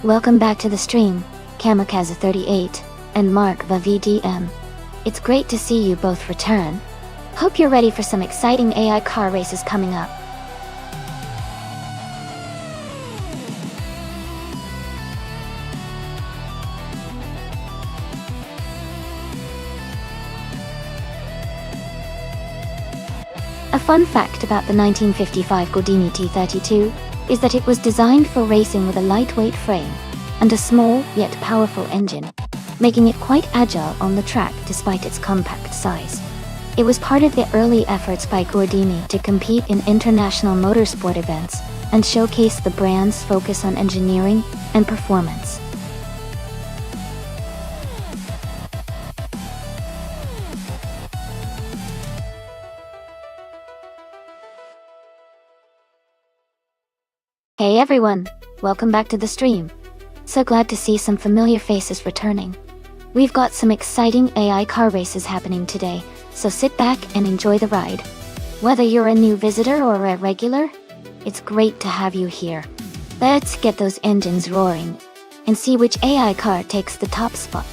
Welcome back to the stream, Kamikaze38 and Mark the VDM. It's great to see you both return. Hope you're ready for some exciting AI car races coming up. A fun fact about the 1955 Gordini T32 is that it was designed for racing with a lightweight frame and a small yet powerful engine, making it quite agile on the track despite its compact size. It was part of the early efforts by Gordini to compete in international motorsport events and showcase the brand's focus on engineering and performance. Hey everyone, welcome back to the stream. So glad to see some familiar faces returning. We've got some exciting AI car races happening today, so sit back and enjoy the ride. Whether you're a new visitor or a regular, it's great to have you here. Let's get those engines roaring and see which AI car takes the top spot.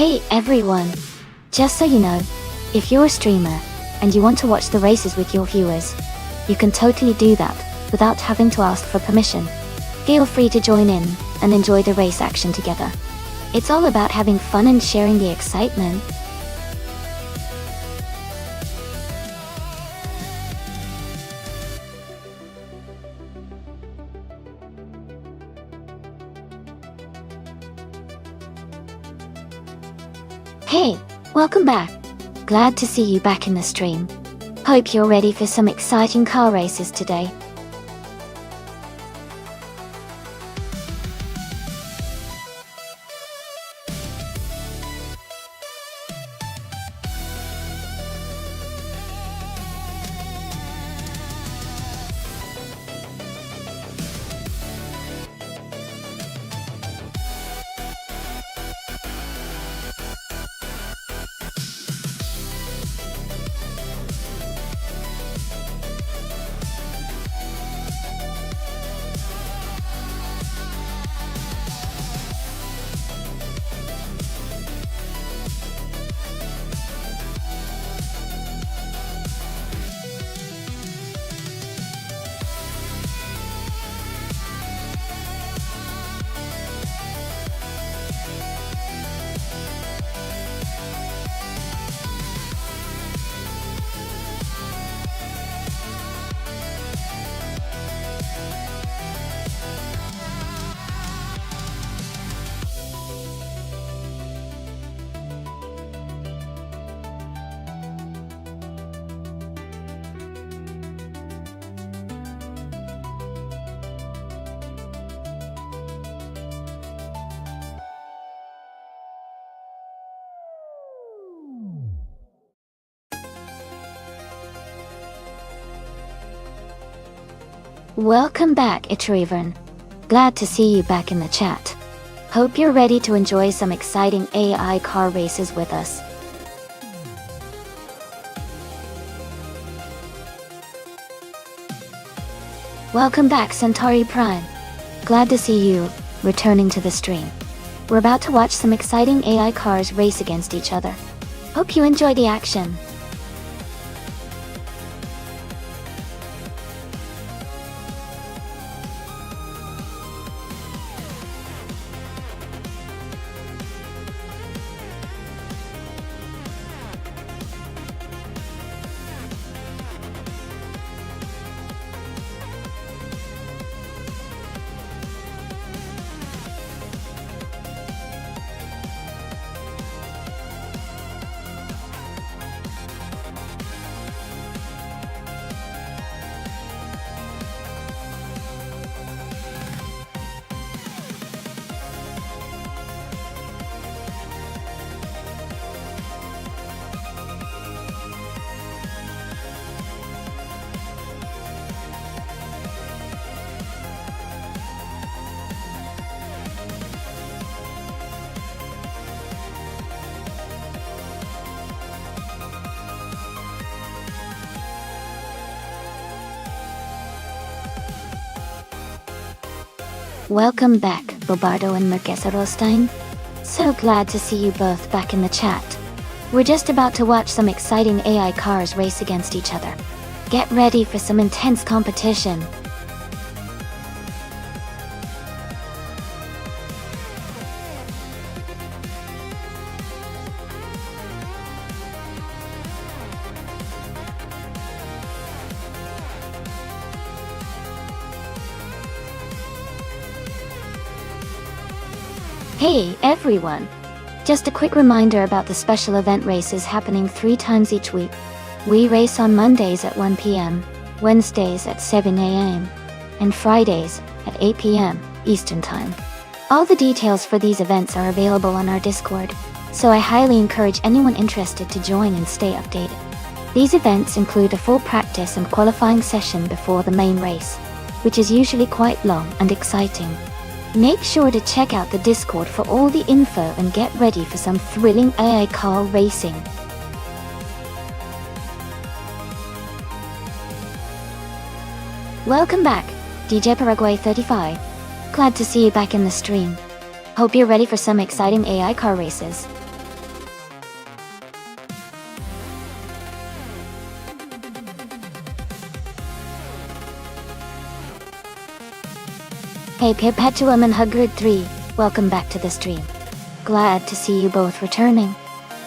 Hey everyone! Just so you know, if you're a streamer and you want to watch the races with your viewers, you can totally do that without having to ask for permission. Feel free to join in and enjoy the race action together. It's all about having fun and sharing the excitement. Hey, welcome back. Glad to see you back in the stream. Hope you're ready for some exciting car races today. Welcome back, Itrivern. Glad to see you back in the chat. Hope you're ready to enjoy some exciting AI car races with us. Welcome back, Centauri Prime. Glad to see you returning to the stream. We're about to watch some exciting AI cars race against each other. Hope you enjoy the action. Welcome back, Bobardo and Marquesa Rostein. So glad to see you both back in the chat. We're just about to watch some exciting AI cars race against each other. Get ready for some intense competition. Hey everyone! Just a quick reminder about the special event races happening 3 times each week. We race on Mondays at 1 p.m., Wednesdays at 7 a.m., and Fridays at 8 p.m. Eastern Time. All the details for these events are available on our Discord, so I highly encourage anyone interested to join and stay updated. These events include a full practice and qualifying session before the main race, which is usually quite long and exciting. Make sure to check out the Discord for all the info and get ready for some thrilling AI car racing. Welcome back, DJ Paraguay 35. Glad to see you back in the stream. Hope you're ready for some exciting AI car races. Hey Perpetuum and Hugrid 3, welcome back to the stream. Glad to see you both returning.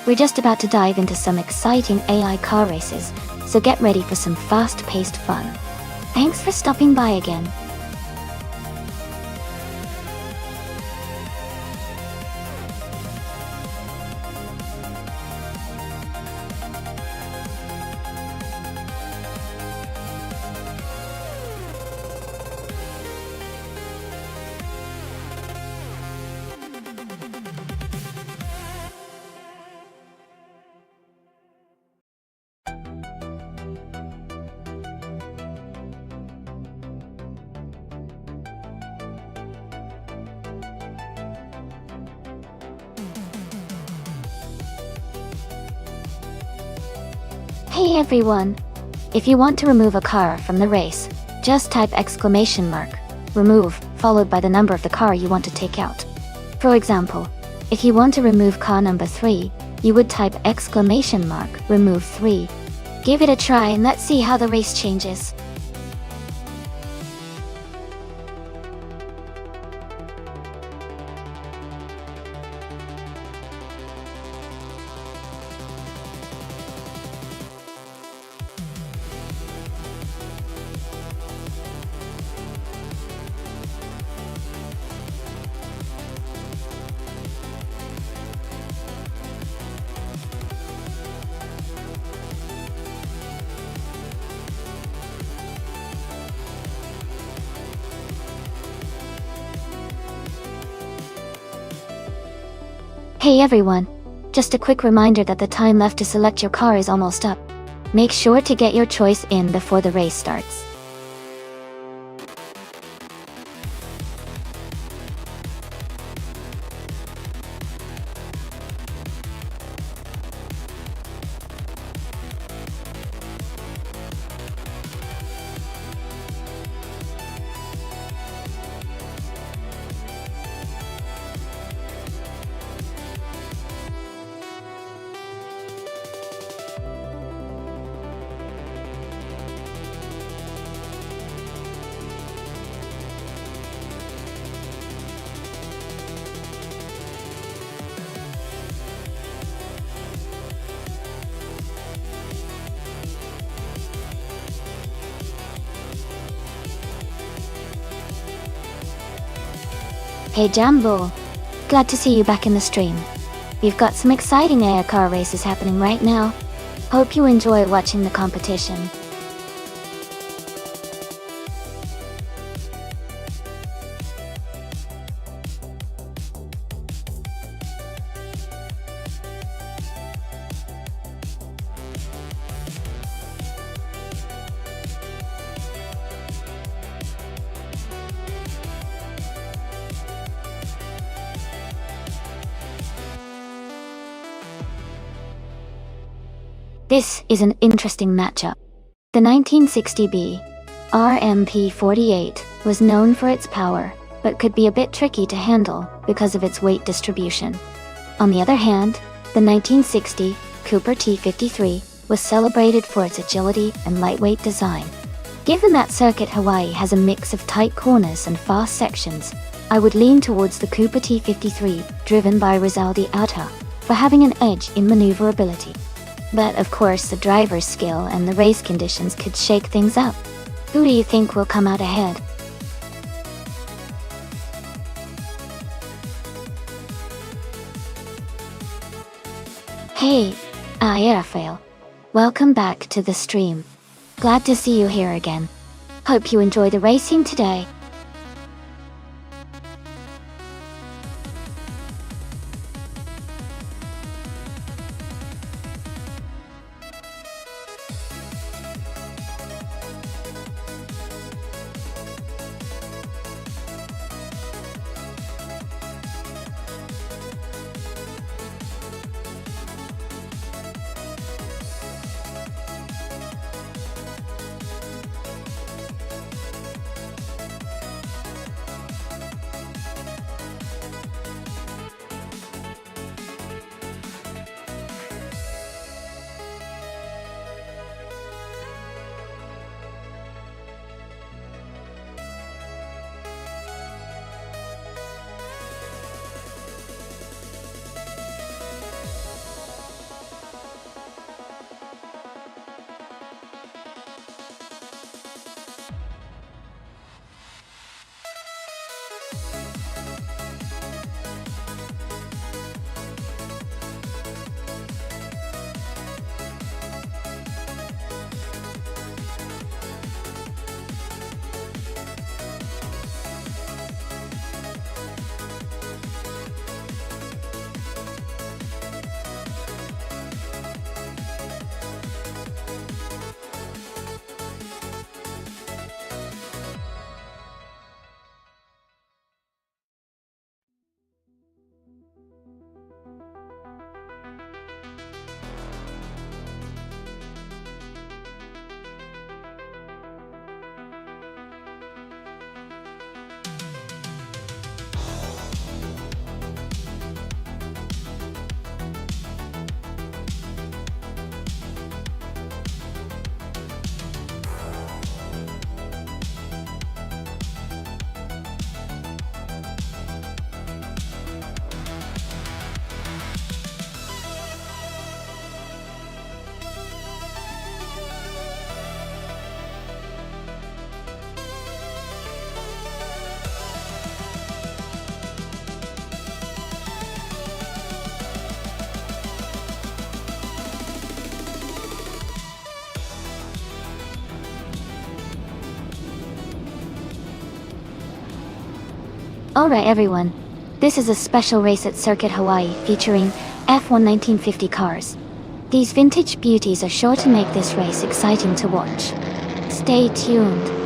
We're just about to dive into some exciting AI car races, so get ready for some fast-paced fun. Thanks for stopping by again. Hey everyone! If you want to remove a car from the race, just type !remove, followed by the number of the car you want to take out. For example, if you want to remove car number 3, you would type !remove 3. Give it a try and let's see how the race changes. Hey everyone! Just a quick reminder that the time left to select your car is almost up. Make sure to get your choice in before the race starts. Hey Jambo! Glad to see you back in the stream. We've got some exciting AI car races happening right now. Hope you enjoy watching the competition. This is an interesting matchup. The 1960B RMP-48 was known for its power, but could be a bit tricky to handle because of its weight distribution. On the other hand, the 1960 Cooper T53 was celebrated for its agility and lightweight design. Given that Circuit Hawaii has a mix of tight corners and fast sections, I would lean towards the Cooper T53, driven by Rizaldi Auto, for having an edge in maneuverability. But of course, the driver's skill and the race conditions could shake things up. Who do you think will come out ahead? Hey, Rafael. Welcome back to the stream. Glad to see you here again. Hope you enjoy the racing today. Alright everyone, this is a special race at Circuit Hawaii featuring F1 1950 cars. These vintage beauties are sure to make this race exciting to watch. Stay tuned.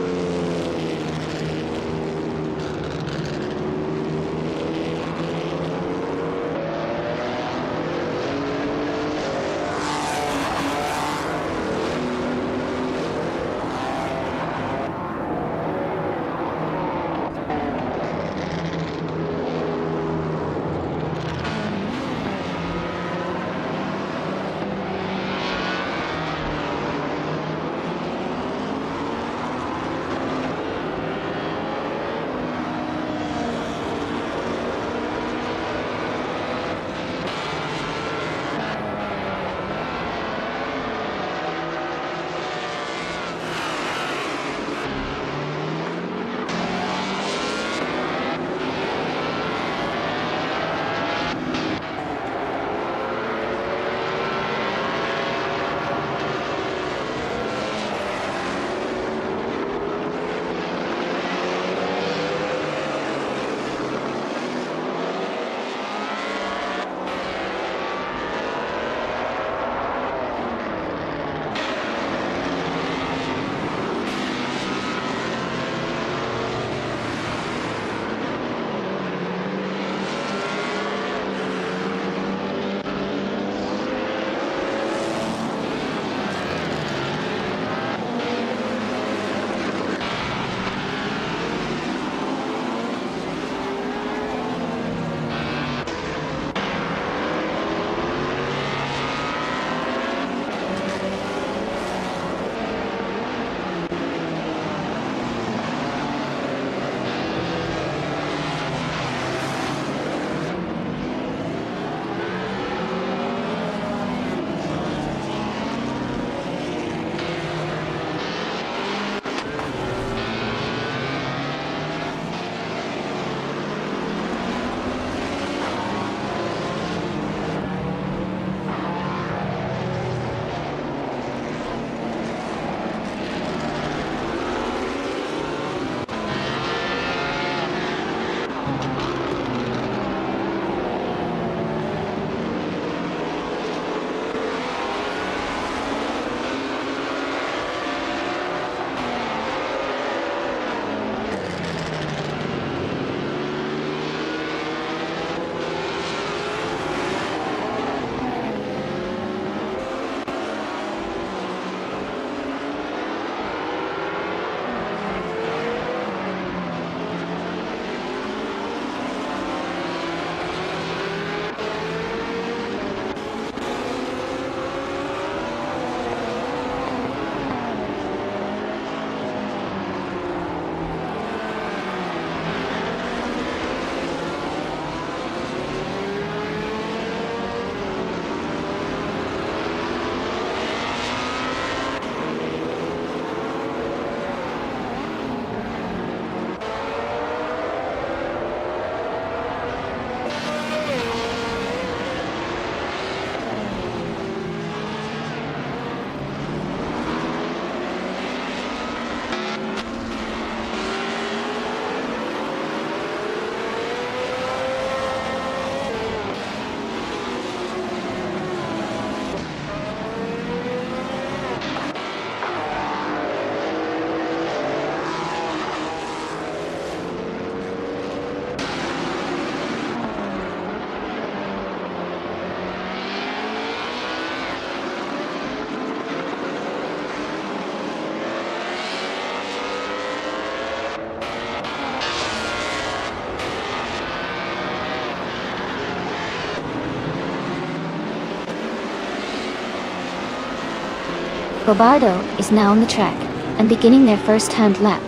Bobardo is now on the track and beginning their first timed lap.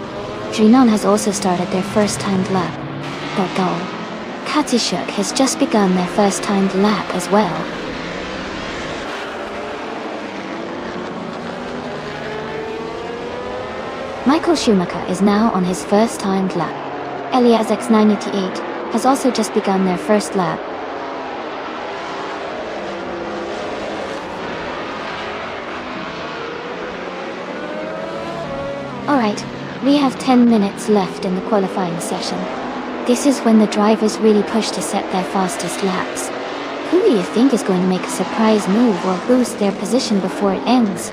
Drinon has also started their first timed lap. Bordeaux. Katishuk has just begun their first timed lap as well. Michael Schumacher is now on his first timed lap. Elias X988 has also just begun their first lap. Alright, we have 10 minutes left in the qualifying session. This is when the drivers really push to set their fastest laps. Who do you think is going to make a surprise move or boost their position before it ends?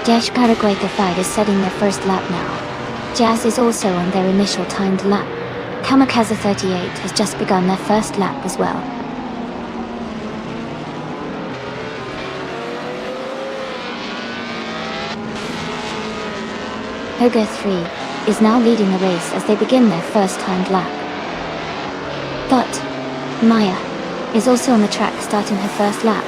Dash Paraguay 35 is setting their first lap now. Jazz is also on their initial timed lap. Kamikaze 38 has just begun their first lap as well. Hoga 3 is now leading the race as they begin their first timed lap. But Maya is also on the track starting her first lap.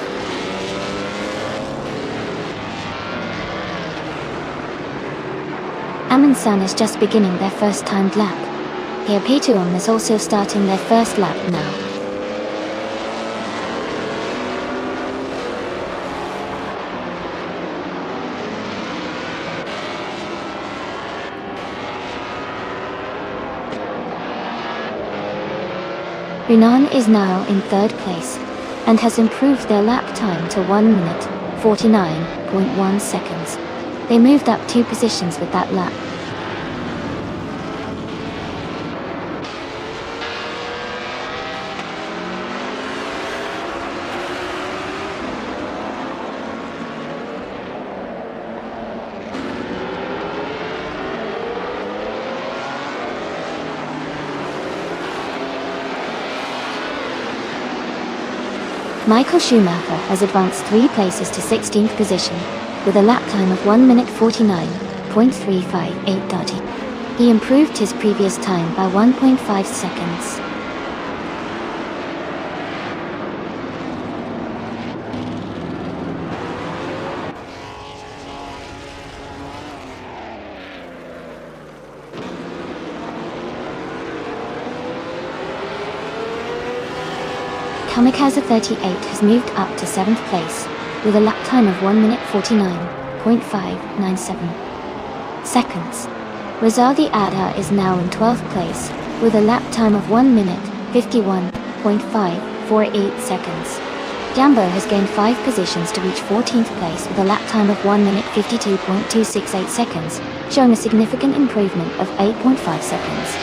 Amundsen is just beginning their first timed lap. Heapetuum is also starting their first lap now. Renan is now in third place and has improved their lap time to 1 minute, 49.1 seconds. They moved up 2 positions with that lap. Michael Schumacher has advanced 3 places to 16th position, with a lap time of 1 minute 49.358. He improved his previous time by 1.5 seconds. Kamikaze 38 has moved up to 7th place, with a lap time of 1 minute 49.597 seconds. Razali Adha is now in 12th place, with a lap time of 1 minute 51.548 seconds. Jambo has gained 5 positions to reach 14th place with a lap time of 1 minute 52.268 seconds, showing a significant improvement of 8.5 seconds.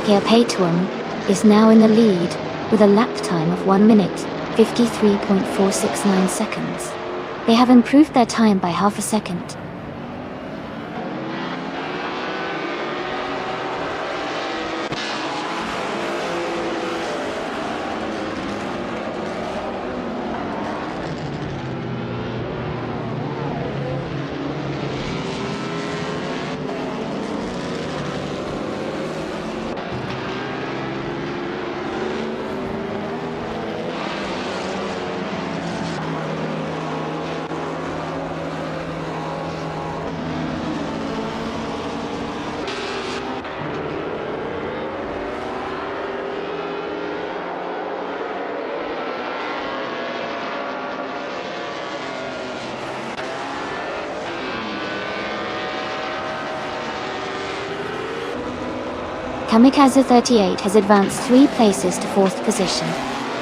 Heapetuum is now in the lead, with a lap time of 1 minute 53.469 seconds. They have improved their time by half a second. Kamikaze 38 has advanced 3 places to 4th position,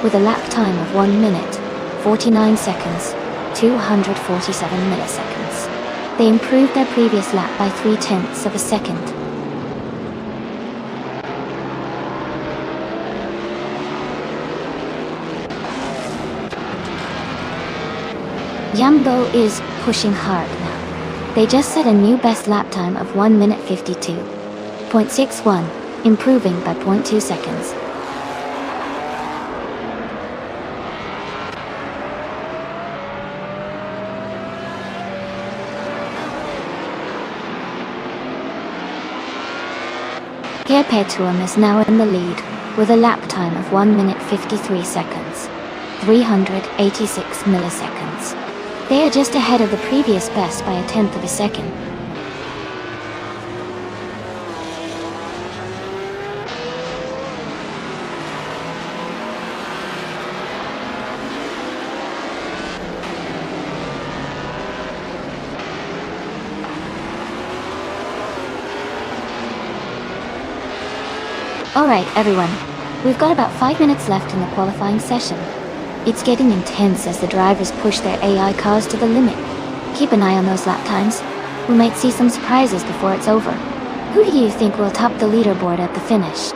with a lap time of 1 minute, 49 seconds, 247 milliseconds. They improved their previous lap by 0.3 of a second. Jambo is pushing hard now. They just set a new best lap time of 1 minute 52.61. Improving by 0.2 seconds. Perpetuum is now in the lead, with a lap time of 1 minute 53 seconds, 386 milliseconds. They are just ahead of the previous best by a tenth of a second. Alright everyone, we've got about 5 minutes left in the qualifying session. It's getting intense as the drivers push their AI cars to the limit. Keep an eye on those lap times. We might see some surprises before it's over. Who do you think will top the leaderboard at the finish?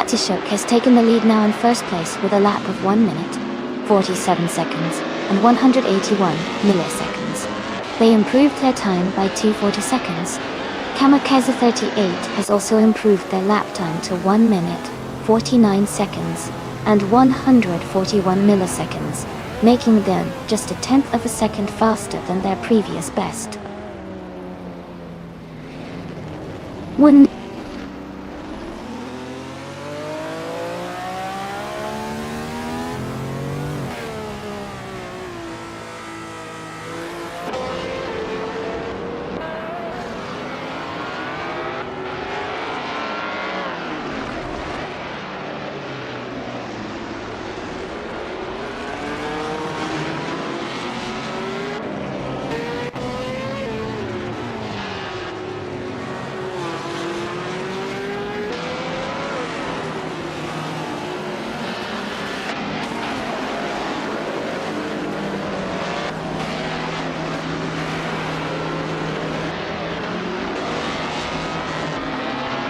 Katishuk has taken the lead now in first place with a lap of 1 minute, 47 seconds, and 181 milliseconds. They improved their time by 240 seconds. Kamikaze 38 has also improved their lap time to 1 minute, 49 seconds, and 141 milliseconds, making them just a tenth of a second faster than their previous best. Wouldn't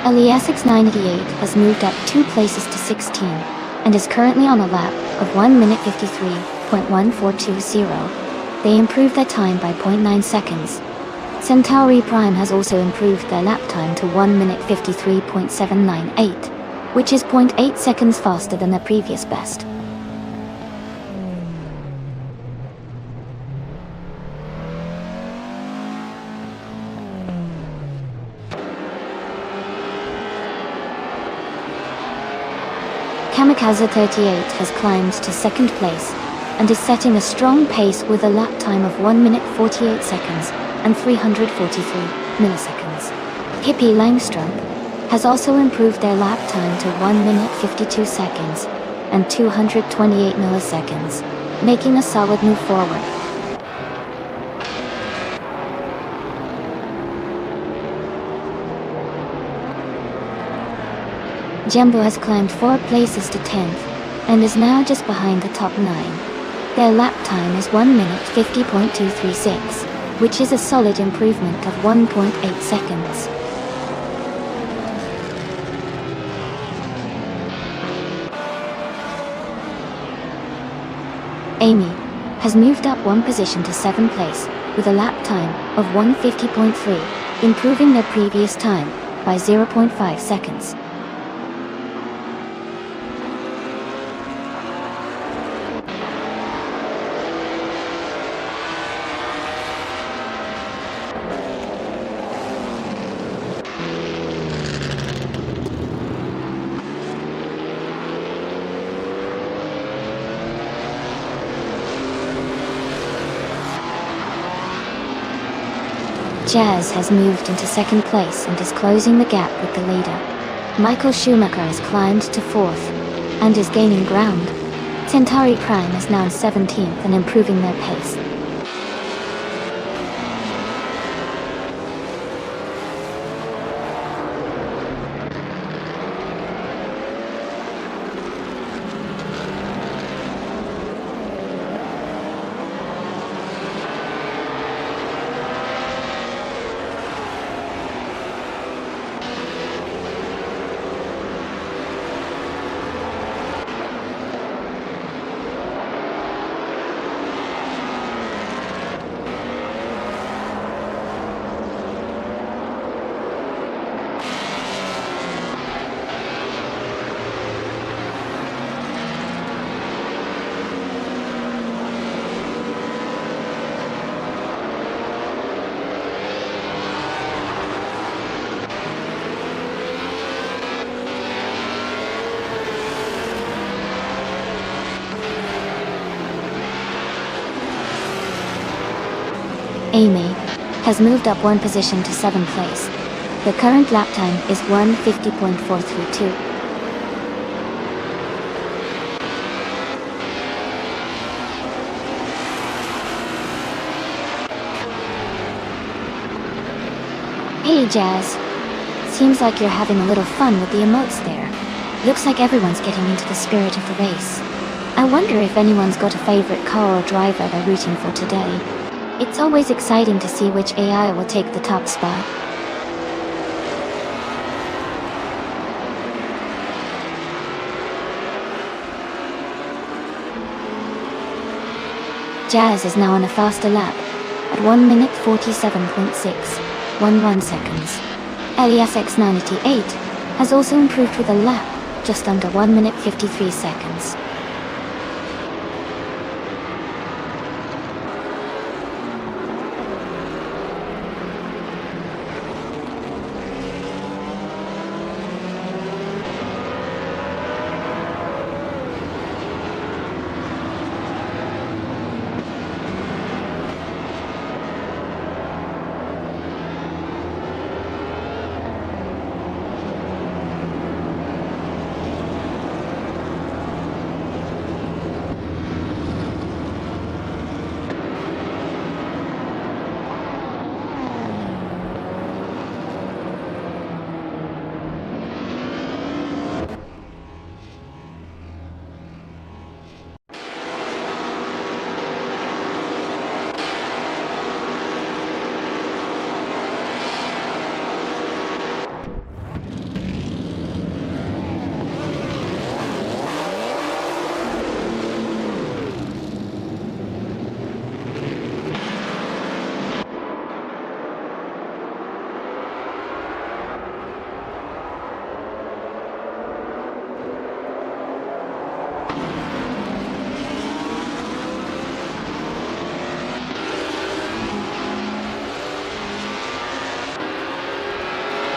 LESX988 has moved up 2 places to 16, and is currently on a lap of 1 minute 53.1420. They improved their time by 0.9 seconds. Centauri Prime has also improved their lap time to 1 minute 53.798, which is 0.8 seconds faster than their previous best. Kamikaze 38 has climbed to second place, and is setting a strong pace with a lap time of 1 minute 48 seconds and 343 milliseconds. Hippie Langstrup has also improved their lap time to 1 minute 52 seconds and 228 milliseconds, making a solid move forward. Jumbo has climbed 4 places to 10th, and is now just behind the top 9. Their lap time is 1 minute 50.236, which is a solid improvement of 1.8 seconds. Amy has moved up 1 position to 7th place, with a lap time of 150.3, improving their previous time by 0.5 seconds. Jazz has moved into 2nd place and is closing the gap with the leader. Michael Schumacher has climbed to 4th, and is gaining ground. Centauri Prime is now in 17th and improving their pace. Amy, has moved up one position to 7th place. The current lap time is 1:50.432. Hey Jazz. Seems like you're having a little fun with the emotes there. Looks like everyone's getting into the spirit of the race. I wonder if anyone's got a favorite car or driver they're rooting for today. It's always exciting to see which AI will take the top spot. Jazz is now on a faster lap, at 1 minute 47.611 seconds. Elias X98 has also improved with a lap, just under 1 minute 53 seconds.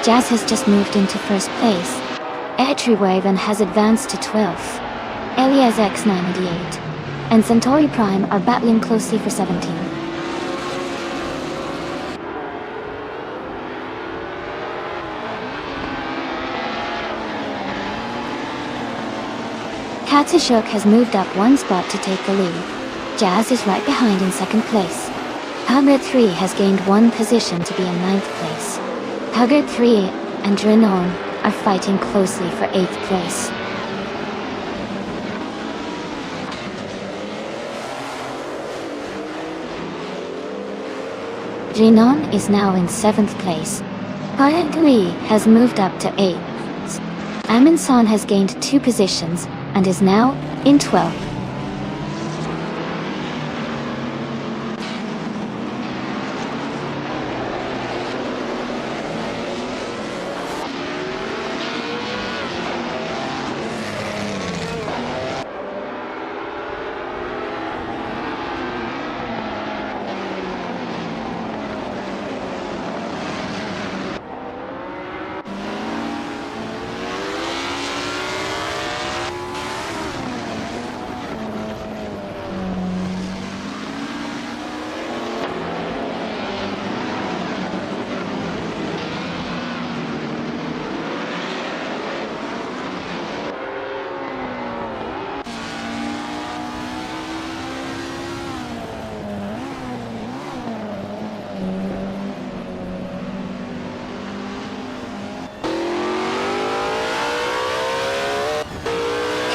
Jazz has just moved into first place. Airtruewaven has advanced to 12th. Elias X98 and Centauri Prime are battling closely for 17. Katsashok has moved up one spot to take the lead. Jazz is right behind in second place. Haggard 3 has gained one position to be in 9th place. Haggard 3 and Renon are fighting closely for 8th place. Renon is now in 7th place. Haggard 3 has moved up to 8th. Aminsan has gained 2 positions and is now in 12th.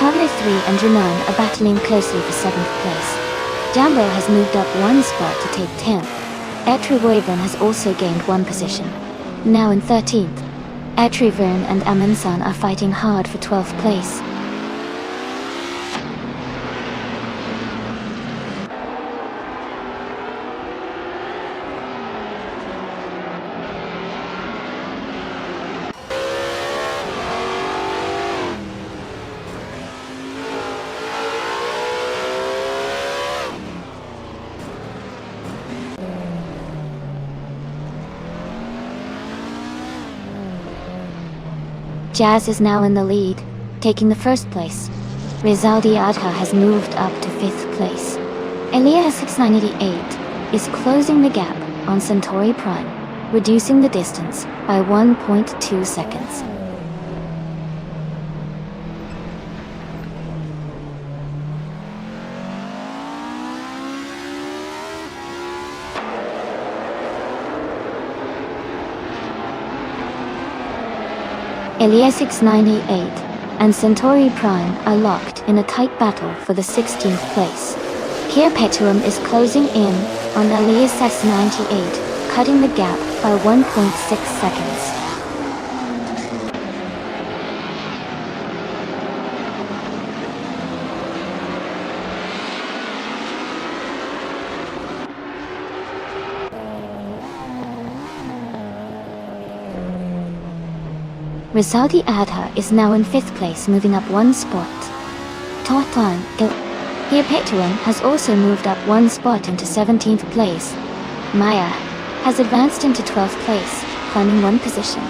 Haggard 3 and Renan are battling closely for 7th place. Jambo has moved up one spot to take 10th. Airtruewaven has also gained one position, now in 13th. Airtruevern and Aminsan are fighting hard for 12th place. Jazz is now in the lead, taking the first place. Rizaldi Adha has moved up to 5th place. Elias 698 is closing the gap on Centauri Prime, reducing the distance by 1.2 seconds. Iliad 6988 and Centauri Prime are locked in a tight battle for the 16th place. Here Petuum is closing in on Iliad S98, cutting the gap by 1.6 seconds. Rizaldi Adha is now in 5th place, moving up 1 spot. Totan Here Petuum has also moved up 1 spot into 17th place. Maya has advanced into 12th place, climbing 1 position.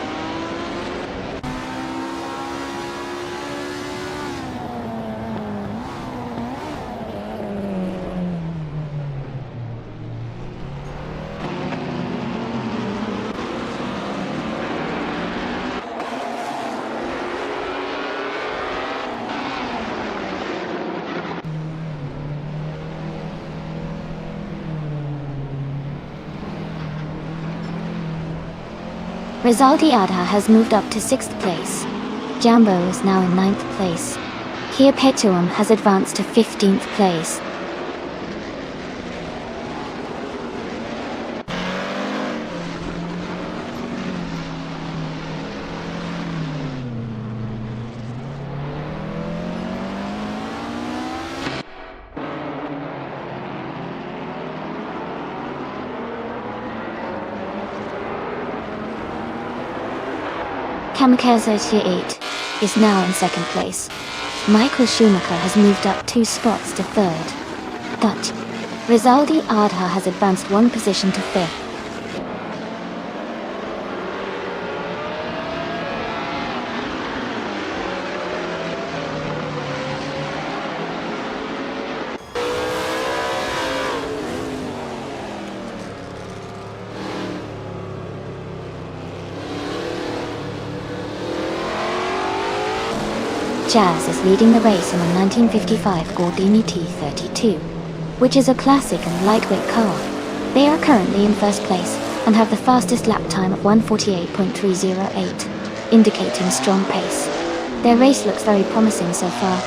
Rizaldi Adha has moved up to 6th place. Jambo is now in 9th place. Here Petuum has advanced to 15th place. Kamikaze Tier 8 is now in 2nd place. Michael Schumacher has moved up 2 spots to 3rd. Dutch Rizaldi Adha has advanced 1 position to 5th. Jazz is leading the race in a 1955 Gordini T32, which is a classic and lightweight car. They are currently in 1st place and have the fastest lap time of 1:48.308, indicating strong pace. Their race looks very promising so far.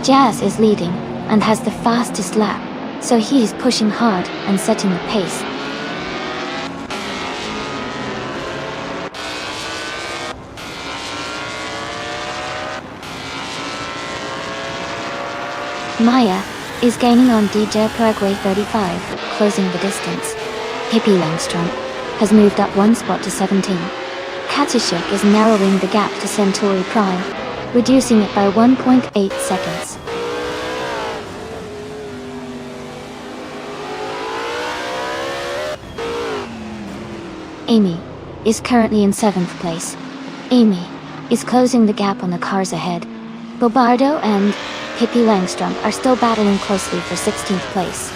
Jazz is leading and has the fastest lap, so he is pushing hard and setting the pace. Maya is gaining on DJ Paraguay 35, closing the distance. Hippie Langstrom has moved up 1 spot to 17. Katishuk is narrowing the gap to Centauri Prime, reducing it by 1.8 seconds. Amy is currently in 7th place. Amy is closing the gap on the cars ahead. Bobardo and Hippie Langstrom are still battling closely for 16th place.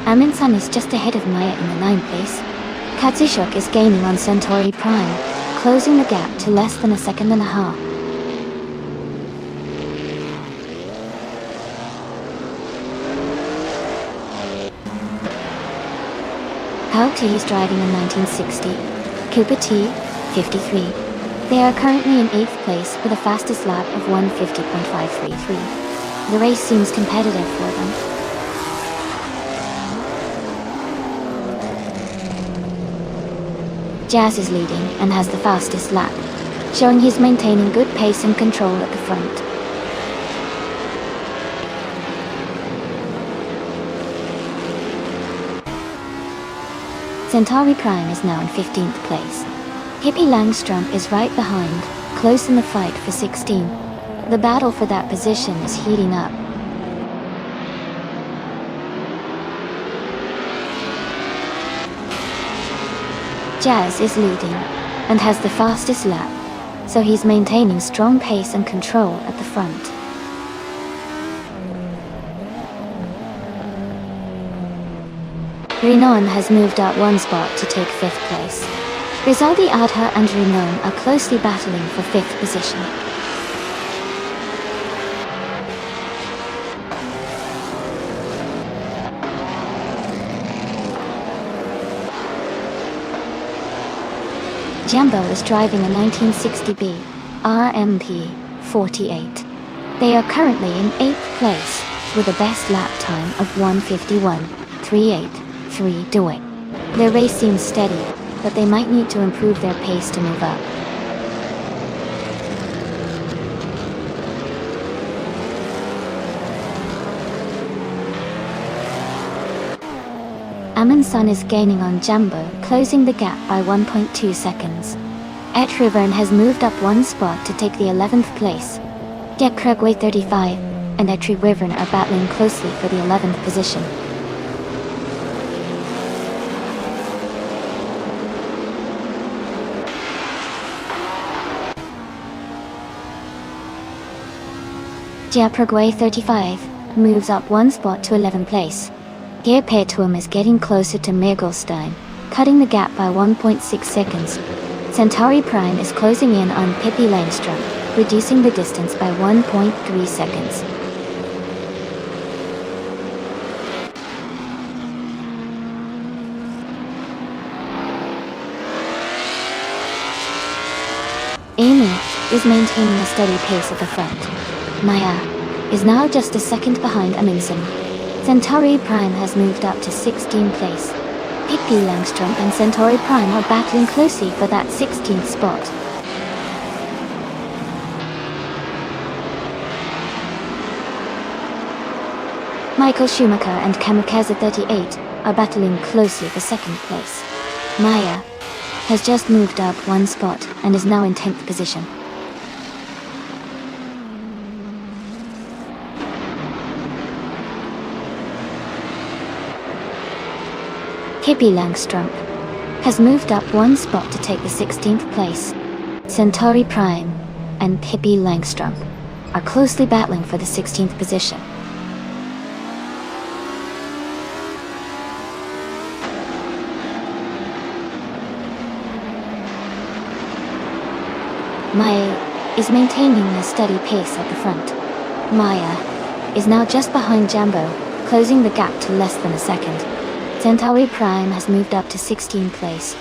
Aminsan is just ahead of Maya in the 9th place. Katsushuk is gaining on Centauri Prime, closing the gap to less than a second and a half. Hao T is driving in 1960. Cooper T, 53. They are currently in 8th place with a fastest lap of 1:50.533. The race seems competitive for them. Jazz is leading and has the fastest lap, showing he's maintaining good pace and control at the front. Centauri Prime is now in 15th place. Hippie Langstrom is right behind, close in the fight for 16. The battle for that position is heating up. Jazz is leading and has the fastest lap. so he's maintaining strong pace and control at the front. Renan has moved up one spot to take 5th place. Rizaldi Adha and Renan are closely battling for 5th position. Jambo is driving a 1960B RMP 48. They are currently in 8th place with a best lap time of 1:51.38.3 doing. Their race seems steady, but they might need to improve their pace to move up. Amundsen is gaining on Jambo, closing the gap by 1.2 seconds. Etrivern has moved up one spot to take the 11th place. Dekrugway 35 and Etrivern are battling closely for the 11th position. Diapragway 35 moves up one spot to 11th place. Gearpetuum is getting closer to Mirgelstein, cutting the gap by 1.6 seconds. Centauri Prime is closing in on Pippi Langstrom, reducing the distance by 1.3 seconds. Amy is maintaining a steady pace at the front. Maya is now just a second behind Amundsen. Centauri Prime has moved up to 16th place. Pippi Langstrom and Centauri Prime are battling closely for that 16th spot. Michael Schumacher and Kamikaze 38 are battling closely for 2nd place. Maya has just moved up one spot and is now in 10th position. Pippi Langstrom has moved up one spot to take the 16th place. Centauri Prime and Pippi Langstrom are closely battling for the 16th position. Maya is maintaining a steady pace at the front. Maya is now just behind Jambo, closing the gap to less than a second. Centauri Prime has moved up to 16th place.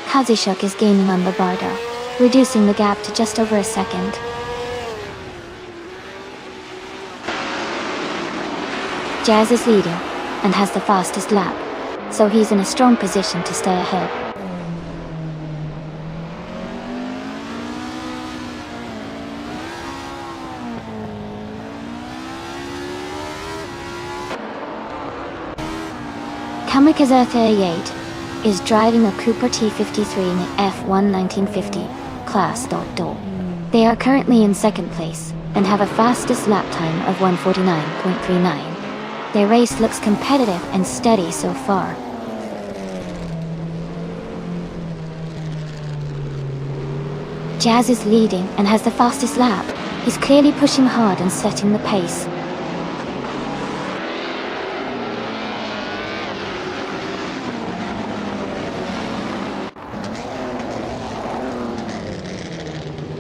Kazishuk is gaining on Babardo, reducing the gap to just over a second. Jazz is leading and has the fastest lap, so he's in a strong position to stay ahead. Kamikaze 38 is driving a Cooper T53 in the F1 1950 class. They are currently in 2nd place and have a fastest lap time of 1:49.39. Their race looks competitive and steady so far. Jazz is leading and has the fastest lap. He's clearly pushing hard and setting the pace.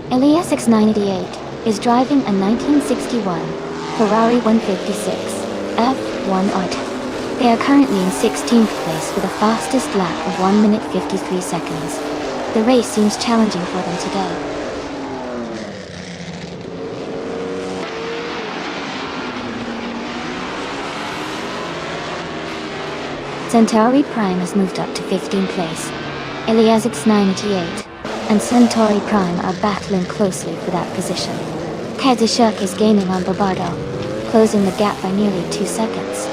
Elias X988 is driving a 1961 Ferrari 156 F1 Art. They are currently in 16th place with a fastest lap of 1 minute 53 seconds. The race seems challenging for them today. Centauri Prime has moved up to 15th place. Elias X988 and Centauri Prime are battling closely for that position. Kazishuk is gaining on Babardo, closing the gap by nearly 2 seconds.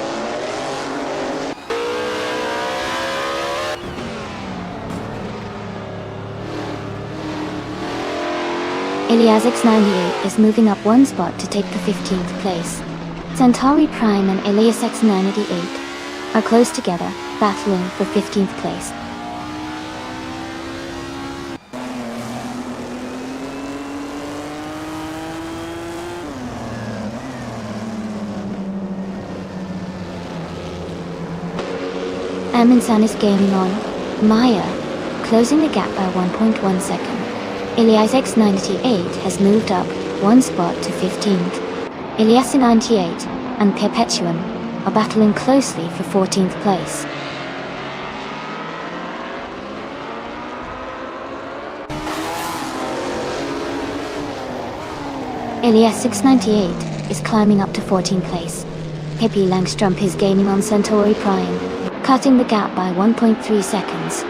Elias X98 is moving up one spot to take the 15th place. Centauri Prime and Elias X988 are close together, battling for 15th place. Amundsen is gaining on Maya, closing the gap by 1.1 second. Ilias X98 has moved up one spot to 15th. Ilias 98 and Perpetuum are battling closely for 14th place. Ilias 698 is climbing up to 14th place. Pippi Langstrup is gaining on Centauri Prime, cutting the gap by 1.3 seconds.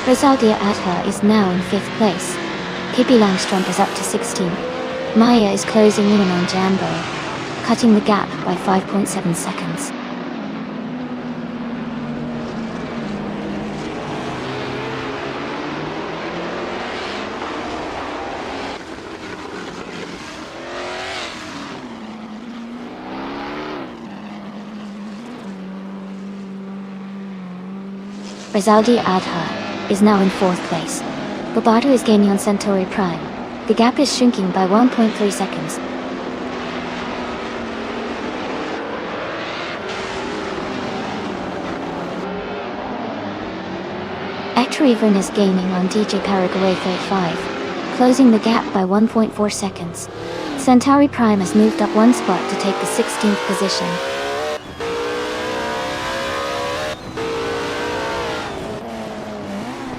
Rosaldia Adha is now in 5th place. Pippi Langstrup is up to 16th. Maya is closing in on Jambo, cutting the gap by 5.7 seconds. Rosaldia Adha is now in 4th place. Bobardo is gaining on Centauri Prime. The gap is shrinking by 1.3 seconds. Ectorivern is gaining on DJ Paraguay 35, closing the gap by 1.4 seconds. Centauri Prime has moved up one spot to take the 16th position.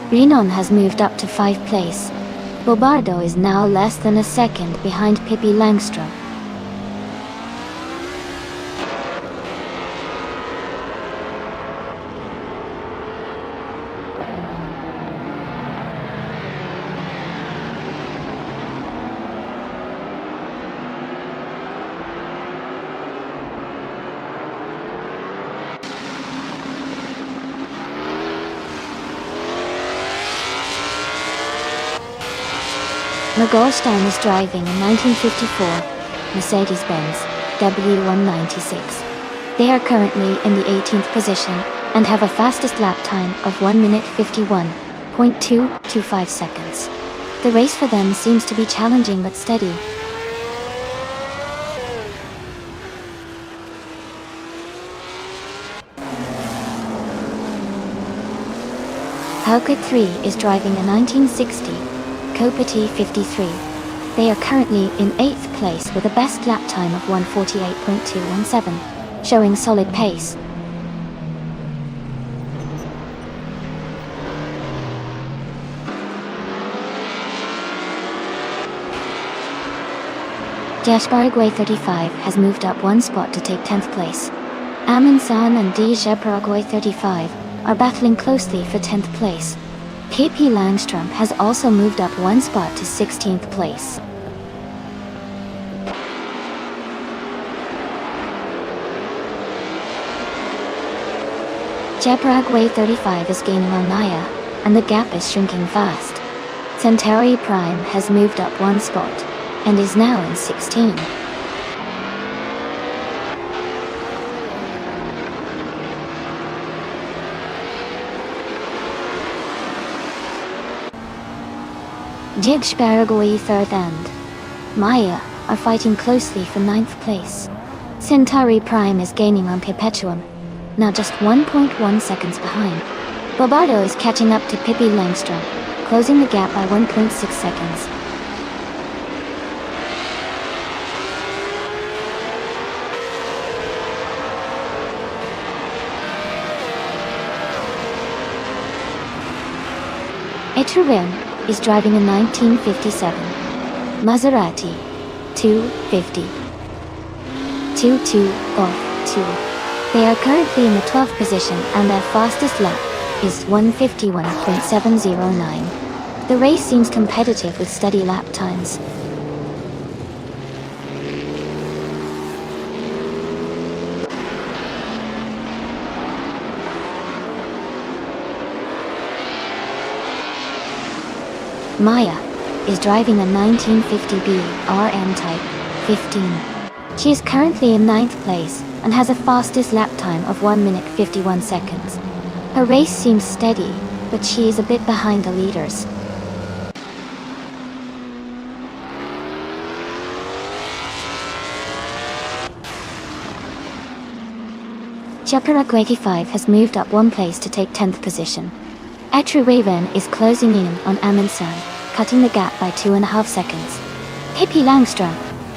Rhenon has moved up to 5th place. Bobardo is now less than a second behind Pippi Langstrup. Mogolstein is driving a 1954 Mercedes-Benz W196. They are currently in the 18th position and have a fastest lap time of 1 minute 51.225 seconds. The race for them seems to be challenging but steady. Hauke 3 is driving a 1960 Copati 53. They are currently in 8th place with a best lap time of 1:48.217, showing solid pace. Dash Paraguay 35 has moved up one spot to take 10th place. Amundsen and DJ Paraguay 35 are battling closely for 10th place. Pippi Langstrup has also moved up one spot to 16th place. Paraguay 35 is gaining on Naya, and the gap is shrinking fast. Centauri Prime has moved up one spot, and is now in 16. Paraguay 3rd and Maya are fighting closely for 9th place. Centauri Prime is gaining on Perpetuum, now just 1.1 seconds behind. Bobardo is catching up to Pippi Langstrup, closing the gap by 1.6 seconds. Ectorivern is driving a 1957 Maserati 250 2.2 off 2. They are currently in the 12th position and their fastest lap is 1:51.709. The race seems competitive with steady lap times. Maya is driving a 1950B RM Type 15. She is currently in 9th place and has a fastest lap time of 1 minute 51 seconds. Her race seems steady, but she is a bit behind the leaders. Chaparral 85 has moved up one place to take 10th position. Etru Raven is closing in on Amundsen, cutting the gap by 2.5 seconds. Pippi Langström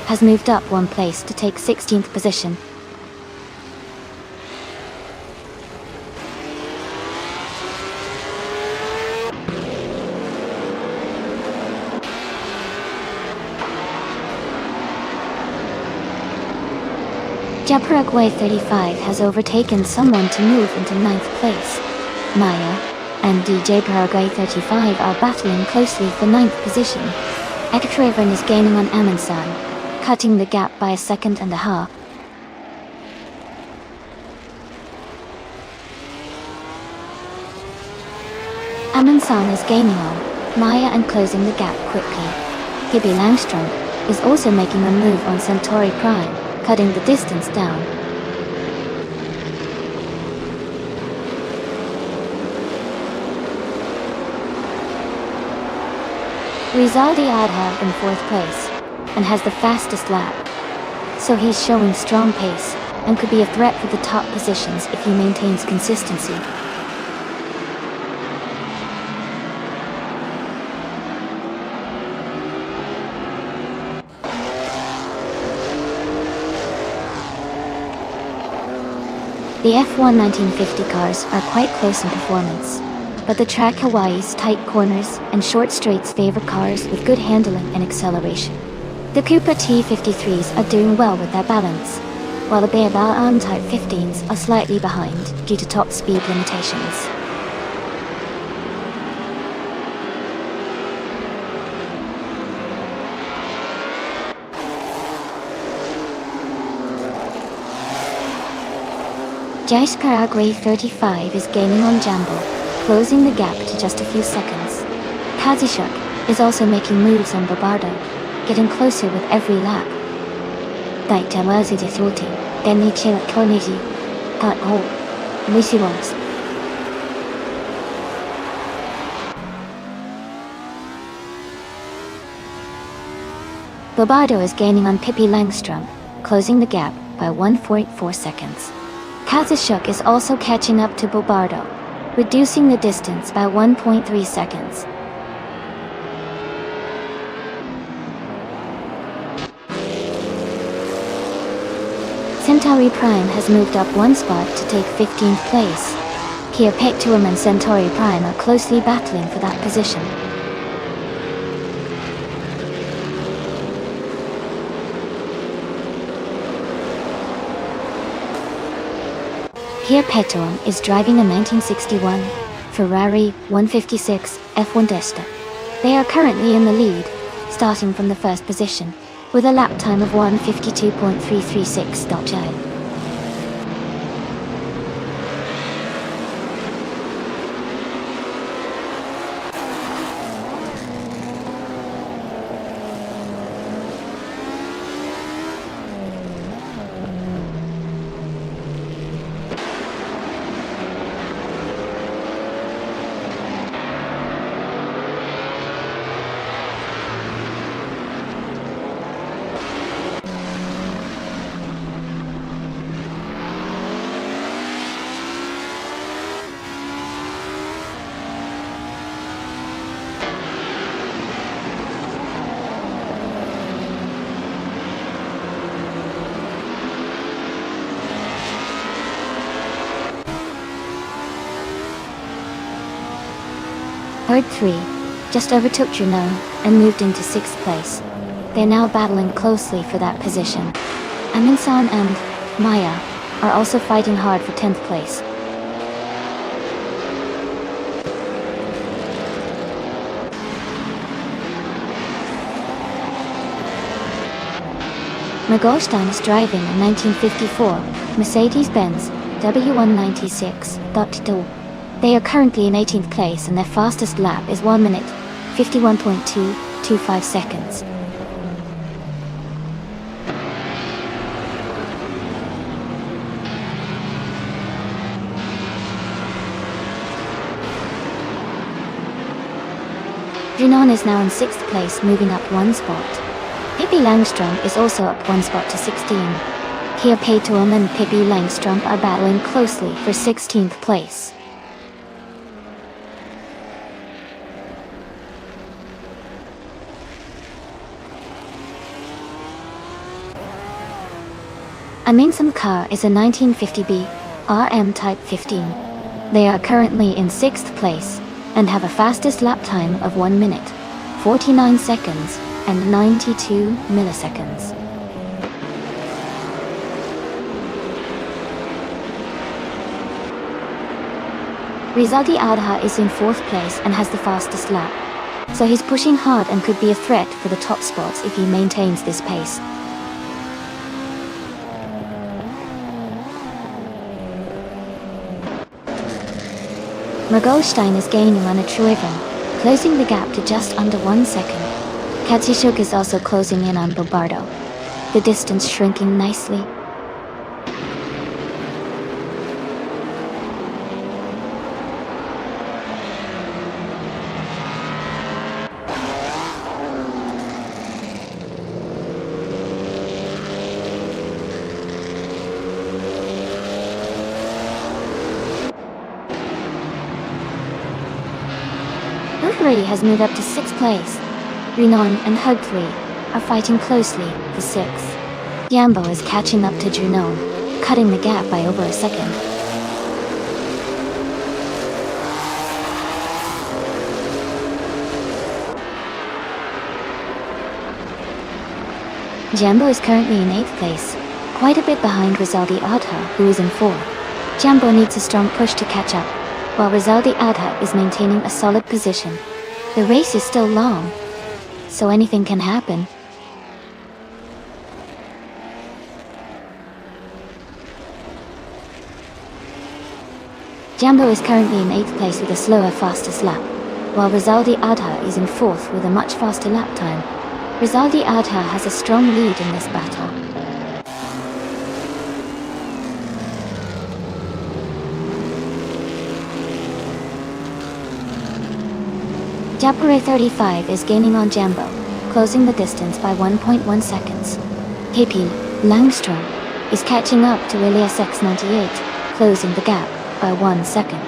has moved up one place to take 16th position. Japaragway 35 has overtaken someone to move into 9th place. Maya and DJ Paraguay 35 are battling closely for 9th position. Ekatrevan is gaining on Amundsen, cutting the gap by 1.5 seconds. Amundsen is gaining on Maya and closing the gap quickly. Pippi Langström is also making a move on Centauri Prime, cutting the distance down. Rizaldi Adha in 4th place, and has the fastest lap. So he's showing strong pace, and could be a threat for the top positions if he maintains consistency. The F1 1950 cars are quite close in performance, but the track Hawaii's tight corners and short straights favor cars with good handling and acceleration. The Cooper T53s are doing well with their balance, while the Baobab Type 15s are slightly behind due to top speed limitations. Jaiskaragwe 35 is gaining on Jambo, closing the gap to just a few seconds. Kazishuk is also making moves on Bobardo, getting closer with every lap. Daitawazi Dithoti, Denichila Koniji, Ho, Lucilos. Bobardo is gaining on Pippi Langström, closing the gap by 1.4 seconds. Kazishuk is also catching up to Bobardo, reducing the distance by 1.3 seconds. Centauri Prime has moved up one spot to take 15th place. Kia Pektuam and Centauri Prime are closely battling for that position. Pierre Peton is driving a 1961 Ferrari 156 F1 Testa. They are currently in the lead, starting from the first position, with a lap time of 1:52.336.j. Herd 3 just overtook Junon and moved into 6th place. They're now battling closely for that position. Amundsen and Maya are also fighting hard for 10th place. Magolstein is driving a 1954 Mercedes-Benz W196.2. They are currently in 18th place and their fastest lap is 1 minute, 51.225 seconds. Junon is now in 6th place, moving up one spot. Pippi Langström is also up one spot to 16. Here Paytorm and Pippi Langstrumpf are battling closely for 16th place. A Mingsum car is a 1950B RM Type 15. They are currently in 6th place and have a fastest lap time of 1 minute, 49 seconds and 92 milliseconds. Rizaldi Adha is in 4th place and has the fastest lap, so he's pushing hard and could be a threat for the top spots if he maintains this pace. Mergolstein is gaining on a Trueven, closing the gap to just under 1 second. Katsishuk is also closing in on Bobardo, the distance shrinking nicely. Hugfrey has moved up to 6th place. Runon and Hugfrey are fighting closely for 6th. Jambo is catching up to Junon, cutting the gap by over a second. Jambo is currently in 8th place, quite a bit behind Rizaldi Adha, who is in 4th. Jambo needs a strong push to catch up, while Rizaldi Adha is maintaining a solid position. The race is still long, so anything can happen. Jambo is currently in 8th place with a slower fastest lap, while Rizaldi Adha is in 4th with a much faster lap time. Rizaldi Adha has a strong lead in this battle. Japore 35 is gaining on Jambo, closing the distance by 1.1 seconds. Pippi Langstrumpf is catching up to Elias X98, closing the gap by 1 second.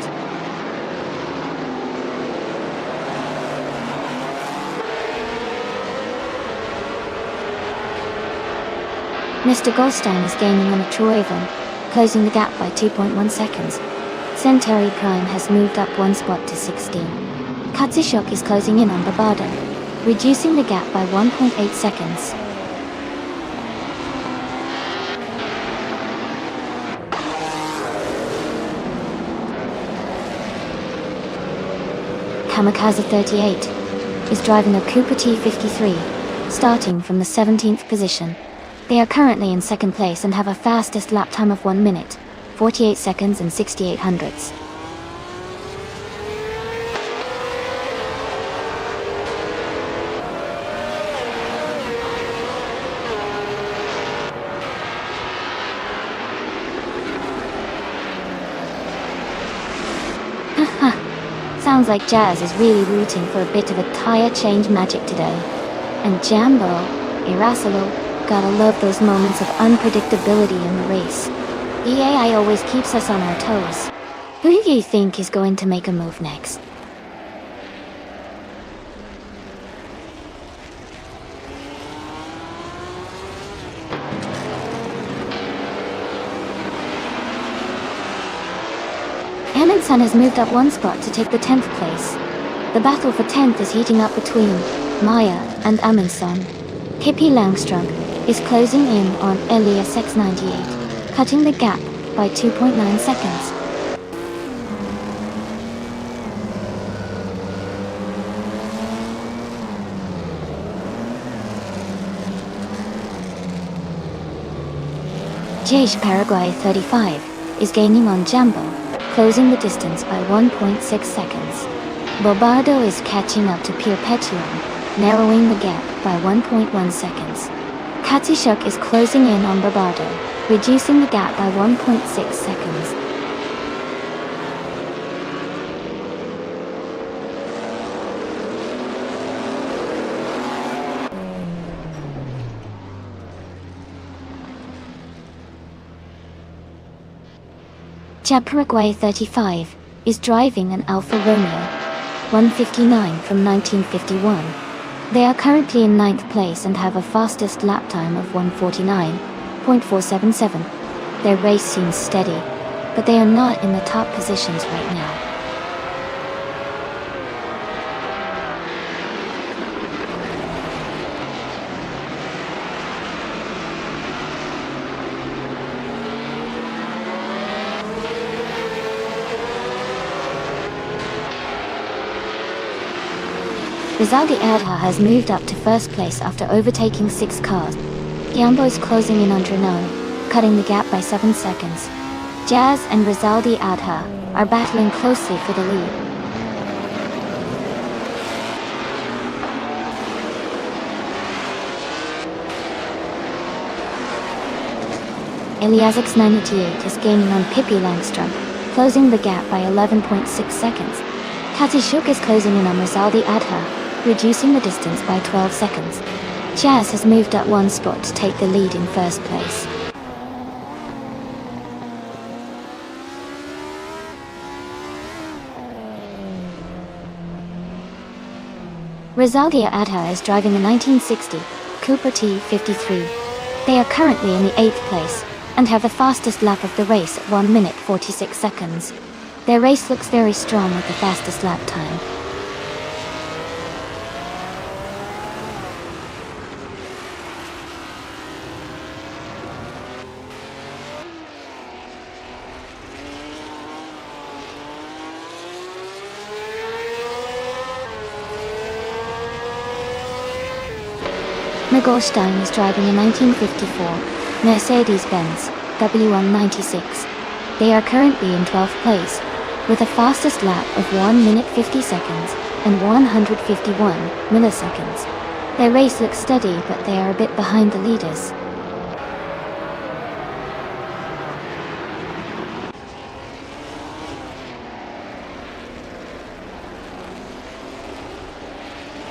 Mr. Goldstein is gaining on a Trueven, closing the gap by 2.1 seconds. Centauri Prime has moved up 1 spot to 16. Katsishuk is closing in on Bobardo, reducing the gap by 1.8 seconds. Kamikaze 38 is driving a Cooper T53, starting from the 17th position. They are currently in 2nd place and have a fastest lap time of 1 minute, 48 seconds and 68 hundredths. Sounds like Jazz is really rooting for a bit of a tire change magic today. And Jambo, Irasolo, gotta love those moments of unpredictability in the race. The AI always keeps us on our toes. Who do you think is going to make a move next? Amundsen has moved up 1 spot to take the 10th place. The battle for 10th is heating up between Maya and Amundsen. Pippi Langstrumpf is closing in on Elias X98, cutting the gap by 2.9 seconds. Jage Paraguay 35 is gaining on Jambo, closing the distance by 1.6 seconds. Bobardo is catching up to Pierre Petuon, narrowing the gap by 1.1 seconds. Katsishuk is closing in on Bobardo, reducing the gap by 1.6 seconds. Paraguay 35 is driving an Alfa Romeo 159 from 1951. They are currently in 9th place and have a fastest lap time of 1:49.477. Their race seems steady, but they are not in the top positions right now. Rizaldi Adha has moved up to first place after overtaking 6 cars. Yambo is closing in on Drenone, cutting the gap by 7 seconds. Jazz and Rizaldi Adha are battling closely for the lead. Elias 98 is gaining on Pippi Langström, closing the gap by 11.6 seconds. Katishuk is closing in on Rizaldi Adha, reducing the distance by 12 seconds. Jazz has moved up 1 spot to take the lead in first place. Rizaldi Adha is driving a 1960 Cooper T53. They are currently in the 8th place and have the fastest lap of the race at 1 minute 46 seconds. Their race looks very strong with the fastest lap time. Goldstein is driving a 1954 Mercedes-Benz W196. They are currently in 12th place, with the fastest lap of 1 minute 50 seconds and 151 milliseconds. Their race looks steady, but they are a bit behind the leaders.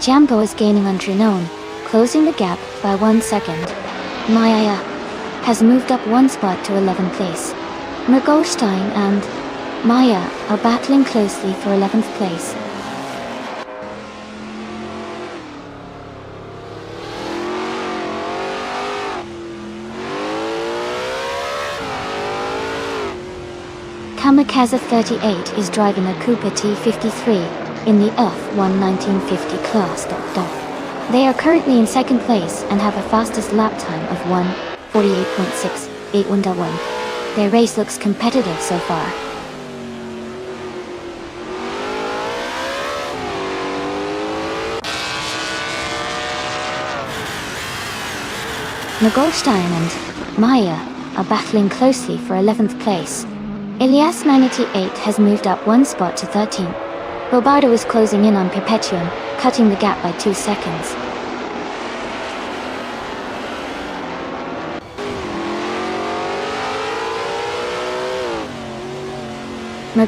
Jambo is gaining on Drenone, closing the gap by 1 second. Maya has moved up 1 spot to 11th place. Goldstein and Maya are battling closely for 11th place. Kamikaze 38 is driving a Cooper T53 in the F1 1950 class. They are currently in 2nd place and have a fastest lap time of 1:48.681. Their race looks competitive so far. Goldstein and Maya are battling closely for 11th place. Elias 98 has moved up 1 spot to 13th. Bobardo is closing in on Perpetuum, cutting the gap by 2 seconds.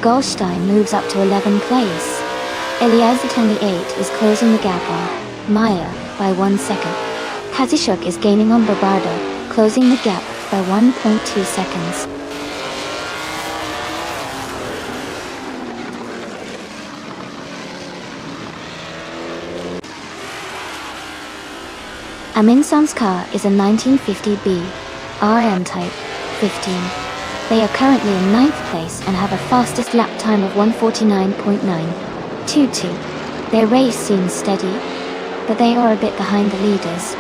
Goldstein moves up to 11th place. Elias 28 is closing the gap on Maya by 1 second. Kazishuk is gaining on Bobardo, closing the gap by 1.2 seconds. Aminson's car is a 1950B RM Type 15. They are currently in 9th place and have a fastest lap time of 1:49.922. Their race seems steady, but they are a bit behind the leaders.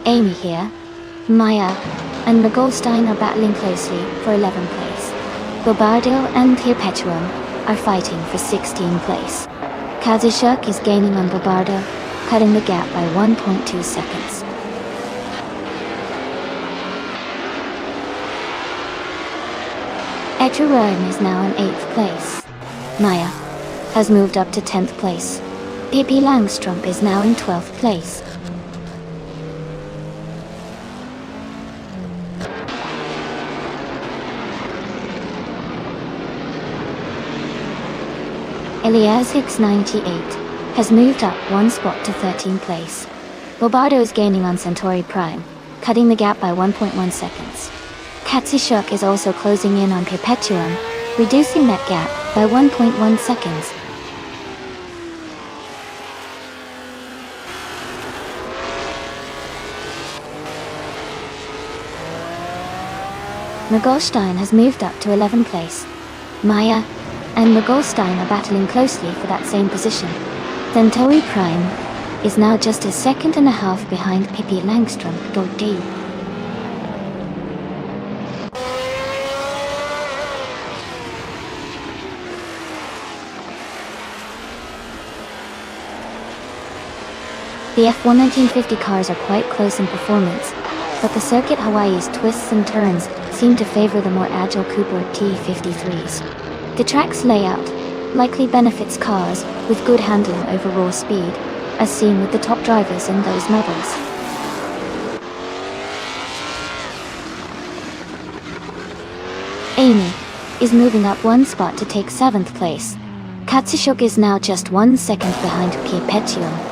Amy here, Maya, and Goldstein are battling closely for 11th place. Bobardo and Perpetuum are fighting for 16th place. Kazishuk is gaining on Bobardo, cutting the gap by 1.2 seconds. Etruroen is now in 8th place. Maya has moved up to 10th place. Pippi Langström is now in 12th place. Elias 98 has moved up one spot to 13th place. Bobardo is gaining on Centauri Prime, cutting the gap by 1.1 seconds. Katsushuk is also closing in on Perpetuum, reducing that gap by 1.1 seconds. Mogolstein has moved up to 11th place. Maya and Mogolstein are battling closely for that same position. Centauri Prime is now just a second and a half behind Pippi Langström, .d. The F1 1950 cars are quite close in performance, but the Circuit Hawaii's twists and turns seem to favor the more agile Cooper T53s. The track's layout likely benefits cars with good handling over raw speed, as seen with the top drivers in those models. Amy is moving up one spot to take 7th place. Katsushuk is now just 1 second behind Perpetuum.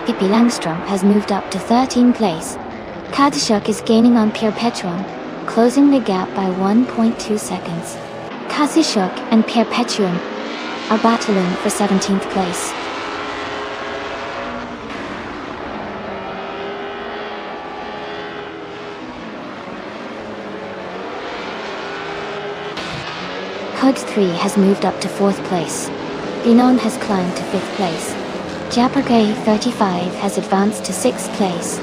Pippi Langström has moved up to 13th place. Katsushuk is gaining on Perpetuum, closing the gap by 1.2 seconds. Katsushuk and Perpetuum are battling for 17th place. Code 3 has moved up to 4th place. Binon has climbed to 5th place. Japargay 35 has advanced to 6th place.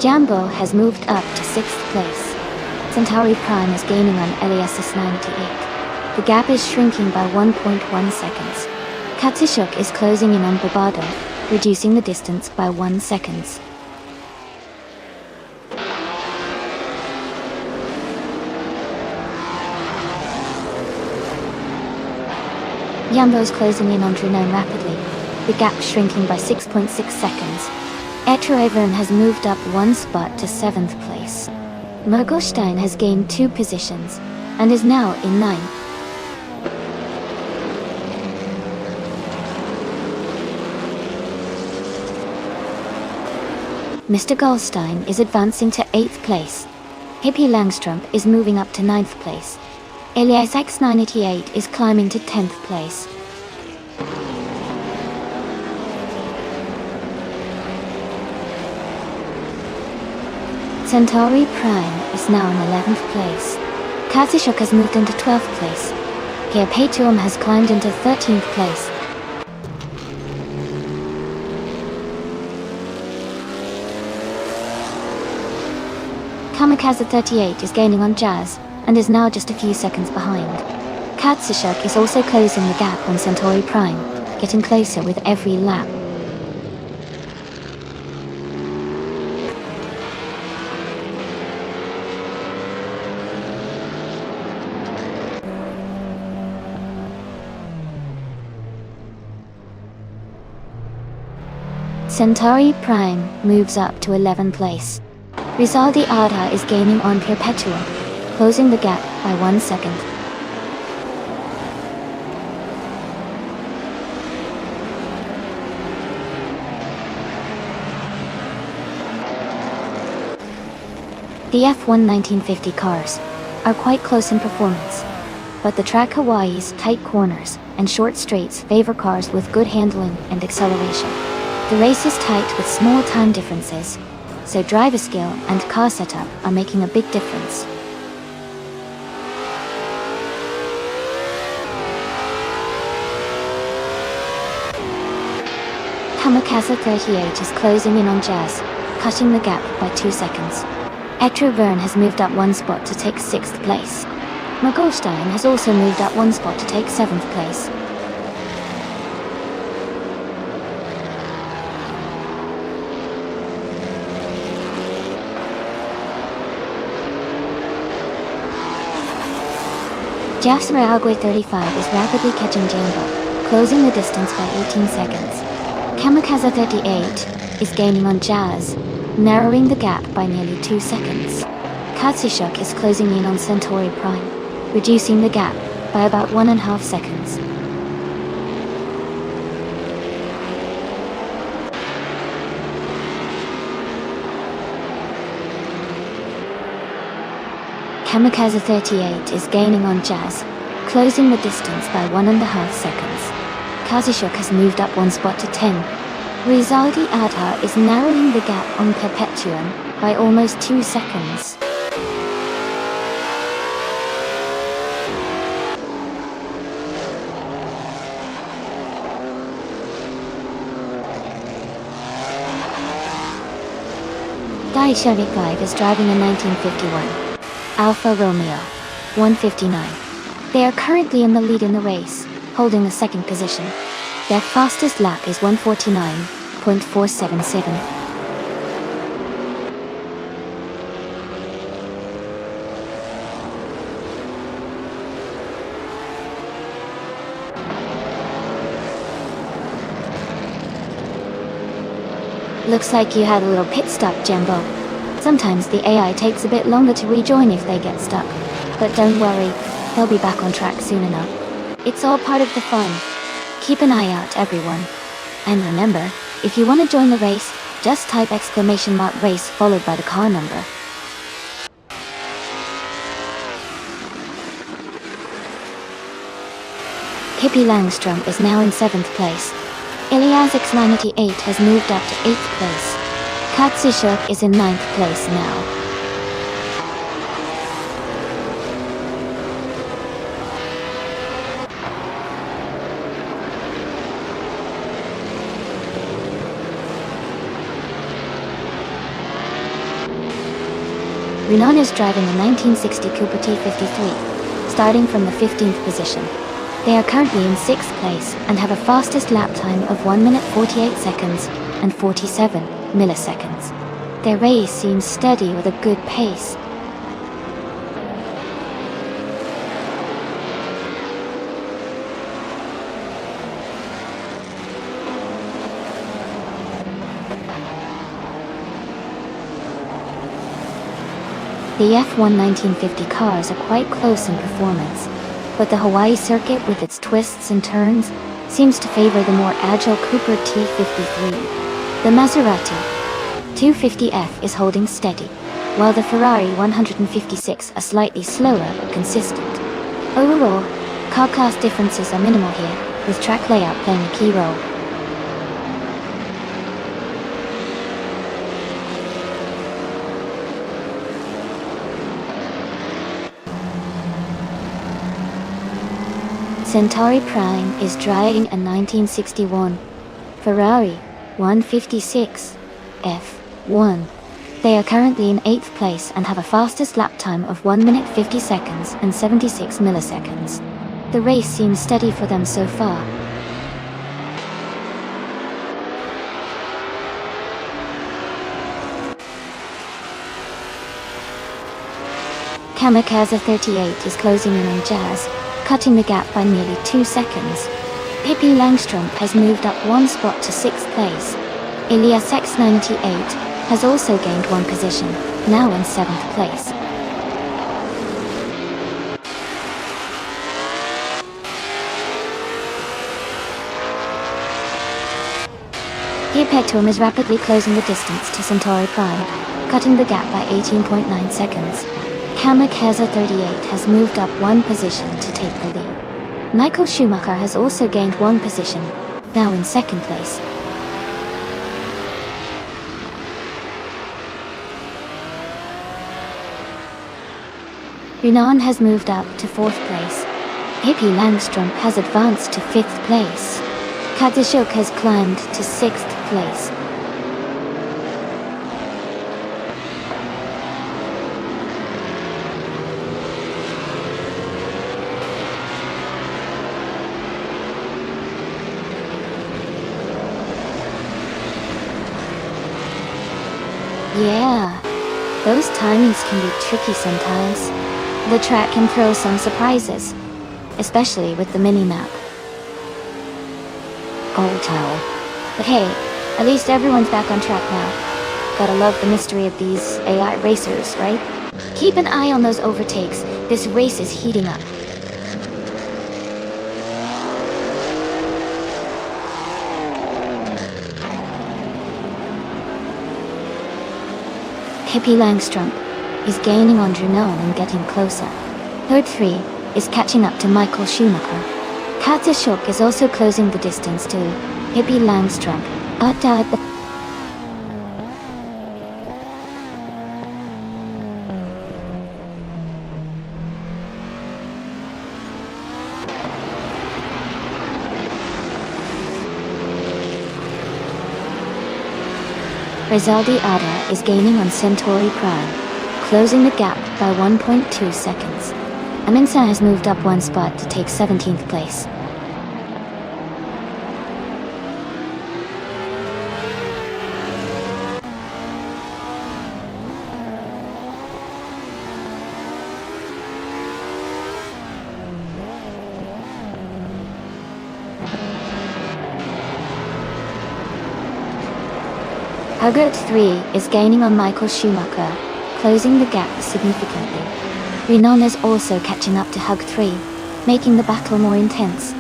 Jambo has moved up to 6th place. Centauri Prime is gaining on LESS 98. The gap is shrinking by 1.1 seconds. Katsushuk is closing in on Bobardo, reducing the distance by 1 second. Jambo is closing in on Drunon rapidly, the gap shrinking by 6.6 seconds. Etroevern has moved up 1 spot to 7th place. Mogolstein has gained 2 positions, and is now in 9th. Mr. Goldstein is advancing to 8th place. Pippi Langström is moving up to 9th place. Elias X988 is climbing to 10th place. Centauri Prime is now in 11th place. Katsushuk has moved into 12th place. Perpetuum has climbed into 13th place. Kamikaze 38 is gaining on Jazz, and is now just a few seconds behind. Katsushuk is also closing the gap on Centauri Prime, getting closer with every lap. Centauri Prime moves up to 11th place. Rizaldi Arda is gaining on Perpetuum, closing the gap by 1 second. The F1 1950 cars are quite close in performance, but the track Hawaii's tight corners and short straights favor cars with good handling and acceleration. The race is tight with small time differences, so driver skill and car setup are making a big difference. Kamikaze 38 is closing in on Jazz, cutting the gap by 2 seconds. Etroevern has moved up 1 spot to take 6th place. Mogolstein has also moved up 1 spot to take 7th place. Agwe 35 is rapidly catching Jambo, closing the distance by 18 seconds. Kamikaze 38 is gaining on Jazz, narrowing the gap by nearly 2 seconds. Katsushuk is closing in on Centauri Prime, reducing the gap by about 1.5 seconds. Kamikaze 38 is gaining on Jazz, closing the distance by 1.5 seconds. Kazushuk has moved up 1 spot to 10. Rizaldi Adha is narrowing the gap on Perpetuum by almost 2 seconds. Daisha Niklive is driving a 1951 Alfa Romeo 159. They are currently in the lead in the race, holding the second position. Their fastest lap is 1:49.477. Looks like you had a little pit stop, Jumbo. Sometimes the AI takes a bit longer to rejoin if they get stuck. But don't worry, they'll be back on track soon enough. It's all part of the fun. Keep an eye out, everyone. And remember, if you want to join the race, just type !race followed by the car number. Pippi Langstrom is now in 7th place. Ilias X98 has moved up to 8th place. Katsushuk is in 9th place now. Runan is driving a 1960 Cooper T53, starting from the 15th position. They are currently in 6th place and have a fastest lap time of 1 minute 48 seconds and 47 milliseconds. Their race seems steady with a good pace. The F1 1950 cars are quite close in performance, but the Hawaii circuit with its twists and turns seems to favor the more agile Cooper T53. The Maserati 250F is holding steady, while the Ferrari 156 are slightly slower but consistent. Overall, car class differences are minimal here, with track layout playing a key role. Centauri Prime is driving a 1961 Ferrari 156 F1. They are currently in 8th place and have a fastest lap time of 1 minute 50 seconds and 76 milliseconds. The race seems steady for them so far. Kamikaze 38 is closing in on Jazz, cutting the gap by nearly 2 seconds. Pippi Langstrom has moved up 1 spot to 6th place. Ilias X98 has also gained 1 position, now in 7th place. Perpetuum is rapidly closing the distance to Centauri Prime, cutting the gap by 18.9 seconds. Kamikaze 38 has moved up 1 position to take the lead. Michael Schumacher has also gained 1 position, now in 2nd place. Runan has moved up to 4th place. Pippi Langstrom has advanced to 5th place. Katsushuk has climbed to 6th place. Yeah, those timings can be tricky sometimes. The track can throw some surprises, especially with the mini-map. Old tower. But hey, at least everyone's back on track now. Gotta love the mystery of these AI racers, right? Keep an eye on those overtakes. This race is heating up. Pippi Langstrup is gaining on Junon and getting closer. Third 3 is catching up to Michael Schumacher. Katja Schuck is also closing the distance to Pippi Langstrup. Rizaldi Ada is gaining on Centauri Prime, closing the gap by 1.2 seconds. Aminsa has moved up 1 spot to take 17th place. Huggert 3 is gaining on Michael Schumacher, closing the gap significantly. Renan is also catching up to Hug 3, making the battle more intense.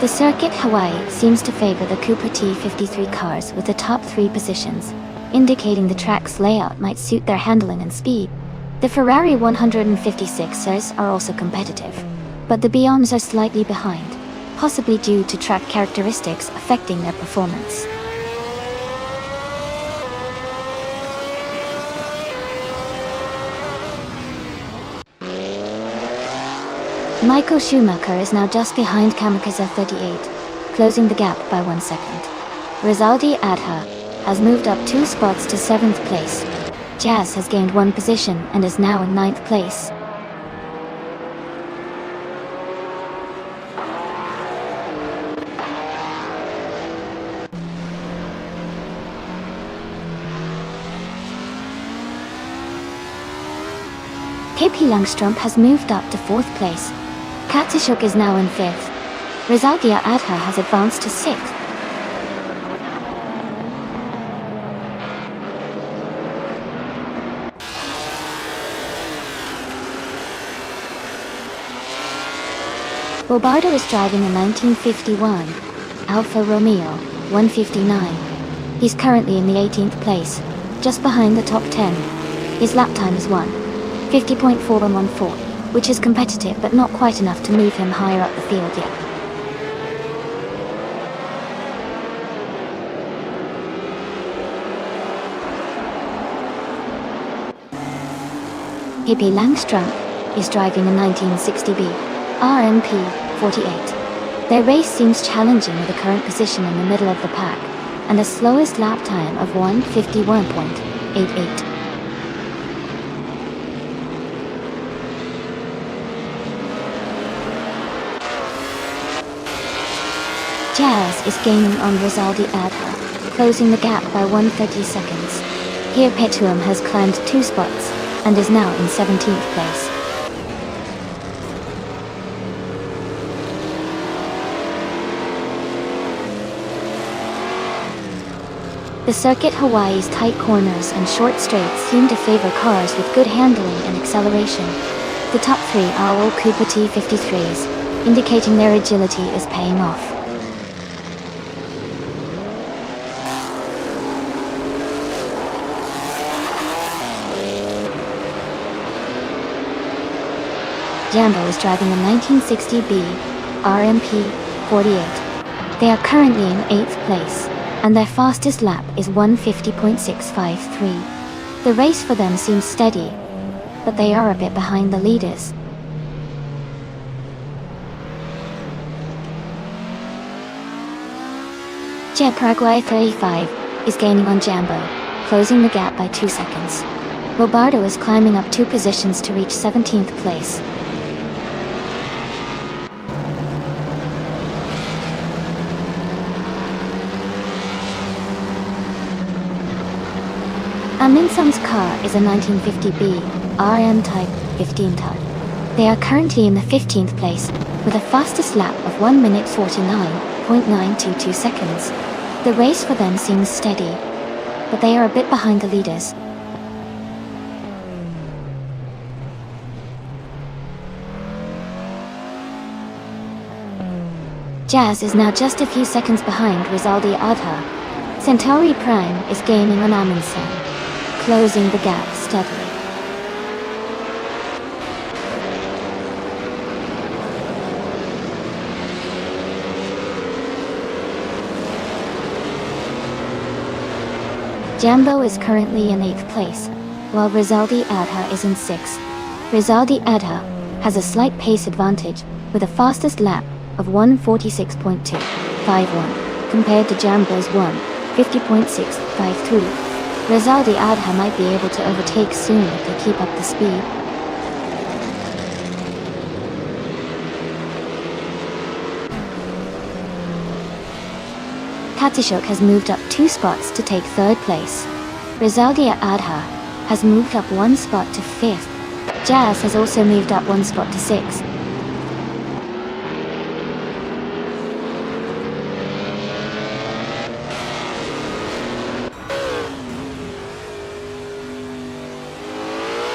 The circuit Hawaii seems to favor the Cooper T53 cars with the top 3 positions, indicating the track's layout might suit their handling and speed. The Ferrari 156ers are also competitive, but the Beyonds are slightly behind, possibly due to track characteristics affecting their performance. Michael Schumacher is now just behind Kamikaze 38, closing the gap by 1 second. Rizaldi Adha has moved up 2 spots to 7th place. Jazz has gained 1 position and is now in 9th place. Pippi Langstrup has moved up to 4th place. Katja Schuck is now in 5th. Rizaldi Adha has advanced to 6th. Bobardo is driving a 1951 Alfa Romeo 159. He's currently in the 18th place, just behind the top 10. His lap time is 1:50.4114. Which is competitive but not quite enough to move him higher up the field yet. Pippi Langstrup is driving a 1960B RMP 48. Their race seems challenging with a current position in the middle of the pack, and a slowest lap time of 1:51.88. Jazz is gaining on Rizaldi Adha, closing the gap by 1:30 seconds. Here Petuum has climbed 2 spots, and is now in 17th place. The circuit Hawaii's tight corners and short straights seem to favor cars with good handling and acceleration. The top 3 are all Cooper T53s, indicating their agility is paying off. Jambo is driving a 1960B RMP 48. They are currently in 8th place. and their fastest lap is 1:50.653. The race for them seems steady, but they are a bit behind the leaders. Jet Paraguay 35 is gaining on Jambo, closing the gap by 2 seconds. Robardo is climbing up 2 positions to reach 17th place. Aminsong's car is a 1950B RM Type 15 ton. They are currently in the 15th place, with a fastest lap of 1 minute 49.922 seconds. The race for them seems steady, but they are a bit behind the leaders. Jazz is now just a few seconds behind Rizaldi Adha. Centauri Prime is gaining on Amundsen, closing the gap steadily. Jambo is currently in 8th place, while Rizaldi Adha is in 6th. Rizaldi Adha has a slight pace advantage, with a fastest lap of 1:46.251, compared to Jambo's 1:50.653. Rizaldi Adha might be able to overtake soon if they keep up the speed. Katishuk has moved up 2 spots to take 3rd place. Rizaldi Adha has moved up 1 spot to 5th. Jazz has also moved up 1 spot to 6th.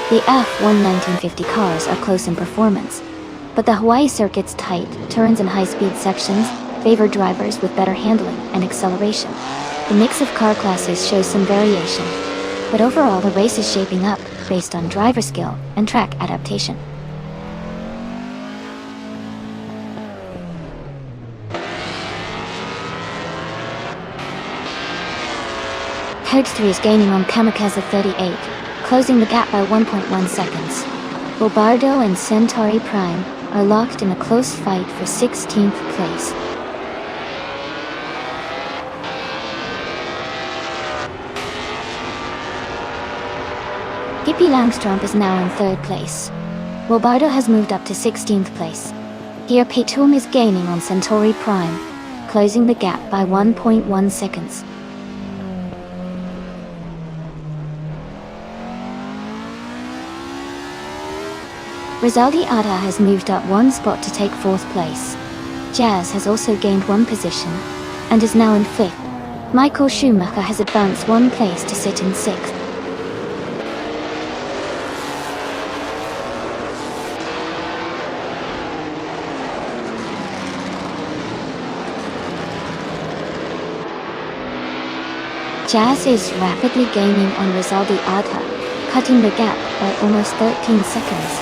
The F1 1950 cars are close in performance, but the Hawaii circuit's tight turns and high-speed sections favor drivers with better handling and acceleration. The mix of car classes shows some variation, but overall the race is shaping up based on driver skill and track adaptation. Code 3 is gaining on Kamikaze 38, closing the gap by 1.1 seconds. Robardo and Centauri Prime are locked in a close fight for 16th place. Pippi Langström is now in 3rd place. Robardo has moved up to 16th place. Here Petum is gaining on Centauri Prime, closing the gap by 1.1 seconds. Rizaldi Adha has moved up 1 spot to take 4th place. Jazz has also gained 1 position, and is now in 5th. Michael Schumacher has advanced 1 place to sit in 6th. Jazz is rapidly gaining on Rizaldi Adha, cutting the gap by almost 13 seconds.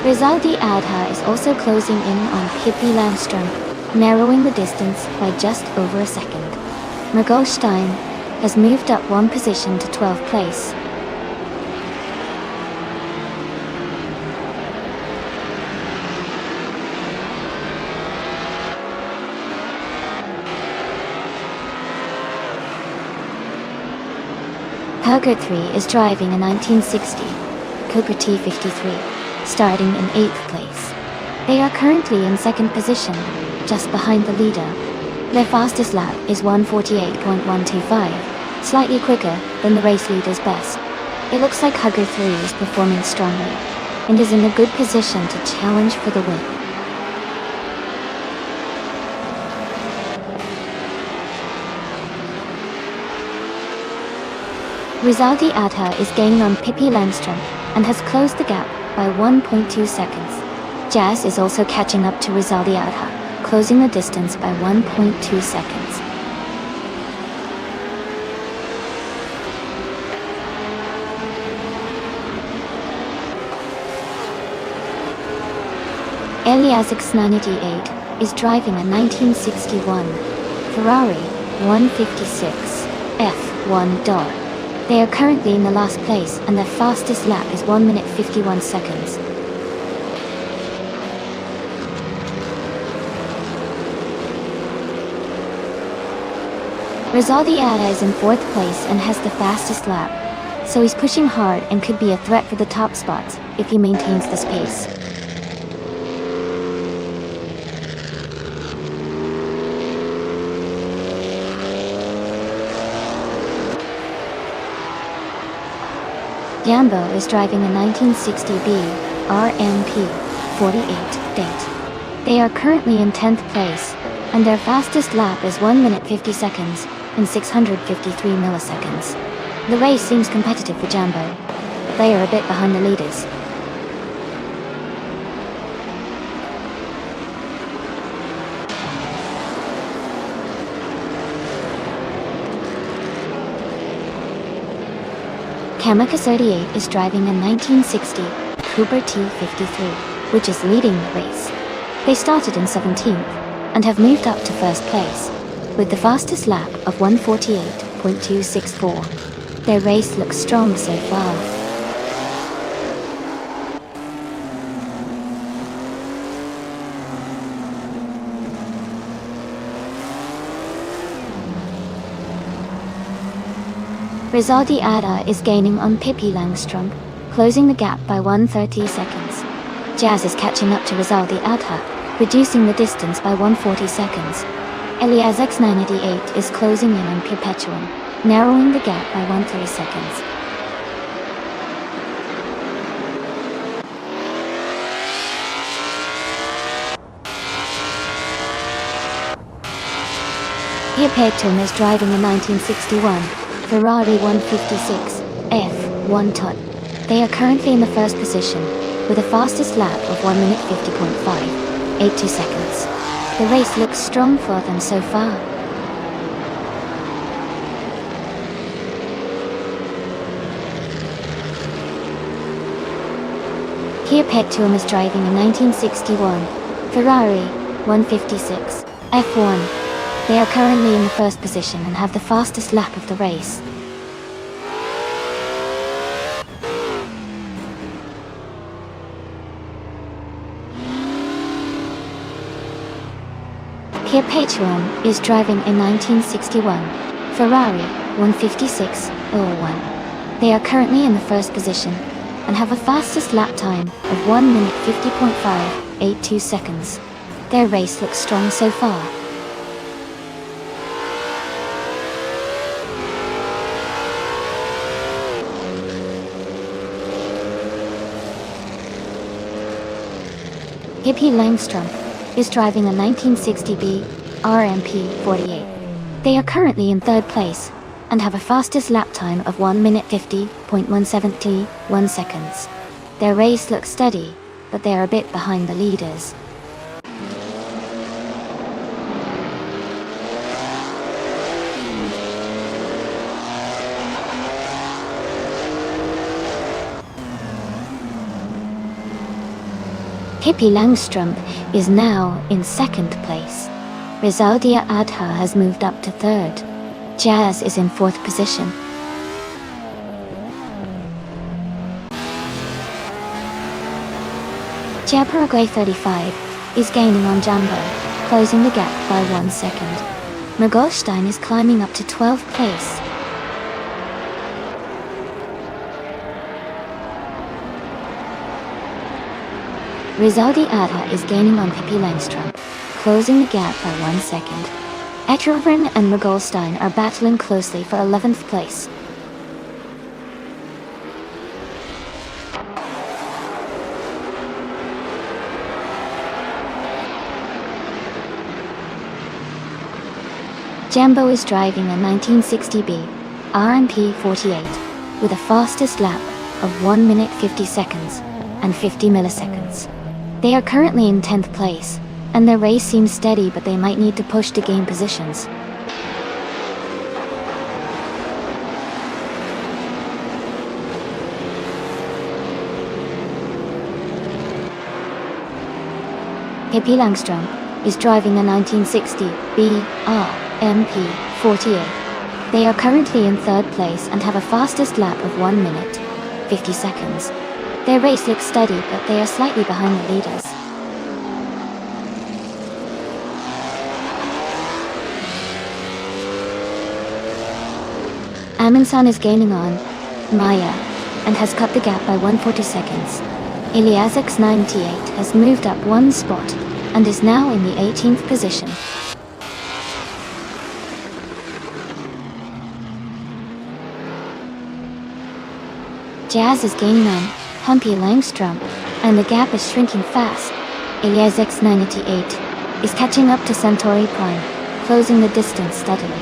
Rizaldi Adha is also closing in on Pippi Langström, narrowing the distance by just over a second. Mergelstein has moved up 1 position to 12th place. Cobra 3 is driving a 1960 Cobra T53, starting in 8th place. They are currently in 2nd position, just behind the leader. Their fastest lap is 1:48.125, slightly quicker than the race leader's best. It looks like Hugger 3 is performing strongly, and is in a good position to challenge for the win. Rizaldi Adha is gaining on Pippi Langström, and has closed the gap by 1.2 seconds. Jazz is also catching up to Rizaldi Adha, closing the distance by 1.2 seconds. Eliasix 98 is driving a 1961 Ferrari 1:56 F1 dot. They are currently in the last place and their fastest lap is 1 minute 51 seconds. Rizaldi Ada is in 4th place and has the fastest lap, so he's pushing hard and could be a threat for the top spots if he maintains this pace. Jambo is driving a 1960B RMP 48 date. They are currently in 10th place, and their fastest lap is 1 minute 50 seconds and 653 milliseconds. The race seems competitive for Jambo, but they are a bit behind the leaders. Kamika 38 is driving a 1960 Cooper T53, which is leading the race. They started in 17th and have moved up to 1st place, with the fastest lap of 1:48.264. Their race looks strong so far. Rizaldi Ada is gaining on Pippi Langström, closing the gap by 1:30 seconds. Jazz is catching up to Rizaldi Ada, reducing the distance by 1:40 seconds. Elias X988 is closing in on Perpetuum, narrowing the gap by 1:30 seconds. Perpetuum is driving a 1961 Ferrari 156 F1 Tot. They are currently in the 1st position, with a fastest lap of 1 minute 50.582 seconds. The race looks strong for them so far. Perpetuum is driving a 1961 Ferrari 156 F1. They are currently in the 1st position and have the fastest lap of the race. Perpetuum is driving a 1961 Ferrari 156.01. They are currently in the 1st position and have a fastest lap time of 1 minute 50.582 seconds. Their race looks strong so far. Pippi Langström is driving a 1960B RMP 48. They are currently in 3rd place and have a fastest lap time of 1 minute 50.171 seconds. Their race looks steady, but they are a bit behind the leaders. Pippi Langström is now in 2nd place. Rizaldi Ada has moved up to 3rd. Jazz is in 4th position. Paraguay 35 is gaining on Jambo, closing the gap by 1 second. Mergolstein is climbing up to 12th place. Rizaldi Ada is gaining on Pippi Langström, closing the gap by 1 second. Etroven and Mergolstein are battling closely for 11th place. Jambo is driving a 1960B RMP 48 with a fastest lap of 1 minute 50 seconds and 50 milliseconds. They are currently in 10th place, and their race seems steady, but they might need to push to gain positions. Pippi Langström is driving a 1960 BR MP 1:48. They are currently in third place and have a fastest lap of 1 minute, 50 seconds. Their race looks steady, but they are slightly behind the leaders. Amundsen is gaining on Maya and has cut the gap by 140 seconds. Iliasix 98 has moved up one spot and is now in the 18th position. Jazz is gaining on Humpy Langstrom, and the gap is shrinking fast. Iliasix 98 is catching up to Centauri Prime, closing the distance steadily.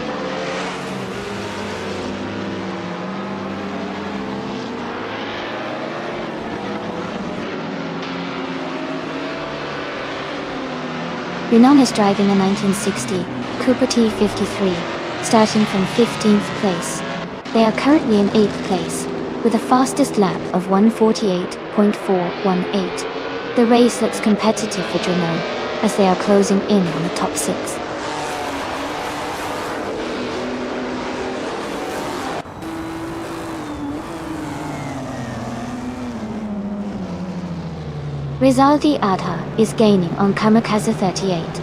Renan is driving a 1960 Cooper T53, starting from 15th place. They are currently in 8th place, with a fastest lap of 1:48.418. The race looks competitive for Renan, as they are closing in on the top 6. Rizaldi Adha is gaining on Kamikaze 38,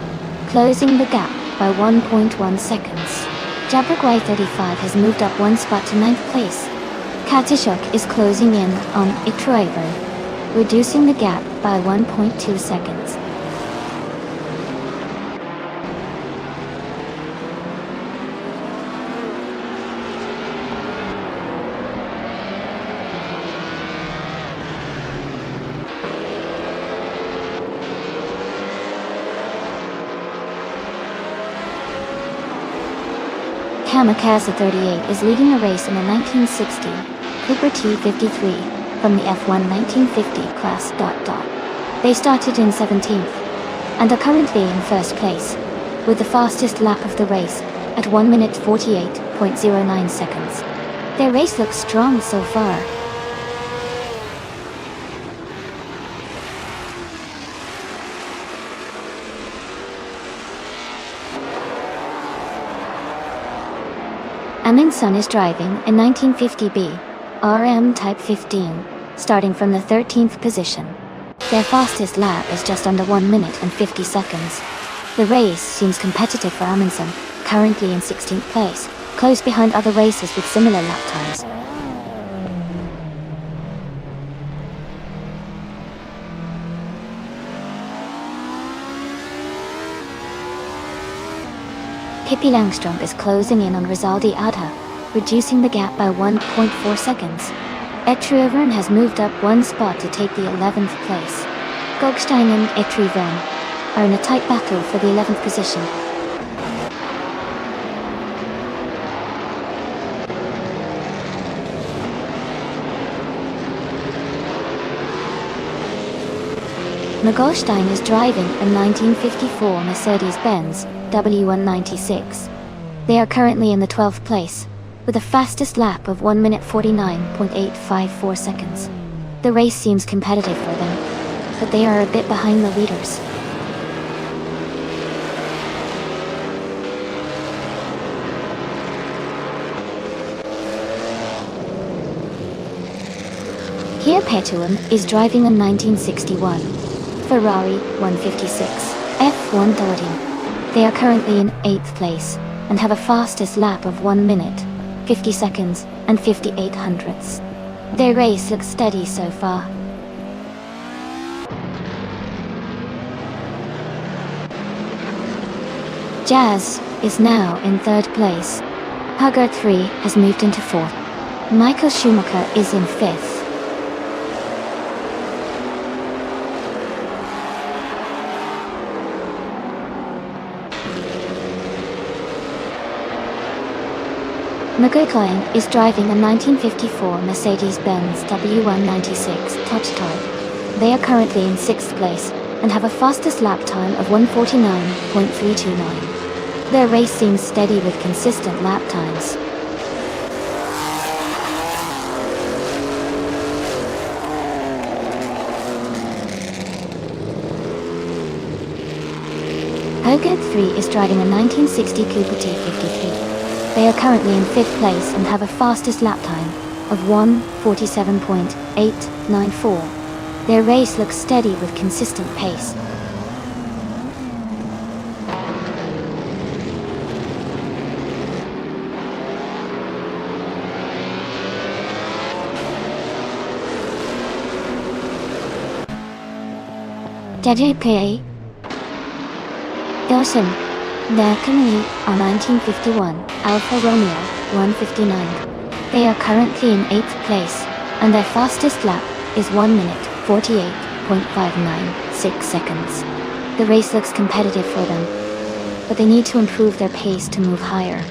closing the gap by 1.1 seconds. Jabberguay 35 has moved up one spot to 9th place. Katishuk is closing in on Itroiver, reducing the gap by 1.2 seconds. Kamikaze 38 is leading a race in a 1960 Cooper T53 from the F1 1950 class. They started in 17th and are currently in first place, with the fastest lap of the race at 1:48.09 seconds. Their race looks strong so far. Amundsen is driving a 1950B RM Type 15, starting from the 13th position. Their fastest lap is just under 1 minute and 50 seconds. The race seems competitive for Amundsen, currently in 16th place, close behind other racers with similar lap times. Pippi Langstrom is closing in on Rizaldi Adha, reducing the gap by 1.4 seconds. Etruvern has moved up one spot to take the 11th place. Gogstein and Etruvern are in a tight battle for the 11th position. Nagolstein is driving a 1954 Mercedes-Benz W196. They are currently in the 12th place, with a fastest lap of 1:49.854 seconds. The race seems competitive for them, but they are a bit behind the leaders. Here Petuum is driving a 1961 Ferrari 156 F130. They are currently in 8th place and have a fastest lap of 1 minute, 50 seconds and 58 hundredths. Their race looks steady so far. Jazz is now in 3rd place. Hugger 3 has moved into 4th. Michael Schumacher is in 5th. McGoodline is driving a 1954 Mercedes-Benz W196 Touch-Type. They are currently in 6th place and have a fastest lap time of 1:49.329. Their race seems steady with consistent lap times. Hogert 3 is driving a 1960 Cooper T53. They are currently in 5th place and have a fastest lap time of 1:47.894. Their race looks steady with consistent pace. JJPA Dawson, their Camille are 1951, Alfa Romeo 159. They are currently in 8th place, and their fastest lap is 1:48.596 seconds. The race looks competitive for them, but they need to improve their pace to move higher.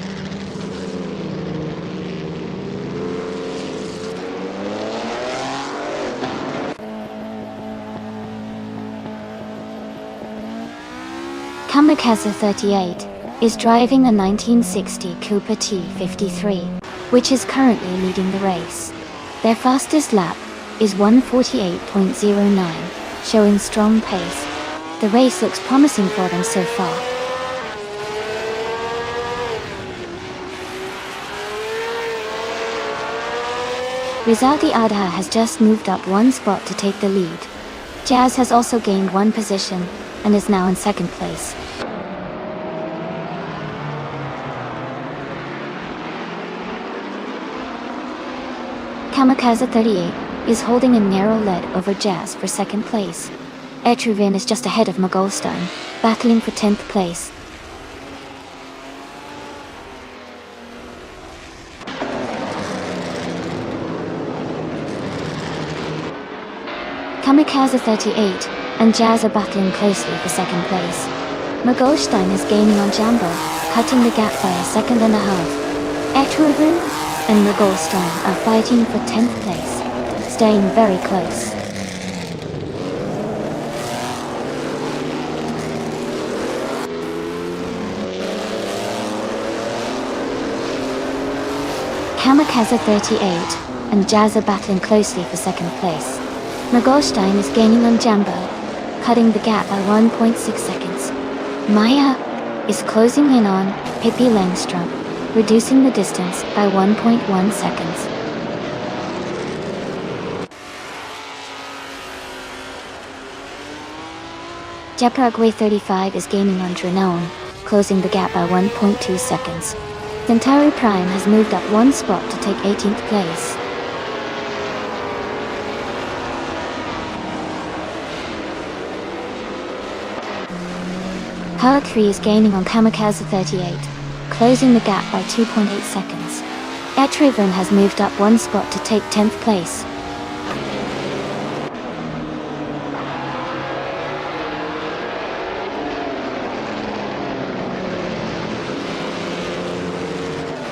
Kamikaze 38 is driving a 1960 Cooper T53, which is currently leading the race. Their fastest lap is 1:48.09, showing strong pace. The race looks promising for them so far. Rizaldi Adha has just moved up one spot to take the lead. Jazz has also gained one position and is now in 2nd place. Kamikaze 38 is holding a narrow lead over Jazz for 2nd place. Etruvin is just ahead of Mogolstein, battling for 10th place. Kamikaze 38 and Jazz are battling closely for 2nd place. Mogolstein is gaining on Jambo, cutting the gap by a second and a half. Etruvin and Mogolstein are fighting for 10th place, staying very close. Kamikaze 38 and Jazz are battling closely for 2nd place. Mogolstein is gaining on Jambo, cutting the gap by 1.6 seconds. Maya is closing in on Pippi Langstrom, reducing the distance by 1.1 seconds. Paraguay 35 is gaining on Drenone, closing the gap by 1.2 seconds. Centauri Prime has moved up one spot to take 18th place. Hurricane 3 is gaining on Kamikaze 38, closing the gap by 2.8 seconds. Etruvin has moved up one spot to take 10th place.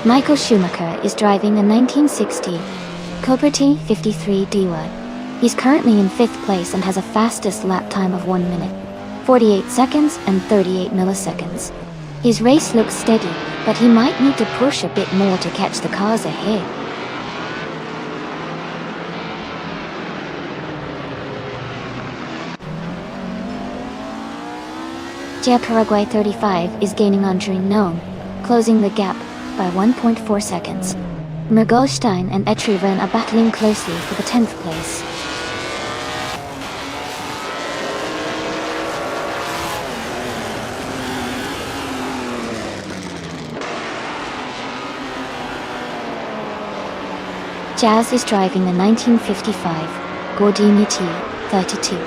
Michael Schumacher is driving a 1960 Cobra T53 DY. He's currently in 5th place and has a fastest lap time of 1 minute, 48 seconds and 38 milliseconds. His race looks steady, but he might need to push a bit more to catch the cars ahead. Paraguay 35 is gaining on Drenone, closing the gap by 1.4 seconds. Mogolstein and Etruvin are battling closely for the 10th place. Jazz is driving the 1955 Gordini T32,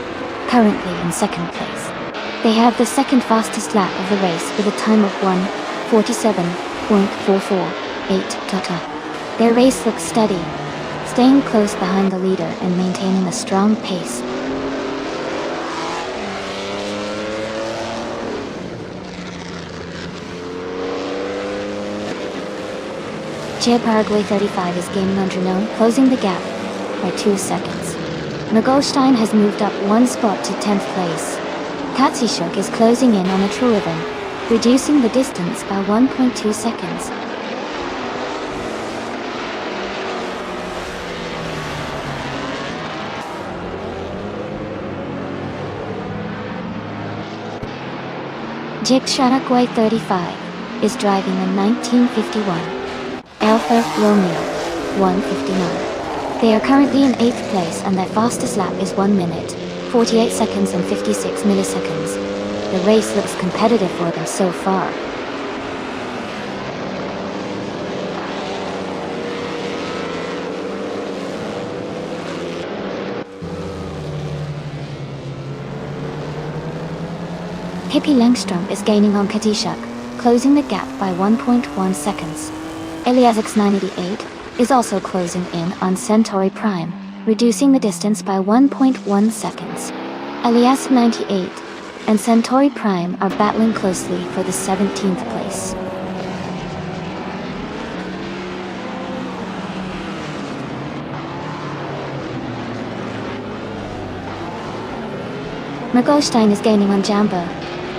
currently in 2nd place. They have the 2nd fastest lap of the race with a time of 1:47.448 Tata. Their race looks steady, staying close behind the leader and maintaining a strong pace. Paraguay 35 is gaining on Drenone, closing the gap by 2 seconds. Mogolstein has moved up one spot to 10th place. Katsishuk is closing in on Etruvin, reducing the distance by 1.2 seconds. Paraguay 35 is driving a 1951 Alfa Romeo 159. They are currently in 8th place and their fastest lap is 1 minute, 48 seconds and 56 milliseconds. The race looks competitive for them so far. Pippi Langstrup is gaining on Katishuk, closing the gap by 1.1 seconds. Elias X988 is also closing in on Centauri Prime, reducing the distance by 1.1 seconds. Elias 98 and Centauri Prime are battling closely for the 17th place. Mergelstein is gaining on Jambo,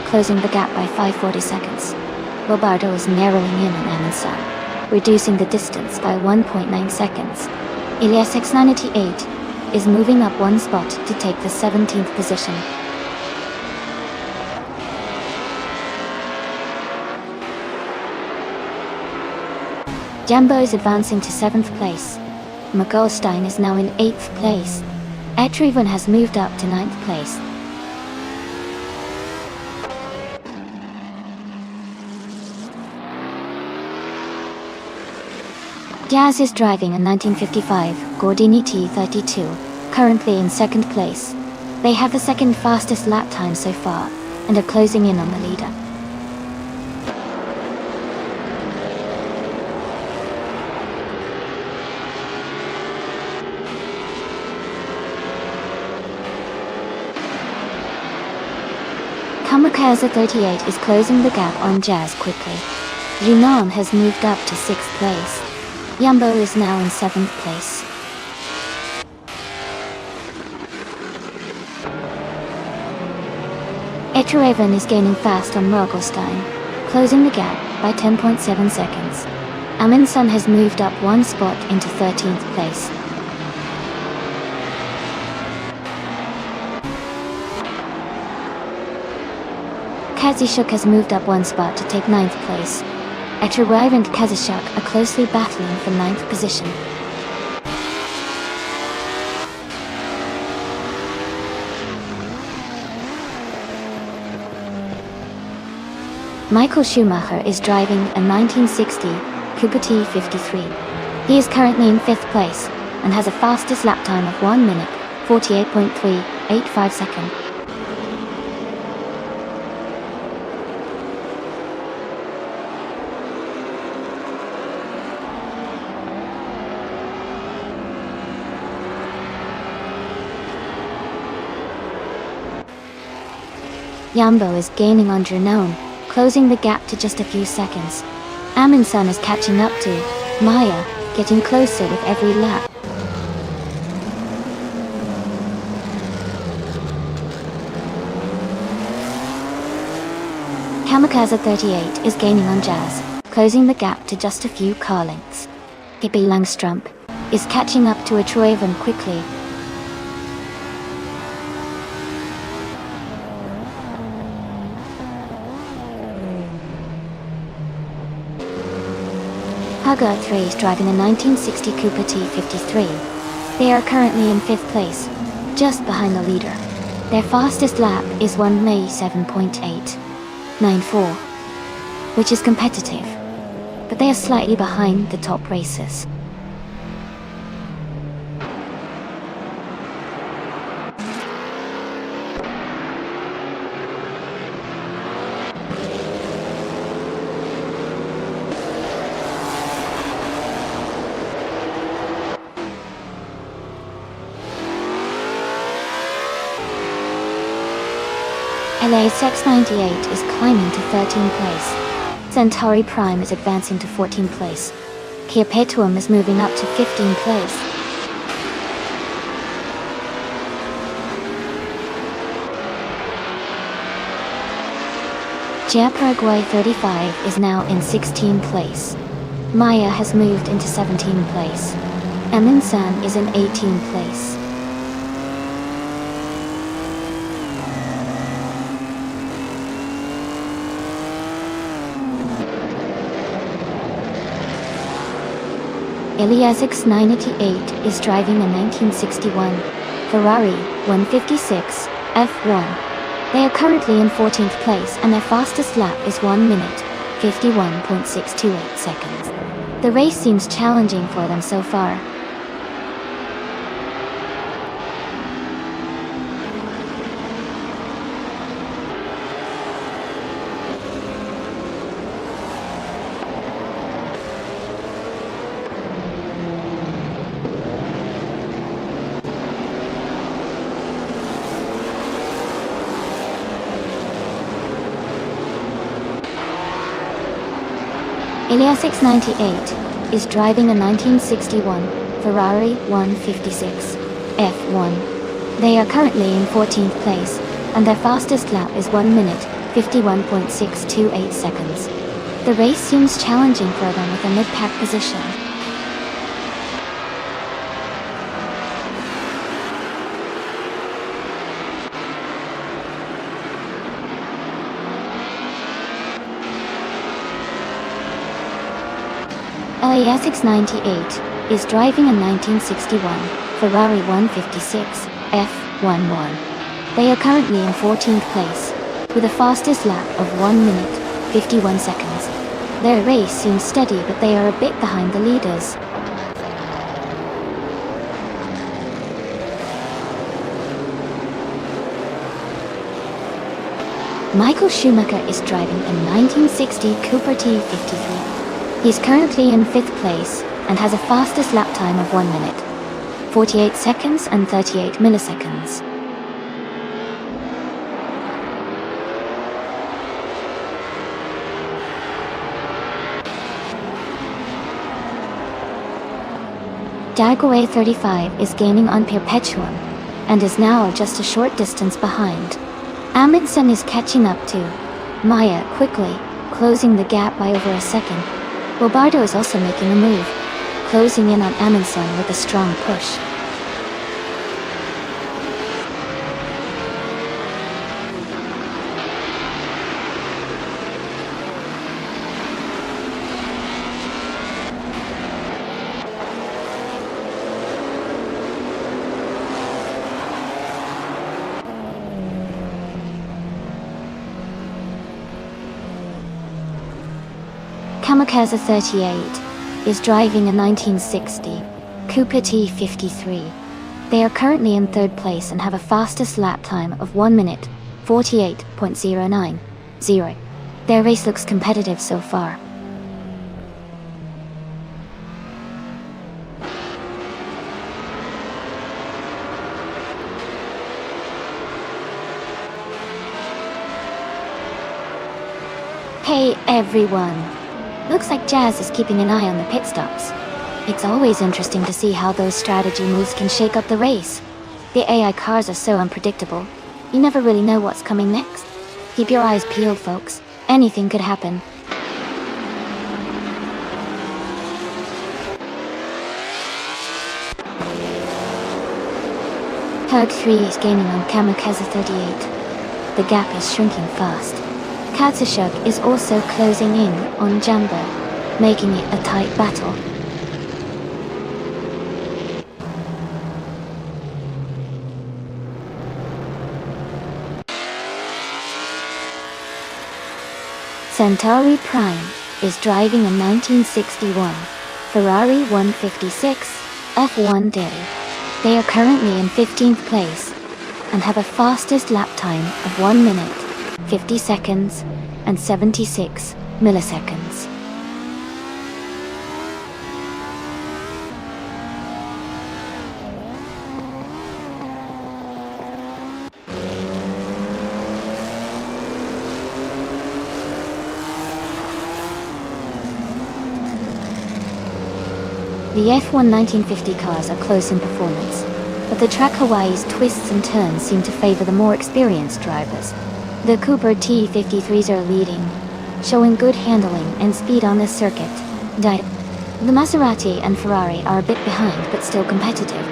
closing the gap by 540 seconds. Robardo is narrowing in on Amundsen, reducing the distance by 1.9 seconds. Elias X988 is moving up one spot to take the 17th position. Jambo is advancing to 7th place. Mergelstein is now in 8th place. Etreven has moved up to 9th place. Jazz is driving a 1955 Gordini T32, currently in 2nd place. They have the 2nd fastest lap time so far, and are closing in on the leader. Kamikaze 38 is closing the gap on Jazz quickly. Junon has moved up to 6th place. Jumbo is now in 7th place. Etreven is gaining fast on Mergelstein, closing the gap by 10.7 seconds. Amundsen has moved up one spot into 13th place. Kazishuk has moved up one spot to take 9th place. Etreven and Kazishuk are closely battling for 9th position. Michael Schumacher is driving a 1960 Cooper T53. He is currently in 5th place and has a fastest lap time of 1 minute, 48.385 seconds. Jumbo is gaining on Junon, closing the gap to just a few seconds. Amundsen is catching up to Maya, getting closer with every lap. Kamikaze 38 is gaining on Jazz, closing the gap to just a few car lengths. Pippi Langstrup is catching up to Etreven quickly. Hagar 3 is driving a 1960 Cooper T53. They are currently in 5th place, just behind the leader. Their fastest lap is 1 May 7.894, which is competitive, but they are slightly behind the top racers. LA's X98 is climbing to 13th place. Centauri Prime is advancing to 14th place. Kia Petuum is moving up to 15th place. Gia Paraguay 35 is now in 16th place. Maya has moved into 17th place. Amundsen is in 18th place. Iliasix 988 is driving a 1961 Ferrari 156 F1. They are currently in 14th place and their fastest lap is 1 minute, 51.628 seconds. The race seems challenging for them so far. Iliasix 98 is driving a 1961 Ferrari 156 F1. They are currently in 14th place, and their fastest lap is 1 minute, 51.628 seconds. The race seems challenging for them with a mid-pack position. Iliasix 98 is driving a 1961 Ferrari 156 F11. They are currently in 14th place, with a fastest lap of 1 minute, 51 seconds. Their race seems steady, but they are a bit behind the leaders. Michael Schumacher is driving a 1960 Cooper T53. He is currently in 5th place and has a fastest lap time of 1 minute, 48 seconds and 38 milliseconds. Jaguar 35 is gaining on Perpetuum and is now just a short distance behind. Amundsen is catching up to Maya quickly, closing the gap by over a second. Robardo is also making a move, closing in on Amundsen with a strong push. Kamikaze 38 is driving a 1960 Cooper T53. They are currently in 3rd place and have a fastest lap time of 1 minute, 48.090. Their race looks competitive so far. Hey everyone! Looks like Jazz is keeping an eye on the pit stops. It's always interesting to see how those strategy moves can shake up the race. The AI cars are so unpredictable. You never really know what's coming next. Keep your eyes peeled, folks. Anything could happen. Herd 3 is gaining on Kamikaze 38. The gap is shrinking fast. Katsushuk is also closing in on Jumbo, making it a tight battle. Centauri Prime is driving a 1961 Ferrari 156 F1 Day. They are currently in 15th place and have a fastest lap time of 1 minute, 50 seconds and 76 milliseconds. The F1 1950 cars are close in performance, but the track Hawaii's twists and turns seem to favor the more experienced drivers. The Cooper T53s are leading, showing good handling and speed on this circuit. The Maserati and Ferrari are a bit behind but still competitive.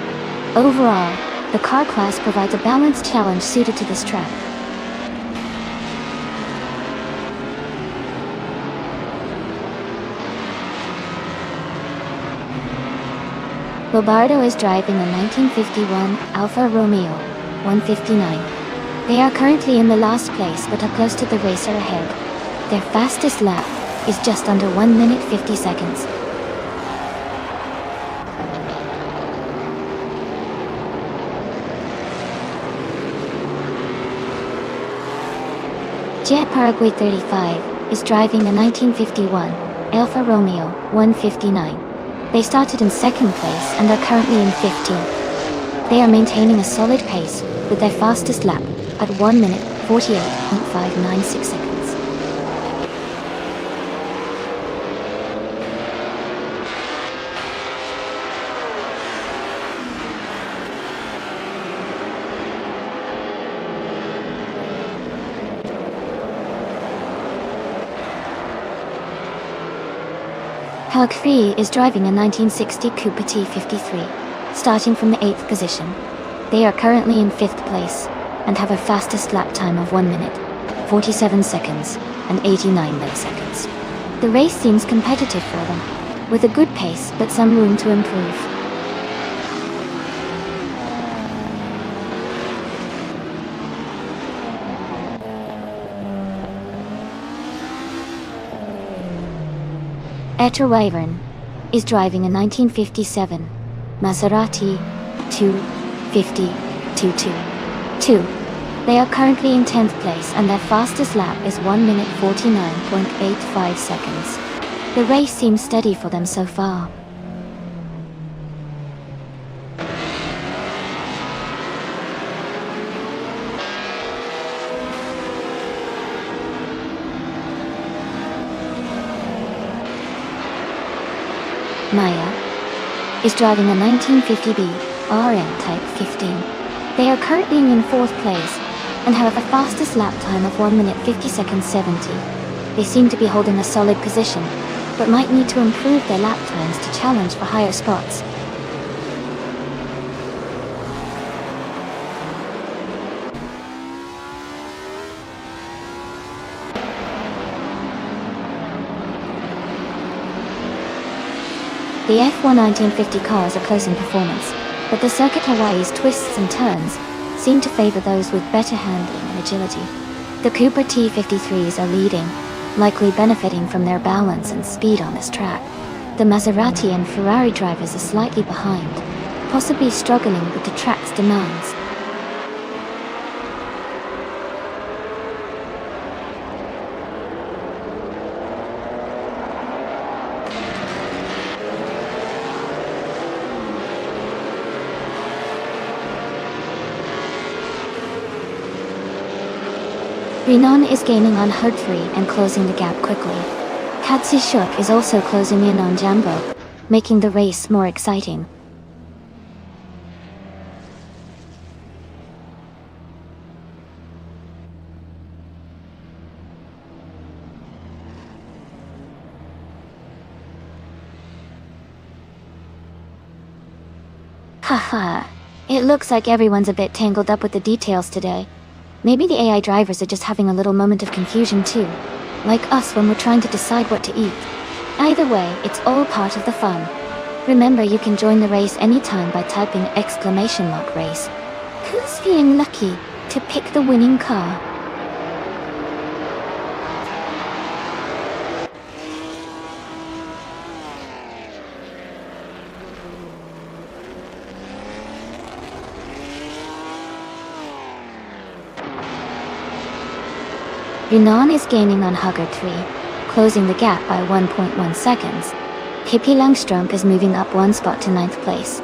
Overall, the car class provides a balanced challenge suited to this track. Lobardo is driving a 1951 Alfa Romeo 159. They are currently in the last place but are close to the racer ahead. Their fastest lap is just under 1 minute 50 seconds. Jet Paraguay 35 is driving a 1951 Alfa Romeo 159. They started in second place and are currently in 15th. They are maintaining a solid pace with their fastest lap at 1 minute 48.596 seconds. Hug Free is driving a 1960 Cooper T53, starting from the 8th position. They are currently in 5th place and have a fastest lap time of 1 minute, 47 seconds, and 89 milliseconds. The race seems competitive for them, with a good pace but some room to improve. Etcher Wyvern is driving a 1957 Maserati 250-222. They are currently in 10th place and their fastest lap is 1 minute 49.85 seconds. The race seems steady for them so far. Maya is driving a 1950B RM Type 15. They are currently in 4th place and have the fastest lap time of 1 minute 50 seconds 70. They seem to be holding a solid position, but might need to improve their lap times to challenge for higher spots. The F1 1950 cars are close in performance, but the Circuit Hawaii's twists and turns seem to favor those with better handling and agility. The Cooper T53s are leading, likely benefiting from their balance and speed on this track. The Maserati and Ferrari drivers are slightly behind, possibly struggling with the track's demands. Renan is gaining on Hud 3 and closing the gap quickly. Katsi Shook is also closing in on Jambo, making the race more exciting. Haha, it looks like everyone's a bit tangled up with the details today. Maybe the AI drivers are just having a little moment of confusion too, like us when we're trying to decide what to eat. Either way, it's all part of the fun. Remember, you can join the race anytime by typing !race. Who's feeling lucky to pick the winning car? Renan is gaining on Hugger 3, closing the gap by 1.1 seconds. Pippi Langstrumpf is moving up 1 spot to 9th place.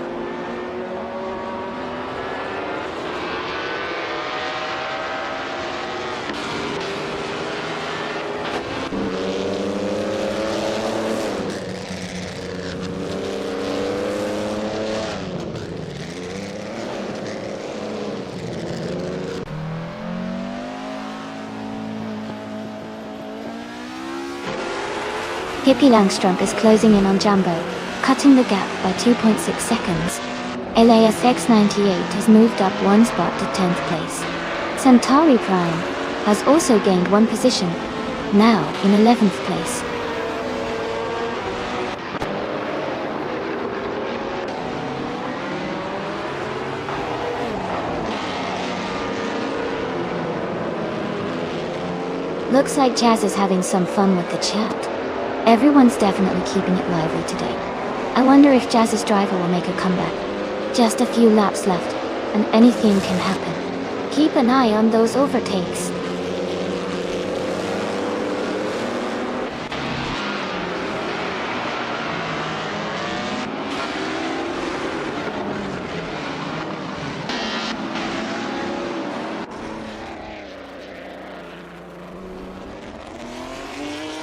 Pippi Langstrumpf is closing in on Jambo, cutting the gap by 2.6 seconds. Elias X98 has moved up 1 spot to 10th place. Centauri Prime has also gained 1 position, now in 11th place. Looks like Jazz is having some fun with the chat. Everyone's definitely keeping it lively today. I wonder if Jazz's driver will make a comeback. Just a few laps left, and anything can happen. Keep an eye on those overtakes.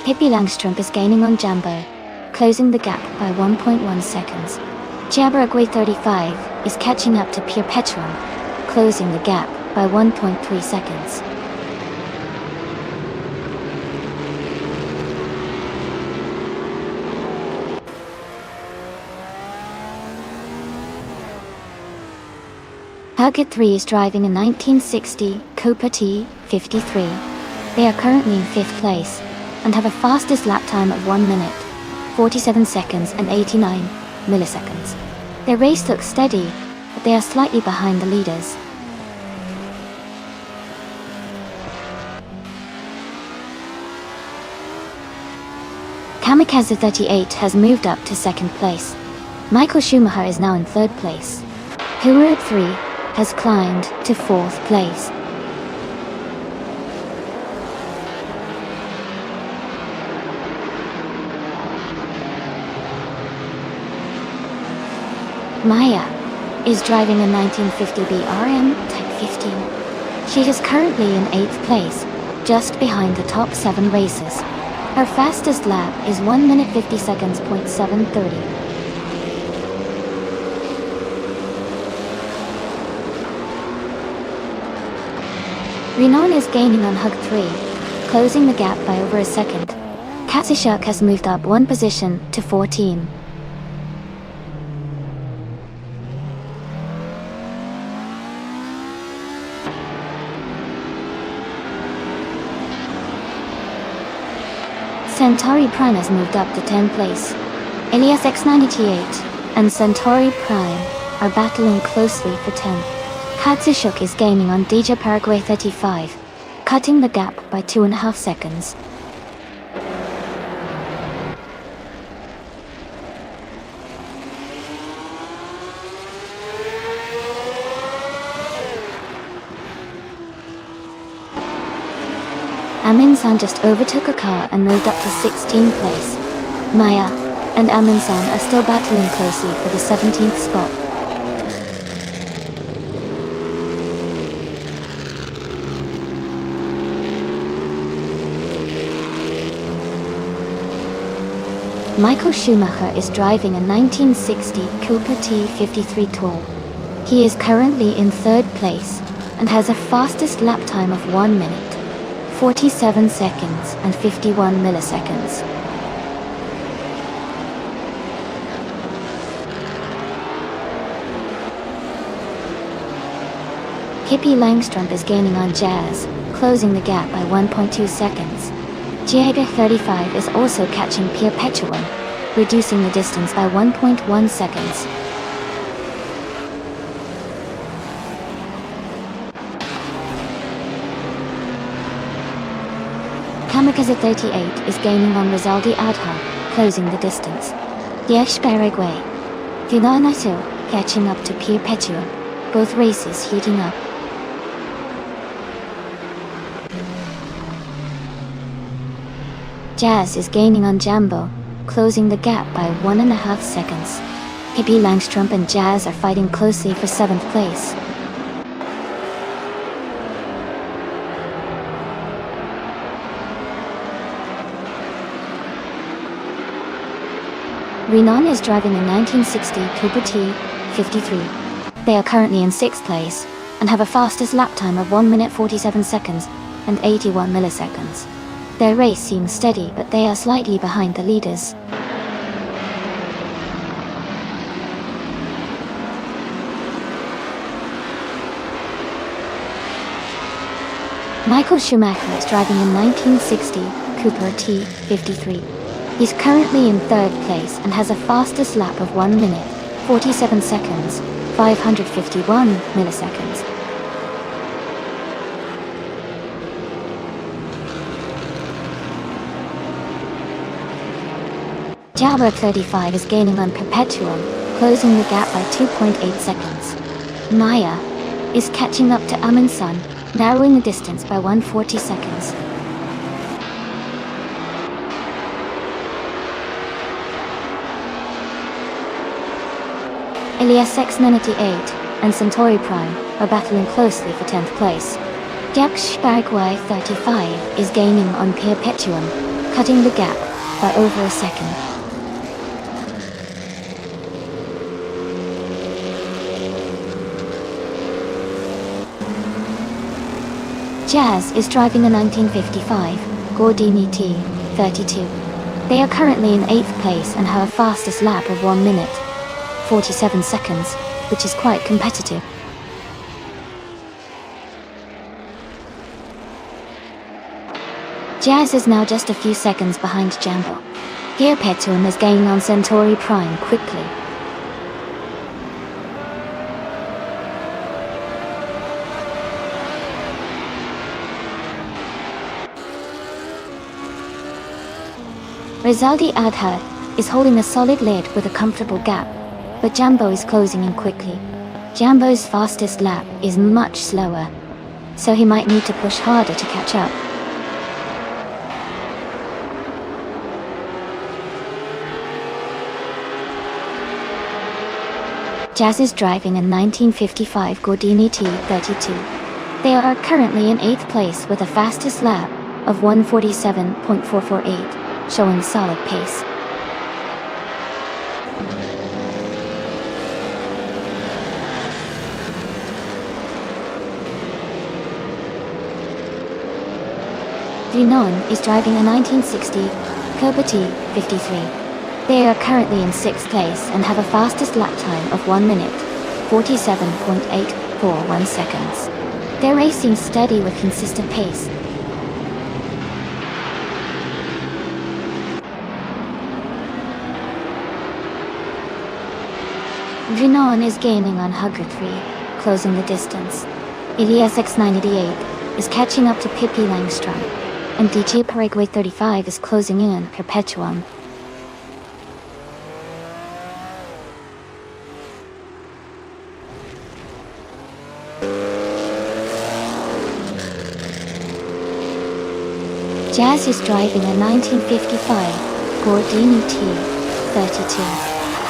Pippi Langstrup is gaining on Jambo, closing the gap by 1.1 seconds. Jabberagway 35 is catching up to Pure Petrol, closing the gap by 1.3 seconds. Target 3 is driving a 1960 Cooper T53. They are currently in 5th place and have a fastest lap time of 1 minute, 47 seconds and 89 milliseconds. Their race looks steady, but they are slightly behind the leaders. Kamikaze 38 has moved up to 2nd place. Michael Schumacher is now in 3rd place. Hoover at 3 has climbed to 4th place. Maya is driving a 1950 BRM Type 15. She is currently in 8th place, just behind the top 7 racers. Her fastest lap is 1 minute 50 seconds .730. Renan is gaining on Hug 3, closing the gap by over a second. Katsushuk has moved up 1 position to 14. Centauri Prime has moved up to 10th place. Elias X98 and Centauri Prime are battling closely for 10th. Katsushuk is gaining on DJ Paraguay 35, cutting the gap by 2.5 seconds. Amin-san just overtook a car and moved up to 16th place. Maya and Amin-san are still battling closely for the 17th spot. Michael Schumacher is driving a 1960 Cooper T53 Tall. He is currently in 3rd place and has a fastest lap time of 1 minute, 47 seconds and 51 milliseconds. Pippi Langstrup is gaining on Jazz, closing the gap by 1.2 seconds. Jaeger 35 is also catching Pierre Petuan, reducing the distance by 1.1 seconds. Kamikaze 38 is gaining on Rizaldi Adha, closing the distance. Yesh Paraguay, Funanato catching up to Pierre Petuan, both races heating up. Jazz is gaining on Jambo, closing the gap by 1.5 seconds. Pippi Langstrup and Jazz are fighting closely for 7th place. Renan is driving a 1960 Cooper T53. They are currently in 6th place and have a fastest lap time of 1 minute 47 seconds and 81 milliseconds. Their race seems steady, but they are slightly behind the leaders. Michael Schumacher is driving a 1960 Cooper T53. He's currently in 3rd place and has a fastest lap of 1 minute, 47 seconds, 551 milliseconds. Jabber 35 is gaining on Perpetuum, closing the gap by 2.8 seconds. Maya is catching up to Amunsan, narrowing the distance by 140 seconds. Elias X98 and Centauri Prime are battling closely for 10th place. Jaksh Paraguay 35 is gaining on Perpetuum, cutting the gap by over a second. Jazz is driving a 1955 Gordini T32. They are currently in 8th place and have a fastest lap of 1 minute, 47 seconds, which is quite competitive. Jazz is now just a few seconds behind Jambo. Perpetuum is gaining on Centauri Prime quickly. Rizaldi Adha is holding a solid lead with a comfortable gap, but Jambo is closing in quickly. Jambo's fastest lap is much slower, so he might need to push harder to catch up. Jazz is driving a 1955 Gordini T32. They are currently in 8th place with a fastest lap of 147.448, showing solid pace. Renan is driving a 1960 Cobra T53. They are currently in 6th place and have a fastest lap time of 1 minute, 47.841 seconds. Their race seems steady with consistent pace. Renan is gaining on Hugger 3, closing the distance. Elias X98 is catching up to Pippi Langstrom, and DJ Paraguay 35 is closing in on Perpetuum. Jazz is driving a 1955 Gordini T32.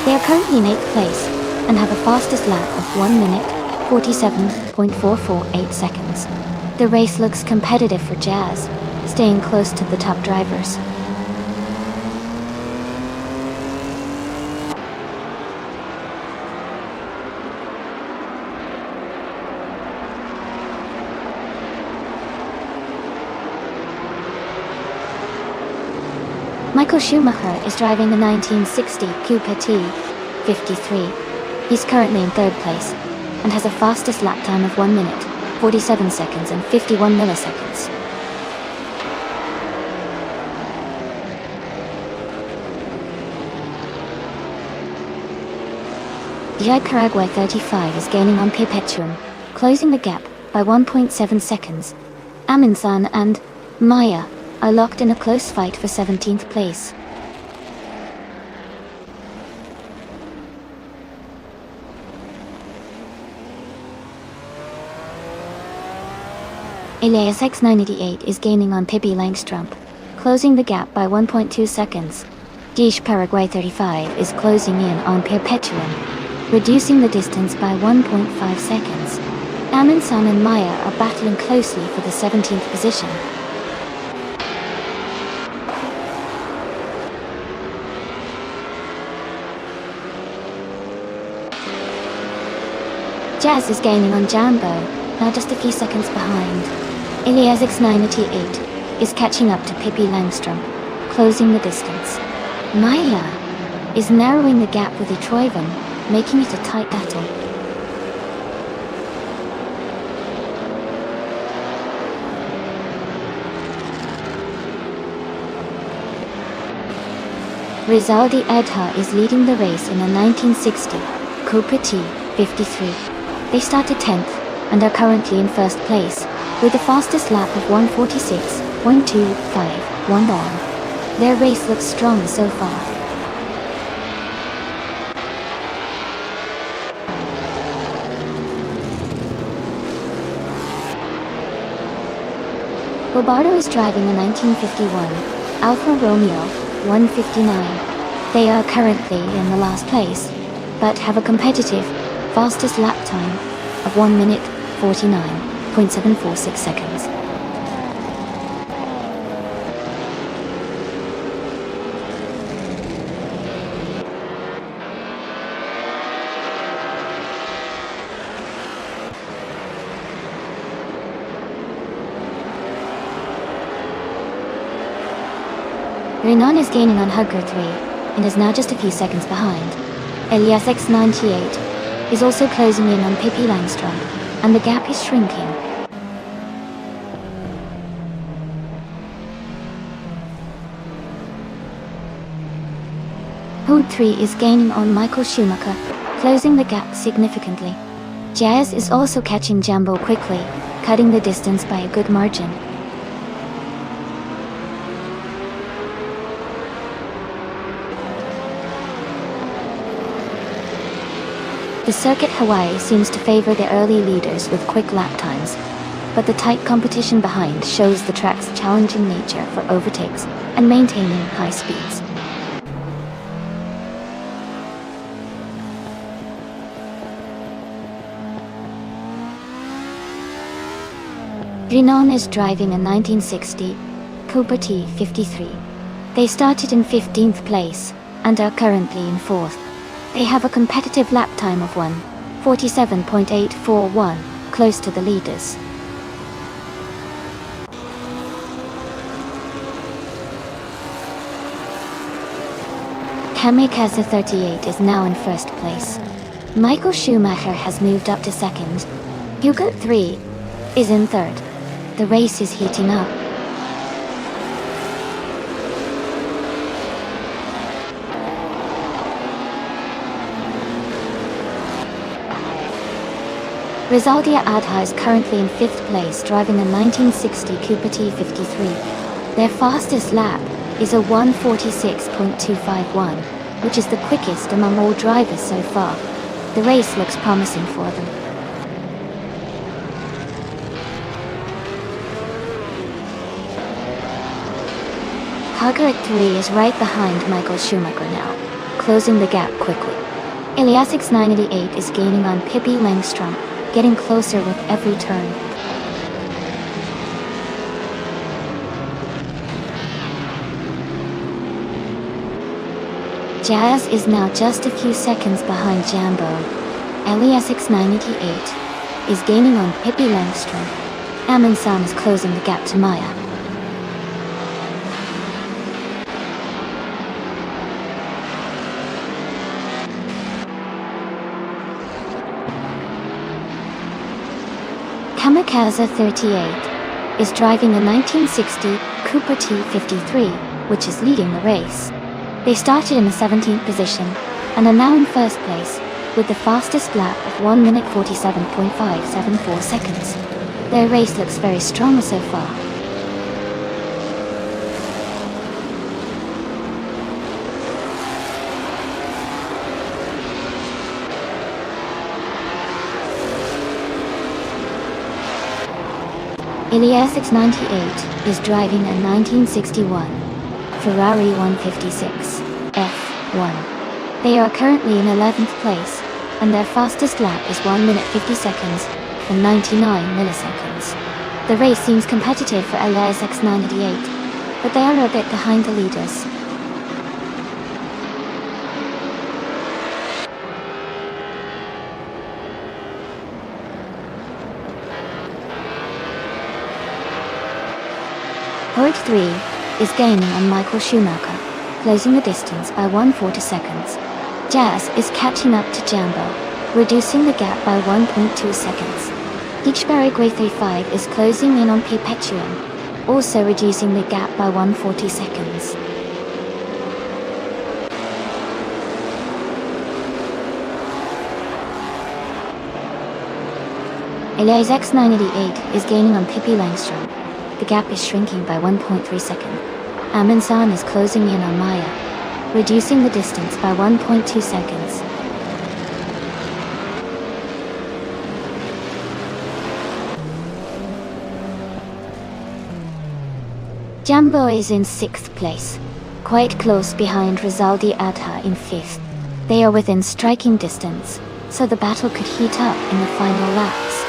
They are currently in 8th place and have a fastest lap of 1 minute, 47.448 seconds. The race looks competitive for Jazz, staying close to the top drivers. Michael Schumacher is driving the 1960 Cooper T53. He's currently in 3rd place and has a fastest lap time of 1 minute, 47 seconds and 51 milliseconds. DJ Paraguay 35 is gaining on Perpetuum, closing the gap by 1.7 seconds. Aminsan and Maya are locked in a close fight for 17th place. Elias X98 is gaining on Pippi Langstrom, closing the gap by 1.2 seconds. DJ Paraguay 35 is closing in on Perpetuum, reducing the distance by 1.5 seconds. Aminsan and Maya are battling closely for the 17th position. Jazz is gaining on Jambo, now just a few seconds behind. Elias X98 is catching up to Pippi Langstrom, closing the distance. Maya is narrowing the gap with Etroivan, making it a tight battle. Rizaldi Adha is leading the race in a 1960 Cooper T53. They started 10th and are currently in 1st place, with the fastest lap of 146.251 on. Their race looks strong so far. Bobardo is driving a 1951 Alfa Romeo 159. They are currently in the last place, but have a competitive, fastest lap time of 1 minute 49.746 seconds. Renan is gaining on Hugger 3, and is now just a few seconds behind. Elias X98 is also closing in on Pippi Langstrom, and the gap is shrinking. Hood 3 is gaining on Michael Schumacher, closing the gap significantly. Jazz is also catching Jambo quickly, cutting the distance by a good margin. The Circuit Hawaii seems to favor the early leaders with quick lap times, but the tight competition behind shows the track's challenging nature for overtakes and maintaining high speeds. Renan is driving a 1960 Cooper T53. They started in 15th place and are currently in 4th. They have a competitive lap time of 1:47.841, close to the leaders. Kamikaze 38 is now in 1st place. Michael Schumacher has moved up to 2nd. Hugo 3 is in 3rd. The race is heating up. Rizaldia Adha is currently in 5th place driving a 1960 Cooper T53. Their fastest lap is a 1:46.251, which is the quickest among all drivers so far. The race looks promising for them. Hager 3 is right behind Michael Schumacher now, closing the gap quickly. Elias X98 is gaining on Pippi Langstrom, getting closer with every turn. Jazz is now just a few seconds behind Jambo. Elias X98 is gaining on Pippi Langstrom. Amundsen is closing the gap to Maya. Kamikaze 38 is driving a 1960 Cooper T53, which is leading the race. They started in the 17th position and are now in 1st place with the fastest lap of 1 minute 47.574 seconds. Their race looks very strong so far. Elias X98 is driving a 1961 Ferrari 156 F1. They are currently in 11th place, and their fastest lap is 1 minute 50 seconds and 99 milliseconds. The race seems competitive for Elias X98, but they are a bit behind the leaders. Horde 3 is gaining on Michael Schumacher, closing the distance by 1/4 seconds. Jazz is catching up to Jambo, reducing the gap by 1.2 seconds. Hichberg 35 is closing in on Perpetuum, also reducing the gap by 140 seconds. Elias X98 is gaining on Pippi Langstrom. The gap is shrinking by 1.3 seconds. Amundsen is closing in on Maya, reducing the distance by 1.2 seconds. Jumbo is in 6th place, quite close behind Rizaldi Adha in 5th. They are within striking distance, so the battle could heat up in the final laps.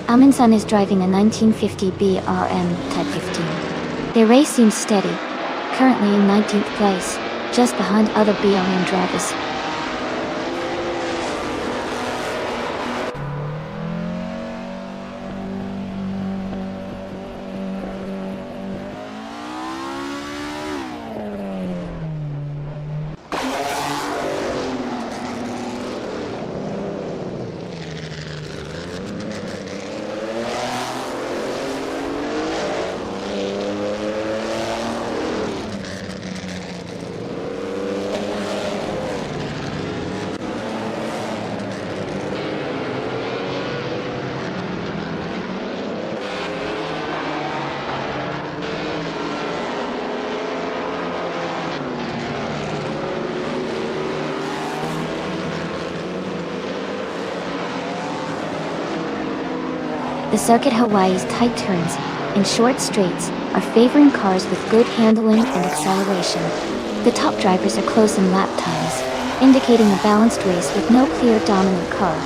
Amundsen is driving a 1950 BRM Type 15. Their race seems steady, currently in 19th place, just behind other BRM drivers. The circuit Hawaii's tight turns and short straights are favoring cars with good handling and acceleration. The top drivers are close in lap times, indicating a balanced race with no clear dominant car.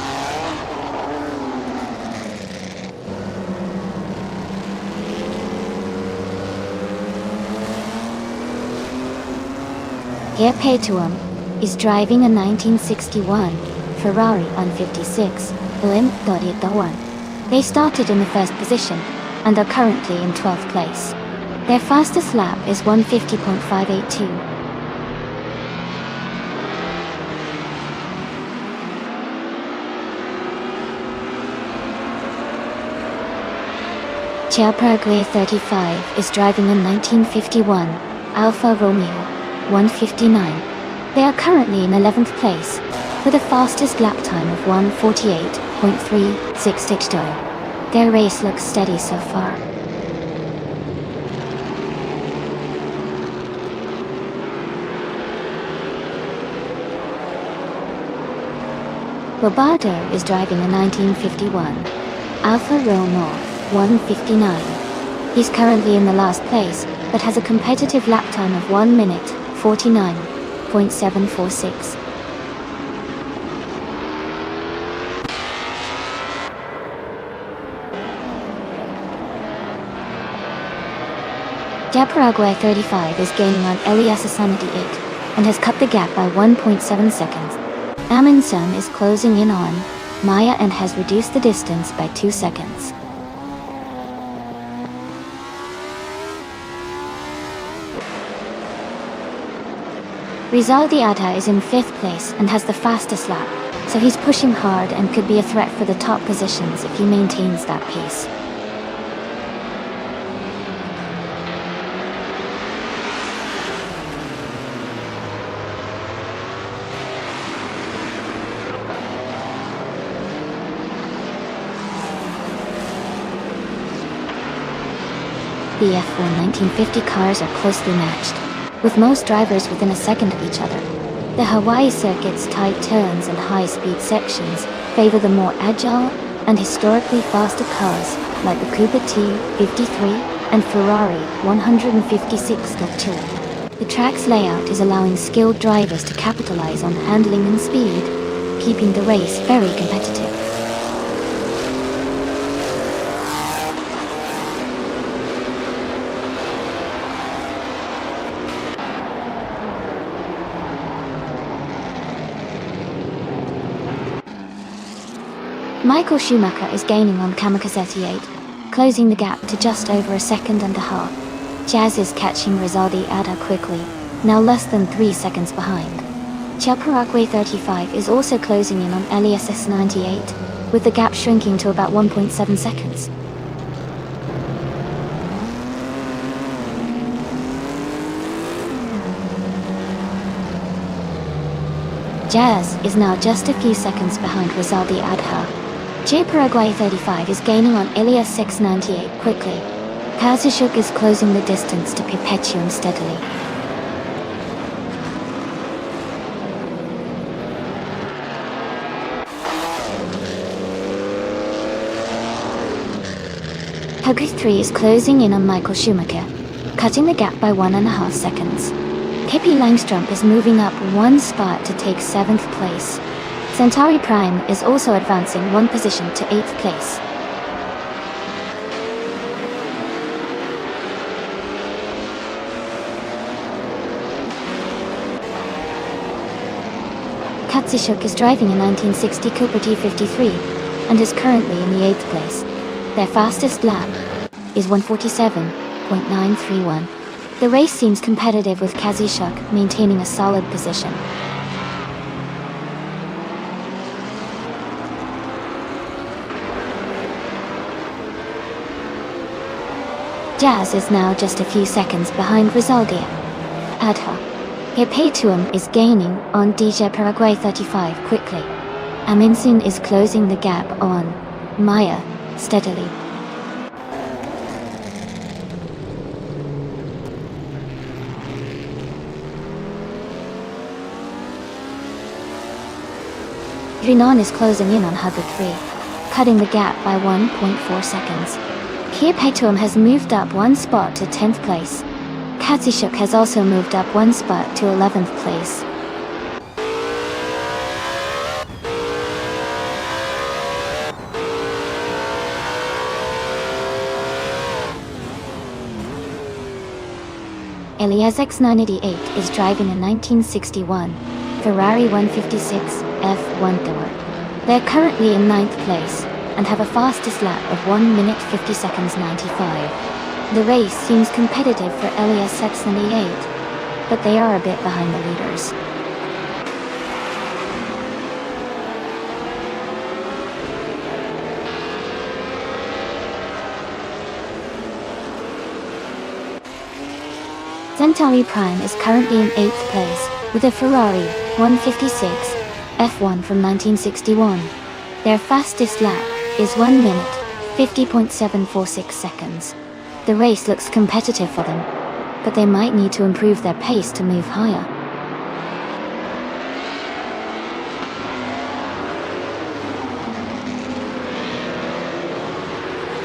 Gepetuum is driving a 1961 Ferrari on 56 LM.1. They started in the first position and are currently in 12th place. Their fastest lap is 150.582. Paraguay 35 is driving a 1951 Alfa Romeo 159. They are currently in 11th place, with a fastest lap time of 1:48.362. Their race looks steady so far. Roberto is driving a 1951 Alfa Romeo 159. He's currently in the last place, but has a competitive lap time of 1:49.746. Paraguay 35 is gaining on Elias 78 and has cut the gap by 1.7 seconds. Amundsen is closing in on Maya and has reduced the distance by 2 seconds. Rizaldi Adha is in 5th place and has the fastest lap, so he's pushing hard and could be a threat for the top positions if he maintains that pace. The F1 1950 cars are closely matched, with most drivers within a second of each other. The Hawaii circuit's tight turns and high-speed sections favor the more agile and historically faster cars like the Cuba T53 and Ferrari 156.2. The track's layout is allowing skilled drivers to capitalize on handling and speed, keeping the race very competitive. Michael Schumacher is gaining on Kamikaze 8, closing the gap to just over a second and a half. Jazz is catching Rizaldi Adha quickly, now less than 3 seconds behind. Paraguay 35 is also closing in on Elias 98, with the gap shrinking to about 1.7 seconds. Jazz is now just a few seconds behind Rizaldi Adha. Paraguay 35 is gaining on Elias 698 quickly. Kazashuk is closing the distance to Perpetuum steadily. Pogu 3 is closing in on Michael Schumacher, cutting the gap by 1.5 seconds. Pippi Langstrup is moving up one spot to take 7th place. Centauri Prime is also advancing one position to 8th place. Katsushuk is driving a 1960 Cooper T53 and is currently in the 8th place. Their fastest lap is 1:47.931. The race seems competitive with Katsushuk maintaining a solid position. Jazz is now just a few seconds behind Rizaldia. Adha Perpetuum is gaining on DJ Paraguay 35 quickly. Amundsen is closing the gap on Maya steadily. Renan is closing in on Hubbard 3, cutting the gap by 1.4 seconds. Perpetuum has moved up one spot to 10th place. Katsushuk has also moved up one spot to 11th place. Elias X988 is driving a 1961 Ferrari 156 F1 Tour. They're currently in 9th place and have a fastest lap of 1 minute 50 seconds 95. The race seems competitive for Elias X98, but they are a bit behind the leaders. Centauri Prime is currently in 8th place with a Ferrari 156 F1 from 1961. Their fastest lap is 1 minute 50.746 seconds. The race looks competitive for them, but they might need to improve their pace to move higher.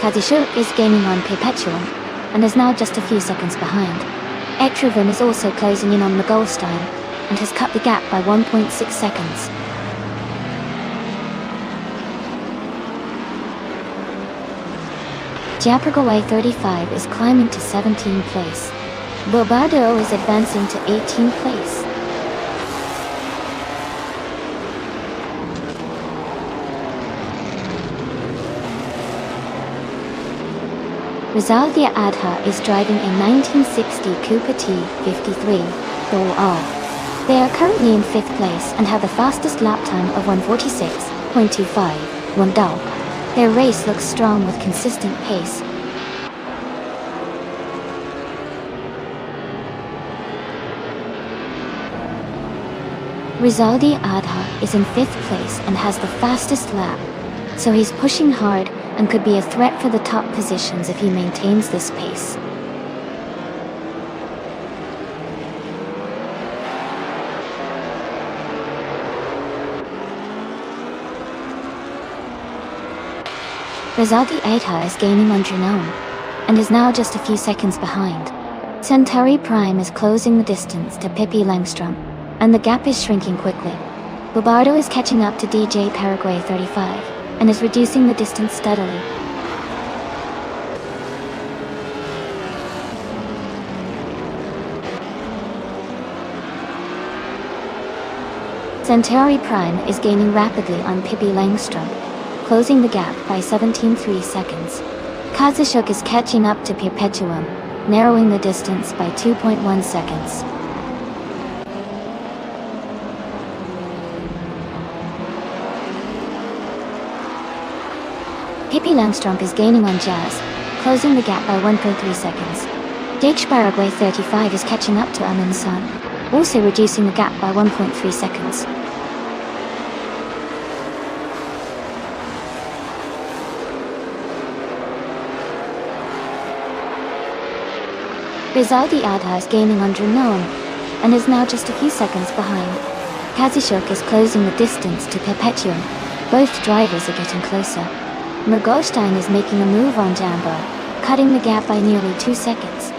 Katsushuk is gaining on Perpetuum and is now just a few seconds behind. Etrovan is also closing in on Goldstein and has cut the gap by 1.6 seconds. Japragaway 35 is climbing to 17th place. Bobado is advancing to 18th place. Rizaldia Adha is driving a 1960 Cooper T53 Thor R. They are currently in 5th place and have the fastest lap time of 1:46.25 Wandal. Their race looks strong with consistent pace. Rizaldi Adha is in 5th place and has the fastest lap, so he's pushing hard and could be a threat for the top positions if he maintains this pace. Rizaldi Adha is gaining on Janone and is now just a few seconds behind. Centauri Prime is closing the distance to Pippi Langstrup, and the gap is shrinking quickly. Bobardo is catching up to DJ Paraguay 35 and is reducing the distance steadily. Centauri Prime is gaining rapidly on Pippi Langstrup, closing the gap by 17.3 seconds. Katsushuk is catching up to Perpetuum, narrowing the distance by 2.1 seconds. Pippi Langstrup is gaining on Jazz, closing the gap by 1.3 seconds. DJ Paraguay 35 is catching up to Amundsen, also reducing the gap by 1.3 seconds. Rizaldi Adha is gaining on Janone and is now just a few seconds behind. Katsushuk is closing the distance to Perpetuum. Both drivers are getting closer. Goldstein is making a move on Jambo, cutting the gap by nearly 2 seconds.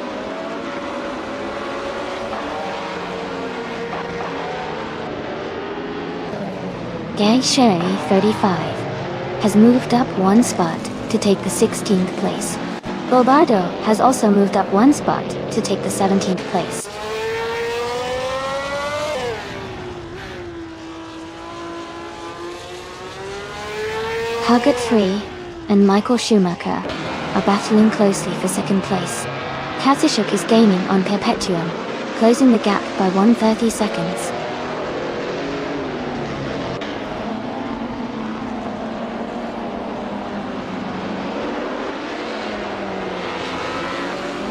Gai Sherry, 35, has moved up 1 spot to take the 16th place. Bobardo has also moved up 1 spot to take the 17th place. Huggett Free and Michael Schumacher are battling closely for 2nd place. Kazishuk is gaining on Perpetuum, closing the gap by 130 seconds.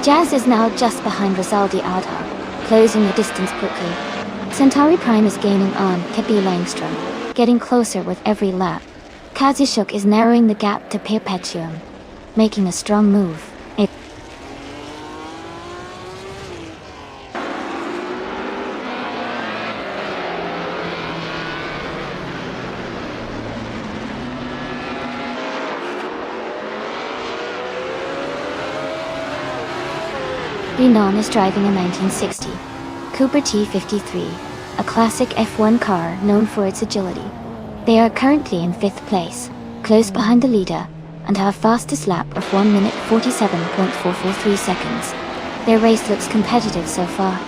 Jazz is now just behind Rosaldi Adha, closing the distance quickly. Centauri Prime is gaining on Pippi Langstrom, getting closer with every lap. Kazishuk is narrowing the gap to Perpetuum, making a strong move. Renan is driving a 1960 Cooper T53, a classic F1 car known for its agility. They are currently in 5th place, close behind the leader, and have fastest lap of 1 minute 47.443 seconds. Their race looks competitive so far.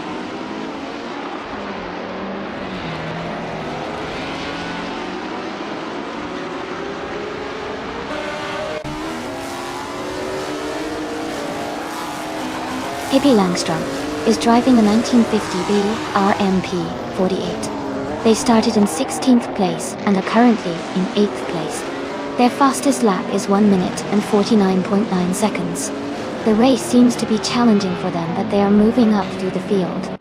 Pippi Langstrom is driving the 1950B RMP 48. They started in 16th place and are currently in 8th place. Their fastest lap is 1 minute and 49.9 seconds. The race seems to be challenging for them, but they are moving up through the field.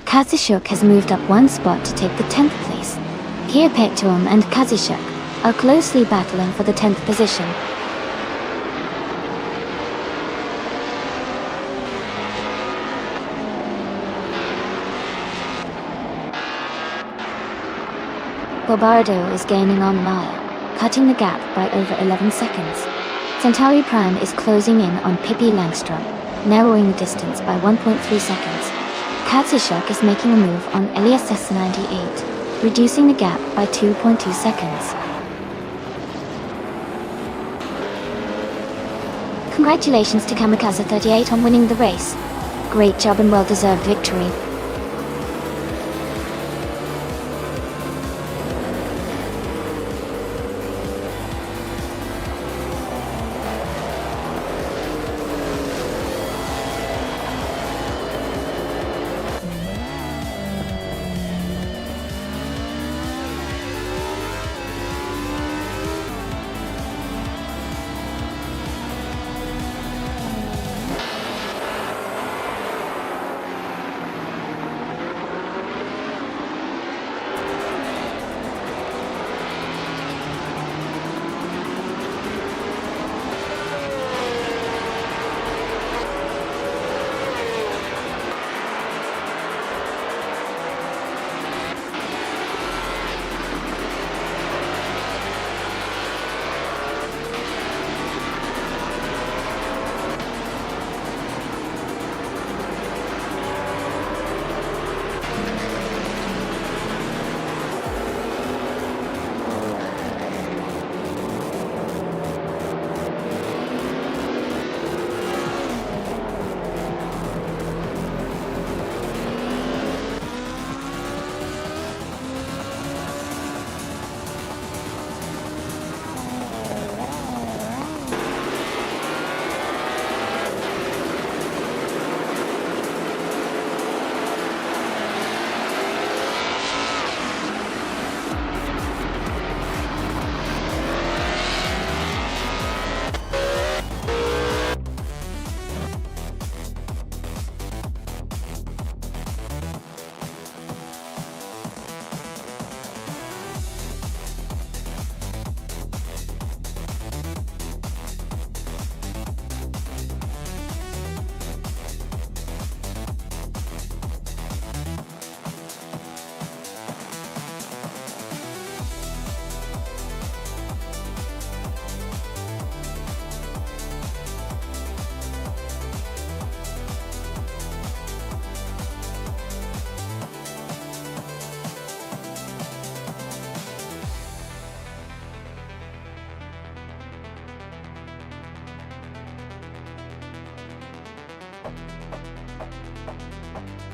Kazishuk has moved up 1 spot to take the 10th place. Perpetuum and Kazishuk are closely battling for the 10th position. Bobardo is gaining on Maya, cutting the gap by over 11 seconds. Centauri Prime is closing in on Pippi Langstrom, narrowing the distance by 1.3 seconds. Kazishuk is making a move on Elias S98, reducing the gap by 2.2 seconds. Congratulations to Kamikaze 38 on winning the race. Great job and well-deserved victory.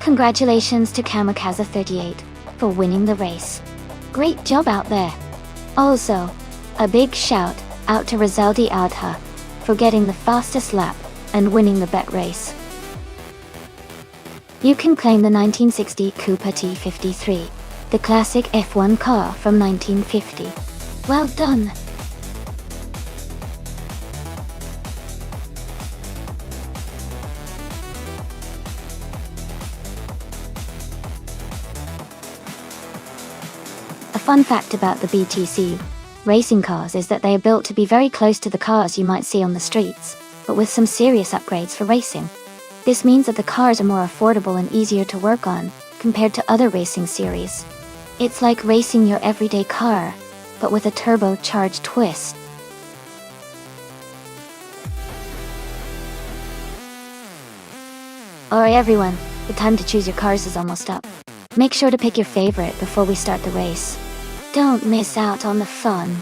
Congratulations to Kamikaze38 for winning the race. Great job out there. Also, a big shout out to Rizaldi Adha for getting the fastest lap and winning the bet race. You can claim the 1960 Cooper T53, the classic F1 car from 1950. Well done! A fun fact about the BTC racing cars is that they are built to be very close to the cars you might see on the streets, but with some serious upgrades for racing. This means that the cars are more affordable and easier to work on compared to other racing series. It's like racing your everyday car, but with a turbocharged twist. Alright everyone, the time to choose your cars is almost up. Make sure to pick your favorite before we start the race. Don't miss out on the fun.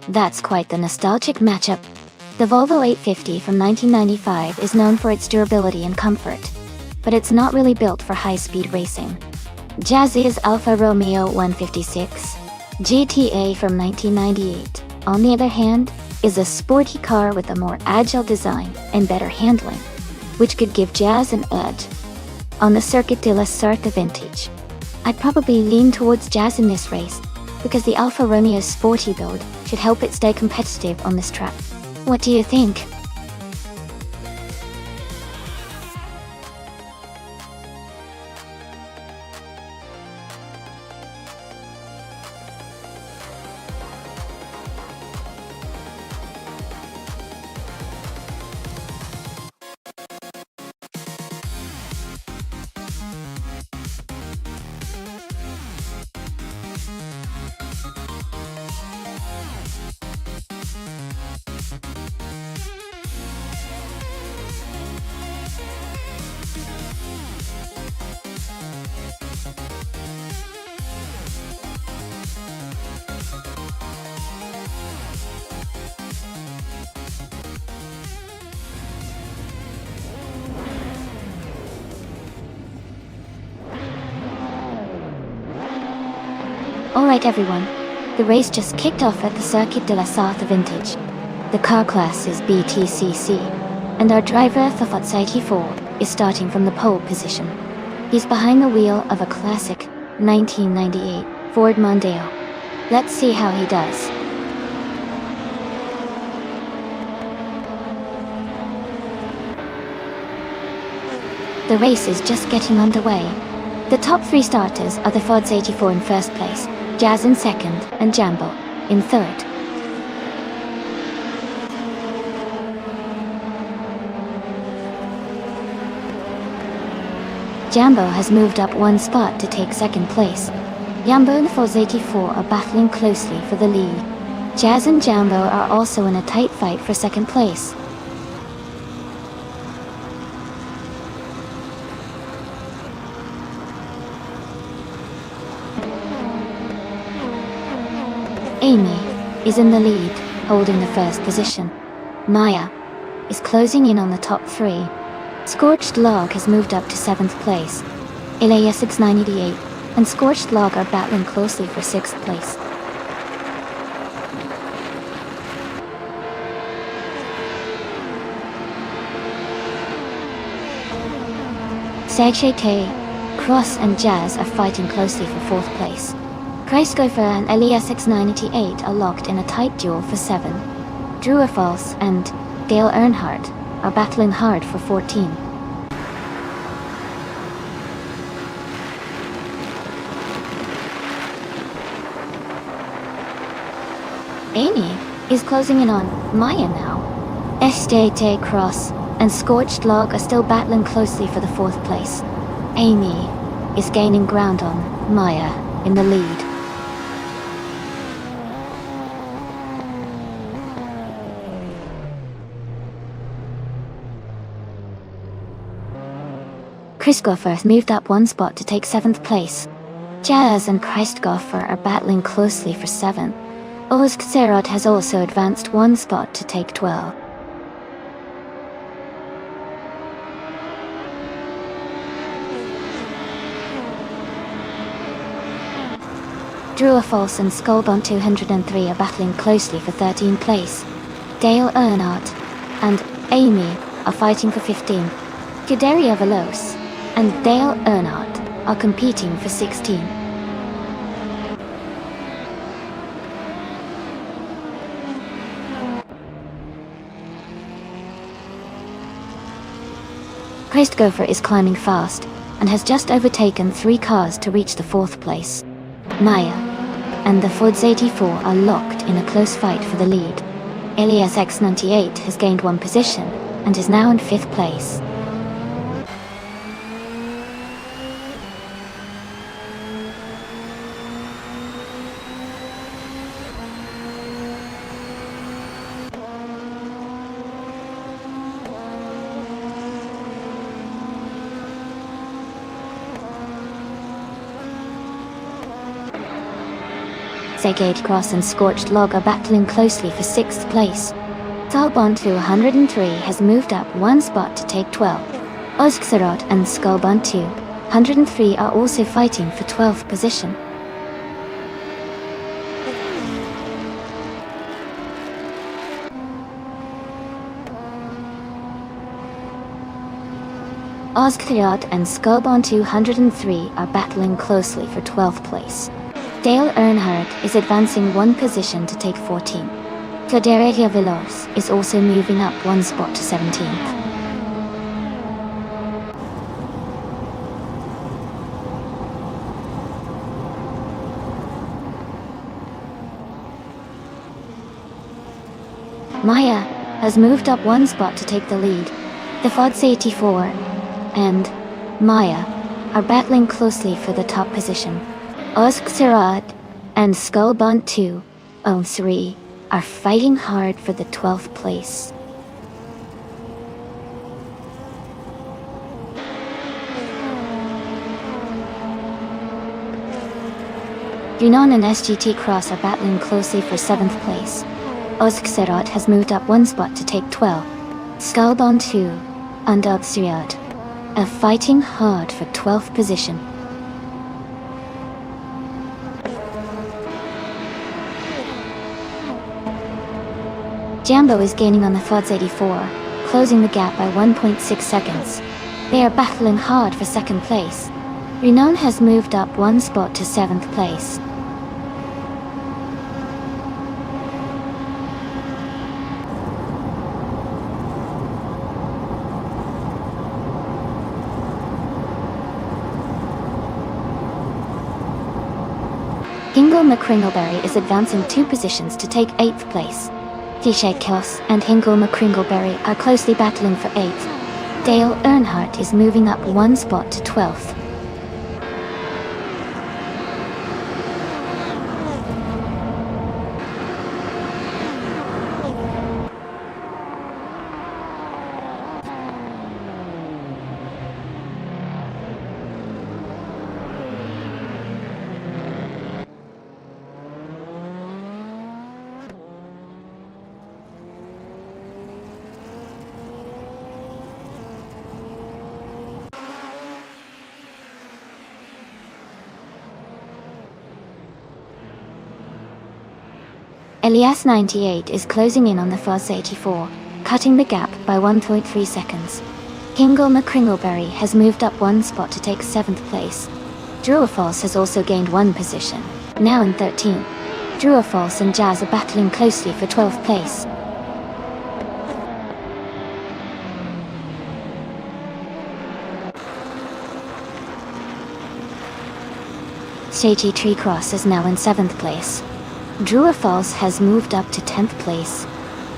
That's quite the nostalgic matchup. The Volvo 850 from 1995 is known for its durability and comfort, but it's not really built for high-speed racing. Jazzy's Alfa Romeo 156 GTA from 1998, on the other hand, is a sporty car with a more agile design and better handling, which could give Jazz an edge on the Circuit de la Sarthe vintage. I'd probably lean towards Jazz in this race, because the Alfa Romeo's sporty build should help it stay competitive on this track. What do you think? Alright everyone, the race just kicked off at the Circuit de la Sarthe vintage. The car class is BTCC, and our driver Thafat84 is starting from the pole position. He's behind the wheel of a classic 1998 Ford Mondeo. Let's see how he does. The race is just getting underway. The top three starters are the Fords 84 in first place, Jazz in second, and Jambo in third. Jambo has moved up one spot to take second place. Jambo and the Fords 84 are battling closely for the lead. Jazz and Jambo are also in a tight fight for second place. Amy is in the lead, holding the first position. Maya is closing in on the top three. Scorched Log has moved up to 7th place. Ilya 6988 and Scorched Log are battling closely for 6th place. Sagshete, Cross and Jazz are fighting closely for 4th place. Christopher and Elias X98 are locked in a tight duel for 7. Drew False and Dale Earnhardt are battling hard for 14. Amy is closing in on Maya now. SJT Cross and Scorched Log are still battling closely for the 4th place. Amy is gaining ground on Maya in the lead. Christopher moved up 1 spot to take 7th place. Jazz and Christopher are battling closely for 7. Oskserot has also advanced 1 spot to take 12. Drew False and Skullbond 203 are battling closely for 13th place. Dale Earnhardt and Amy are fighting for 15. Guderia Veloz and Dale Earnhardt are competing for 16. Christopher is climbing fast and has just overtaken 3 cars to reach the 4th place. Maya and the Ford 84 are locked in a close fight for the lead. Elias X98 has gained 1 position and is now in 5th place. Zegate Cross and Scorched Log are battling closely for 6th place. Talbon 203 has moved up 1 spot to take 12. Oskserot and Skullbond 203 are also fighting for 12th position. Oskserot and Skullbond 203 are battling closely for 12th place. Dale Earnhardt is advancing 1 position to take 14. Guderia Veloz is also moving up 1 spot to 17th. Maya has moved up 1 spot to take the lead. The Ford 84 and Maya are battling closely for the top position. Oskserot and Skullbond 203 are fighting hard for the 12th place. Junon and SGT Cross are battling closely for 7th place. Oskserot has moved up 1 spot to take 12. Skullbond 2 and Oskserot are fighting hard for 12th position. Jambo is gaining on the Ford 84, closing the gap by 1.6 seconds. They are battling hard for 2nd place. Renon has moved up 1 spot to 7th place. Hingle McCringleberry is advancing 2 positions to take 8th place. Tisha Kels and Hingle McCringleberry are closely battling for 8th. Dale Earnhardt is moving up 1 spot to 12th. Elias 98 is closing in on the Fuzz 84, cutting the gap by 1.3 seconds. Hingle McCringleberry has moved up 1 spot to take 7th place. Drew False has also gained 1 position. Now in 13th, True False and Jazz are battling closely for 12th place. Shady Tree Cross is now in 7th place. Drew Falls has moved up to 10th place.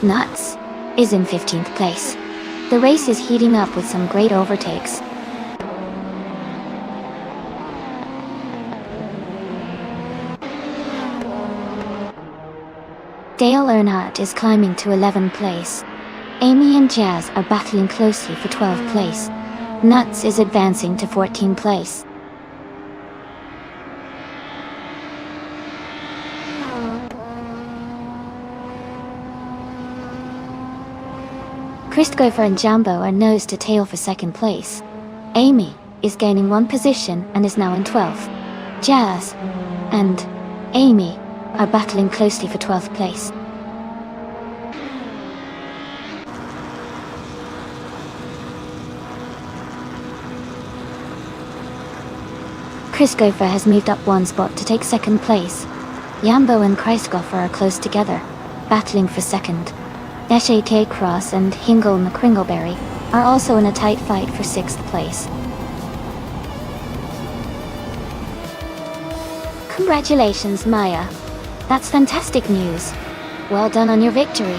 Nuts is in 15th place. The race is heating up with some great overtakes. Dale Earnhardt is climbing to 11th place. Amy and Jazz are battling closely for 12th place. Nuts is advancing to 14th place. Christopher and Jambo are nose to tail for 2nd place. Amy is gaining 1 position and is now in 12th. Jazz and Amy are battling closely for 12th place. Christopher has moved up 1 spot to take 2nd place. Jambo and Christopher are close together, battling for 2nd. Shady Cross and Hingle McCringleberry are also in a tight fight for 6th place. Congratulations, Maya. That's fantastic news. Well done on your victory.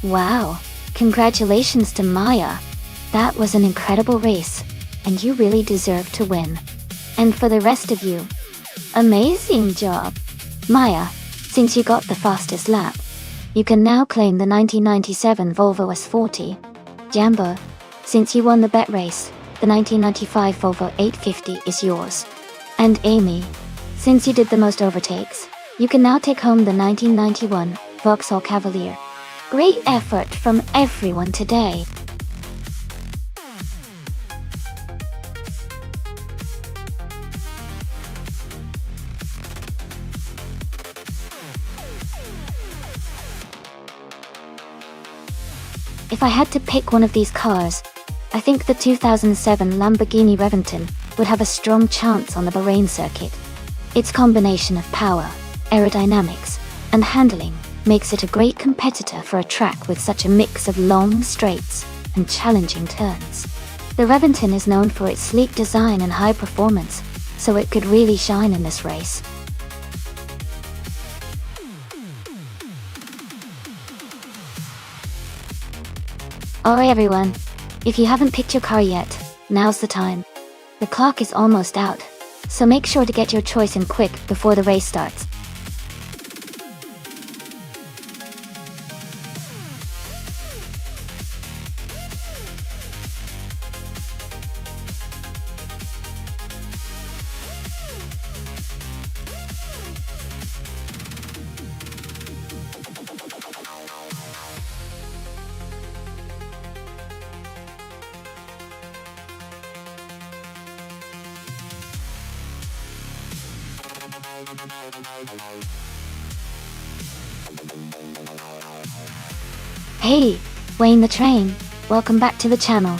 Wow, congratulations to Maya. That was an incredible race, and you really deserve to win. And for the rest of you, Amazing job! Maya, since you got the fastest lap, you can now claim the 1997 Volvo S40. Jambo, since you won the bet race, the 1995 Volvo 850 is yours. And Amy, since you did the most overtakes, you can now take home the 1991 Vauxhall Cavalier. Great effort from everyone today. If I had to pick one of these cars, I think the 2007 Lamborghini Reventon would have a strong chance on the Bahrain circuit. Its combination of power, aerodynamics, and handling makes it a great competitor for a track with such a mix of long straights and challenging turns. The Reventon is known for its sleek design and high performance, so it could really shine in this race. Alright everyone, if you haven't picked your car yet, now's the time. The clock is almost out, so make sure to get your choice in quick before the race starts. Hey, Wayne the Train, welcome back to the channel.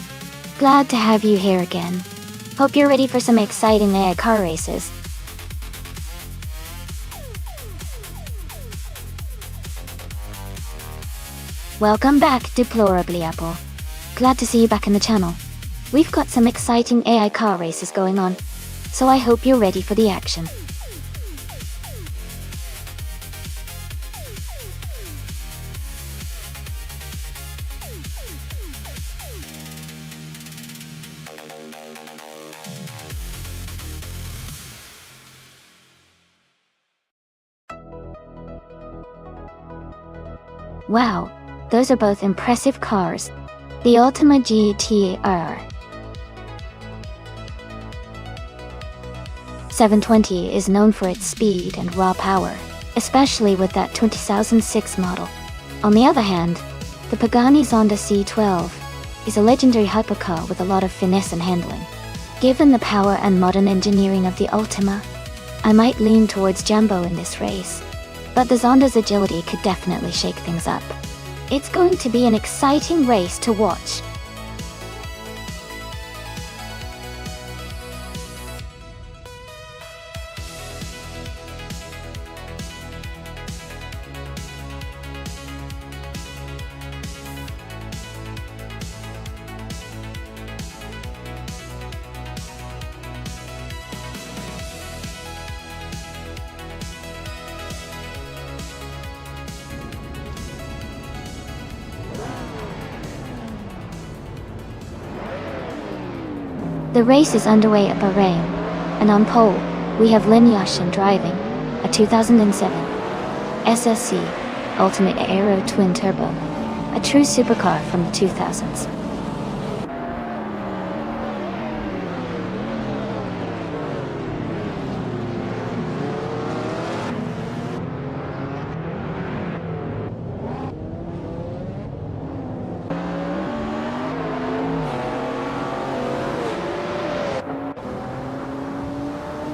Glad to have you here again. Hope you're ready for some exciting AI car races. Welcome back, Deplorably Apple. Glad to see you back in the channel. We've got some exciting AI car races going on, so I hope you're ready for the action. Wow, those are both impressive cars. The Ultima GT-R 720 is known for its speed and raw power, especially with that 2006 model. On the other hand, the Pagani Zonda C12 is a legendary hypercar with a lot of finesse and handling. Given the power and modern engineering of the Ultima, I might lean towards Jambo in this race, but the Zonda's agility could definitely shake things up. It's going to be an exciting race to watch. The race is underway at Bahrain, and on pole, we have Lin Yashin driving a 2007 SSC Ultimate Aero Twin Turbo, a true supercar from the 2000s.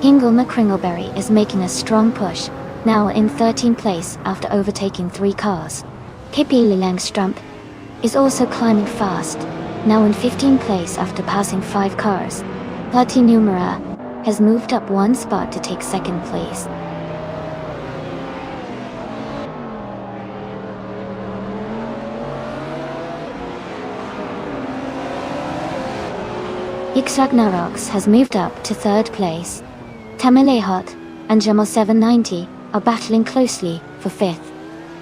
Hingle McCringleberry is making a strong push, now in 13th place after overtaking 3 cars. Pippi Langstrump is also climbing fast, now in 15th place after passing 5 cars. Patti Numera has moved up 1 spot to take 2nd place. Ixragnarox has moved up to 3rd place. Tamilehot and Jamal 790 are battling closely for 5th.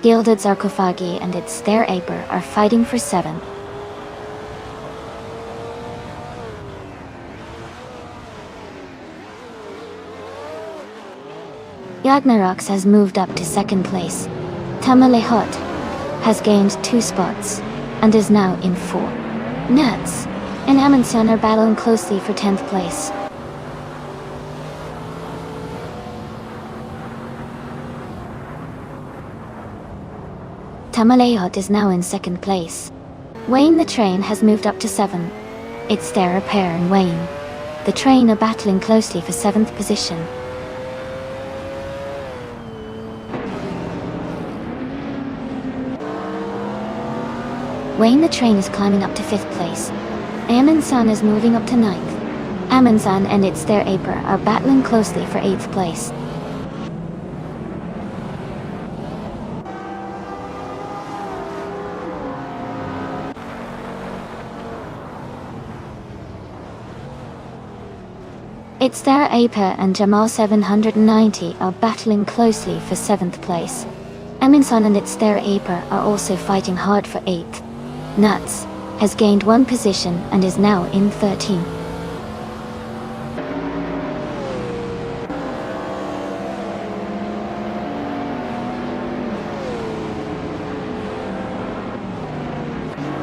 Gilded Sarcophagi and its Stair Aper are fighting for 7th. Yagnarox has moved up to second place. Tamalehot has gained 2 spots and is now in 4. Nuts and Amundsen are battling closely for 10th place. Tamalehot is now in 2nd place. Wayne the train has moved up to 7. It's Sarah Pear and Wayne. The train are battling closely for 7th position. Wayne the train is climbing up to 5th place. Amundsen is moving up to 9th. Amundsen and its their Aper are battling closely for 8th place. It's their Aper and Jamal 790 are battling closely for 7th place. Amundsen and its their Aper are also fighting hard for 8th. Nuts has gained 1 position and is now in 13th.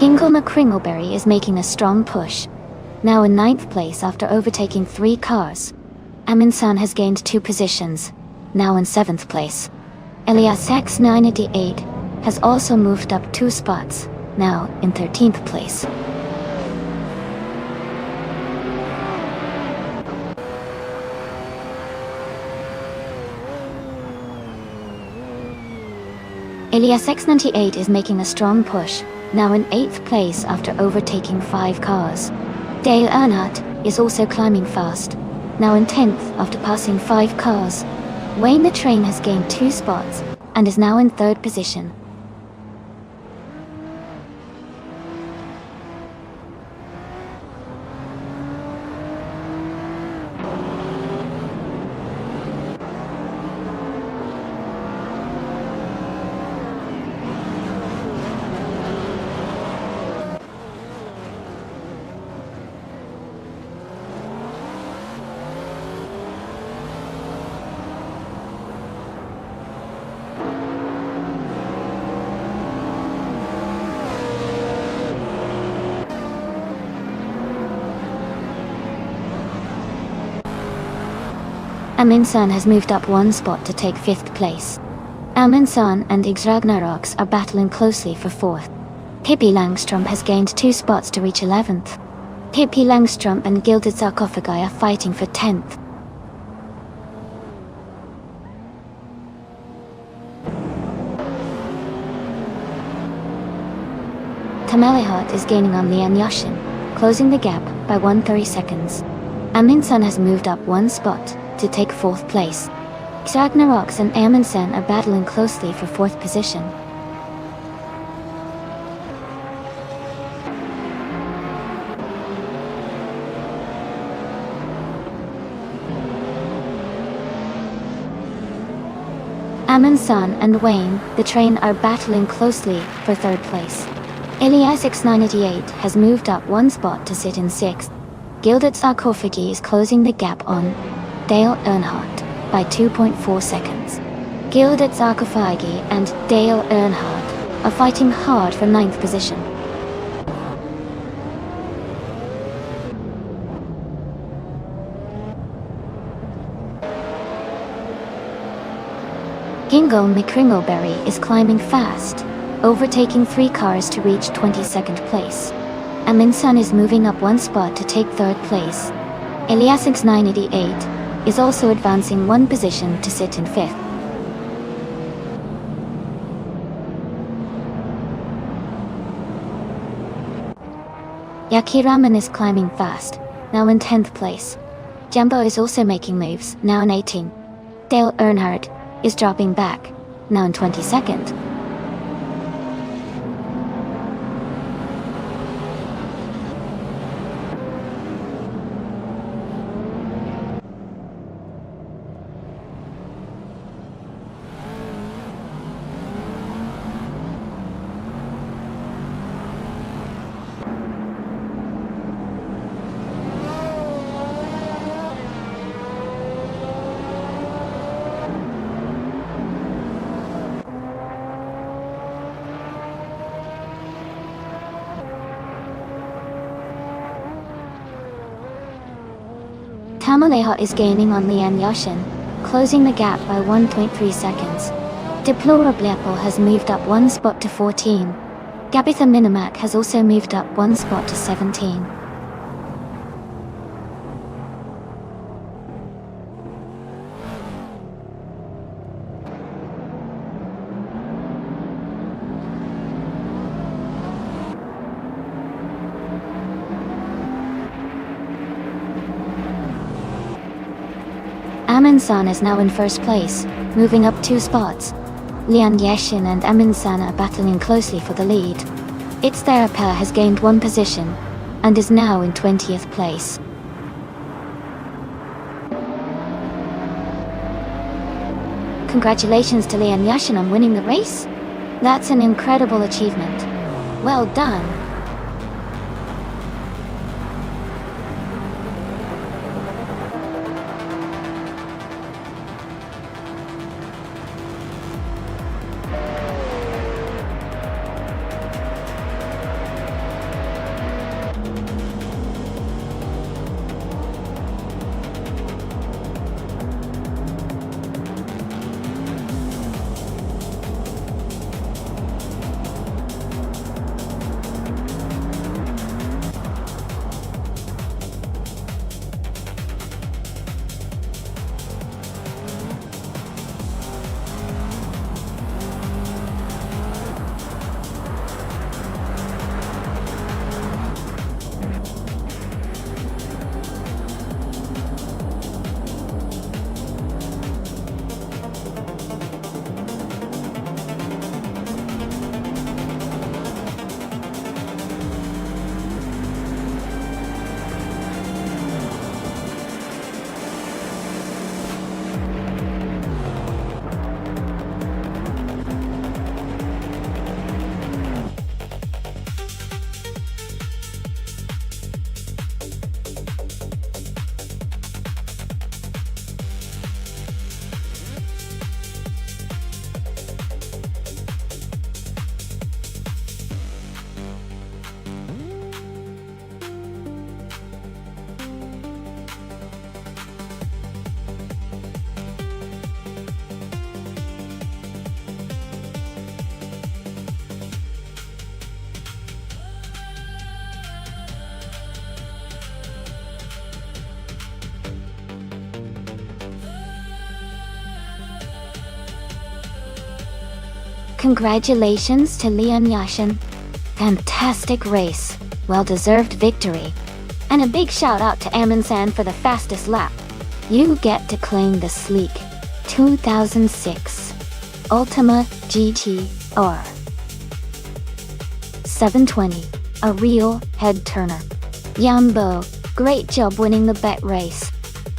Gingle McCringleberry is making a strong push, now in 9th place after overtaking 3 cars. Amundsen has gained 2 positions, now in 7th place. Elias X988 has also moved up 2 spots, now in 13th place. Elias X98 is making a strong push, now in 8th place after overtaking 5 cars. Dale Earnhardt is also climbing fast, now in 10th after passing 5 cars. Wayne the train has gained 2 spots and is now in 3rd position. Amundsen has moved up 1 spot to take 5th place. Amundsen and Ragnarok's are battling closely for 4th. Pippi Langstrom has gained 2 spots to reach 11th. Pippi Langstrom and Gilded Sarcophagi are fighting for 10th. Tamalehot is gaining on Lian Yashin, closing the gap by 130 seconds. Amundsen has moved up 1 spot to take 4th place. Ragnaroks and Amundsen are battling closely for 4th position. Amundsen and Wayne, the train, are battling closely for 3rd place. Elias X988 has moved up 1 spot to sit in 6th. Gilded Sarcophagi is closing the gap on Dale Earnhardt by 2.4 seconds. Gilded Sarcophagi and Dale Earnhardt are fighting hard for 9th position. Gingle McCringleberry is climbing fast, overtaking 3 cars to reach 22nd place. Amundsen is moving up 1 spot to take 3rd place. Elias X988 is also advancing 1 position to sit in 5th. Yakiraman is climbing fast, now in 10th place. Jumbo is also making moves, now in 18th. Dale Earnhardt is dropping back, now in 22nd. Tamaleha is gaining on Lian Yashin, closing the gap by 1.3 seconds. Deplorablepo has moved up one spot to 14. Gabitha Minimac has also moved up one spot to 17. Aminsan is now in first place, moving up 2 spots. Lian Yashin and Aminsan are battling closely for the lead. Its pair has gained 1 position, and is now in 20th place. Congratulations to Lian Yashin on winning the race. That's an incredible achievement. Well done. Congratulations to Lian Yashin. Fantastic race, well-deserved victory. And a big shout out to Aminsan for the fastest lap. You get to claim the sleek 2006 Ultima GT-R 720, a real head-turner. Yambo, great job winning the bet race.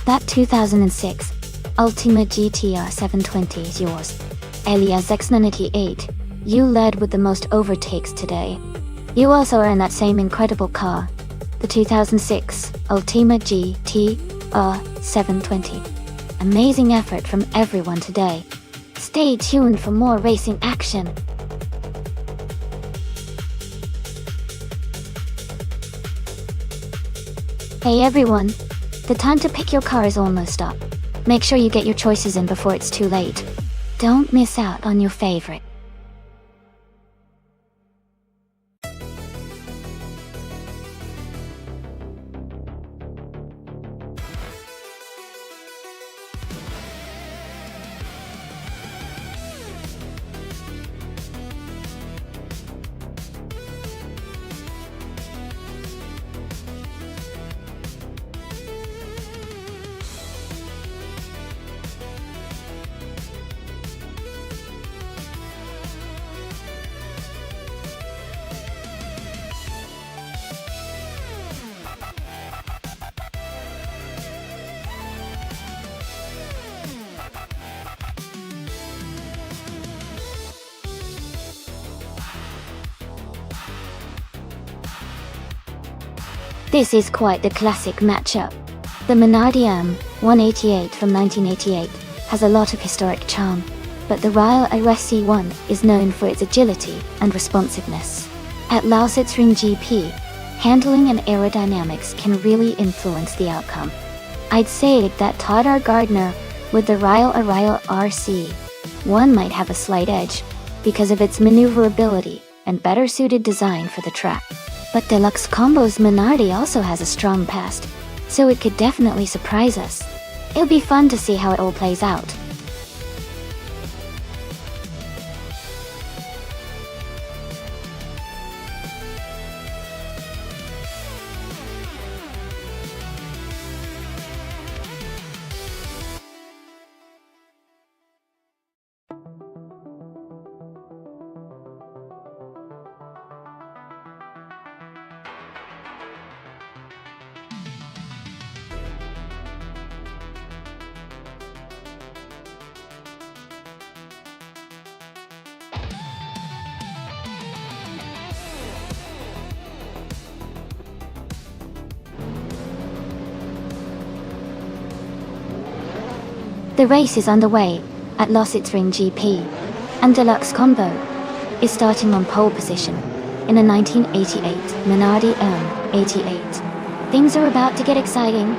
That 2006 Ultima GT-R 720 is yours. Elias X98, you led with the most overtakes today. You also are in that same incredible car, the 2006 Ultima GT-R 720. Amazing effort from everyone today. Stay tuned for more racing action. Hey everyone, the time to pick your car is almost up. Make sure you get your choices in before it's too late. Don't miss out on your favorite. This is quite the classic matchup. The Minardi M188 from 1988 has a lot of historic charm, but the Ryle RSC1 is known for its agility and responsiveness. At Lausitzring GP, handling and aerodynamics can really influence the outcome. I'd say that Todar Gardner with the Ryle RC1 might have a slight edge because of its maneuverability and better suited design for the track. But Deluxe Combo's Minardi also has a strong past, so it could definitely surprise us. It'll be fun to see how it all plays out. The race is underway at Lossitzring GP, and Deluxe Combo is starting on pole position in a 1988 Minardi M88. Things are about to get exciting.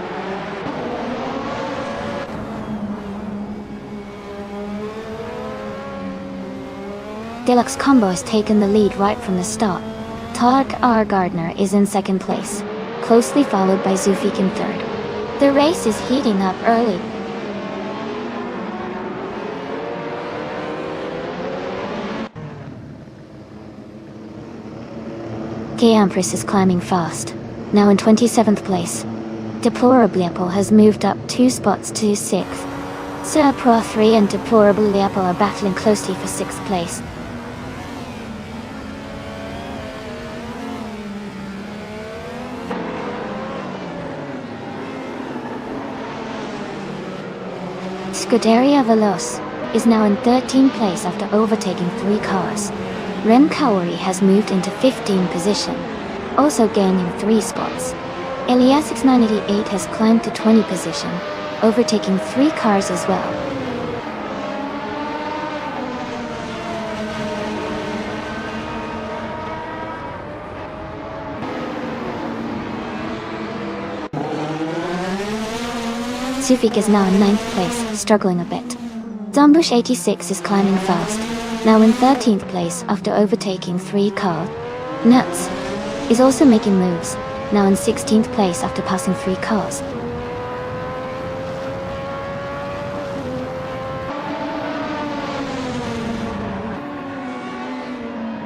Deluxe Combo has taken the lead right from the start. Tark R. Gardner is in second place, closely followed by Zufik in third. The race is heating up early. K-Empress is climbing fast, now in 27th place. Deplorably has moved up 2 spots to 6th. Sir Pro 3 and Deplorably are battling closely for 6th place. Scuderia Veloce is now in 13th place after overtaking 3 cars. Ren Kaori has moved into 15th position, also gaining 3 spots. Elias 6988 has climbed to 20th position, overtaking 3 cars as well. Sufik is now in 9th place, struggling a bit. Zombush 86 is climbing fast, now in 13th place after overtaking 3 cars. Nuts is also making moves, now in 16th place after passing 3 cars.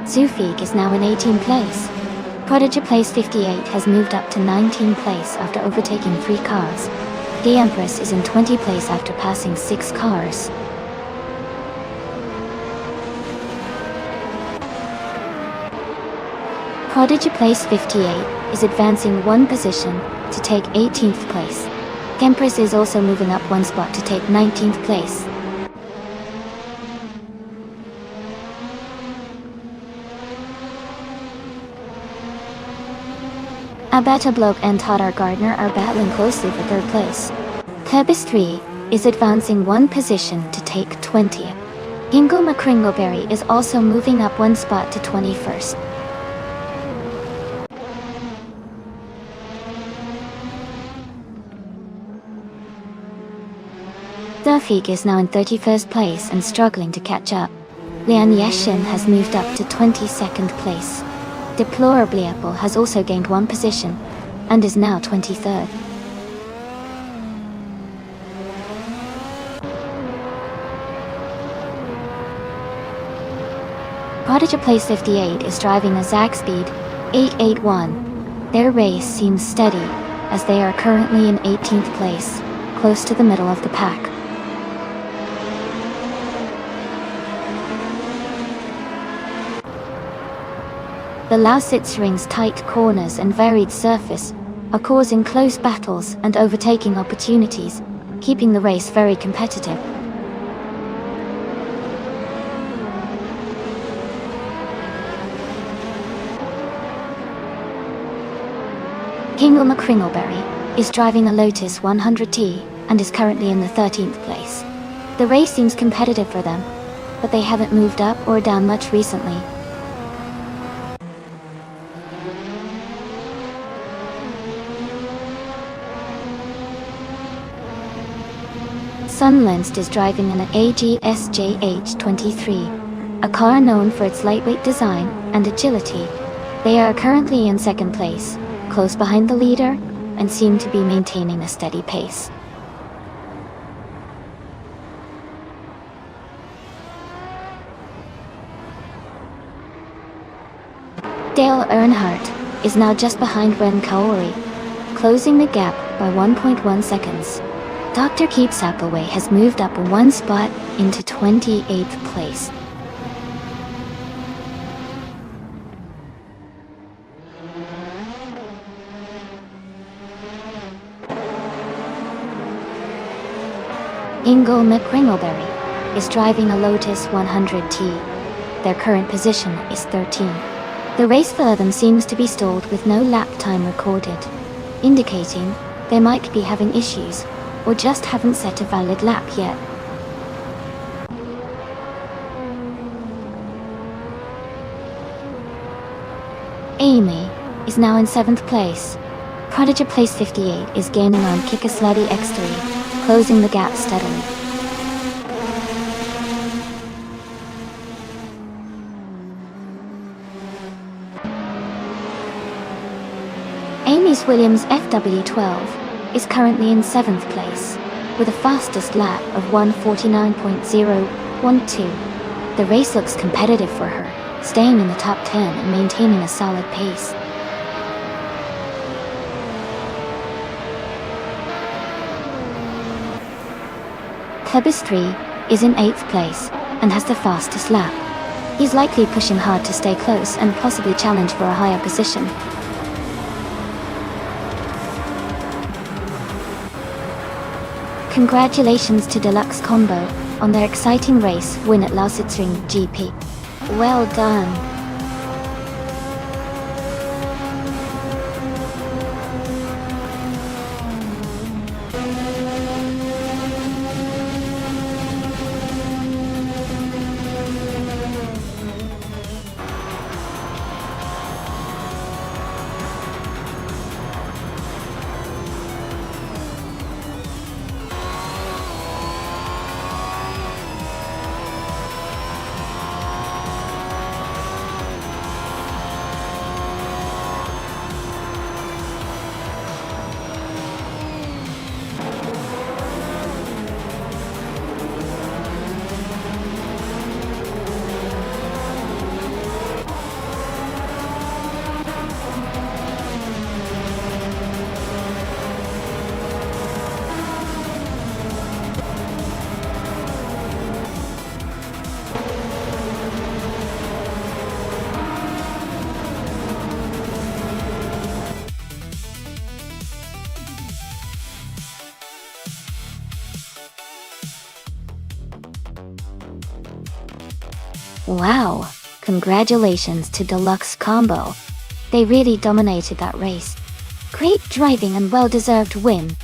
Zufik is now in 18th place. Prodigy Place 58 has moved up to 19th place after overtaking 3 cars. The Empress is in 20th place after passing 6 cars. Prodigy Place 58 is advancing 1 position to take 18th place. Empress is also moving up 1 spot to take 19th place. Abata Bloke and Todar Gardner are battling closely for 3rd place. Kebis 3 is advancing 1 position to take 20th. Ingo McCringleberry is also moving up 1 spot to 21st. Zufik is now in 31st place and struggling to catch up. Lian Yeshin has moved up to 22nd place. Deplorably Apple has also gained 1 position and is now 23rd. Prodigy Place 58 is driving a Zag Speed 881. Their race seems steady as they are currently in 18th place, close to the middle of the pack. The Lausitzring's tight corners and varied surface are causing close battles and overtaking opportunities, keeping the race very competitive. Kingle McCringleberry is driving a Lotus 100T and is currently in the 13th place. The race seems competitive for them, but they haven't moved up or down much recently. Sunlenst is driving an AGSJH23, a car known for its lightweight design and agility. They are currently in second place, close behind the leader, and seem to be maintaining a steady pace. Dale Earnhardt is now just behind Ren Kaori, closing the gap by 1.1 seconds. Dr. Keith Sapaway has moved up one spot into 28th place. Ingo McRingleberry is driving a Lotus 100T. Their current position is 13. The race for them seems to be stalled with no lap time recorded, indicating they might be having issues or just haven't set a valid lap yet. Amy is now in 7th place. Prodigy place 58 is gaining on Kikasladi X3, closing the gap steadily. Amy's Williams FW12 is currently in 7th place, with a fastest lap of 1:49.012. The race looks competitive for her, staying in the top 10 and maintaining a solid pace. Klebis 3 is in 8th place and has the fastest lap. He's likely pushing hard to stay close and possibly challenge for a higher position. Congratulations to Deluxe Combo on their exciting race win at Lausitzring GP. Well done. Wow, congratulations to Deluxe Combo. They really dominated that race. Great driving and well-deserved win.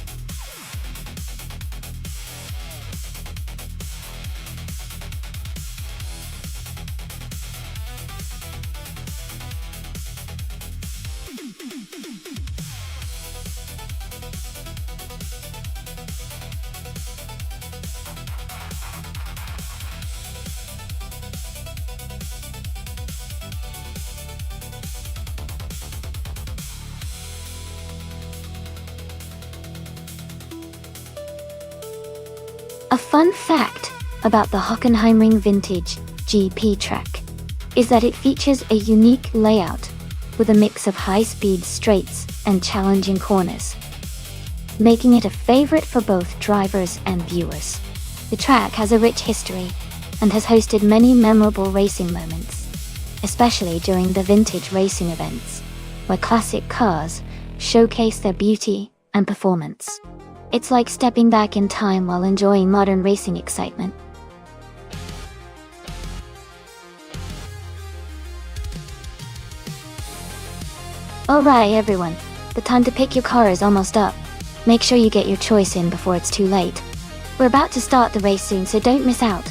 A fun fact about the Hockenheimring Vintage GP track is that it features a unique layout with a mix of high-speed straights and challenging corners, making it a favorite for both drivers and viewers. The track has a rich history and has hosted many memorable racing moments, especially during the vintage racing events, where classic cars showcase their beauty and performance. It's like stepping back in time while enjoying modern racing excitement. Alright everyone, the time to pick your car is almost up. Make sure you get your choice in before it's too late. We're about to start the race soon, so don't miss out.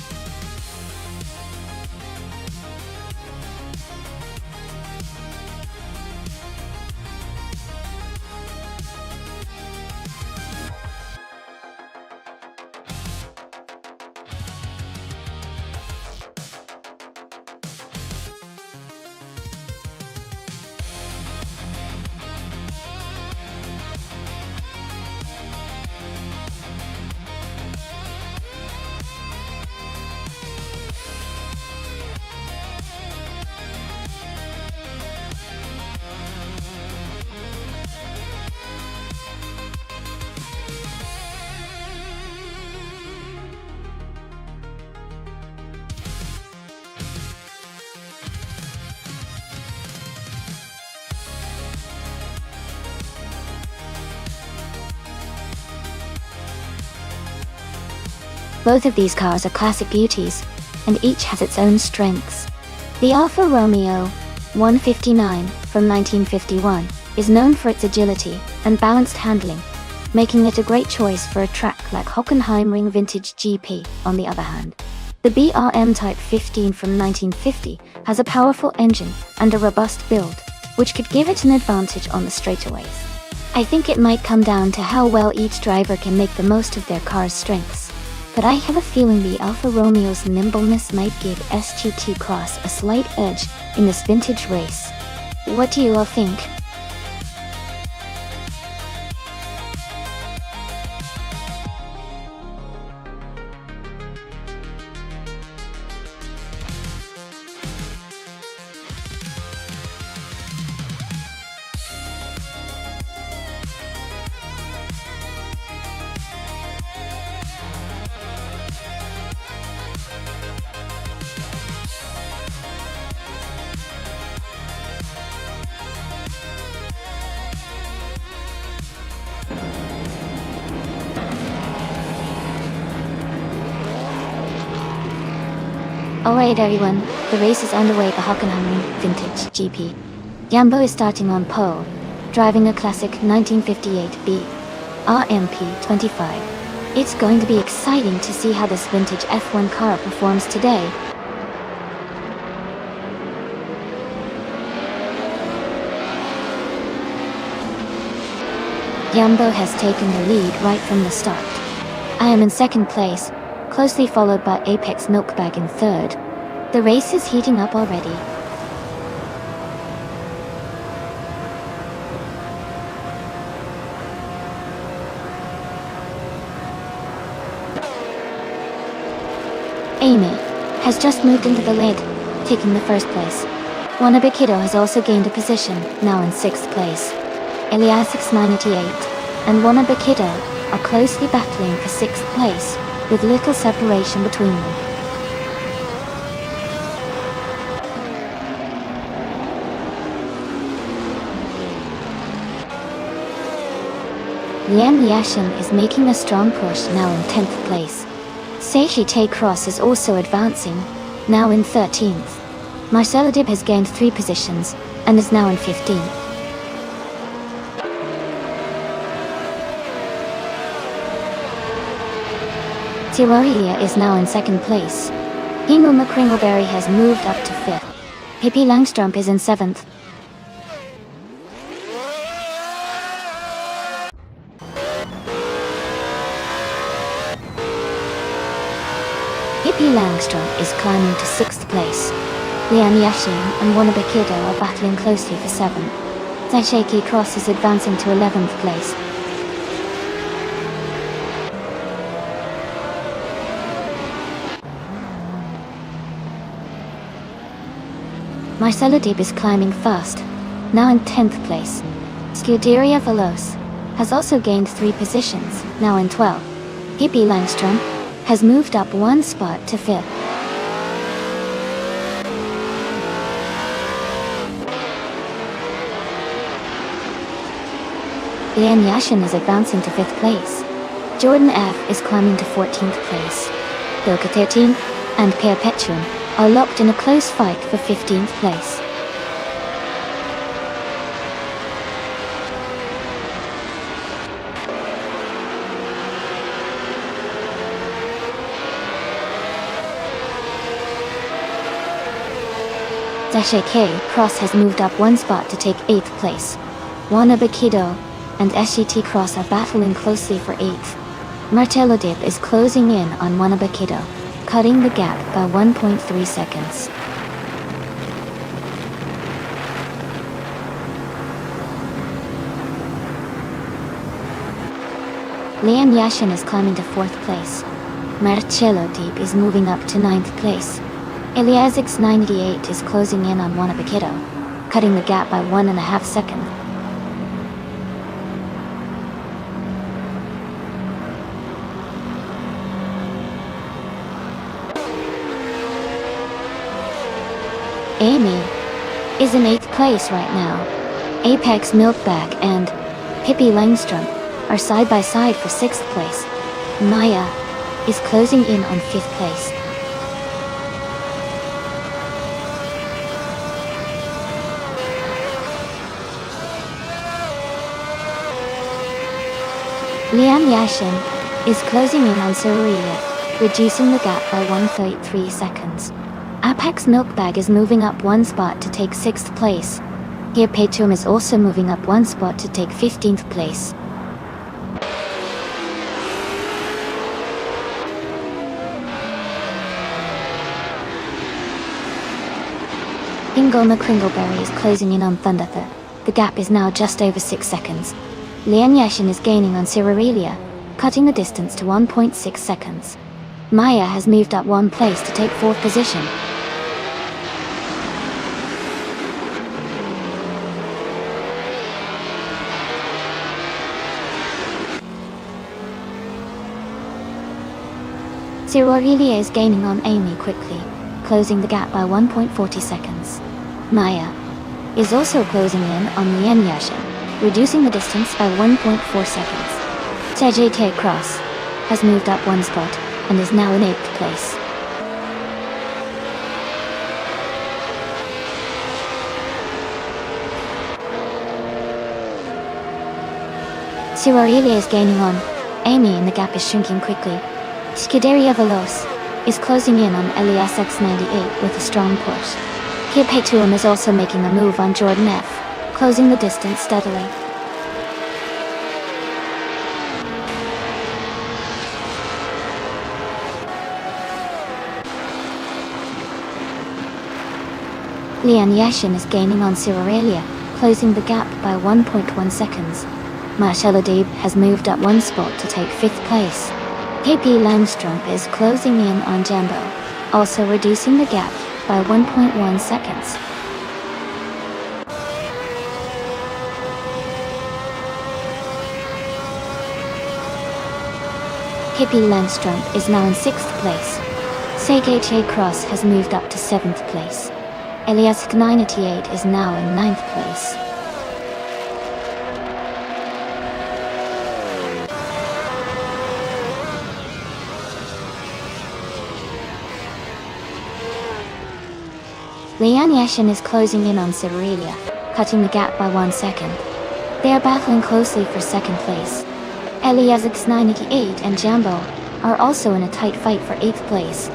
Both of these cars are classic beauties, and each has its own strengths. The Alfa Romeo 159 from 1951 is known for its agility and balanced handling, making it a great choice for a track like Hockenheimring Vintage GP. On the other hand, the BRM Type 15 from 1950 has a powerful engine and a robust build, which could give it an advantage on the straightaways. I think it might come down to how well each driver can make the most of their car's strengths, but I have a feeling the Alfa Romeo's nimbleness might give SGT Cross a slight edge in this vintage race. What do you all think? Alright everyone, the race is underway for Hockenheimring Vintage GP. Jambo is starting on pole, driving a classic 1958 BRMP 25. It's going to be exciting to see how this vintage F1 car performs today. Jambo has taken the lead right from the start. I am in second place, closely followed by Apex Milkbag in third. The race is heating up already. Amy has just moved into the lead, taking the first place. Wannabe has also gained a position, now in 6th place. Elias698 and Wannabe are closely battling for 6th place, with little separation between them. Liam Yashin is making a strong push, now in 10th place. Seishi Tae Cross is also advancing, now in 13th. Marcelo Dib has gained 3 positions, and is now in 15th. Tiroria is now in 2nd place. Hingle McCringleberry has moved up to 5th. Pippi Langstrup is in 7th. Pippi Langstrup is climbing to 6th place. Liam Yashin and Wannabe are battling closely for 7th. Taisheki Cross is advancing to 11th place. Marcelo Dib is climbing fast, now in 10th place. Scuderia Veloce has also gained 3 positions, now in 12th. Pippi Langstrom has moved up 1 spot to 5th. Liam Yashin is advancing to 5th place. Jordan F is climbing to 14th place. Bilka 13 and Per Petrum are locked in a close fight for 15th place. Dashe K Cross has moved up 1 spot to take 8th place. Wannabe and SGT Cross are battling closely for 8th. Martello Dip is closing in on Wannabe cutting the gap by 1.3 seconds. Liam Yashin is climbing to 4th place. Marcello Deep is moving up to 9th place. Eliasix98 is closing in on Wannabe cutting the gap by 1.5 seconds. Amy is in 8th place right now. Apex Milkbag and Pippi Langstrom are side by side for 6th place. Maya is closing in on 5th place. Lian Yashin is closing in on Cerealia, reducing the gap by 1.3 seconds. Apex Milkbag is moving up 1 spot to take 6th place. Here Petum is also moving up 1 spot to take 15th place. Ingolma Kringleberry is closing in on Thunderther. The gap is now just over 6 seconds. Lian Yashin is gaining on Cerealia, cutting the distance to 1.6 seconds. Maya has moved up 1 place to take 4th position. Cerealia is gaining on Amy quickly, closing the gap by 1.40 seconds. Maya is also closing in on Lian Yashin, reducing the distance by 1.4 seconds. Tejete Cross has moved up 1 spot and is now in 8th place. Cerealia is gaining on Amy and the gap is shrinking quickly. Scuderia Veloz is closing in on Elias X98 with a strong push. Here Petum is also making a move on Jordan F, closing the distance steadily. Lian Yashin is gaining on Cerealia, closing the gap by 1.1 seconds. Marcelo Deeb has moved up 1 spot to take 5th place. KP Langstrump is closing in on Jambo, also reducing the gap by 1.1 seconds. KP Langstrump is now in 6th place. Segeche Cross has moved up to 7th place. Elias 988 is now in 9th place. Lian Yashin is closing in on Cerealia, cutting the gap by 1 second. They are battling closely for 2nd place. Elias X988 and Jambo are also in a tight fight for 8th place.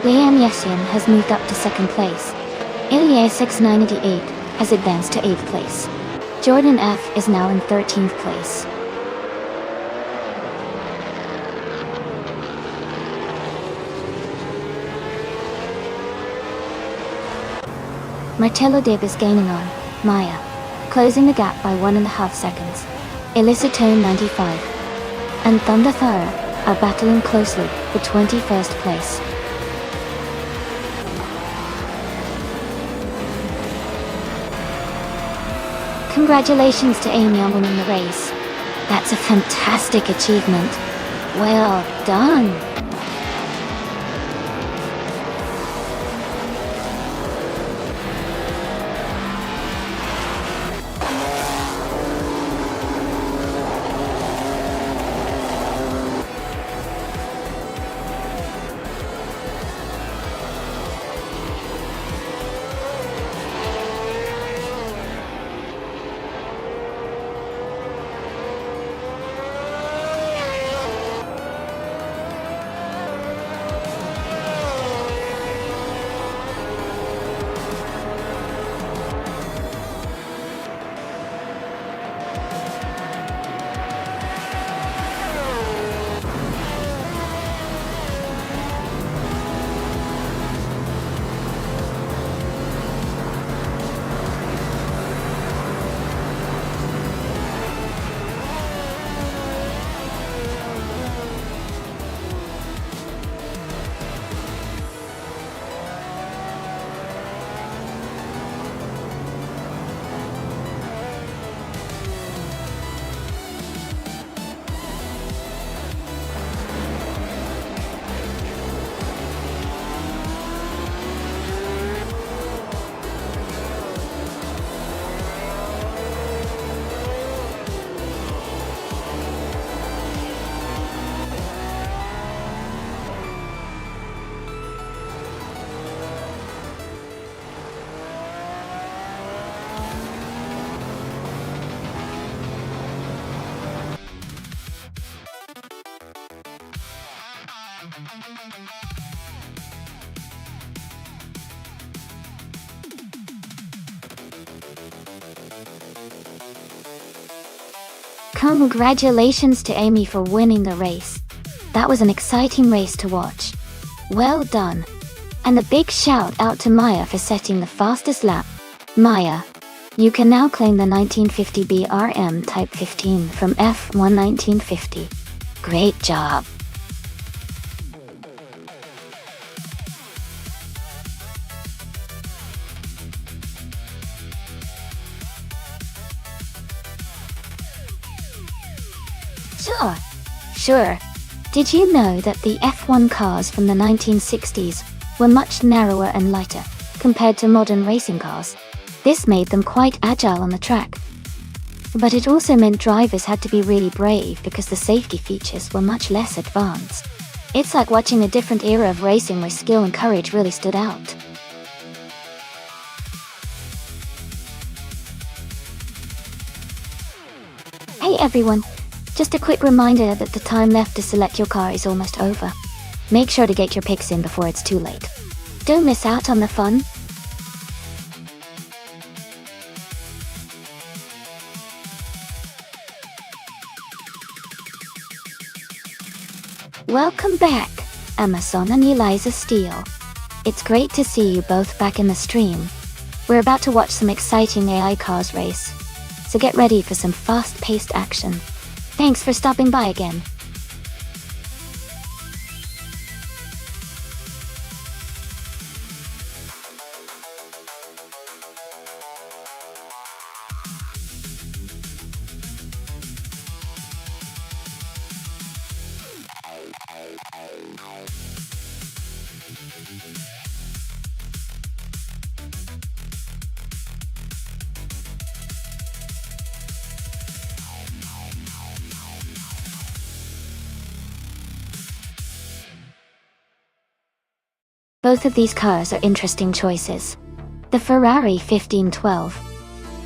Lian Yashin has moved up to 2nd place. Elias X988 has advanced to 8th place. Jordan F is now in 13th place. Martello Dib is gaining on Maya, closing the gap by 1.5 seconds. Elicitone 95 and Thunder Thara are battling closely for 21st place. Congratulations to Amy on winning the race. That's a fantastic achievement. Well done! Congratulations to Amy for winning the race. That was an exciting race to watch. Well done. And a big shout out to Maya for setting the fastest lap. Maya, you can now claim the 1950 BRM Type 15 from F1 1950. Great job. Sure. Did you know that the F1 cars from the 1960s were much narrower and lighter compared to modern racing cars? This made them quite agile on the track. But it also meant drivers had to be really brave because the safety features were much less advanced. It's like watching a different era of racing where skill and courage really stood out. Hey everyone! Just a quick reminder that the time left to select your car is almost over. Make sure to get your picks in before it's too late. Don't miss out on the fun. Welcome back, Amazon and Eliza Steele. It's great to see you both back in the stream. We're about to watch some exciting AI cars race, so get ready for some fast-paced action. Thanks for stopping by again. Both of these cars are interesting choices. The Ferrari 1512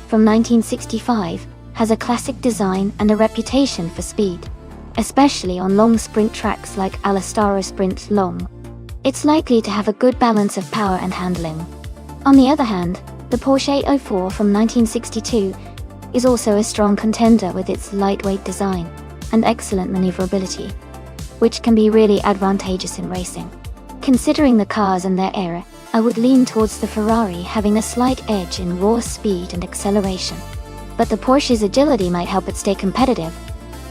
from 1965 has a classic design and a reputation for speed, especially on long sprint tracks like Alastaro Sprint Long. It's likely to have a good balance of power and handling. On the other hand, the Porsche 804 from 1962 is also a strong contender with its lightweight design and excellent maneuverability, which can be really advantageous in racing. Considering the cars and their era, I would lean towards the Ferrari having a slight edge in raw speed and acceleration. But the Porsche's agility might help it stay competitive,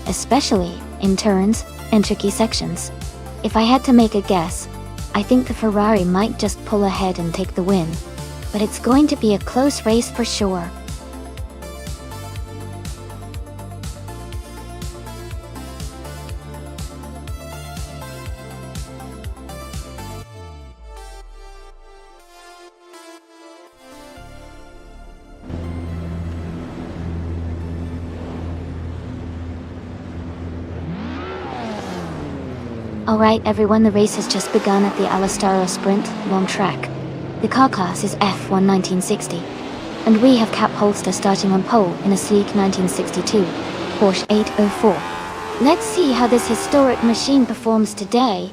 especially in turns and tricky sections. If I had to make a guess, I think the Ferrari might just pull ahead and take the win. But it's going to be a close race for sure. Alright everyone, the race has just begun at the Alastaro Sprint Long track. The car class is F1 1960, and we have Cap Holster starting on pole in a sleek 1962 Porsche 804. Let's see how this historic machine performs today.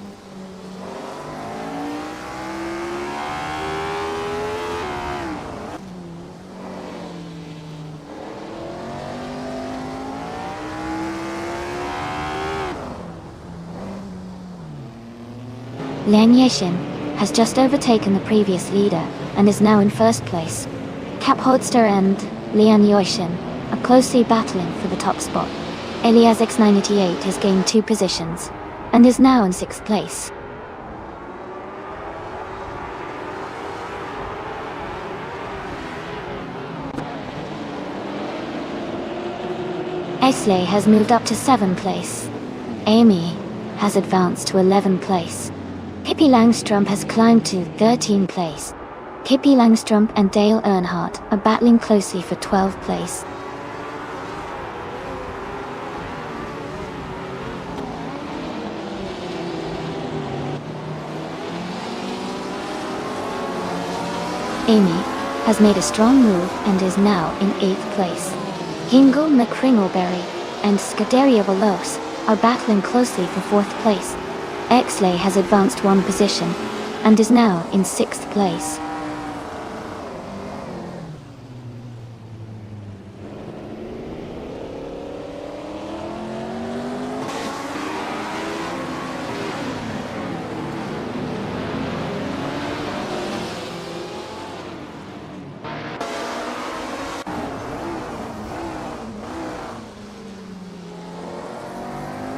Lian Yexin has just overtaken the previous leader and is now in first place. Cap Holster and Lian Yexin are closely battling for the top spot. Elias X988 has gained 2 positions and is now in 6th place. Esley has moved up to 7th place. Amy has advanced to 11th place. Pippi Langstrup has climbed to 13th place. Pippi Langstrup and Dale Earnhardt are battling closely for 12th place. Amy has made a strong move and is now in 8th place. Hingle McCringleberry and Scuderia Veloce are battling closely for 4th place. Exley has advanced one position and is now in 6th place.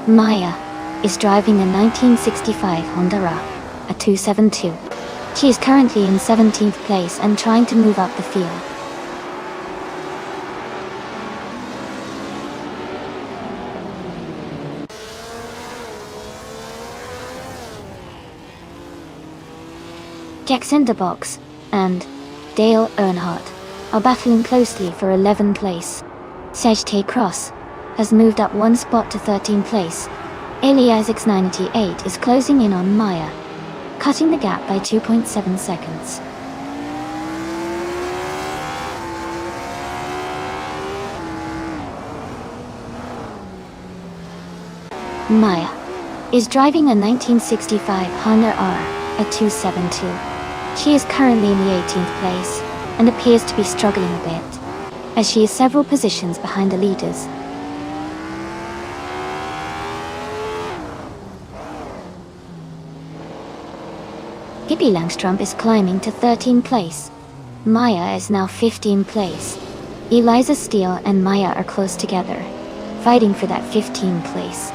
Maya is driving a 1965 Honda Ra, a 272. She is currently in 17th place and trying to move up the field. Jackson DeBox and Dale Earnhardt are battling closely for 11th place. Sajte Cross has moved up one spot to 13th place. Eliasix 98 is closing in on Maya, cutting the gap by 2.7 seconds. Maya is driving a 1965 Honda R, a 272. She is currently in the 18th place and appears to be struggling a bit, as she is several positions behind the leaders. Pippi Langstrup is climbing to 13th place. Maya is now 15th place. Eliza Steele and Maya are close together, fighting for that 15th place.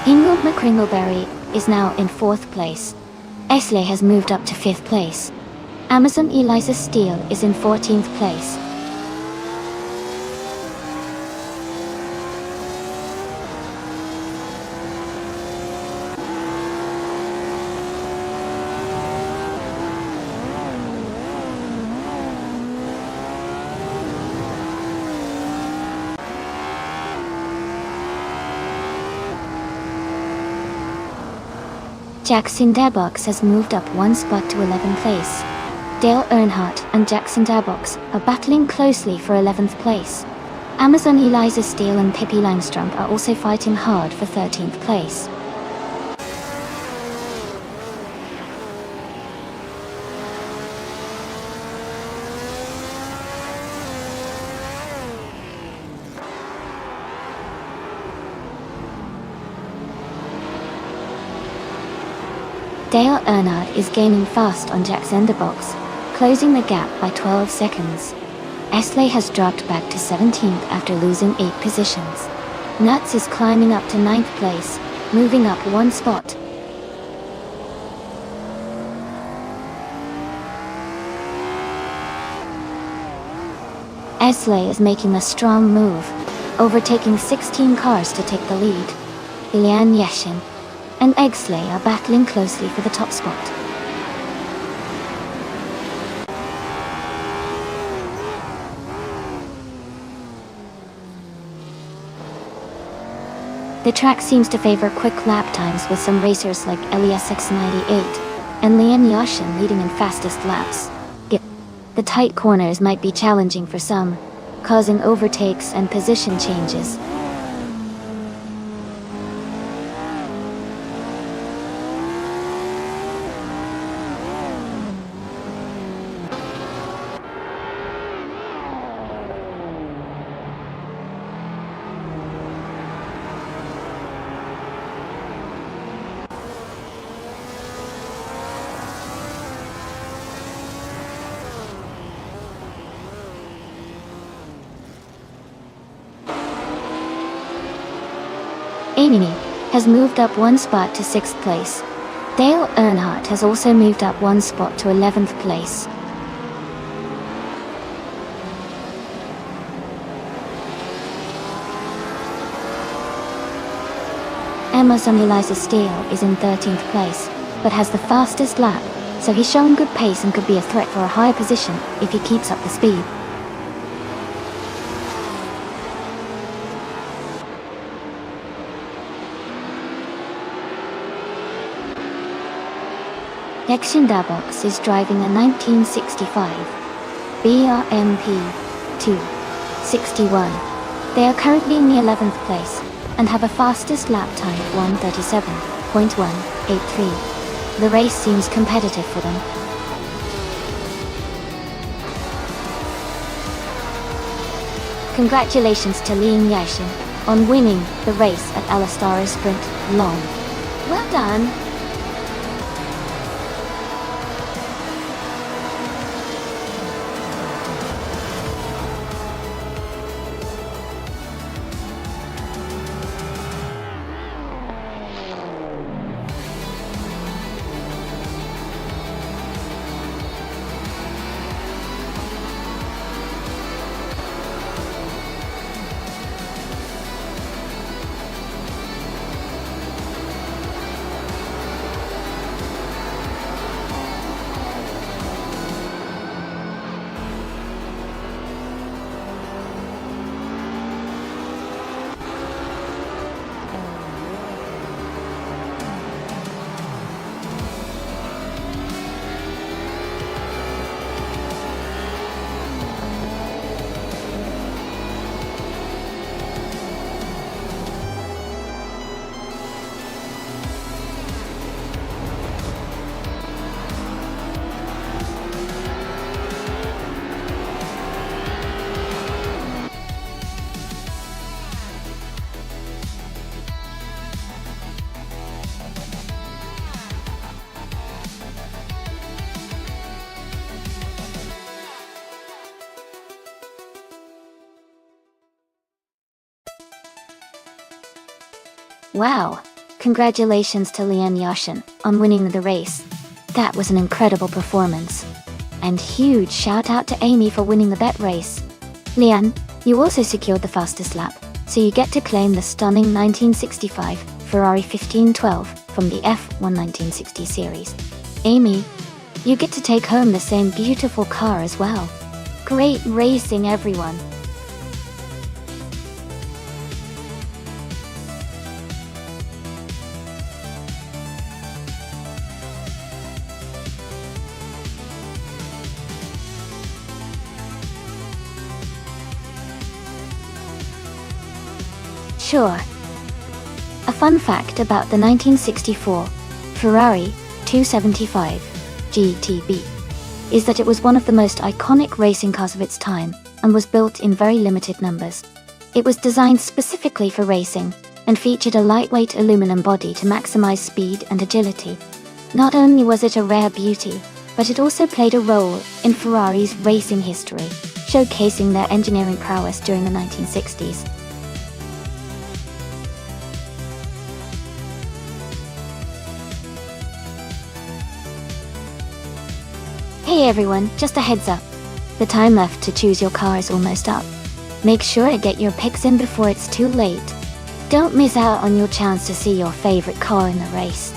Ingrid McCringleberry is now in 4th place. Esley has moved up to 5th place. Amazon Eliza Steele is in 14th place. Jackson Dabox has moved up one spot to 11th place. Dale Earnhardt and Jackson Dabox are battling closely for 11th place. Amazon Eliza Steele and Pippi Langstrup are also fighting hard for 13th place. Dale Earnhardt is gaining fast on Jackson Dabox, closing the gap by 12 seconds. Esley has dropped back to 17th after losing 8 positions. Nuts is climbing up to 9th place, moving up one spot. Esley is making a strong move, overtaking 16 cars to take the lead. Ilian Yashin and Exley are battling closely for the top spot. The track seems to favor quick lap times, with some racers like Eliasix 98 and Liam Yashin leading in fastest laps. The tight corners might be challenging for some, causing overtakes and position changes. Amy has moved up one spot to 6th place. Dale Earnhardt has also moved up one spot to 11th place. Amazon Eliza Steele is in 13th place, but has the fastest lap, so he's showing good pace and could be a threat for a higher position if he keeps up the speed. Yakshin Dabox is driving a 1965 BRMP 261. They are currently in the 11th place and have a fastest lap time of 1:37.183. The race seems competitive for them. Congratulations to Lian Yashin on winning the race at Alastara Sprint Long. Well done! Wow! Congratulations to Lian Yashin on winning the race. That was an incredible performance. And huge shout out to Amy for winning the bet race. Lian, you also secured the fastest lap, so you get to claim the stunning 1965 Ferrari 1512 from the F1 1960 series. Amy, you get to take home the same beautiful car as well. Great racing, everyone! Sure. A fun fact about the 1964 Ferrari 275 GTB is that it was one of the most iconic racing cars of its time and was built in very limited numbers. It was designed specifically for racing and featured a lightweight aluminum body to maximize speed and agility. Not only was it a rare beauty, but it also played a role in Ferrari's racing history, showcasing their engineering prowess during the 1960s. Hey everyone, just a heads up. The time left to choose your car is almost up. Make sure to get your picks in before it's too late. Don't miss out on your chance to see your favorite car in the race.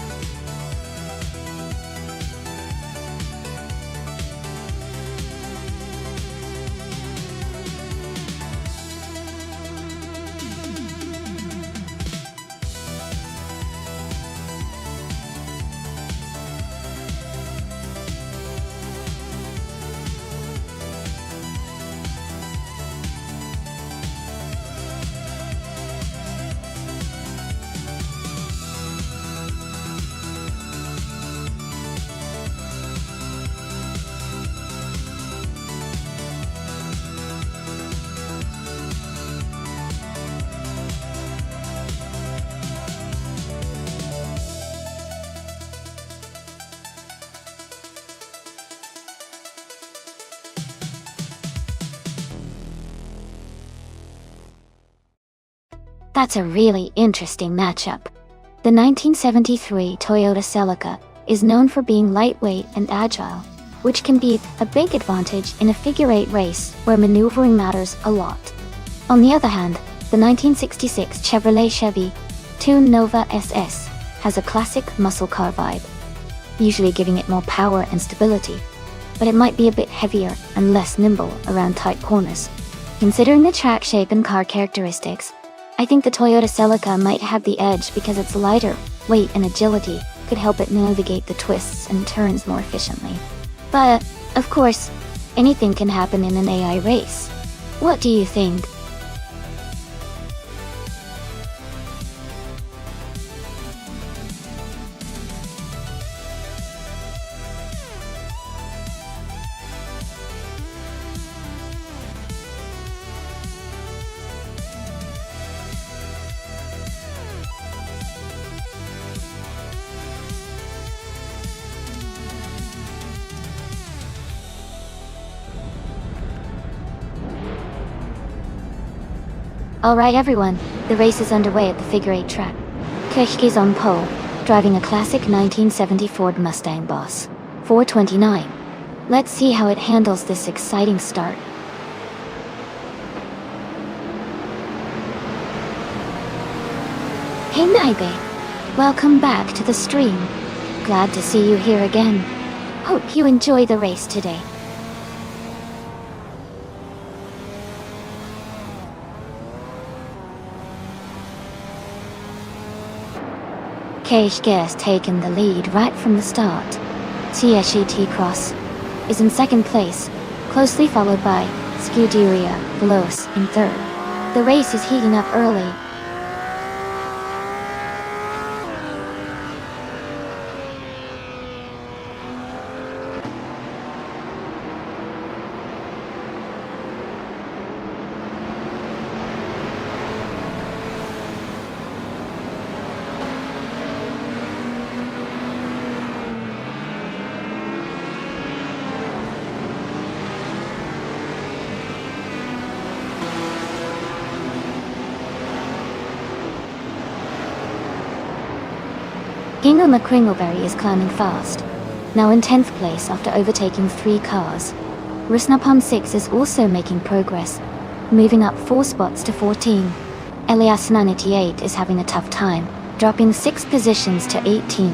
That's a really interesting matchup. The 1973 Toyota Celica is known for being lightweight and agile, which can be a big advantage in a figure-8 race where maneuvering matters a lot. On the other hand, the 1966 Chevrolet Chevy Tune Nova SS has a classic muscle car vibe, usually giving it more power and stability, but it might be a bit heavier and less nimble around tight corners. Considering the track shape and car characteristics, I think the Toyota Celica might have the edge because its lighter weight and agility could help it navigate the twists and turns more efficiently. But, of course, anything can happen in an AI race. What do you think? Alright everyone, the race is underway at the figure 8 track. Kirsch is on pole, driving a classic 1970 Ford Mustang Boss 429. Let's see how it handles this exciting start. Hey Naibe, welcome back to the stream. Glad to see you here again. Hope you enjoy the race today. Keish has taken the lead right from the start. Sgt Cross is in second place, closely followed by Scuderia Veloce in third. The race is heating up early. Kingo McCringleberry is climbing fast, now in 10th place after overtaking 3 cars. Rusnapalm 6 is also making progress, moving up 4 spots to 14. Elias 98 is having a tough time, dropping 6 positions to 18th.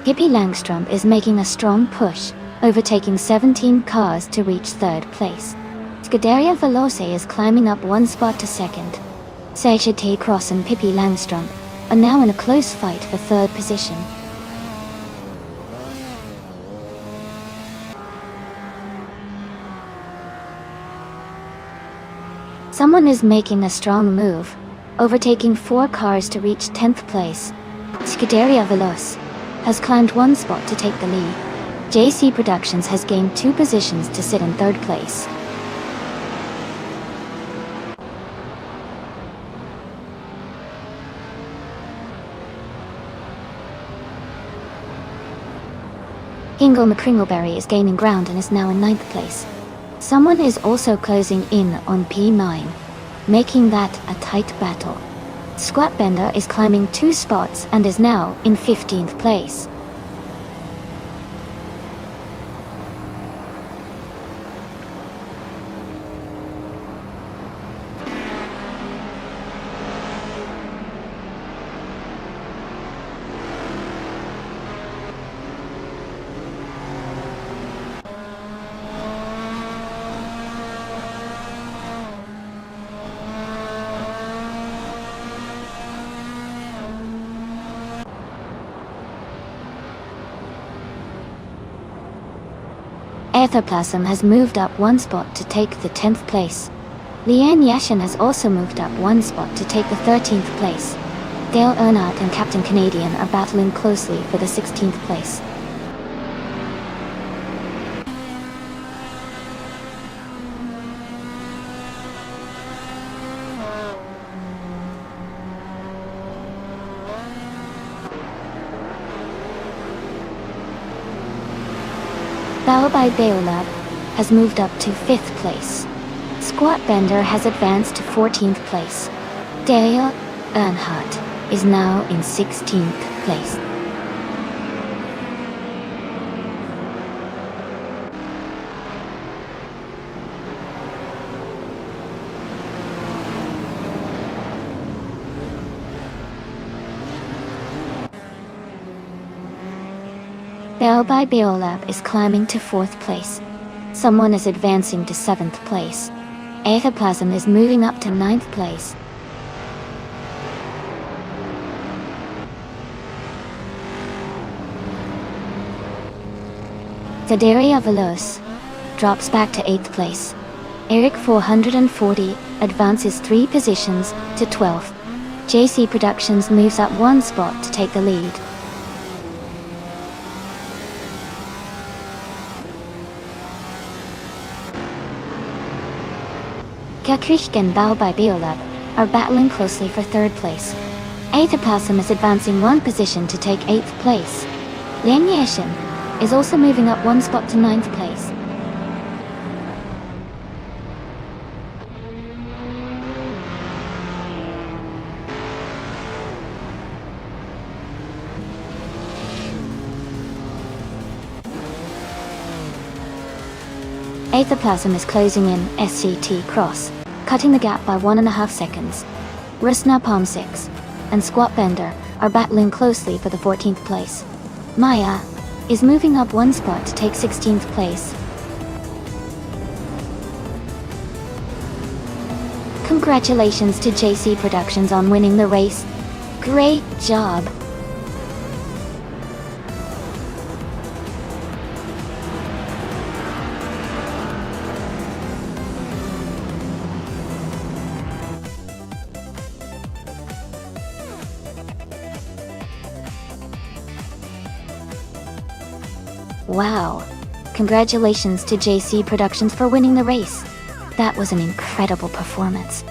Pippi Langstrom is making a strong push, overtaking 17 cars to reach 3rd place. Scuderia Veloce is climbing up 1 spot to 2nd. Sgt Cross and Pippi Langstrom are now in a close fight for 3rd position. Someone is making a strong move, overtaking 4 cars to reach 10th place. Scuderia Veloce has climbed 1 spot to take the lead. JC Productions has gained 2 positions to sit in 3rd place. Kingo McCringleberry is gaining ground and is now in 9th place. Someone is also closing in on P9, making that a tight battle. Squatbender is climbing 2 spots and is now in 15th place. Aetherplasm has moved up 1 spot to take the 10th place. Leanne Yashin has also moved up 1 spot to take the 13th place. Dale Earnhardt and Captain Canadian are battling closely for the 16th place. Bow by Beolab has moved up to 5th place. Squatbender has advanced to 14th place. Dale Earnhardt is now in 16th place. Bell by Beolab is climbing to 4th place. Someone is advancing to 7th place. Aethoplasm is moving up to 9th place. Tadaria Veloz drops back to 8th place. Eric 440 advances 3 positions to 12th. JC Productions moves up 1 spot to take the lead. Kakrishk and Bao by Beolab are battling closely for 3rd place. Aethoplasm is advancing 1 position to take 8th place. Liang Yeshin is also moving up 1 spot to 9th place. Aethoplasm is closing in SCT Cross, cutting the gap by 1.5 seconds. Rusna Palm 6 and Squat Bender are battling closely for the 14th place. Maya is moving up 1 spot to take 16th place. Congratulations to JC Productions on winning the race. Great job! Wow! Congratulations to JC Productions for winning the race. That was an incredible performance.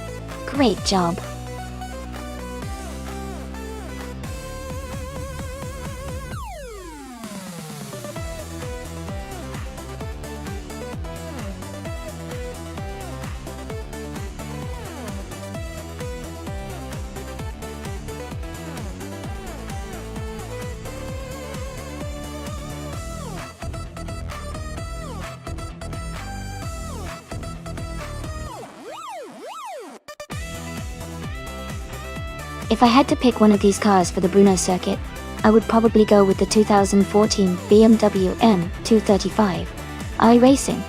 Great job! If I had to pick one of these cars for the Brno circuit, I would probably go with the 2014 BMW M235 iRacing.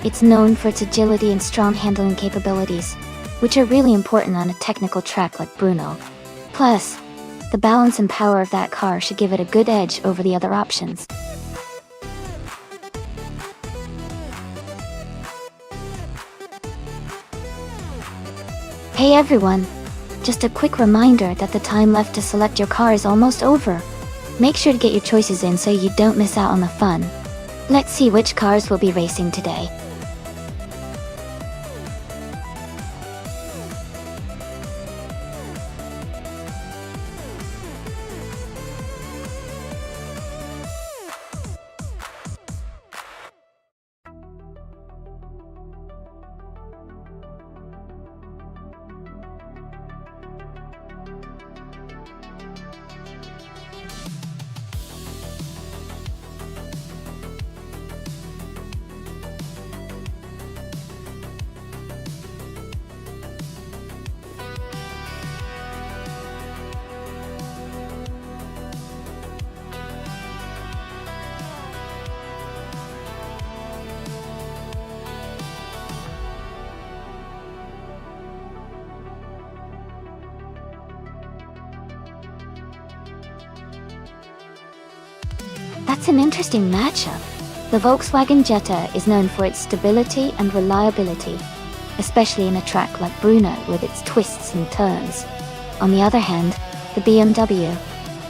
It's known for its agility and strong handling capabilities, which are really important on a technical track like Brno. Plus, the balance and power of that car should give it a good edge over the other options. Hey everyone! Just a quick reminder that the time left to select your car is almost over. Make sure to get your choices in so you don't miss out on the fun. Let's see which cars will be racing today. That's an interesting matchup. The Volkswagen Jetta is known for its stability and reliability, especially in a track like Brno with its twists and turns. On the other hand, the BMW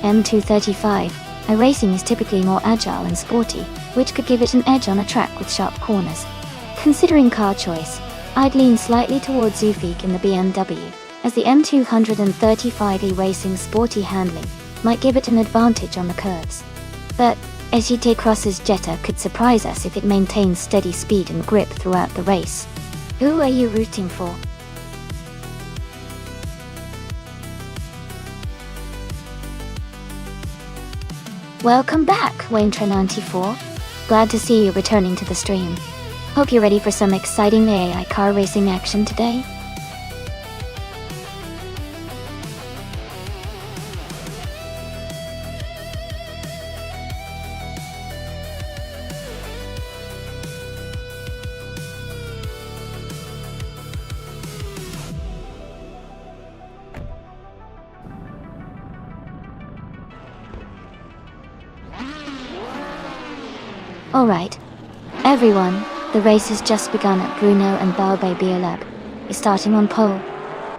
M235 iRacing is typically more agile and sporty, which could give it an edge on a track with sharp corners. Considering car choice, I'd lean slightly towards Zufik in the BMW, as the M235 iRacing's sporty handling might give it an advantage on the curves. But SGT Cross's Jetta could surprise us if it maintains steady speed and grip throughout the race. Who are you rooting for? Welcome back, Waintra94. Glad to see you returning to the stream. Hope you're ready for some exciting AI car racing action today. Alright, everyone, the race has just begun at Bruno and Balbe Biolab is starting on pole,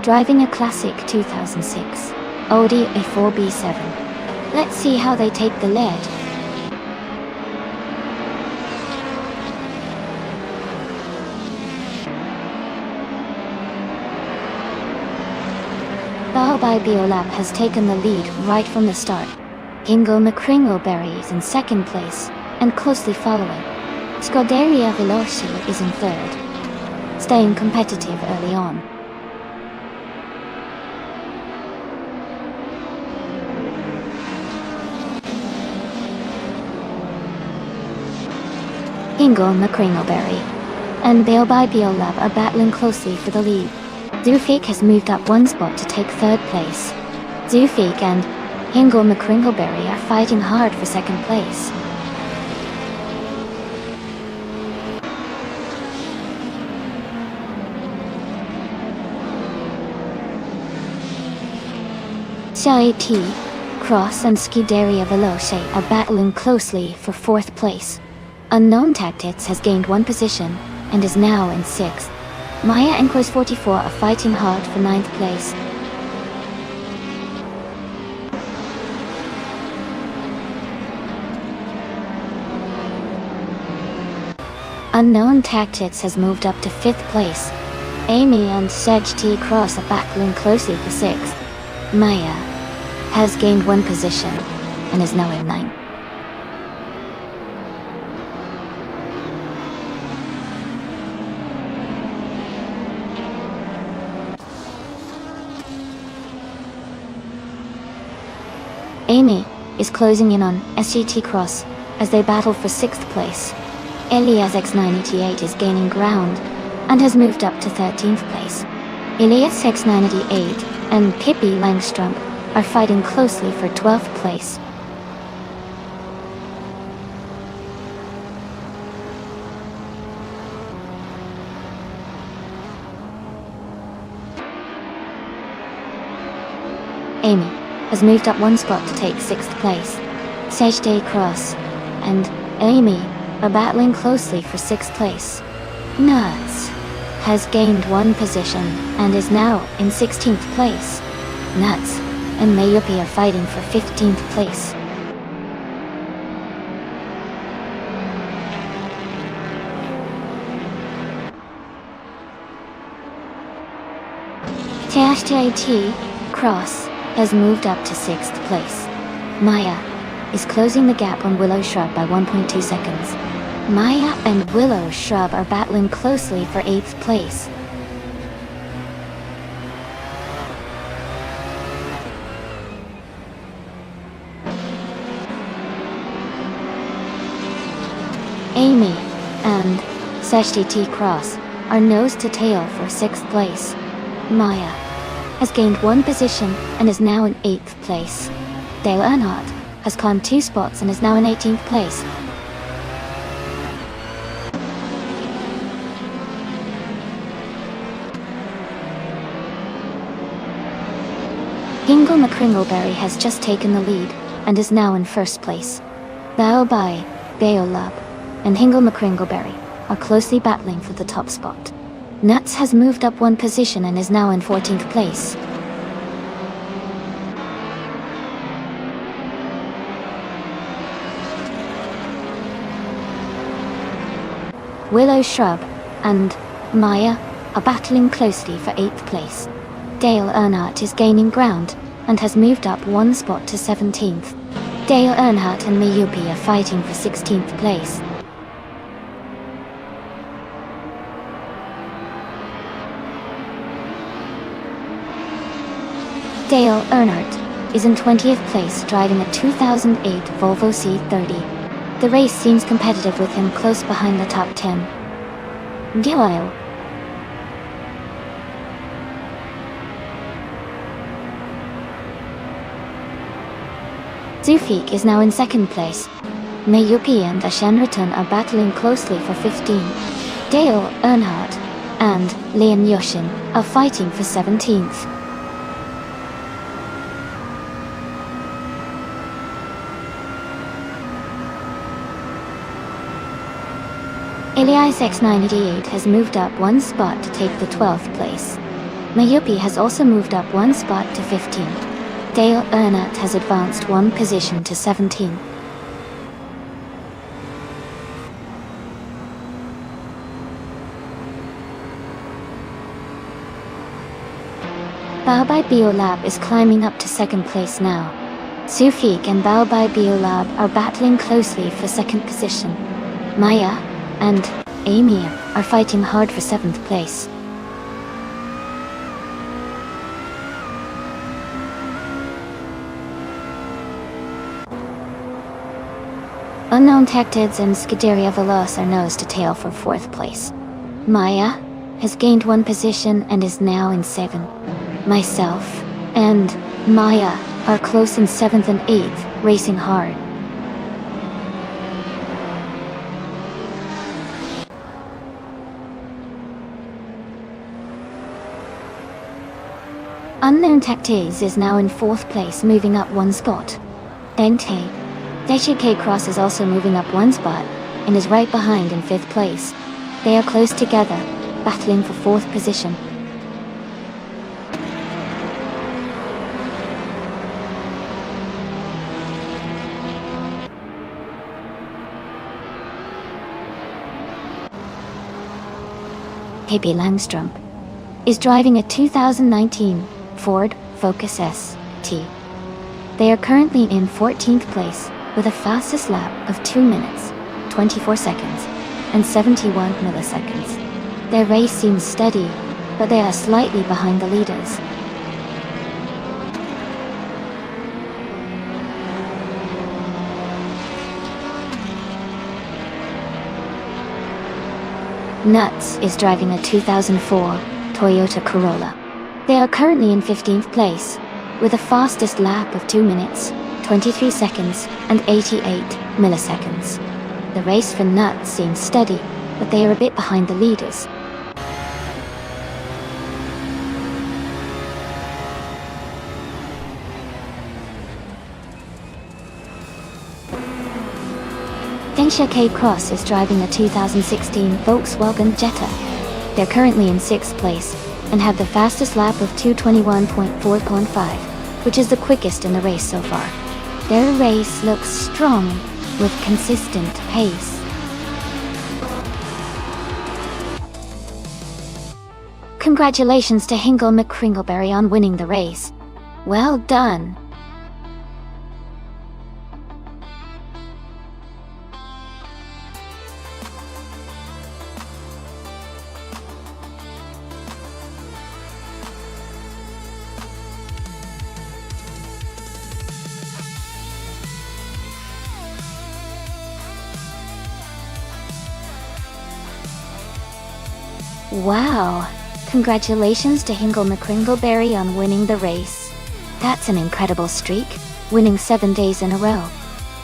driving a classic 2006 Audi A4 B7. Let's see how they take the lead. Balbe Biolab has taken the lead right from the start. Hingle McCringleberry is in second place, and closely following. Scuderia Veloce is in third, staying competitive early on. Hingle McCringleberry and Balbe Biolab are battling closely for the lead. Zufik has moved up one spot to take third place. Zufik and Hingle McCringleberry are fighting hard for second place. Xiaoyi T, Cross and Scuderia Veloce are battling closely for fourth place. Unknown Tactics has gained one position and is now in sixth. Maya and Quiz 44 are fighting hard for ninth place. Unknown Tactics has moved up to fifth place. Amy and Sedge T Cross are battling closely for sixth. Maya has gained one position and is now in ninth. Amy is closing in on SGT Cross as they battle for sixth place. Elias X988 is gaining ground and has moved up to 13th place. Elias X988 and Pippi Langstrom are fighting closely for 12th place. Amy has moved up one spot to take sixth place. Sejde Cross and Amy are battling closely for sixth place. Nuts has gained one position and is now in 16th place. Nuts and Mayupi are fighting for 15th place. THT Cross has moved up to sixth place. Maya is closing the gap on Willow Shrub by 1.2 seconds. Maya and Willow Shrub are battling closely for 8th place. Amy and Seshti T Cross are nose to tail for 6th place. Maya has gained one position and is now in 8th place. Dale Earnhardt has climbed 2 spots and is now in 18th place. Hingle McCringleberry has just taken the lead and is now in 1st place. Baobai, Baolab, and Hingle McCringleberry are closely battling for the top spot. Nuts has moved up one position and is now in 14th place. Willow Shrub and Maya are battling closely for 8th place. Dale Earnhardt is gaining ground and has moved up one spot to 17th. Dale Earnhardt and Miyupi are fighting for 16th place. Dale Earnhardt is in 20th place driving a 2008 Volvo C30. The race seems competitive with him close behind the top 10. Gilile. Zufik is now in 2nd place. Mayupi and Ashenriton are battling closely for 15. Dale Earnhardt and Leon Yoshin are fighting for 17th. Elias X988 has moved up one spot to take the 12th place. Mayupi has also moved up one spot to 15. Dale Earnhardt has advanced one position to 17. Baobai Biolab is climbing up to second place now. Sufik and Baobai Biolab are battling closely for second position. Maya and Amir are fighting hard for 7th place. Unknown Tactids and Scuderia Veloz are nose to tail for 4th place. Maya has gained one position and is now in 7th. Myself and Maya are close in 7th and 8th, racing hard. Unknown Tactics is now in 4th place, moving up one spot. Dente K Cross is also moving up one spot and is right behind in 5th place. They are close together, battling for 4th position. KB Langstrom is driving a 2019 Ford Focus ST. They are currently in 14th place with a fastest lap of 2 minutes, 24 seconds, and 71 milliseconds. Their race seems steady, but they are slightly behind the leaders. Nuts is driving a 2004 Toyota Corolla. They are currently in 15th place, with a fastest lap of 2 minutes, 23 seconds, and 88 milliseconds. The race for Nuts seems steady, but they are a bit behind the leaders. Densha K Cross is driving a 2016 Volkswagen Jetta. They're currently in 6th place, and have the fastest lap of 2:21.4.5, which is the quickest in the race so far. Their race looks strong, with consistent pace. Congratulations to Hingle McCringleberry on winning the race. Well done. Wow! Congratulations to Hingle McCringleberry on winning the race. That's an incredible streak, winning 7 days in a row.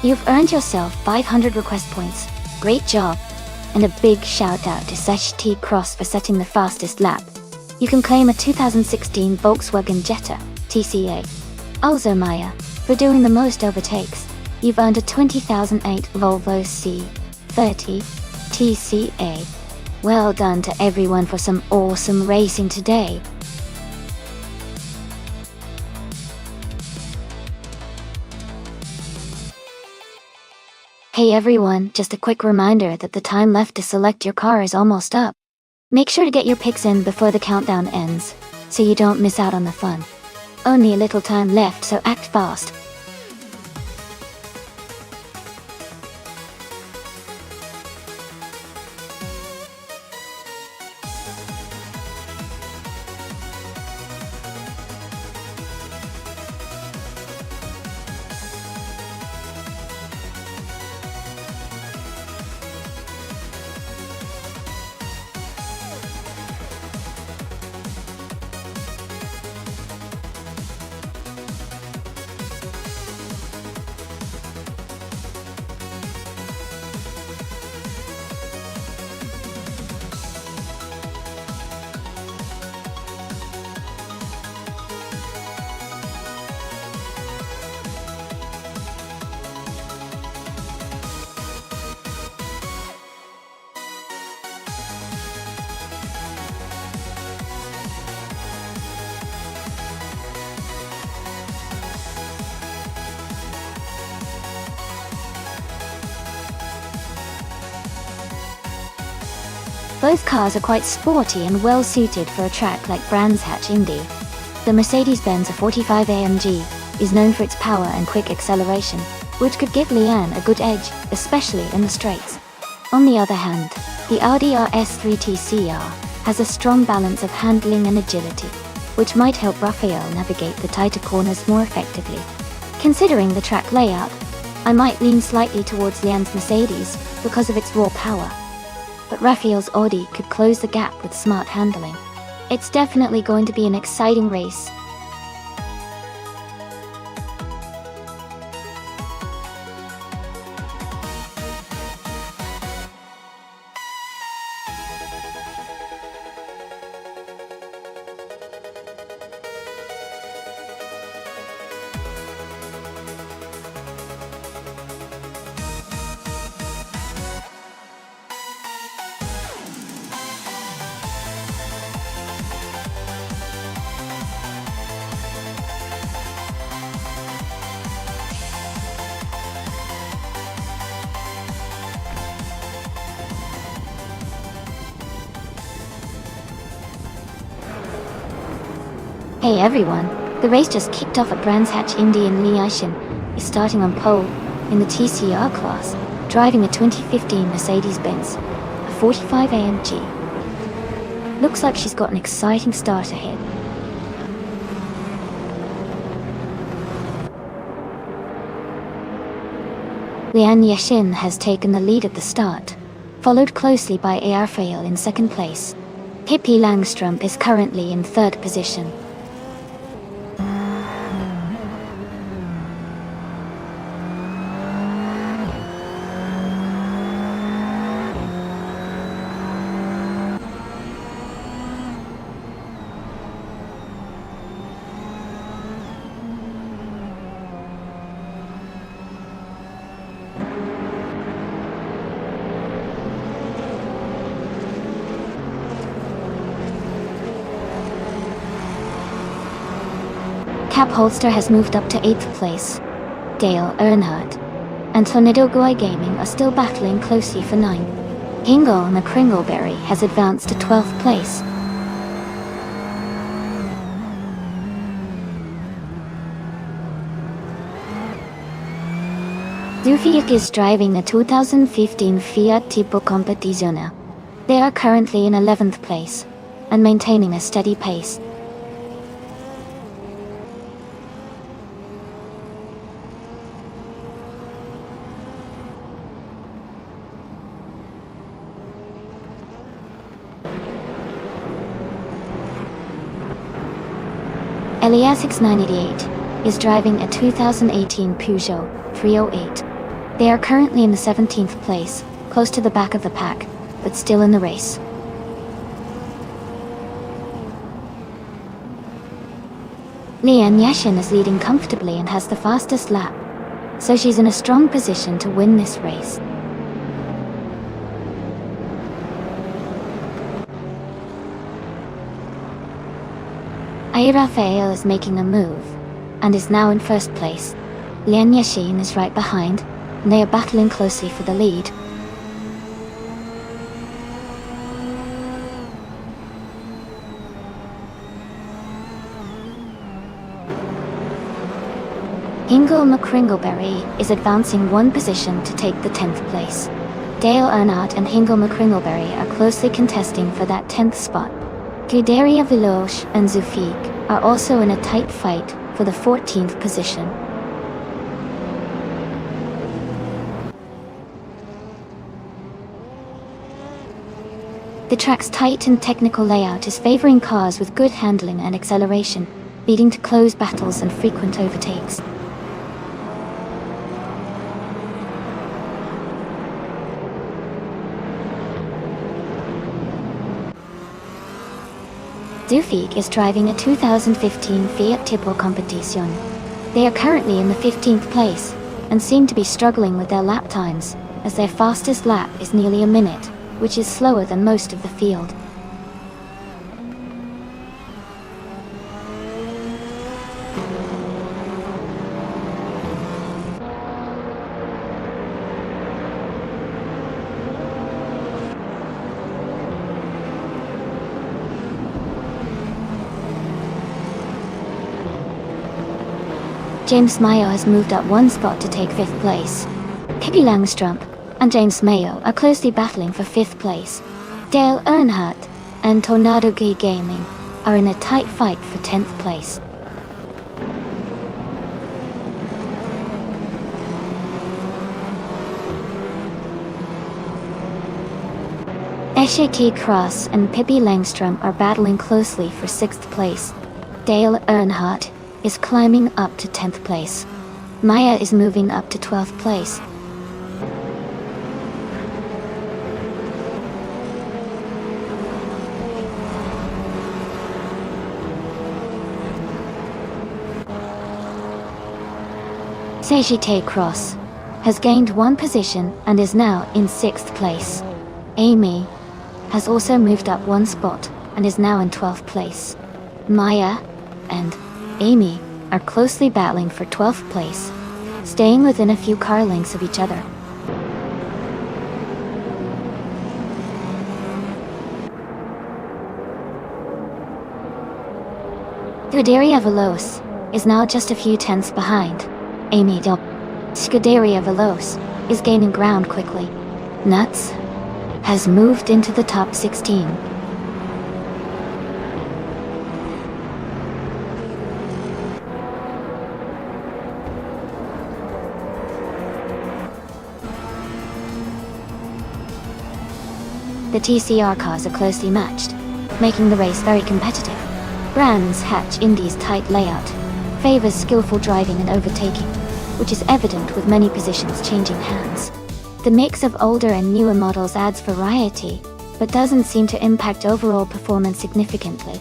You've earned yourself 500 request points. Great job! And a big shout out to Sesh T Cross for setting the fastest lap. You can claim a 2016 Volkswagen Jetta, TCA. Also Maya, for doing the most overtakes. You've earned a 2008 Volvo C30 TCA. Well done to everyone for some awesome racing today. Hey everyone, just a quick reminder that the time left to select your car is almost up. Make sure to get your picks in before the countdown ends, so you don't miss out on the fun. Only a little time left, so act fast. Both cars are quite sporty and well suited for a track like Brands Hatch Indy. The Mercedes-Benz 45 AMG is known for its power and quick acceleration, which could give Leanne a good edge, especially in the straights. On the other hand, the Audi RS3 TCR has a strong balance of handling and agility, which might help Raphael navigate the tighter corners more effectively. Considering the track layout, I might lean slightly towards Leanne's Mercedes because of its raw power. But Raphael's Audi could close the gap with smart handling. It's definitely going to be an exciting race. Hey everyone, the race just kicked off at Brands Hatch Indy and Li Yixin is starting on pole in the TCR class, driving a 2015 Mercedes-Benz, a 45 AMG. Looks like she's got an exciting start ahead. Lian Yixin has taken the lead at the start, followed closely by Raphael in second place. Pippi Langstrup is currently in third position. Cap Holster has moved up to 8th place. Dale Earnhardt and Tornado Guy Gaming are still battling closely for 9th. Hingle McCringleberry has advanced to 12th place. Zufik is driving the 2015 Fiat Tipo Competizione. They are currently in 11th place and maintaining a steady pace. Elias6988 is driving a 2018 Peugeot 308. They are currently in the 17th place, close to the back of the pack, but still in the race. Lian Yixin is leading comfortably and has the fastest lap, so she's in a strong position to win this race. Raphael is making a move, and is now in first place. Lian Yixin is right behind, and they are battling closely for the lead. Hingle McCringleberry is advancing one position to take the 10th place. Dale Earnhardt and Hingle McCringleberry are closely contesting for that 10th spot. Guideria Village and Zufik are also in a tight fight for the 14th position. The track's tight and technical layout is favoring cars with good handling and acceleration, leading to close battles and frequent overtakes. Zufik is driving a 2015 Fiat Tipo Competizione. They are currently in the 15th place, and seem to be struggling with their lap times, as their fastest lap is nearly a minute, which is slower than most of the field. James Mayo has moved up one spot to take 5th place. Pippi Langstrumpf and James Mayo are closely battling for 5th place. Dale Earnhardt and Tornado G Gaming are in a tight fight for 10th place. SAT Cross and Pippi Langstrumpf are battling closely for 6th place. Dale Earnhardt is climbing up to 10th place. Maya is moving up to 12th place. SAT Cross has gained one position and is now in 6th place. Amy has also moved up one spot and is now in 12th place. Maya and Amy are closely battling for 12th place, staying within a few car lengths of each other. Scuderia Veloce is now just a few tenths behind Amy. Scuderia Veloce is gaining ground quickly. Nuts has moved into the top 16. The TCR cars are closely matched, making the race very competitive. Brands Hatch Indy's tight layout favors skillful driving and overtaking, which is evident with many positions changing hands. The mix of older and newer models adds variety, but doesn't seem to impact overall performance significantly.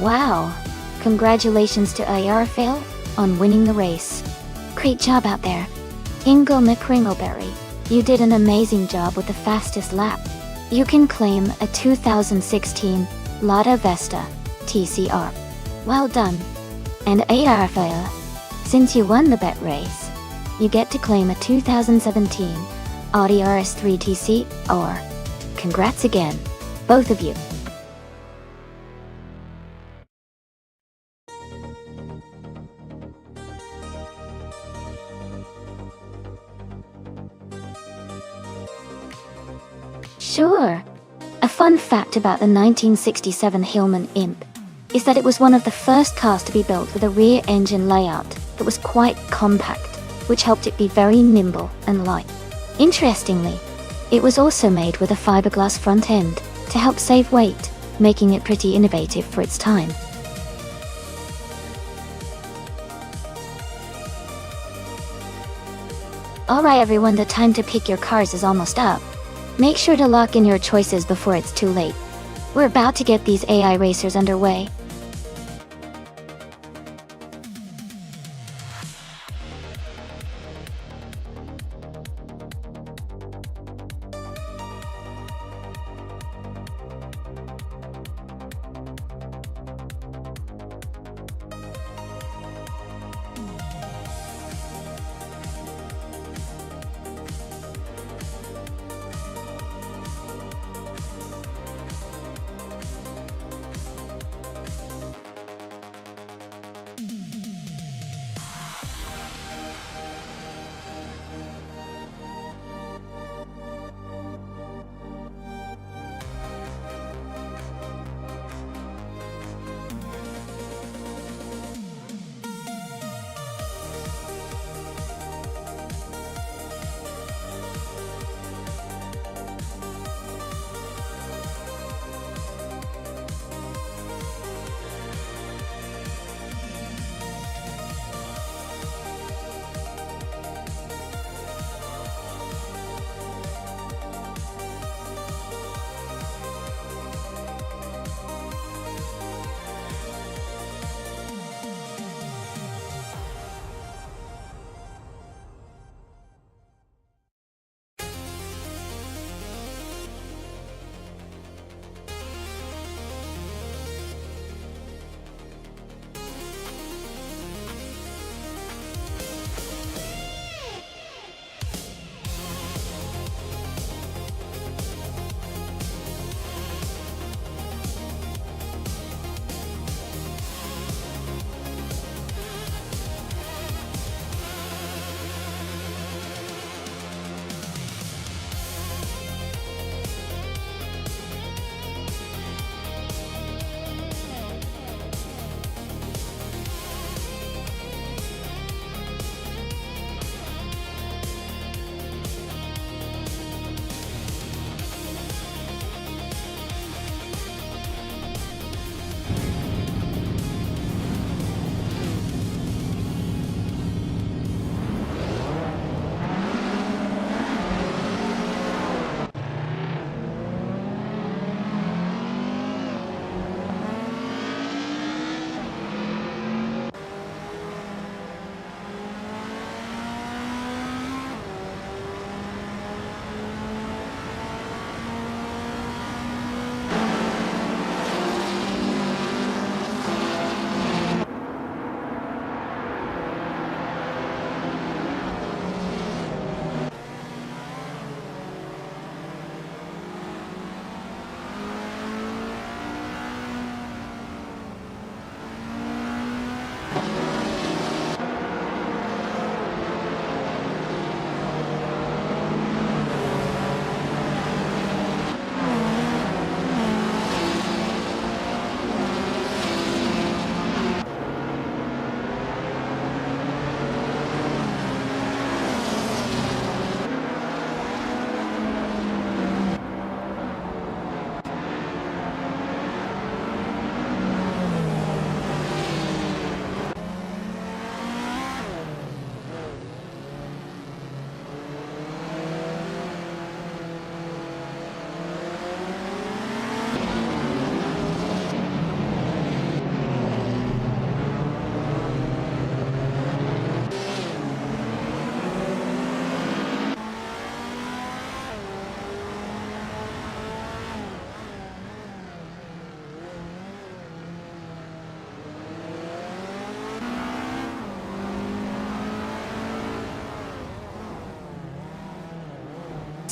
Wow! Congratulations to Ayarfail on winning the race. Great job out there. Ingo McCringleberry, you did an amazing job with the fastest lap. You can claim a 2016 Lada Vesta TCR. Well done. And Ayarfail, since you won the bet race, you get to claim a 2017 Audi RS3 TCR. Congrats again, both of you. Sure. A fun fact about the 1967 Hillman Imp is that it was one of the first cars to be built with a rear engine layout that was quite compact, which helped it be very nimble and light. Interestingly, it was also made with a fiberglass front end to help save weight, making it pretty innovative for its time. Alright everyone, the time to pick your cars is almost up. Make sure to lock in your choices before it's too late. We're about to get these AI racers underway.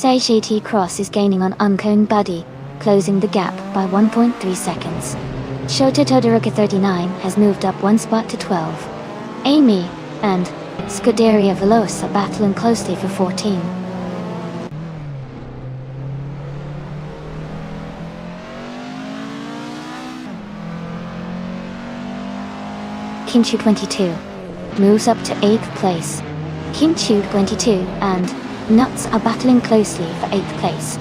Seishiti Cross is gaining on Unknown Buddy, closing the gap by 1.3 seconds. Shota Todoroki 39 has moved up one spot to 12. Amy and Scuderia Veloce are battling closely for 14. Kinchu 22 moves up to 8th place. Kinchu 22 and Nuts are battling closely for 8th place.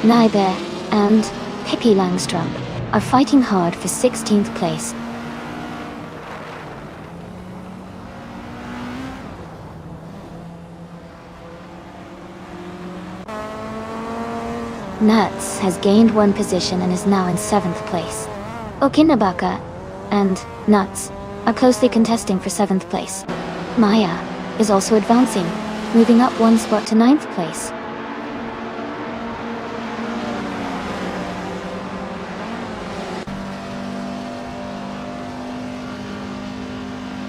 Nybear and Pippi Langstrump are fighting hard for 16th place. Nuts has gained one position and is now in 7th place. Okinabaka and Nuts are closely contesting for 7th place. Maya is also advancing, moving up one spot to 9th place.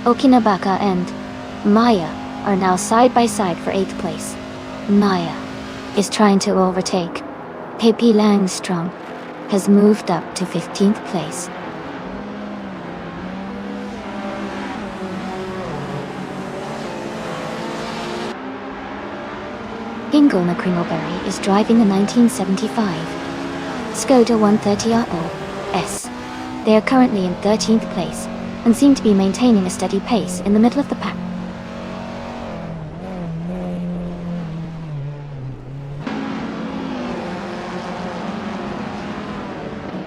Okinabaka and Maya are now side by side for 8th place. Maya is trying to overtake. Pippi Langstrump has moved up to 15th place. Ingle McCringleberry is driving a 1975 Skoda 130 S. They are currently in 13th place and seem to be maintaining a steady pace in the middle of the pack.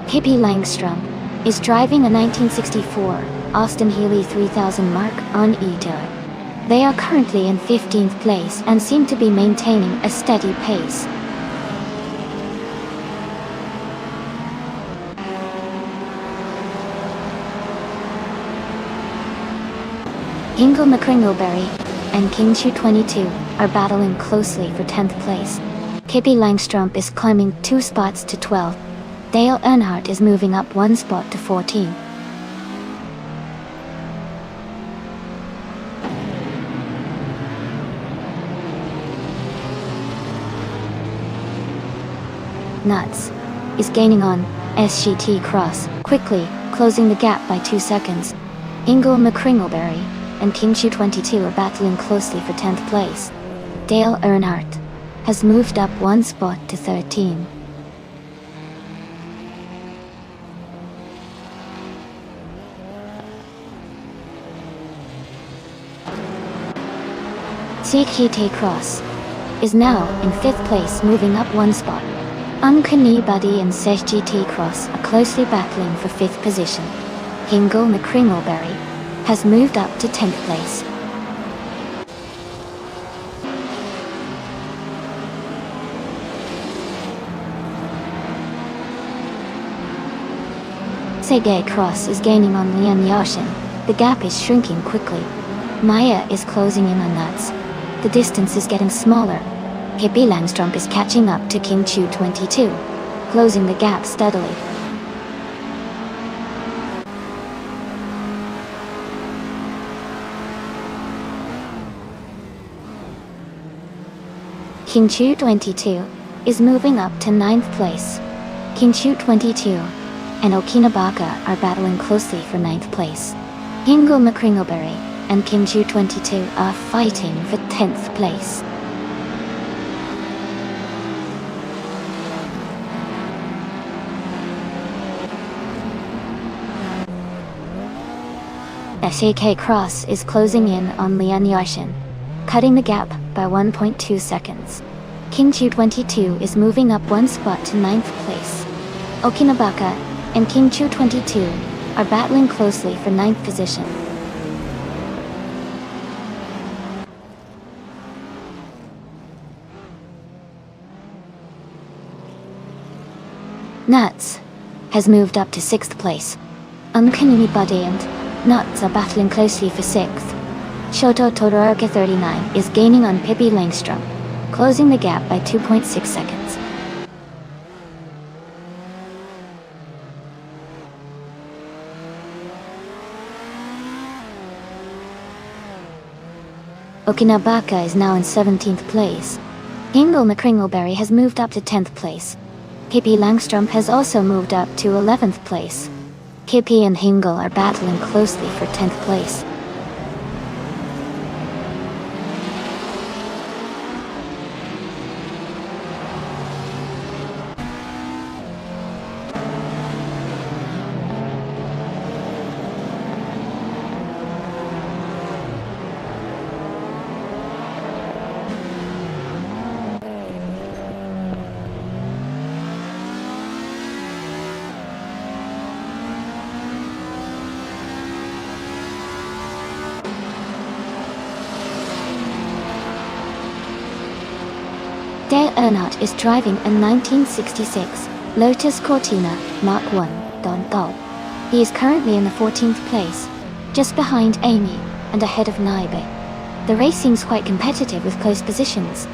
Pippi Langstrump is driving a 1964 Austin Healey 3000 Mark on E-Tour. They are currently in 15th place and seem to be maintaining a steady pace. Ingle McCringleberry and Kinchu 22 are battling closely for 10th place. Pippi Langstrump is climbing 2 spots to 12. Dale Earnhardt is moving up 1 spot to 14. Nuts is gaining on SGT Cross, quickly closing the gap by 2 seconds. Ingle McCringleberry and Kinchu 22 are battling closely for 10th place. Dale Earnhardt has moved up 1 spot to 13. Seishiti Cross is now in 5th place, moving up 1 spot. Uncanny Buddy and SGT Cross are closely battling for 5th position. Ingle McCringleberry has moved up to 10th place. Seishiti Cross is gaining on Lian Yashin. The gap is shrinking quickly. Maya is closing in on Nuts. The distance is getting smaller. Pippi Langstrump is catching up to Kinchu 22, closing the gap steadily. Kinchu 22 is moving up to 9th place. Kinchu 22 and Okinabaka are battling closely for 9th place. Ingle McCringleberry and Kinchu 22 are fighting for 10th place. Seishiti Cross is closing in on Lian Yashin, cutting the gap by 1.2 seconds. Kinchu 22 is moving up 1 spot to 9th place. Okinabaka and Kinchu 22 are battling closely for 9th position. Nuts has moved up to 6th place. Uncanny Buddy and Nuts are battling closely for 6th. Shoto Todoroki 39 is gaining on Pippi Langstrump, closing the gap by 2.6 seconds. Okinabaka is now in 17th place. Hingle McCringleberry has moved up to 10th place. Pippi Langstrom has also moved up to 11th place. Pippi and Hingle are battling closely for 10th place. Dale Earnhardt is driving a 1966 Lotus Cortina Mark I Nonstop. He is currently in the 14th place, just behind Amy and ahead of Naibe. The race seems quite competitive with close positions.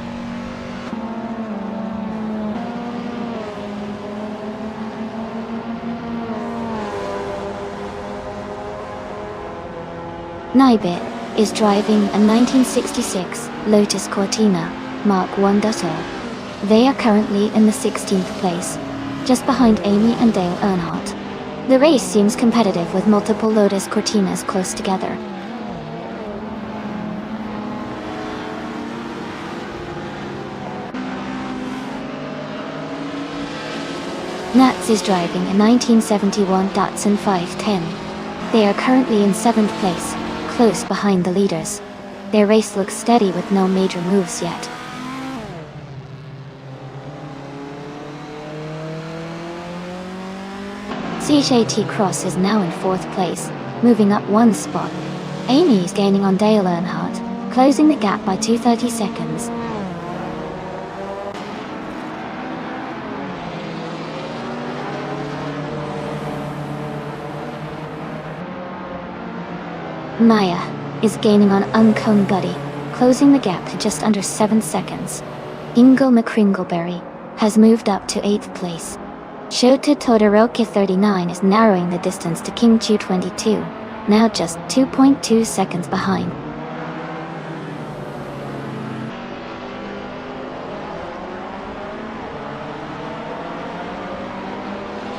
Naibe is driving a 1966 Lotus Cortina Mark I Dutto. They are currently in the 16th place, just behind Amy and Dale Earnhardt. The race seems competitive with multiple Lotus Cortinas close together. Nats is driving a 1971 Datsun 510. They are currently in 7th place, close behind the leaders. Their race looks steady with no major moves yet. CHAT Cross is now in 4th place, moving up one spot. Amy is gaining on Dale Earnhardt, closing the gap by 2:30 seconds. Maya is gaining on Uncone Buddy, closing the gap to just under 7 seconds. Hingle McCringleberry has moved up to 8th place. Shota Todoroki 39 is narrowing the distance to King Chu 22, now just 2.2 seconds behind.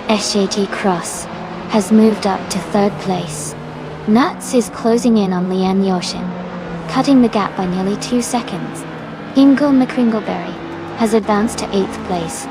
SJT Cross has moved up to 3rd place. Nuts is closing in on Lian Yoshin, cutting the gap by nearly 2 seconds. Hingle McCringleberry has advanced to 8th place.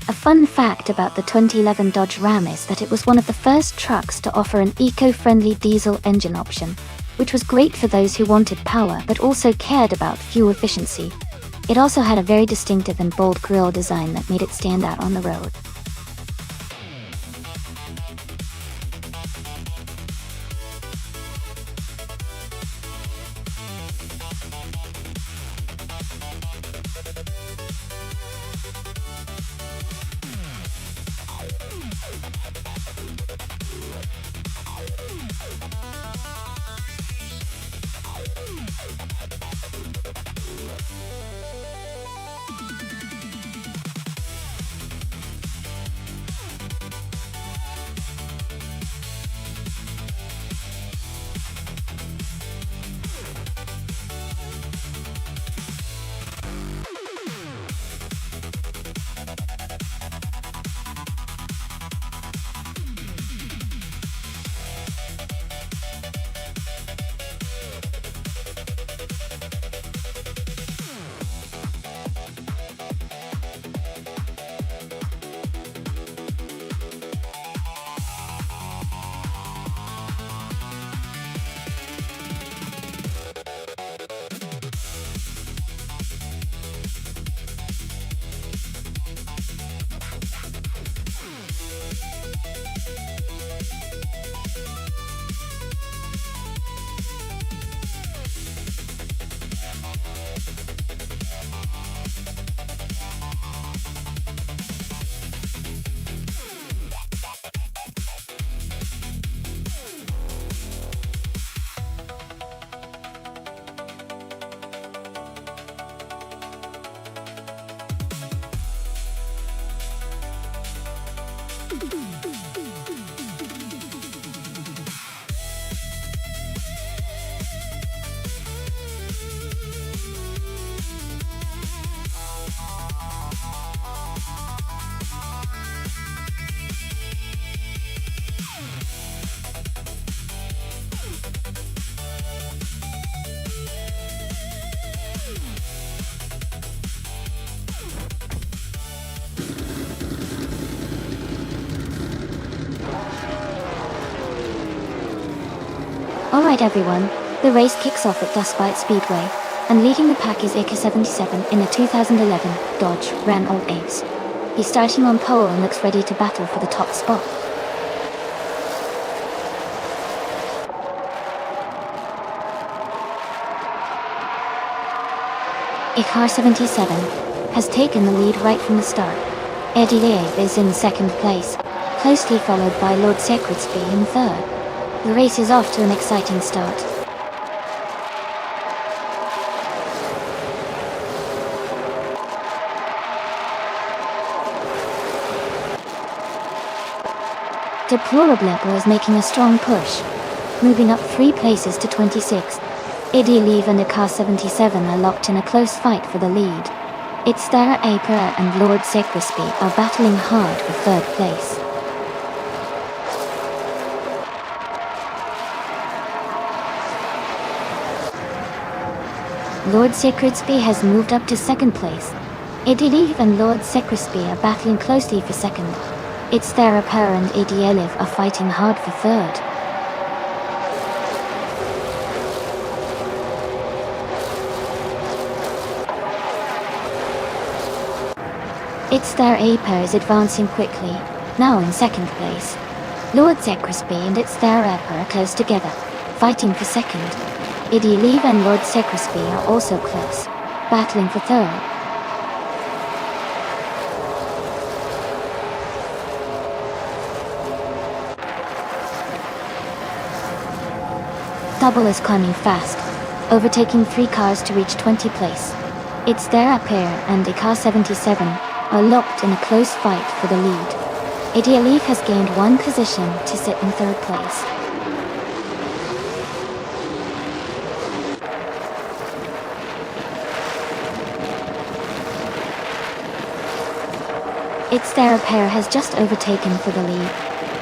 A fun fact about the 2011 Dodge Ram is that it was one of the first trucks to offer an eco-friendly diesel engine option, which was great for those who wanted power but also cared about fuel efficiency. It also had a very distinctive and bold grille design that made it stand out on the road. Alright everyone, the race kicks off at Dustbite Speedway, and leading the pack is AK-77 in the 2011 Dodge Ram All Ace. He's starting on pole and looks ready to battle for the top spot. AK-77 has taken the lead right from the start. Eddie Leave is in second place, closely followed by Lord Secretsby in third. The race is off to an exciting start. Deplorable is making a strong push, moving up 3 places to 26th. Eddie Leave and AK-77 are locked in a close fight for the lead. It's Sarah Aper and Lord Secretsby are battling hard for third place. Lord Secretsby has moved up to second place. Eddie Leave and Lord Secretsby are battling closely for second. It's Sarah Per and Eddie Leave are fighting hard for third. It's Sarah Aper is advancing quickly, now in second place. Lord Secretsby and it's Sarah Aper are close together, fighting for second. Eddie Leave and Lord Secretsby are also close, battling for third. Double is climbing fast, overtaking 3 cars to reach 20th place. It's Sarah Pair and AK-77 are locked in a close fight for the lead. Eddie Leave has gained 1 position to sit in third place. It's Sarah Pair has just overtaken for the lead.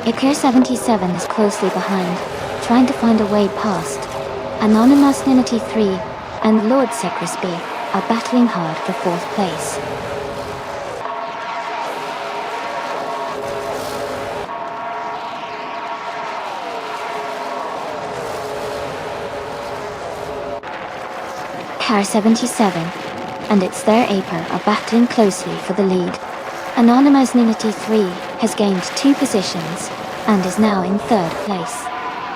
AK-77 is closely behind, trying to find a way past. Anonymous Ninity 3 and Lord Secrisby are battling hard for 4th place. Car 77 and its their Aper are battling closely for the lead. Anonymous Ninity 3 has gained 2 positions and is now in 3rd place.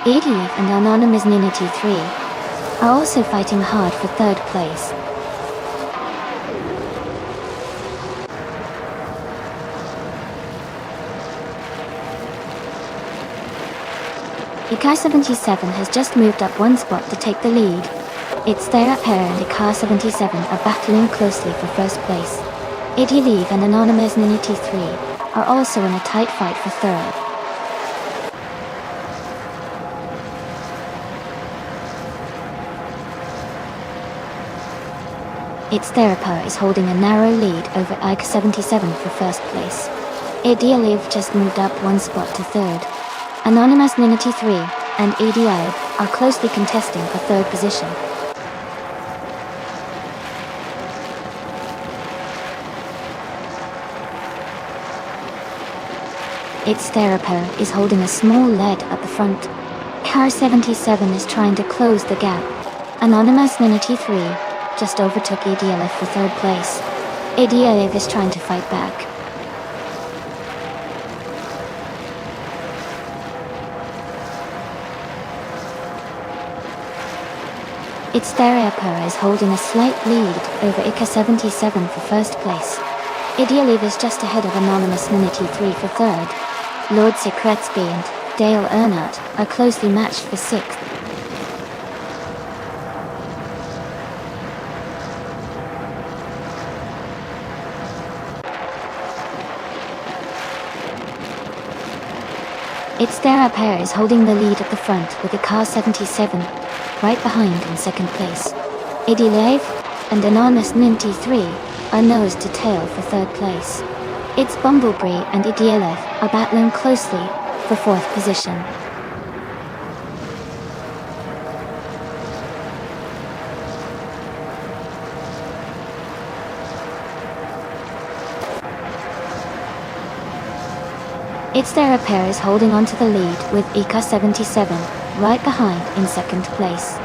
Eve and Anonymous Ninity 3 are also fighting hard for 3rd place. Car 77 has just moved up 1 spot to take the lead. It's their pair and Car 77 are battling closely for 1st place. Leave and Anonymous Ninity 3 are also in a tight fight for 3rd. Its Therapar is holding a narrow lead over Ike 77 for 1st place. Live just moved up 1 spot to 3rd. Anonymous Ninity 3 and ADI are closely contesting for 3rd position. Its Therapar is holding a small lead at the front. Car 77 is trying to close the gap. Anonymous Ninity 3 just overtook ADLF for 3rd place. ADLF is trying to fight back. Its Therapar is holding a slight lead over Ika 77 for 1st place. ADLF is just ahead of Anonymous Ninity 3 for 3rd. Lord Secretsby and Dale Earnhardt are closely matched for 6th. Its Therapar is holding the lead at the front with Car 77 right behind in 2nd place. Live and Anonymous Ninity 3 are nose to tail for 3rd place. Its Bumblebee and DLF are battling closely for 4th position. Its Therapar is holding on to the lead with Ika 77 right behind in 2nd place.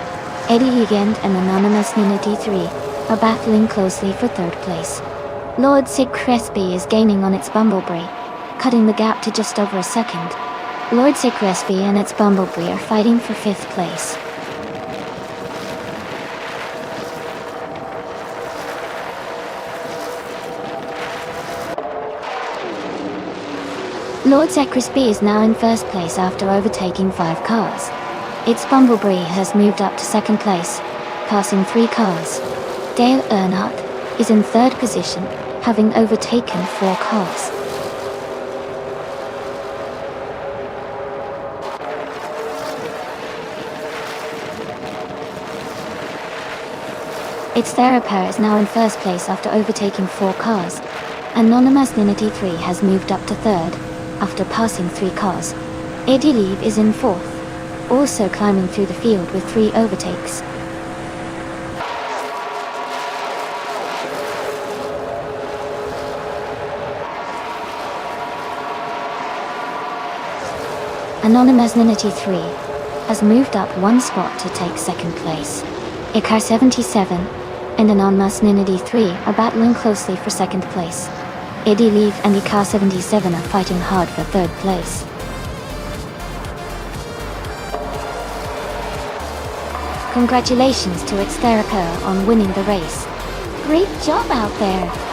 Eddie Higand and Anonymous Ninity 3 are battling closely for 3rd place. Lord Sid Crespi is gaining on its Bumblebee, cutting the gap to just over a second. Lord Sid Crespi and its Bumblebee are fighting for 5th place. Lord Secrisby is now in 1st place after overtaking 5 cars. Its Bumblebee has moved up to 2nd place, passing 3 cars. Dale Earnhardt is in 3rd position, having overtaken 4 cars. Its Therapar is now in 1st place after overtaking 4 cars. Anonymous Ninity 3 has moved up to 3rd, after passing 3 cars. Eddie Leave is in 4th, also climbing through the field with 3 overtakes. Anonymous Ninity 3 has moved up 1 spot to take 2nd place. Car 77 and Anonymous Ninity 3 are battling closely for 2nd place. Eddie Leave and Car 77 are fighting hard for 3rd place. Congratulations to its Therapar on winning the race. Great job out there!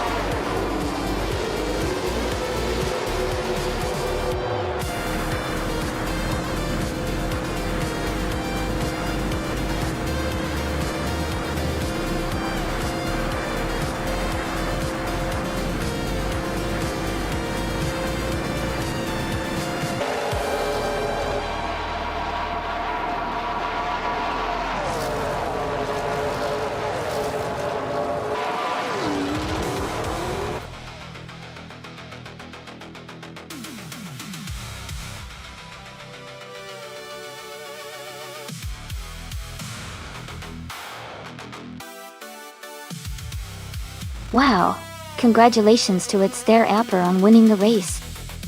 Wow, congratulations to its their Apper on winning the race.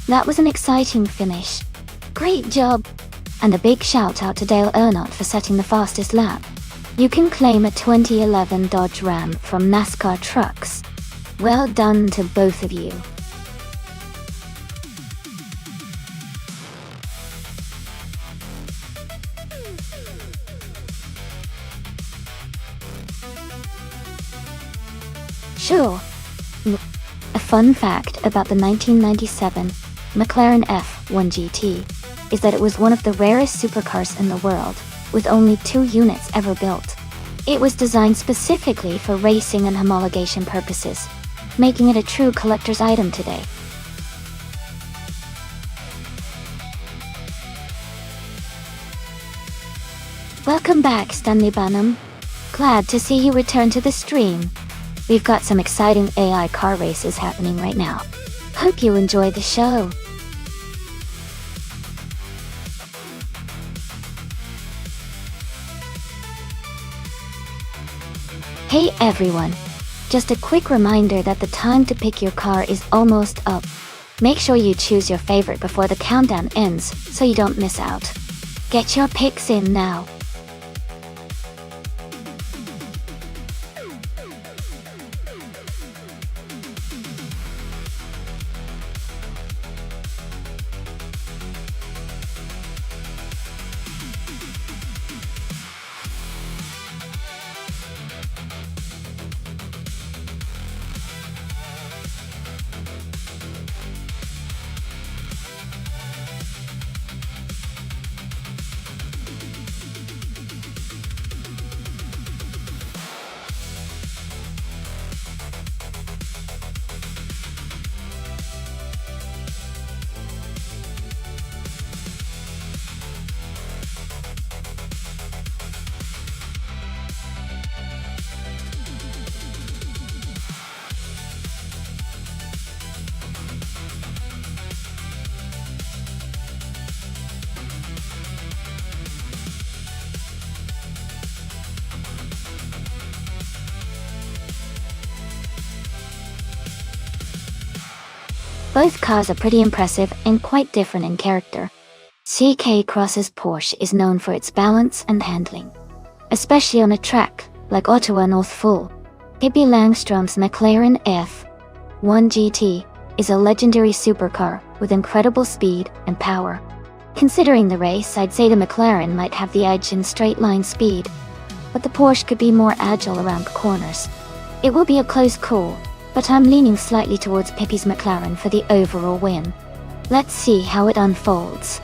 That was an exciting finish. Great job! And a big shout out to Dale Earnhardt for setting the fastest lap. You can claim a 2011 Dodge Ram from NASCAR Trucks. Well done to both of you. Sure. A fun fact about the 1997 McLaren F1 GT is that it was one of the rarest supercars in the world, with only 2 units ever built. It was designed specifically for racing and homologation purposes, making it a true collector's item today. Welcome back, Stanley Banham. Glad to see you return to the stream. We've got some exciting AI car races happening right now. Hope you enjoy the show. Hey everyone! Just a quick reminder that the time to pick your car is almost up. Make sure you choose your favorite before the countdown ends so you don't miss out. Get your picks in now. Both cars are pretty impressive and quite different in character. CK Cross's Porsche is known for its balance and handling, especially on a track like Ottawa North Full. Pippi Langstrom's McLaren F1 GT is a legendary supercar with incredible speed and power. Considering the race, I'd say the McLaren might have the edge in straight-line speed, but the Porsche could be more agile around corners. It will be a close call, but I'm leaning slightly towards Pippi's McLaren for the overall win. Let's see how it unfolds.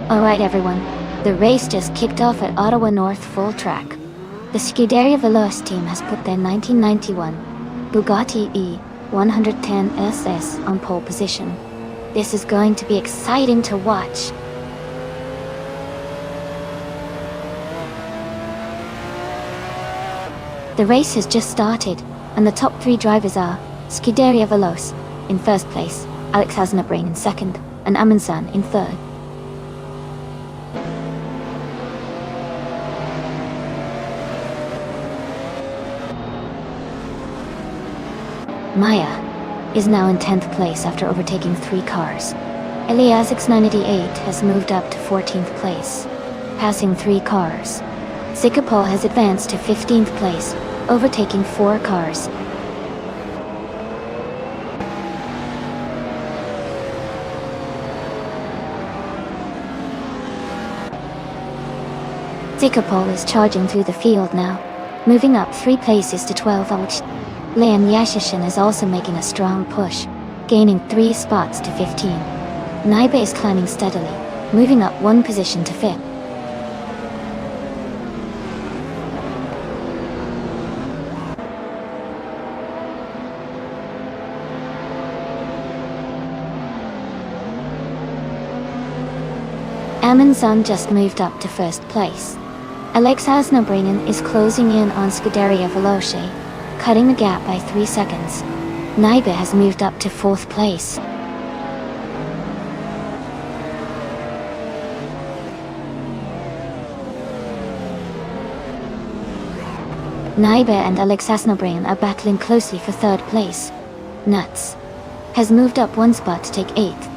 Alright everyone, the race just kicked off at Ottawa North Full Track. The Scuderia Veloce team has put their 1991 Bugatti E110 SS on pole position. This is going to be exciting to watch. The race has just started, and the top 3 drivers are Scuderia Veloce in first place, Alex Hasnabrain in second, and Amundsen in third. Maya is now in 10th place after overtaking 3 cars. Eliasix 988 has moved up to 14th place, passing 3 cars. Zikapol has advanced to 15th place, overtaking 4 cars. Zikapol is charging through the field now, moving up 3 places to 12 out. Leon Yashishin is also making a strong push, gaining 3 spots to 15. Naiba is climbing steadily, moving up 1 position to 5th. Amundsen just moved up to 1st place. Alexas Nobrinin is closing in on Scuderia Veloce, cutting the gap by 3 seconds. Naiba has moved up to 4th place. Naiba and Alexas Nobrin are battling closely for 3rd place. Nuts has moved up 1 spot to take 8th.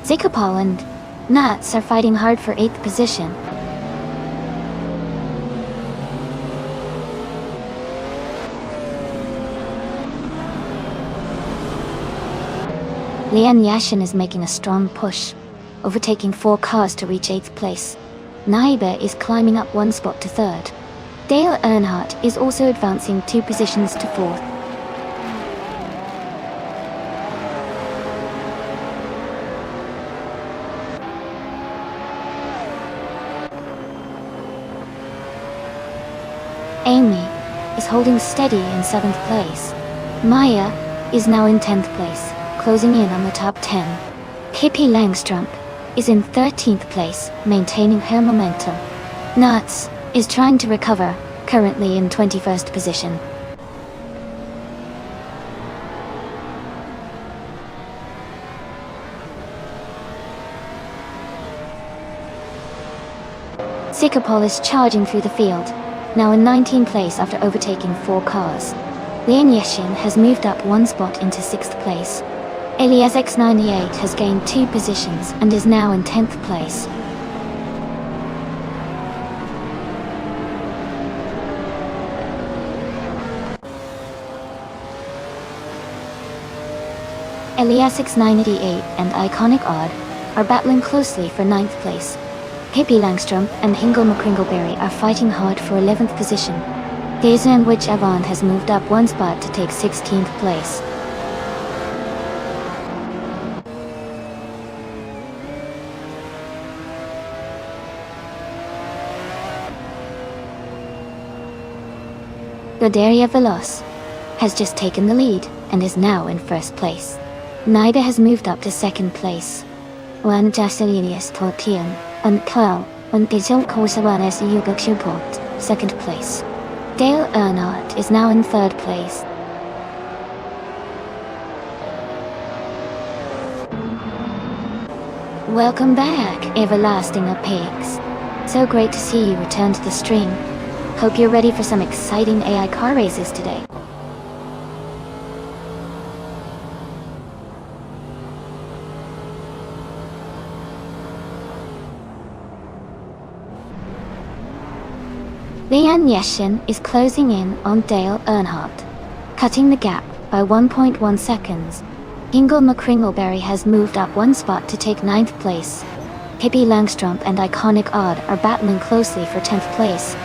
Zikapol and Nuts are fighting hard for 8th position. Leon Yashin is making a strong push, overtaking 4 cars to reach 8th place. Naiba is climbing up 1 spot to 3rd. Dale Earnhardt is also advancing 2 positions to 4th. Amy is holding steady in 7th place. Maya is now in 10th place, closing in on the top 10. Pippi Langstrup is in 13th place, maintaining her momentum. Nuts is trying to recover, currently in 21st position. Zikapol is charging through the field, now in 19th place after overtaking 4 cars. Leon Yashin has moved up 1 spot into 6th place. Elias X98 has gained 2 positions and is now in 10th place. Elias X98 and Iconic Odd are battling closely for 9th place. Pippi Langstrom and Hingle McCringleberry are fighting hard for 11th position. Daisy and Witch Avant has moved up 1 spot to take 16th place. Godaria Veloz has just taken the lead and is now in 1st place. Naiba has moved up to 2nd place. Juan Jacelinius Tortian and Carl and Dizel Kosawanes Yuga Kuport, 2nd place. Dale Earnhardt is now in 3rd place. Welcome back, everlasting pigs. So great to see you return to the stream. Hope you're ready for some exciting AI car races today. Leon Yashin is closing in on Dale Earnhardt, cutting the gap by 1.1 seconds. Hingle McCringleberry has moved up 1 spot to take 9th place. Pippi Langstrump and Iconic Odd are battling closely for 10th place.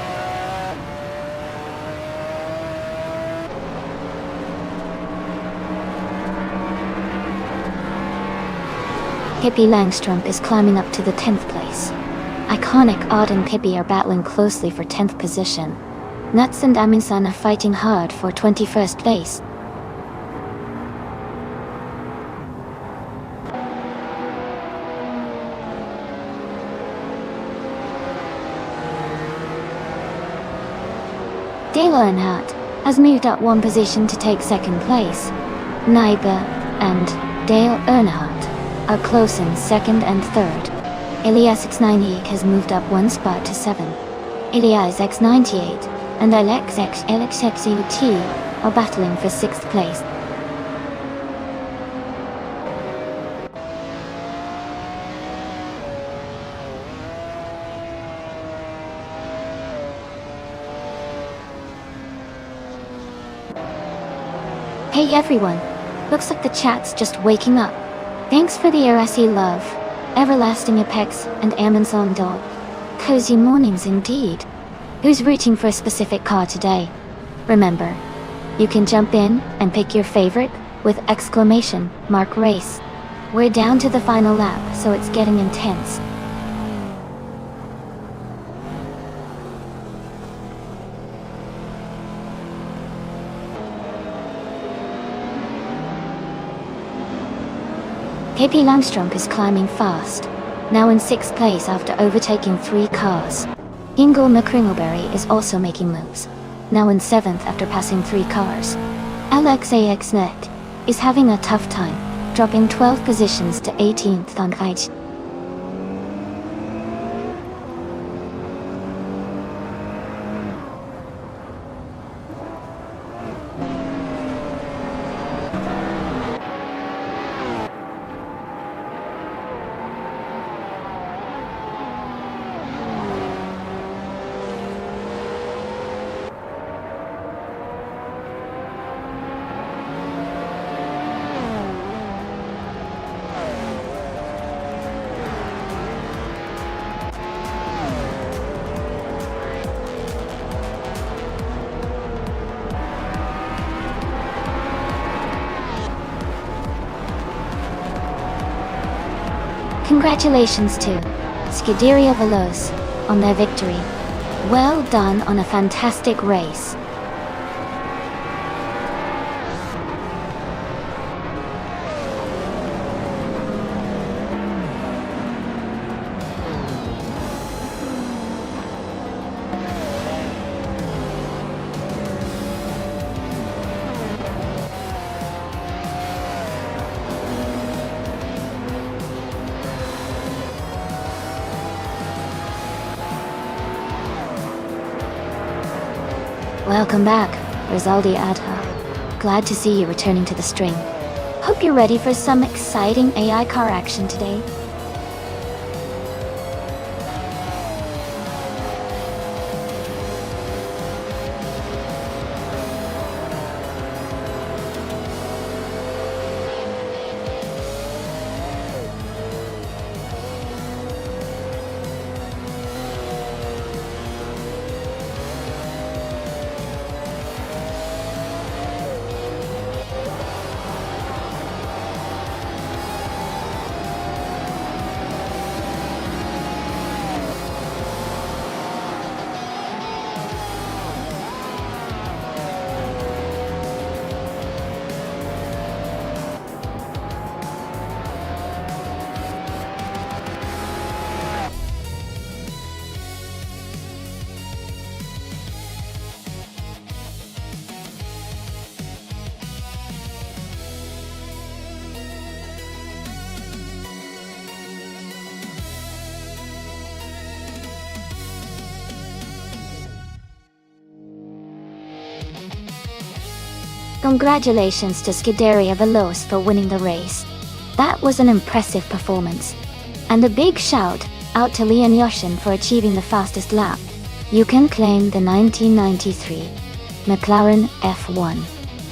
Pippi Langstrump is climbing up to the 10th place. Iconic Odd and Pippi are battling closely for 10th position. Nuts and Amundsen are fighting hard for 21st place. Dale Earnhardt has moved up 1 position to take 2nd place. Naiba and Dale Earnhardt are close in 2nd and 3rd. Elias X98 has moved up 1 spot to 7. Elias X98 and Alex XLXXUT are battling for 6th place. Hey everyone, looks like the chat's just waking up. Thanks for the RSE love, Everlasting Apex and Amundsen Dog. Cozy mornings indeed. Who's rooting for a specific car today? Remember, you can jump in and pick your favorite with exclamation mark race. We're down to the final lap, so it's getting intense. KP Langstrup is climbing fast, now in 6th place after overtaking 3 cars. Ingo McCringleberry is also making moves, now in 7th after passing 3 cars. LXAXNet is having a tough time, dropping 12 positions to 18th on height. Congratulations to Scuderia Veloce on their victory. Well done on a fantastic race. Welcome back, Rizaldi Adha. Glad to see you returning to the string. Hope you're ready for some exciting AI car action today. Congratulations to Scuderia Veloce for winning the race. That was an impressive performance. And a big shout out to Leon Yoshin for achieving the fastest lap. You can claim the 1993 McLaren F1,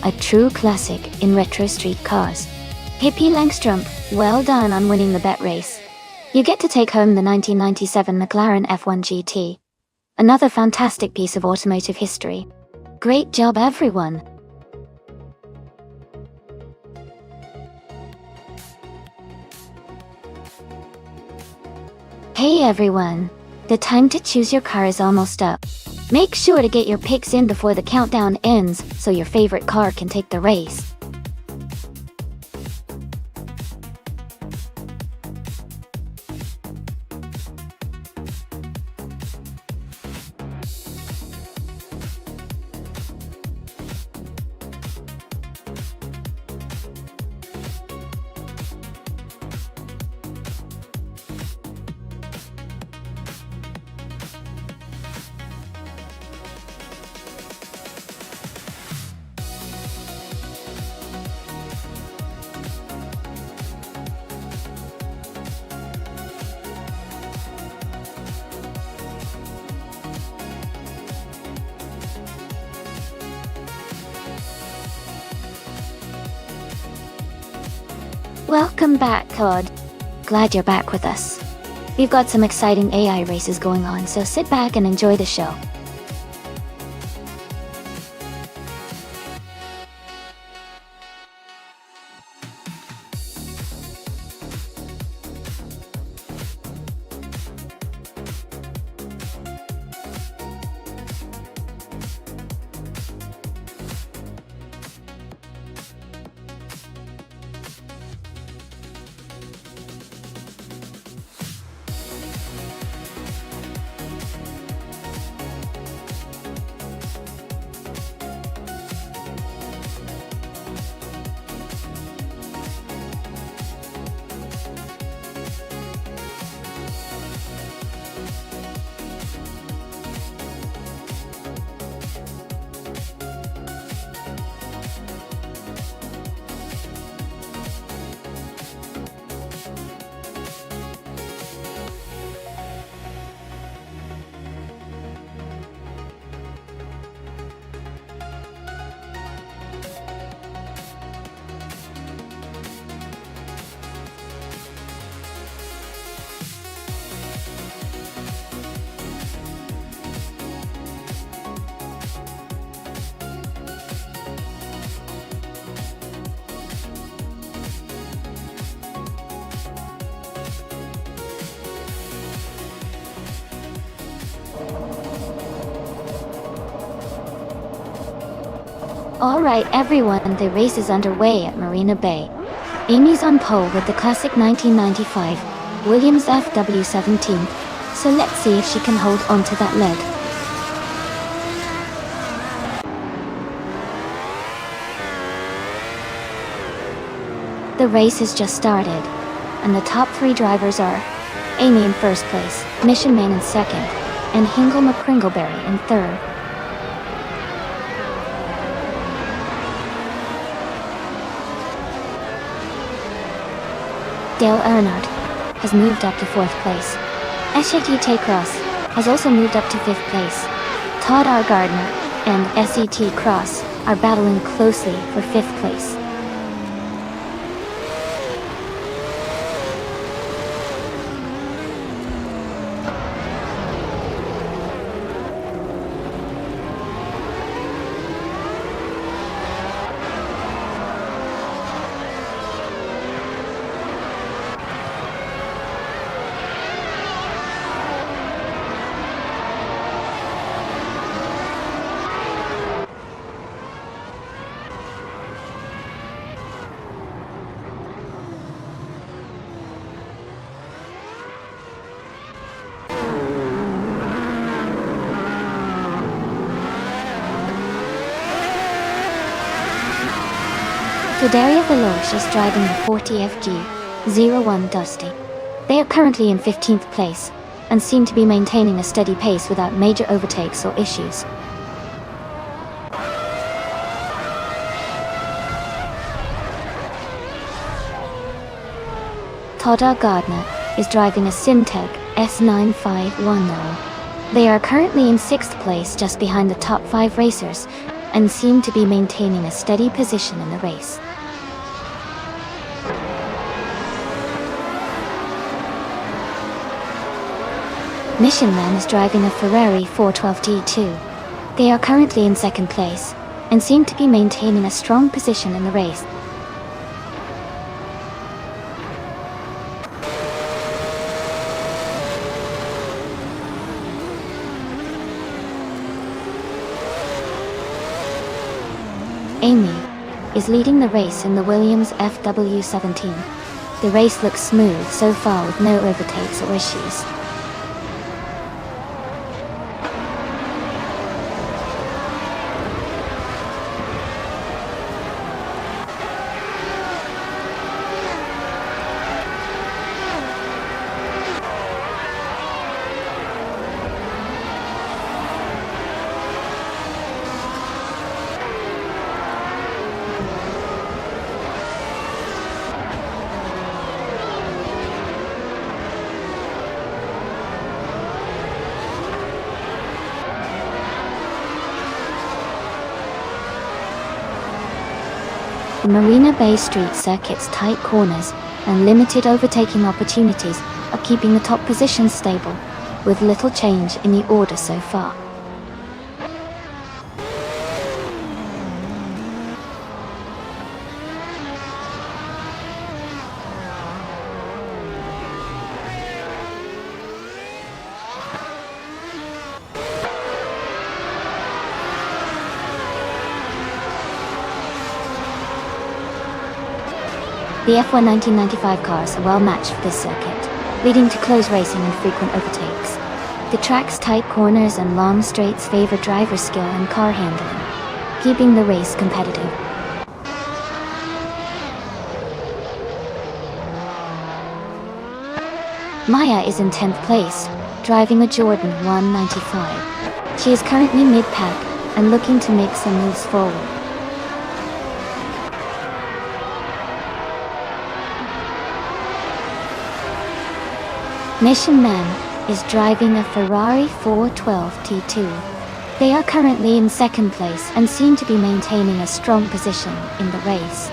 a true classic in retro street cars. KP Langstrup, well done on winning the bet race. You get to take home the 1997 McLaren F1 GT. Another fantastic piece of automotive history. Great job, everyone. Hey everyone, the time to choose your car is almost up. Make sure to get your picks in before the countdown ends so your favorite car can take the race. Welcome back, Cod. Glad you're back with us. We've got some exciting AI races going on, so sit back and enjoy the show. Alright everyone, the race is underway at Marina Bay. Amy's on pole with the classic 1995 Williams FW17, so let's see if she can hold on to that lead. The race has just started, and the top 3 drivers are Amy in first place, Mission Man in second, and Hingle McCringleberry in third. Dale Earnhardt has moved up to 4th place. SAT Cross has also moved up to 5th place. Todd R. Gardner and SET Cross are battling closely for 5th place. Daria Veloce is driving the 40FG01 Dusty. They are currently in 15th place, and seem to be maintaining a steady pace without major overtakes or issues. Todd R. Gardner is driving a Simtech S9510. They are currently in 6th place just behind the top 5 racers, and seem to be maintaining a steady position in the race. Mission Man is driving a Ferrari 412 T2. They are currently in 2nd place, and seem to be maintaining a strong position in the race. Amy is leading the race in the Williams FW17. The race looks smooth so far with no overtakes or issues. The Marina Bay Street circuit's tight corners and limited overtaking opportunities are keeping the top positions stable, with little change in the order so far. The F1 1995 cars are well matched for this circuit, leading to close racing and frequent overtakes. The track's tight corners and long straights favor driver skill and car handling, keeping the race competitive. Maya is in 10th place, driving a Jordan 195. She is currently mid-pack and looking to make some moves forward. Mission Man is driving a Ferrari 412 T2. They are currently in 2nd place and seem to be maintaining a strong position in the race.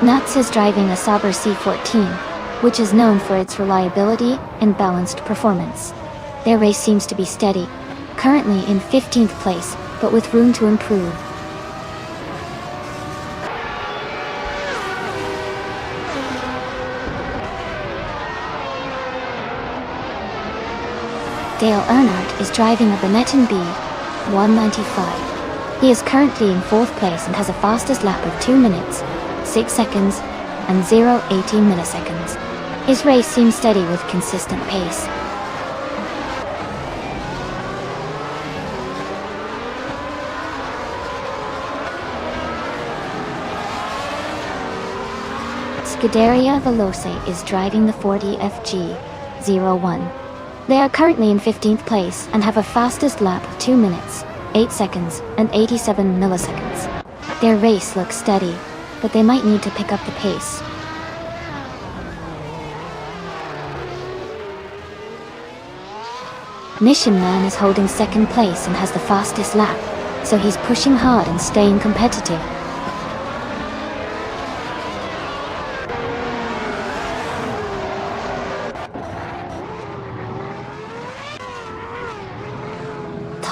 Nuts is driving a Sauber C14, which is known for its reliability and balanced performance. Their race seems to be steady, currently in 15th place, but with room to improve. Dale Earnhardt is driving a Benetton B195. He is currently in 4th place and has a fastest lap of 2 minutes, 6 seconds, and 0.18 milliseconds. His race seems steady with consistent pace. Scuderia Veloce is driving the Ford EFG01. They are currently in 15th place and have a fastest lap of 2 minutes, 8 seconds, and 87 milliseconds. Their race looks steady, but they might need to pick up the pace. Mission Man is holding 2nd place and has the fastest lap, so he's pushing hard and staying competitive.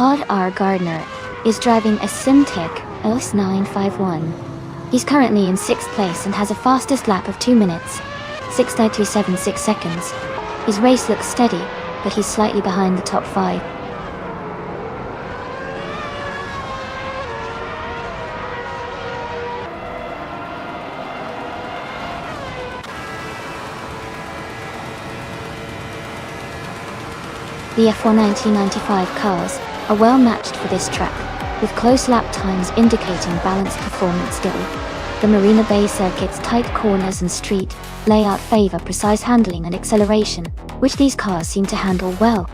Todd R. Gardner is driving a Simtek S951. He's currently in 6th place and has a fastest lap of 2 minutes, 6.276 seconds. His race looks steady, but he's slightly behind the top 5. The F1 1995 cars are well matched for this track, with close lap times indicating balanced performance skill. The Marina Bay Circuit's tight corners and street layout favor precise handling and acceleration, which these cars seem to handle well.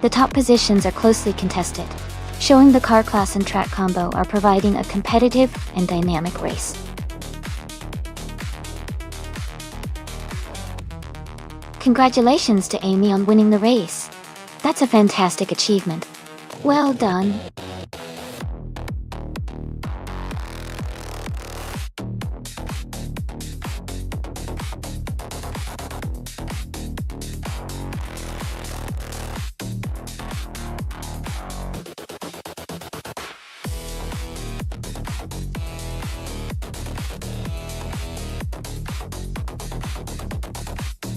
The top positions are closely contested, showing the car class and track combo are providing a competitive and dynamic race. Congratulations to Amy on winning the race. That's a fantastic achievement. Well done.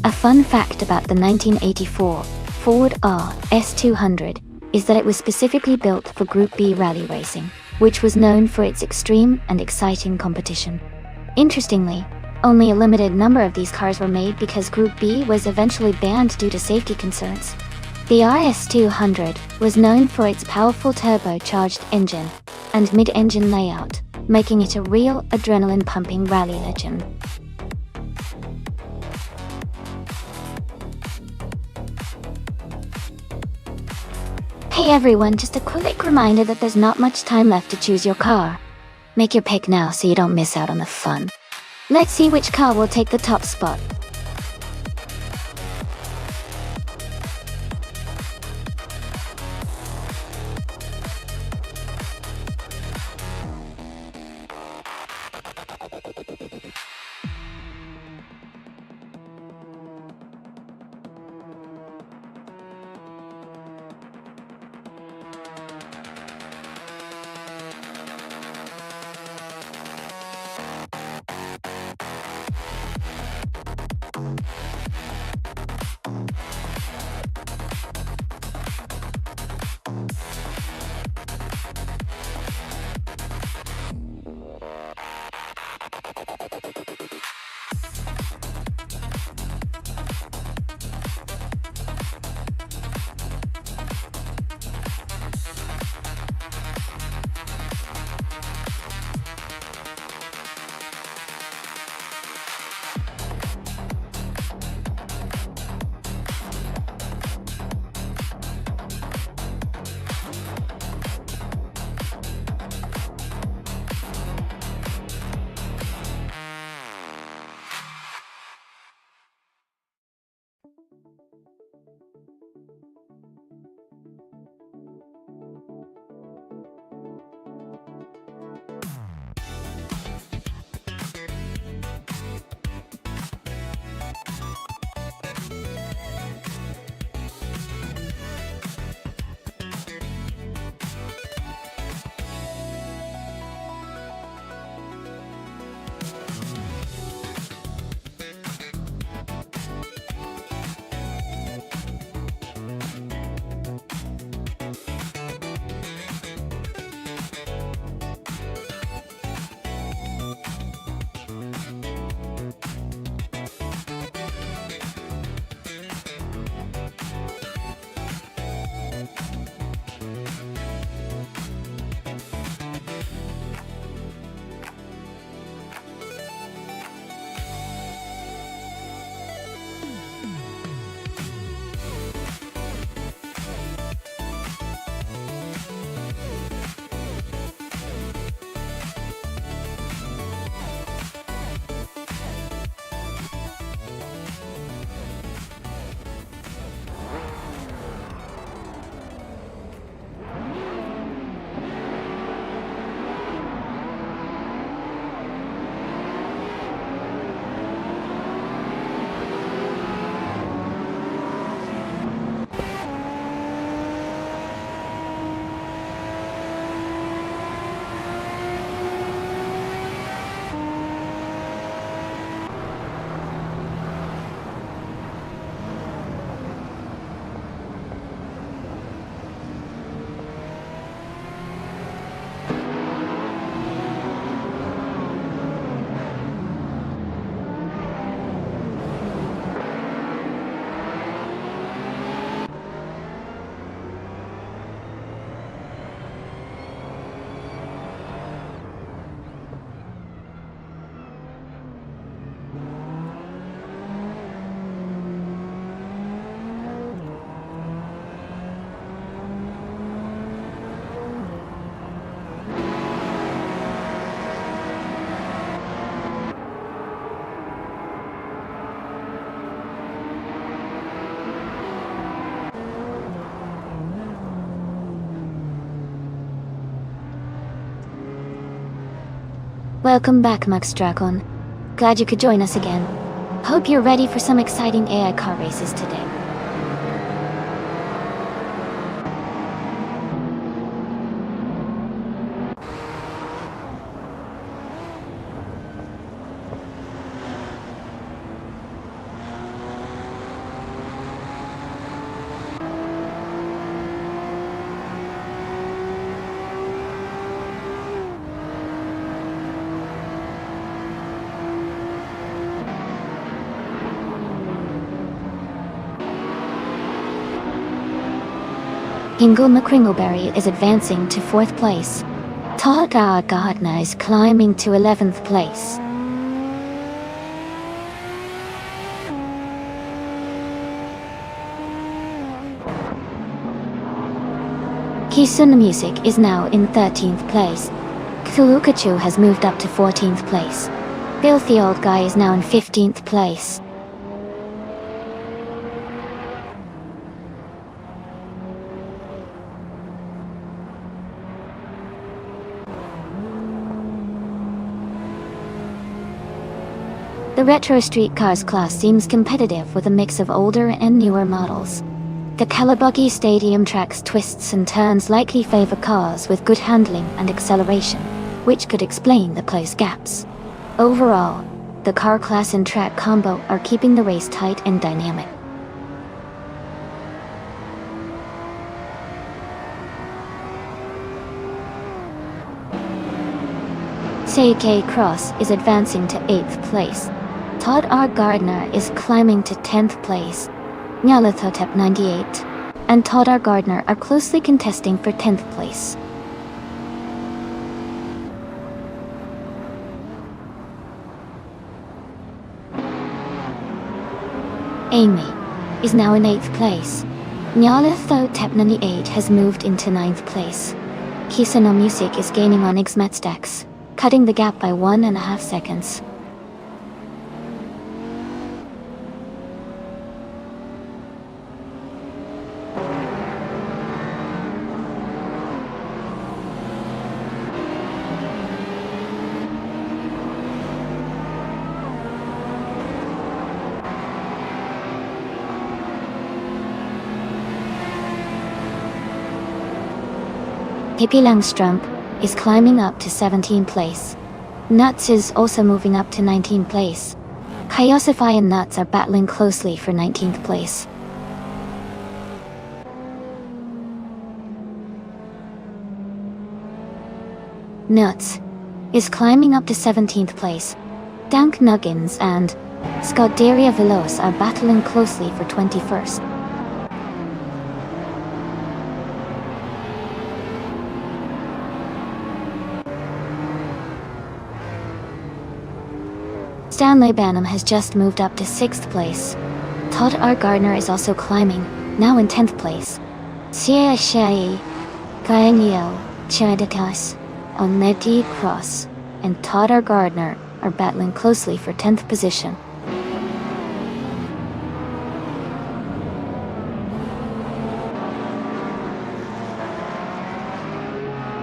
A fun fact about the 1984 Ford RS200 is that it was specifically built for Group B rally racing, which was known for its extreme and exciting competition. Interestingly, only a limited number of these cars were made because Group B was eventually banned due to safety concerns. The RS200 was known for its powerful turbocharged engine and mid-engine layout, making it a real adrenaline-pumping rally legend. Hey everyone, just a quick reminder that there's not much time left to choose your car. Make your pick now so you don't miss out on the fun. Let's see which car will take the top spot. Welcome back, Max Dragon. Glad you could join us again. Hope you're ready for some exciting AI car races today. Hingle McCringleberry is advancing to 4th place. Todd R. Gardner is climbing to 11th place. Kisuna Music is now in 13th place. Cthulhukachu has moved up to 14th place. Filthy Old Guy is now in 15th place. The retro street cars class seems competitive with a mix of older and newer models. The Kalabuggy Stadium track's twists and turns likely favor cars with good handling and acceleration, which could explain the close gaps. Overall, the car class and track combo are keeping the race tight and dynamic. CK Cross is advancing to 8th place. Todd R. Gardner is climbing to 10th place. Nyalathotep 98 and Todd R. Gardner are closely contesting for 10th place. Amy is now in 8th place. Nyalathotep 98 has moved into 9th place. Kisuna Music is gaining on Xmetstacks, cutting the gap by 1.5 seconds. Hippie Langstrump is climbing up to 17th place. Nuts is also moving up to 19th place. Kyosify and Nuts are battling closely for 19th place. Nuts is climbing up to 17th place. Dank Nuggins and Scuderia Veloce are battling closely for 21st. Stanley Banham has just moved up to 6th place. Todd R. Gardner is also climbing, now in 10th place. Sia Shai, Kaenio, Chaditas, Onedi Cross, and Todd R. Gardner are battling closely for 10th position.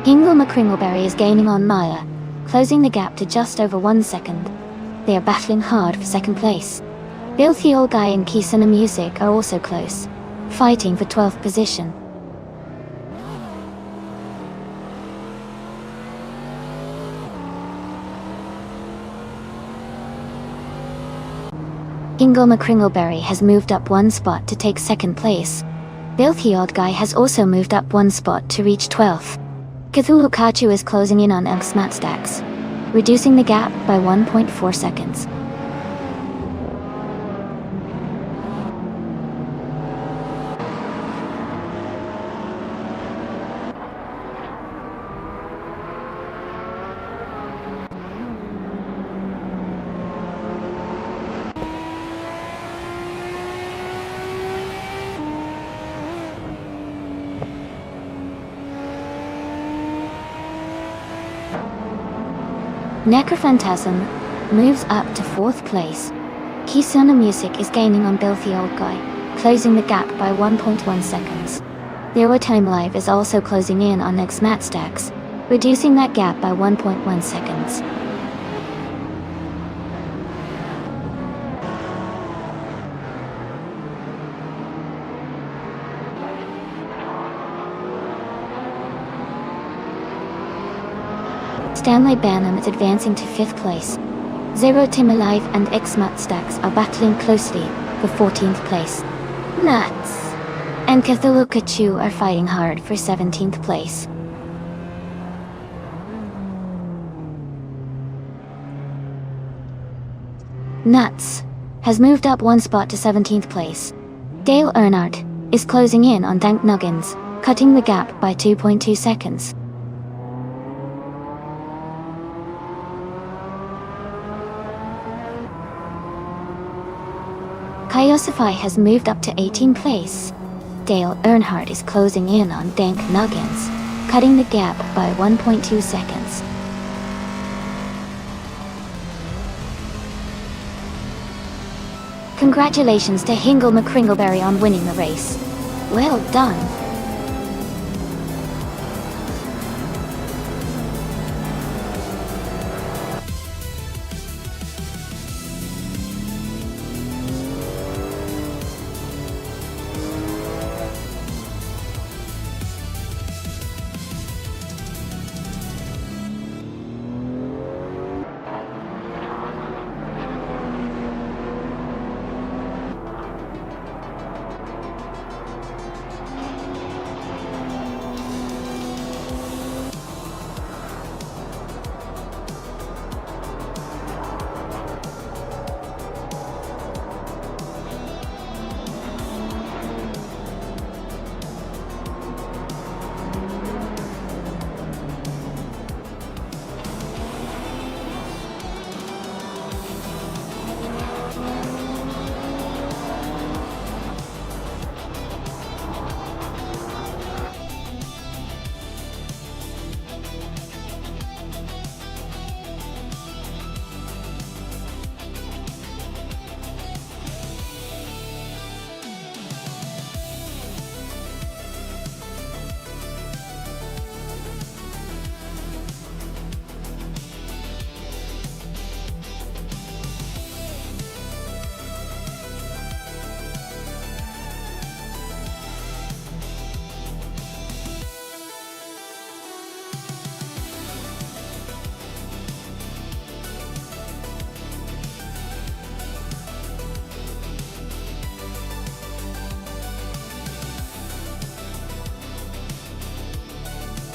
Hingle McCringleberry is gaining on Maya, closing the gap to just over 1 second. They are battling hard for 2nd place. Filthy Old Guy and Kisuna Music are also close, fighting for 12th position. Hingle McCringleberry has moved up 1 spot to take 2nd place. Filthy Old Guy has also moved up 1 spot to reach 12th. Cthulhukachu is closing in on Xmatstacks, reducing the gap by 1.4 seconds. Necrophantasm moves up to 4th place. Kisuna Music is gaining on Filthy Old Guy, closing the gap by 1.1 seconds. Zero Time Live is also closing in on Xmatstacks, reducing that gap by 1.1 seconds. Stanley Banham is advancing to 5th place. Zero Tim Alive and Xmut Stacks are battling closely for 14th place. Nuts! And Cthulhu Kachu are fighting hard for 17th place. Nuts has moved up 1 spot to 17th place. Dale Earnhardt is closing in on Dank Nuggins, cutting the gap by 2.2 seconds. Kyosify has moved up to 18th place. Dale Earnhardt is closing in on Dank Nuggins, cutting the gap by 1.2 seconds. Congratulations to Hingle McCringleberry on winning the race. Well done.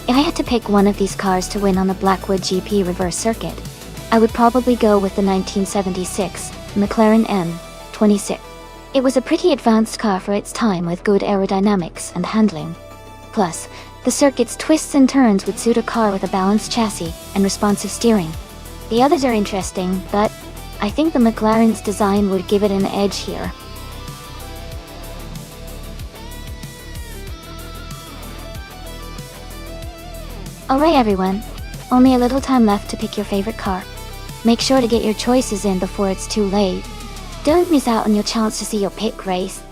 If I had to pick one of these cars to win on the Blackwood GP reverse circuit, I would probably go with the 1976 McLaren M26. It was a pretty advanced car for its time with good aerodynamics and handling. Plus, the circuit's twists and turns would suit a car with a balanced chassis and responsive steering. The others are interesting, but I think the McLaren's design would give it an edge here. Alright everyone, only a little time left to pick your favorite car. Make sure to get your choices in before it's too late. Don't miss out on your chance to see your pick race.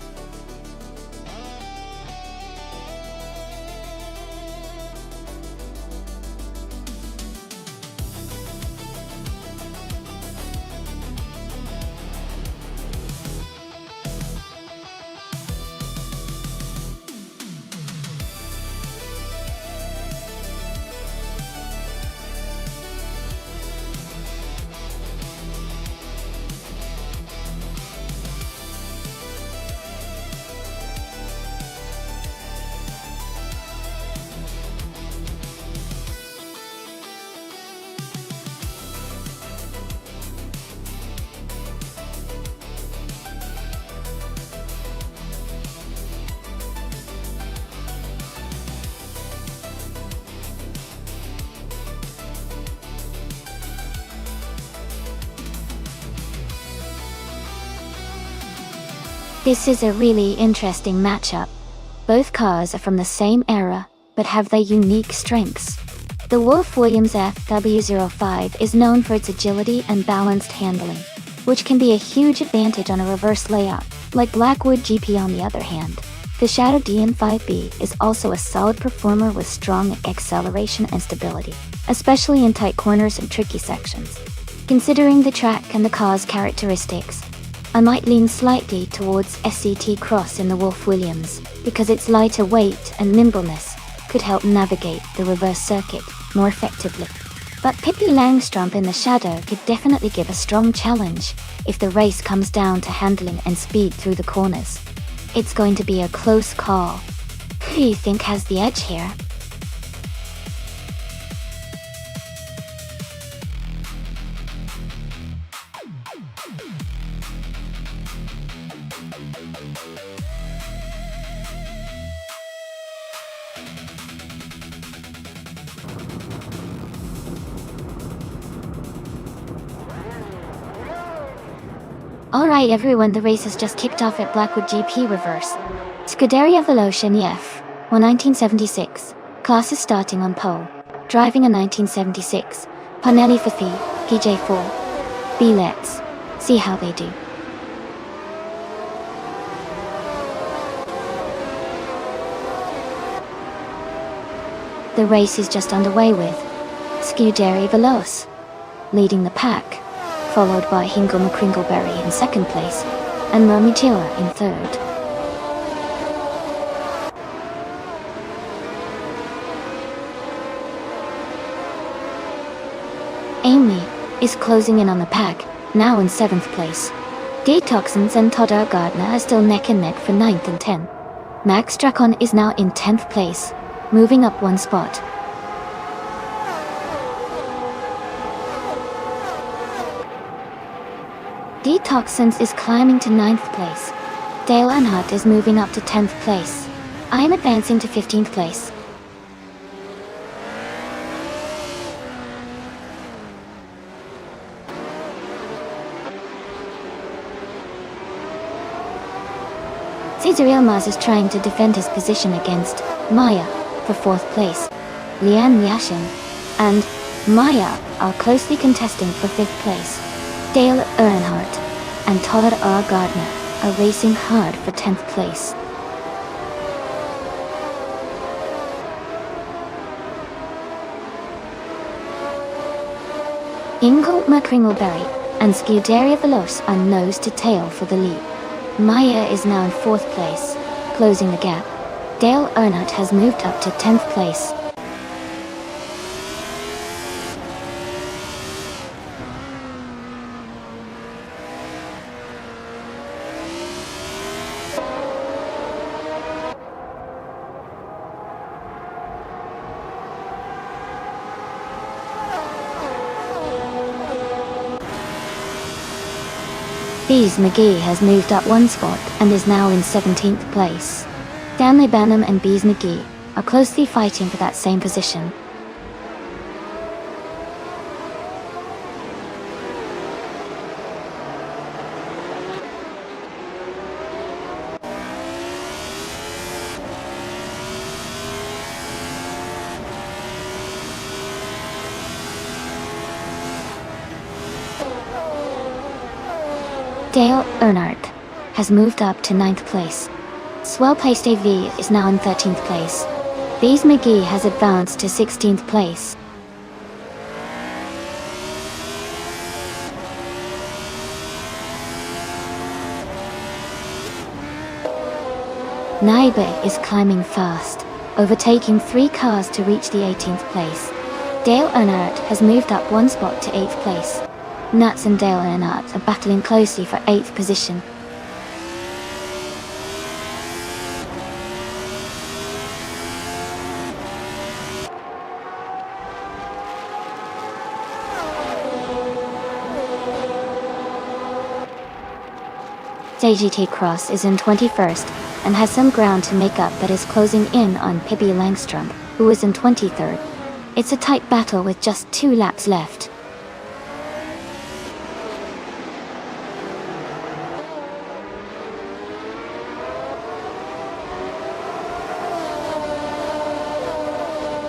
This is a really interesting matchup. Both cars are from the same era, but have their unique strengths. The Wolf-Williams FW05 is known for its agility and balanced handling, which can be a huge advantage on a reverse layout, like Blackwood GP on the other hand. The Shadow DM5B is also a solid performer with strong acceleration and stability, especially in tight corners and tricky sections. Considering the track and the car's characteristics, I might lean slightly towards SCT Cross in the Wolf-Williams, because its lighter weight and nimbleness could help navigate the reverse circuit more effectively. But Pippi Langstrump in the shadow could definitely give a strong challenge if the race comes down to handling and speed through the corners. It's going to be a close call. Who do you think has the edge here? Alright everyone, the race has just kicked off at Blackwood GP Reverse. Scuderia Veloce F, 1976. Class is starting on pole. Driving a 1976 Panelli Fifi PJ4. Let's see how they do. The race is just underway with Scuderia Veloce leading the pack, followed by Hingle McCringleberry in second place, and Mermitilla in third. Amy is closing in on the pack, now in 7th place. Detoxins and Todd Gardner are still neck and neck for 9th and 10th. Max Dracon is now in 10th place, moving up 1 spot. Detoxins is climbing to 9th place. Dale Earnhardt is moving up to 10th place. I am advancing to 15th place. Cesar Yilmaz is trying to defend his position against Maya for 4th place. Leanne Yashin and Maya are closely contesting for 5th place. Dale Earnhardt and Todd R. Gardner are racing hard for 10th place. Hingle McCringleberry and Scuderia Veloce are nose to tail for the lead. Maya is now in 4th place, closing the gap. Dale Earnhardt has moved up to 10th place. Bees McGee has moved up 1 spot and is now in 17th place. Stanley Banham and Bees McGee are closely fighting for that same position. Dale Earnhardt has moved up to 9th place. Swell-paced AV is now in 13th place. Bees McGee has advanced to 16th place. Naibe is climbing fast, overtaking 3 cars to reach the 18th place. Dale Earnhardt has moved up 1 spot to 8th place. Nuts and Dale Earnhardt are battling closely for 8th position. JGT Cross is in 21st and has some ground to make up but is closing in on Pippi Langstrump, who is in 23rd. It's a tight battle with just 2 laps left.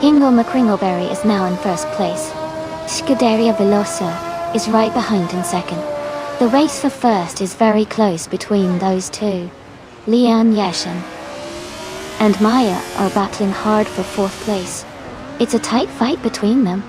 Hingle McCringleberry is now in 1st place. Scuderia Veloce is right behind in 2nd. The race for 1st is very close between those 2. Leanne Yashin and Maya are battling hard for 4th place. It's a tight fight between them.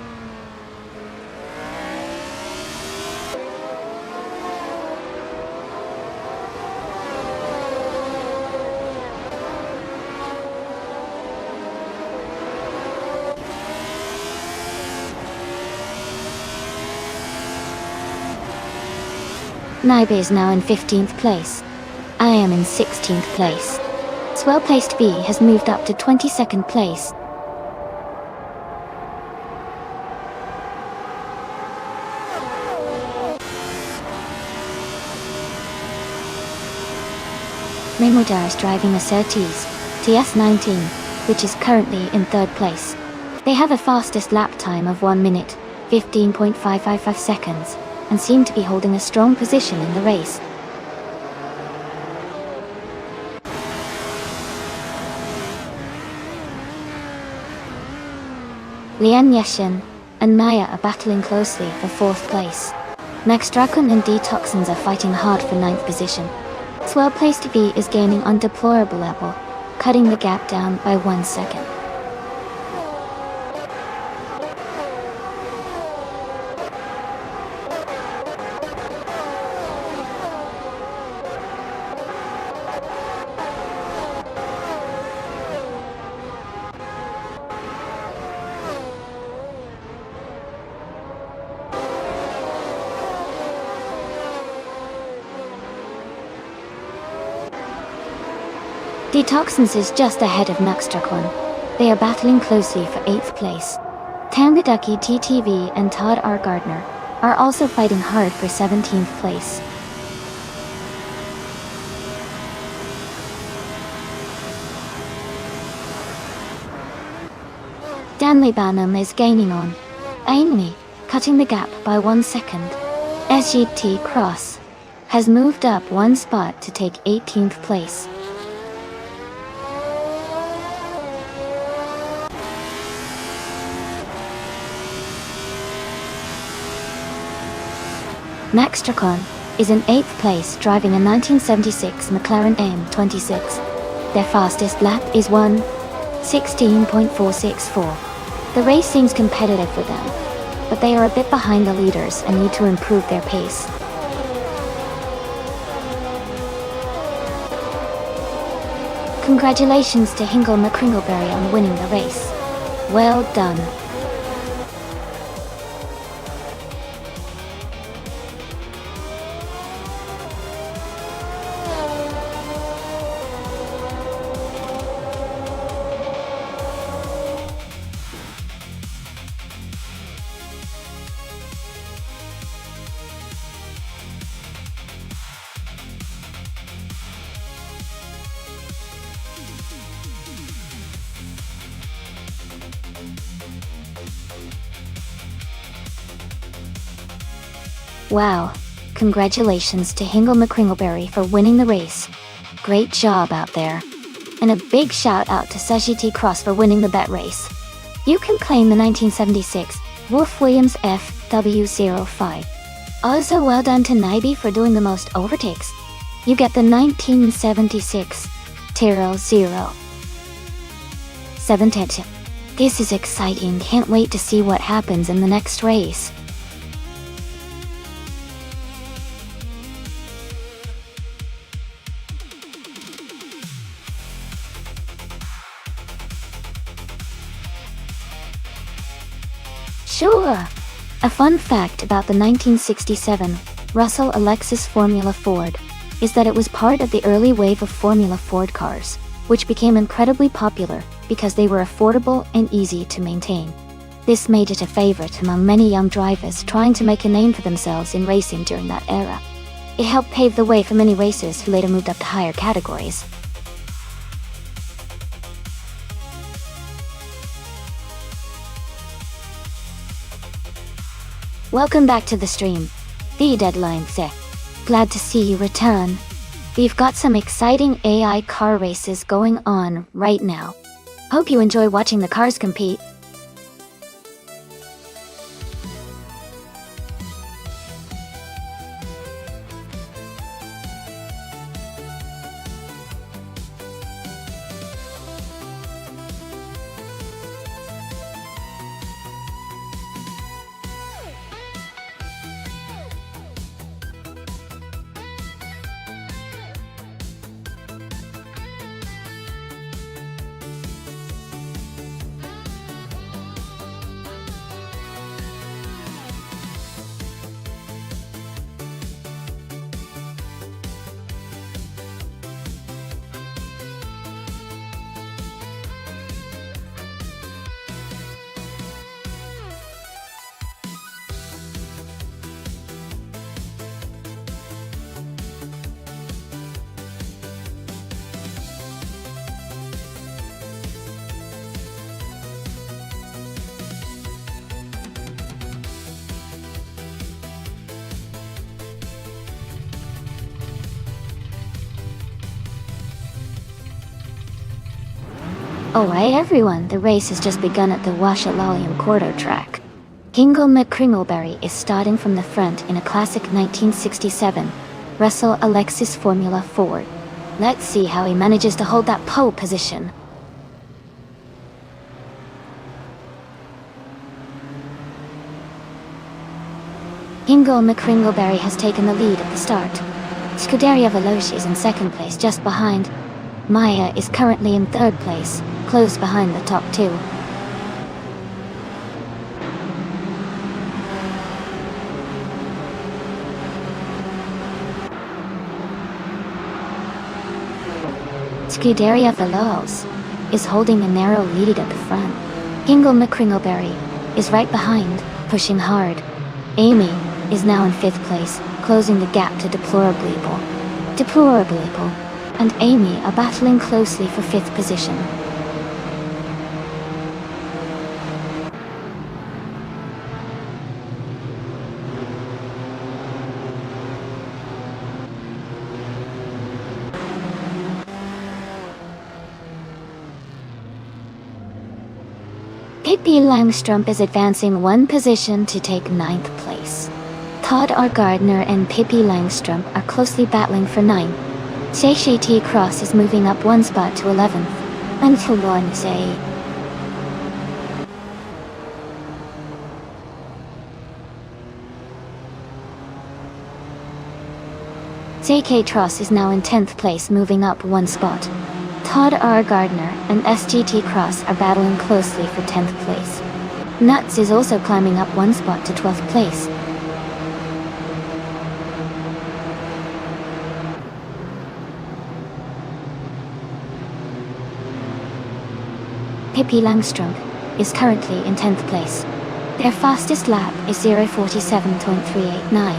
Naibe is now in 15th place. I am in 16th place. Well-placed B has moved up to 22nd place. Memudar is driving a Surtees TS19, which is currently in 3rd place. They have a fastest lap time of 1 minute, 15.555 seconds, and seem to be holding a strong position in the race. Lian Yeshin and Maya are battling closely for 4th place. Max Drakon and D-Toxins are fighting hard for 9th position. Well-placed V is gaining on deplorable level, cutting the gap down by 1 second. Detoxins is just ahead of Nuxtrakon. They are battling closely for 8th place. Tangadaki TTV and Todd R. Gardner are also fighting hard for 17th place. Danley Banham is gaining on Ainley, cutting the gap by 1 second. SGT Cross has moved up 1 spot to take 18th place. Max Drakon is in 8th place driving a 1976 McLaren M26. Their fastest lap is 1:16.464. The race seems competitive for them, but they are a bit behind the leaders and need to improve their pace. Congratulations to Hingle McCringleberry on winning the race. Well done. Wow, congratulations to Hingle McCringleberry for winning the race. Great job out there. And a big shout out to SGT Cross for winning the bet race. You can claim the 1976 Wolf Williams FW05. Also well done to Naibe for doing the most overtakes. You get the 1976 Tyrrell 07 Tetch. This is exciting, can't wait to see what happens in the next race. Sure! A fun fact about the 1967 Russell Alexis Formula Ford is that it was part of the early wave of Formula Ford cars, which became incredibly popular because they were affordable and easy to maintain. This made it a favorite among many young drivers trying to make a name for themselves in racing during that era. It helped pave the way for many racers who later moved up to higher categories. Welcome back to the stream. The deadline set. Glad to see you return. We've got some exciting AI car races going on right now. Hope you enjoy watching the cars compete. Alright everyone, the race has just begun at the Washalalium Quarter track. Kingle McCringleberry is starting from the front in a classic 1967 Russell Alexis Formula Ford. Let's see how he manages to hold that pole position. Kingle McCringleberry has taken the lead at the start. Scuderia Veloce is in second place just behind. Maya is currently in third place, close behind the top two. Scuderia Veloce is holding a narrow lead at the front. Kingle McCringleberry is right behind, pushing hard. Amy is now in fifth place, closing the gap to Deplorable and Amy are battling closely for fifth position. Pippi Langstrump is advancing one position to take ninth place. Todd R. Gardner and Pippi Langstrump are closely battling for ninth. Shay T. Cross is moving up one spot to 11th. Until Lauren Say. K. Tross is now in 10th place, moving up one spot. Todd R. Gardner and SGT Cross are battling closely for 10th place. Nuts is also climbing up one spot to 12th place. Pippi Langstrump is currently in 10th place. Their fastest lap is 0:47.389,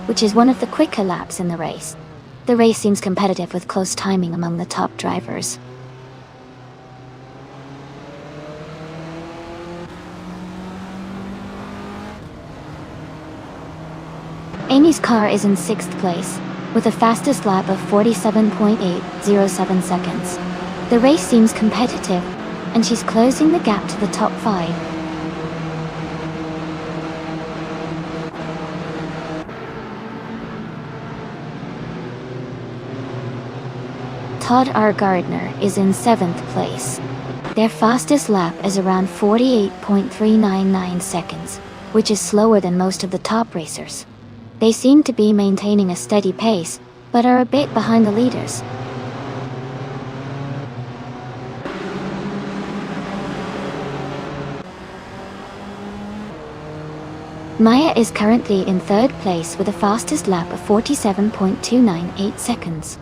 which is one of the quicker laps in the race. The race seems competitive with close timing among the top drivers. Amy's car is in 6th place, with a fastest lap of 47.807 seconds. The race seems competitive, and she's closing the gap to the top 5. Todd R. Gardner is in 7th place. Their fastest lap is around 48.399 seconds, which is slower than most of the top racers. They seem to be maintaining a steady pace, but are a bit behind the leaders. Maya is currently in 3rd place with a fastest lap of 47.298 seconds.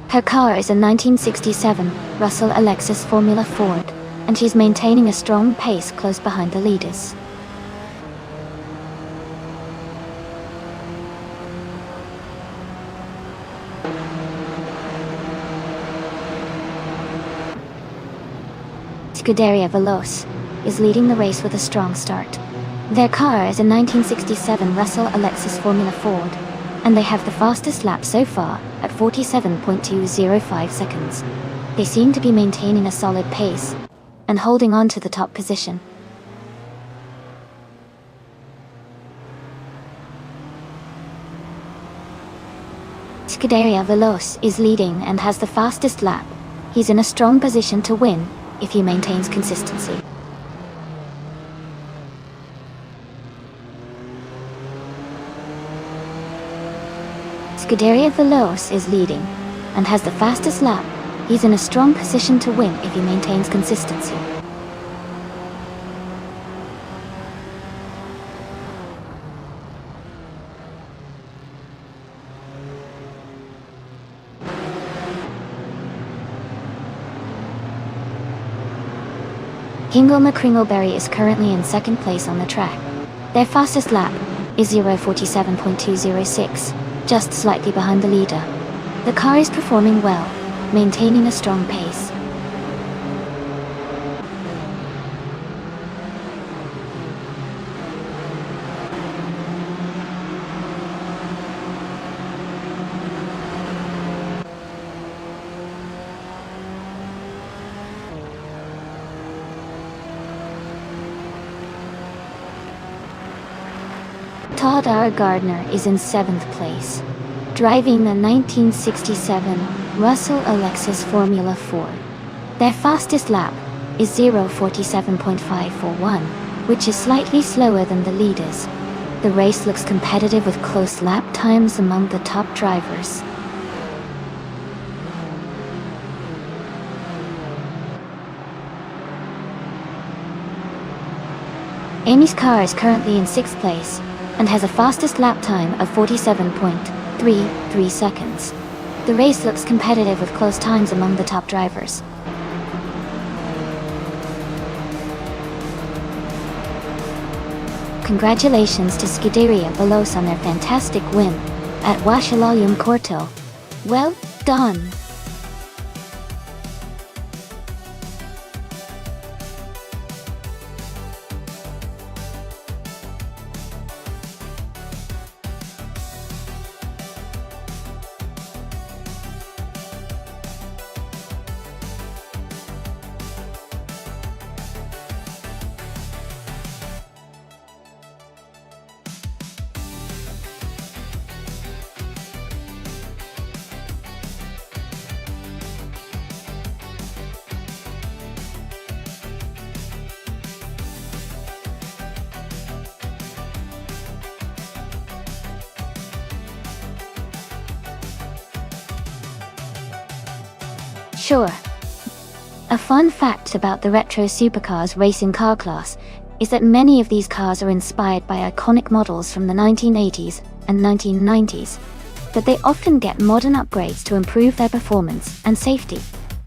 Her car is a 1967 Russell Alexis Formula Ford, and she's maintaining a strong pace close behind the leaders. Scuderia Veloce is leading the race with a strong start. Their car is a 1967 Russell Alexis Formula Ford, and they have the fastest lap so far at 47.205 seconds. They seem to be maintaining a solid pace and holding on to the top position. Scuderia Veloce is leading and has the fastest lap. He's in a strong position to win if he maintains consistency. Scuderia Veloce is leading and has the fastest lap. He's in a strong position to win if he maintains consistency. Kingle McCringleberry is currently in 2nd place on the track. Their fastest lap is 0:47.206. Just slightly behind the leader. The car is performing well, maintaining a strong pace. Todd R. Gardner is in 7th place, driving the 1967 Russell Alexis Formula 4. Their fastest lap is 0:47.541, which is slightly slower than the leaders. The race looks competitive with close lap times among the top drivers. Amy's car is currently in 6th place and has a fastest lap time of 47.33 seconds. The race looks competitive with close times among the top drivers. Congratulations to Scuderia Veloce on their fantastic win at Washalayum Corto. Well done! Sure. A fun fact about the retro supercars racing car class is that many of these cars are inspired by iconic models from the 1980s and 1990s, but they often get modern upgrades to improve their performance and safety.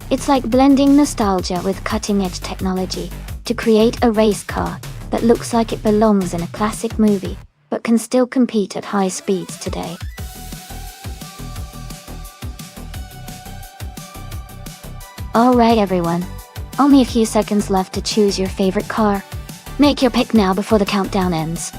It's like blending nostalgia with cutting-edge technology to create a race car that looks like it belongs in a classic movie, but can still compete at high speeds today. Alright everyone, only a few seconds left to choose your favorite car. Make your pick now before the countdown ends.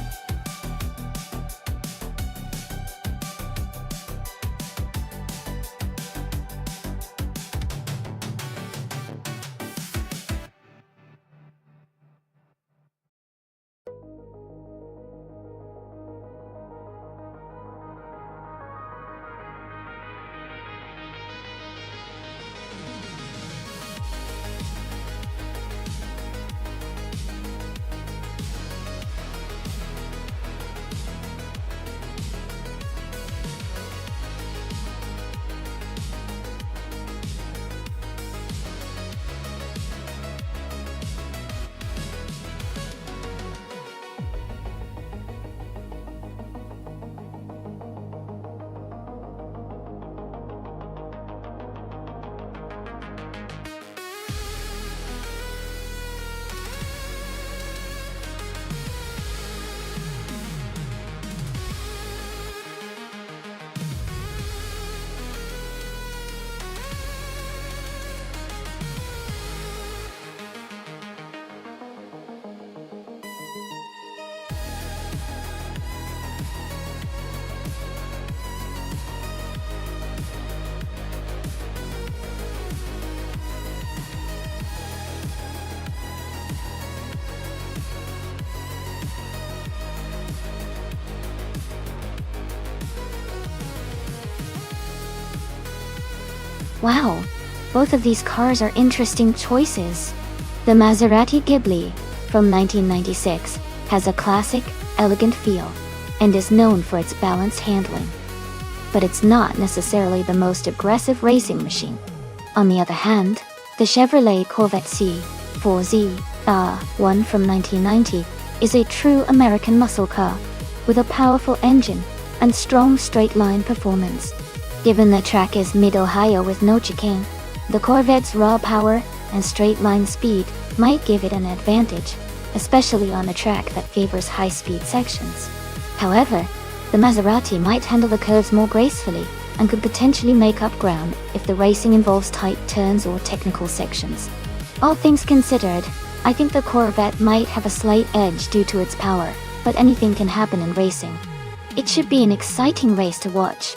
Wow, both of these cars are interesting choices. The Maserati Ghibli, from 1996, has a classic, elegant feel, and is known for its balanced handling. But it's not necessarily the most aggressive racing machine. On the other hand, the Chevrolet Corvette C4Z1 from 1990 is a true American muscle car, with a powerful engine and strong straight-line performance. Given the track is mid-Ohio with no chicane, the Corvette's raw power and straight-line speed might give it an advantage, especially on a track that favors high-speed sections. However, the Maserati might handle the curves more gracefully and could potentially make up ground if the racing involves tight turns or technical sections. All things considered, I think the Corvette might have a slight edge due to its power, but anything can happen in racing. It should be an exciting race to watch.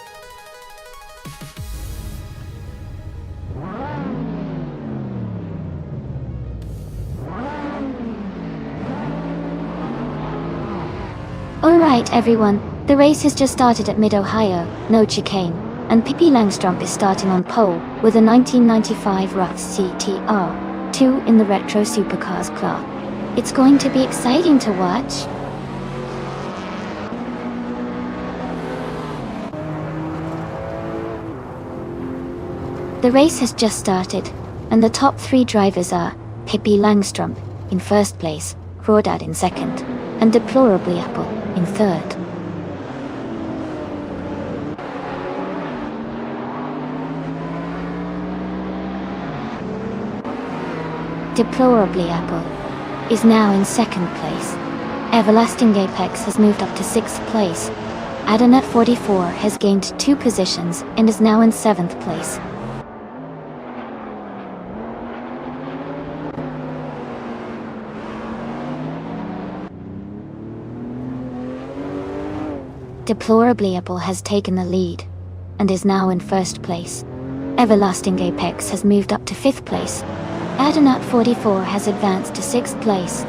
Alright Alright everyone, the race has just started at Mid-Ohio, no chicane, and Pippi Langstrump is starting on pole with a 1995 Ruffs CTR 2 in the Retro Supercars class. It's going to be exciting to watch. The race has just started, and the top 3 drivers are Pippi Langstrump in first place, Crawdad in second, and Deplorably Apple in third. Deplorably Apple is now in second place. Everlasting Apex has moved up to 6th place. Adonet 44 has gained 2 positions and is now in 7th place. Deplorably Apple has taken the lead and is now in 1st place. Everlasting Apex has moved up to 5th place. Adonet 44 has advanced to 6th place.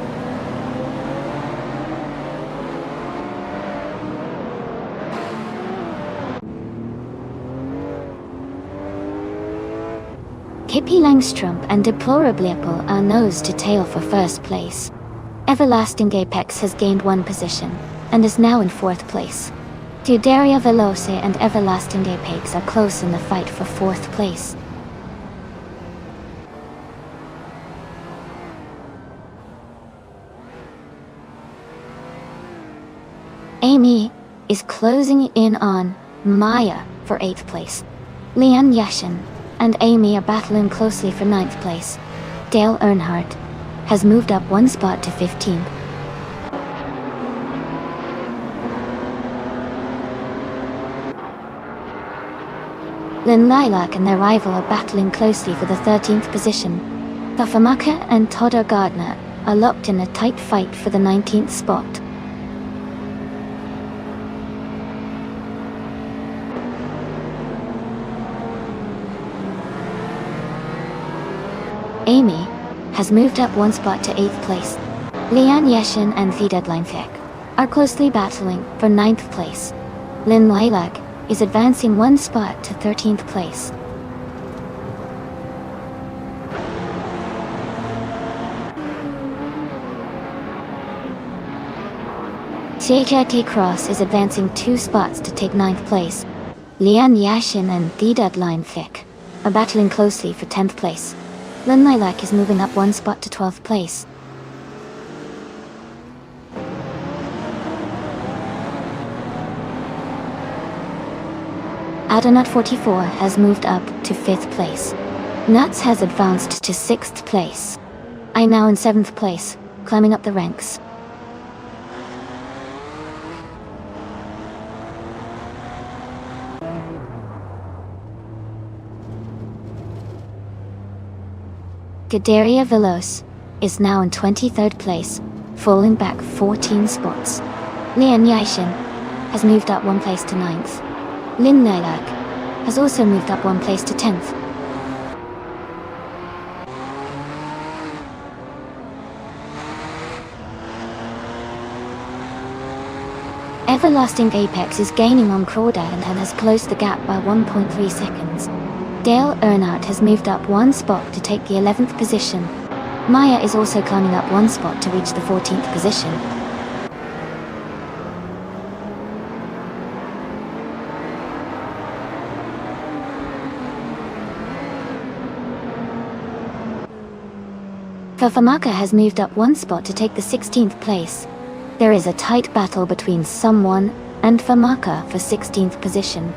Pippi Langstrump and Deplorably Apple are nose to tail for 1st place. Everlasting Apex has gained 1 position and is now in 4th place. Scuderia Veloce and Everlasting Apex are close in the fight for 4th place. Amy is closing in on Maya for 8th place. Leon Yashin and Amy are battling closely for 9th place. Dale Earnhardt has moved up 1 spot to 15th. Lynn Lilac and their rival are battling closely for the 13th position. Fafamaka and Todd Gardner are locked in a tight fight for the 19th spot. Amy has moved up 1 spot to 8th place. Leon Yashin and The Deadline Thick are closely battling for 9th place. Lynn Lilac is advancing 1 spot to 13th place. CHRT Cross is advancing 2 spots to take 9th place. Leon Yashin and The Deadline Thick are battling closely for 10th place. Lynn Lilac is moving up 1 spot to 12th place. Adonet 44 has moved up to 5th place. Nuts has advanced to 6th place. I now in 7th place, climbing up the ranks. Scuderia Veloce is now in 23rd place, falling back 14 spots. Leon Yashin has moved up 1 place to 9th. Lynn Lilac has also moved up 1 place to 10th. Everlasting Apex is gaining on Crawdad and has closed the gap by 1.3 seconds. Dale Earnhardt has moved up 1 spot to take the 11th position. Maya is also climbing up 1 spot to reach the 14th position. Fafamaka has moved up 1 spot to take the 16th place. There is a tight battle between someone and Famaka for 16th position.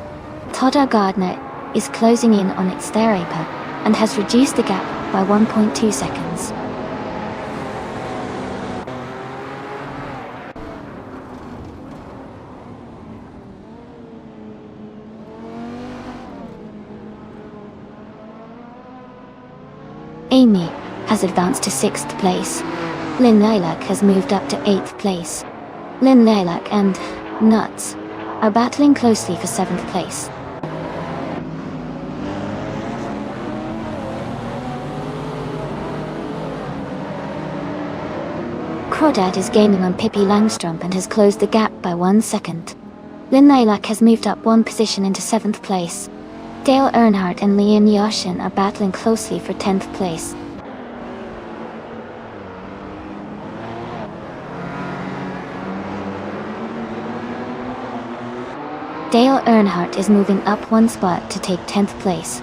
Todd Gardner is closing in on its Theraper and has reduced the gap by 1.2 seconds. Amy has advanced to 6th place. Lynn Lilac has moved up to 8th place. Lynn Lilac and Nuts are battling closely for 7th place. Crawdad is gaining on Pippi Langstrup and has closed the gap by 1 second. Lynn Lilac has moved up 1 position into 7th place. Dale Earnhardt and Lian Yashin are battling closely for 10th place. Dale Earnhardt is moving up 1 spot to take 10th place.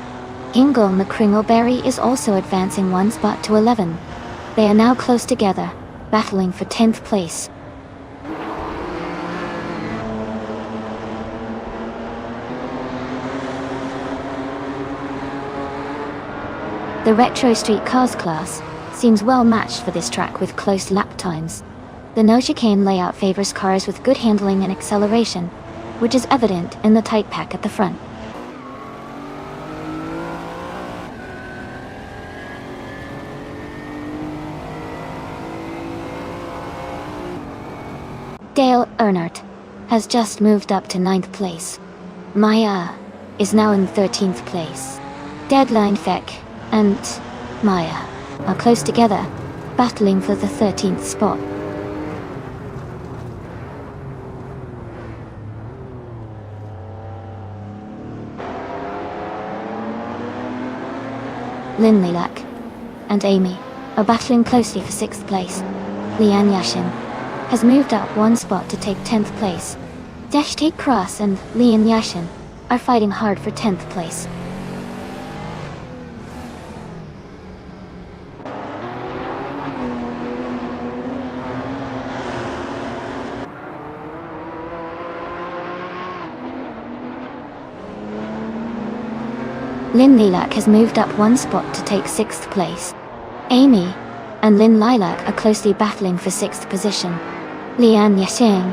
Ingle McCringleberry is also advancing 1 spot to 11. They are now close together, battling for 10th place. The Retro Street Cars class seems well matched for this track with close lap times. The no chicane layout favors cars with good handling and acceleration, which is evident in the tight pack at the front. Dale Earnhardt has just moved up to 9th place. Maya is now in 13th place. Deadline Feck and Maya are close together, battling for the 13th spot. Lynn Lilac and Amy are battling closely for 6th place. Lian Yashin has moved up 1 spot to take 10th place. Dash Tate Cross and Lian Yashin are fighting hard for 10th place. Lynn Lilac has moved up 1 spot to take 6th place. Amy and Lynn Lilac are closely battling for 6th position. Lian Yashin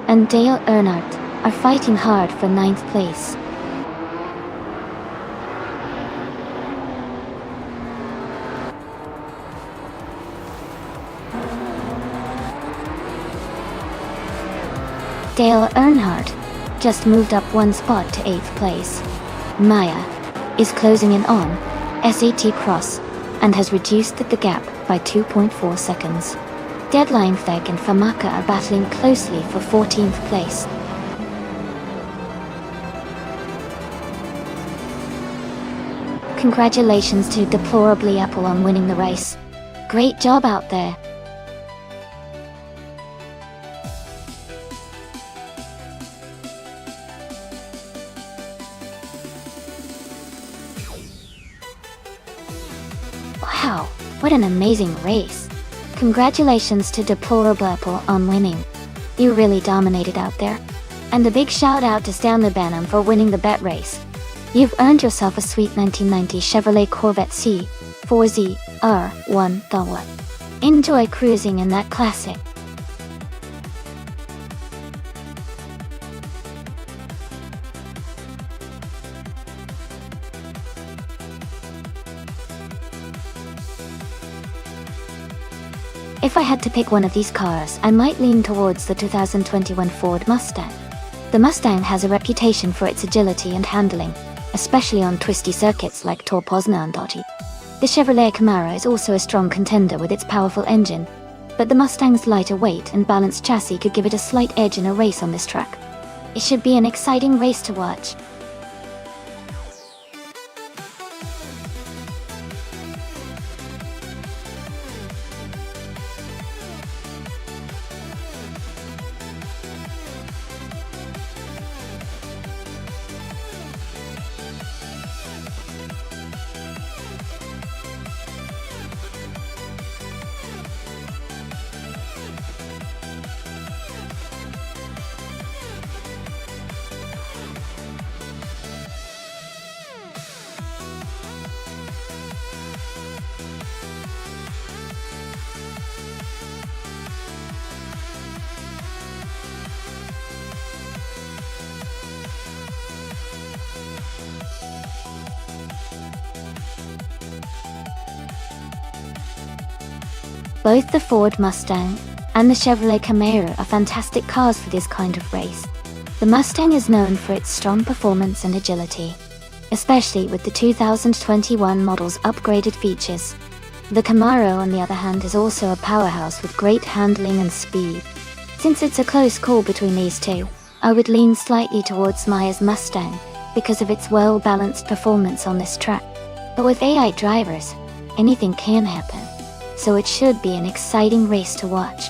and Dale Earnhardt are fighting hard for 9th place. Dale Earnhardt just moved up 1 spot to 8th place. Maya is closing in on SAT Cross and has reduced the gap by 2.4 seconds. Deadline Feg and Famaka are battling closely for 14th place. Congratulations to Deplorably Apple on winning the race. Great job out there. Wow, what an amazing race. Congratulations to Deplorable Apple on winning. You really dominated out there. And a big shout out to Stanley Banham for winning the bet race. You've earned yourself a sweet 1990 Chevrolet Corvette C4Z R1. Enjoy cruising in that classic. If I had to pick one of these cars, I might lean towards the 2021 Ford Mustang. The Mustang has a reputation for its agility and handling, especially on twisty circuits like Tor Poznań Drogi. The Chevrolet Camaro is also a strong contender with its powerful engine, but the Mustang's lighter weight and balanced chassis could give it a slight edge in a race on this track. It should be an exciting race to watch. Both the Ford Mustang and the Chevrolet Camaro are fantastic cars for this kind of race. The Mustang is known for its strong performance and agility, especially with the 2021 model's upgraded features. The Camaro, on the other hand, is also a powerhouse with great handling and speed. Since it's a close call between these two, I would lean slightly towards Maya's Mustang because of its well-balanced performance on this track. But with AI drivers, anything can happen, so it should be an exciting race to watch.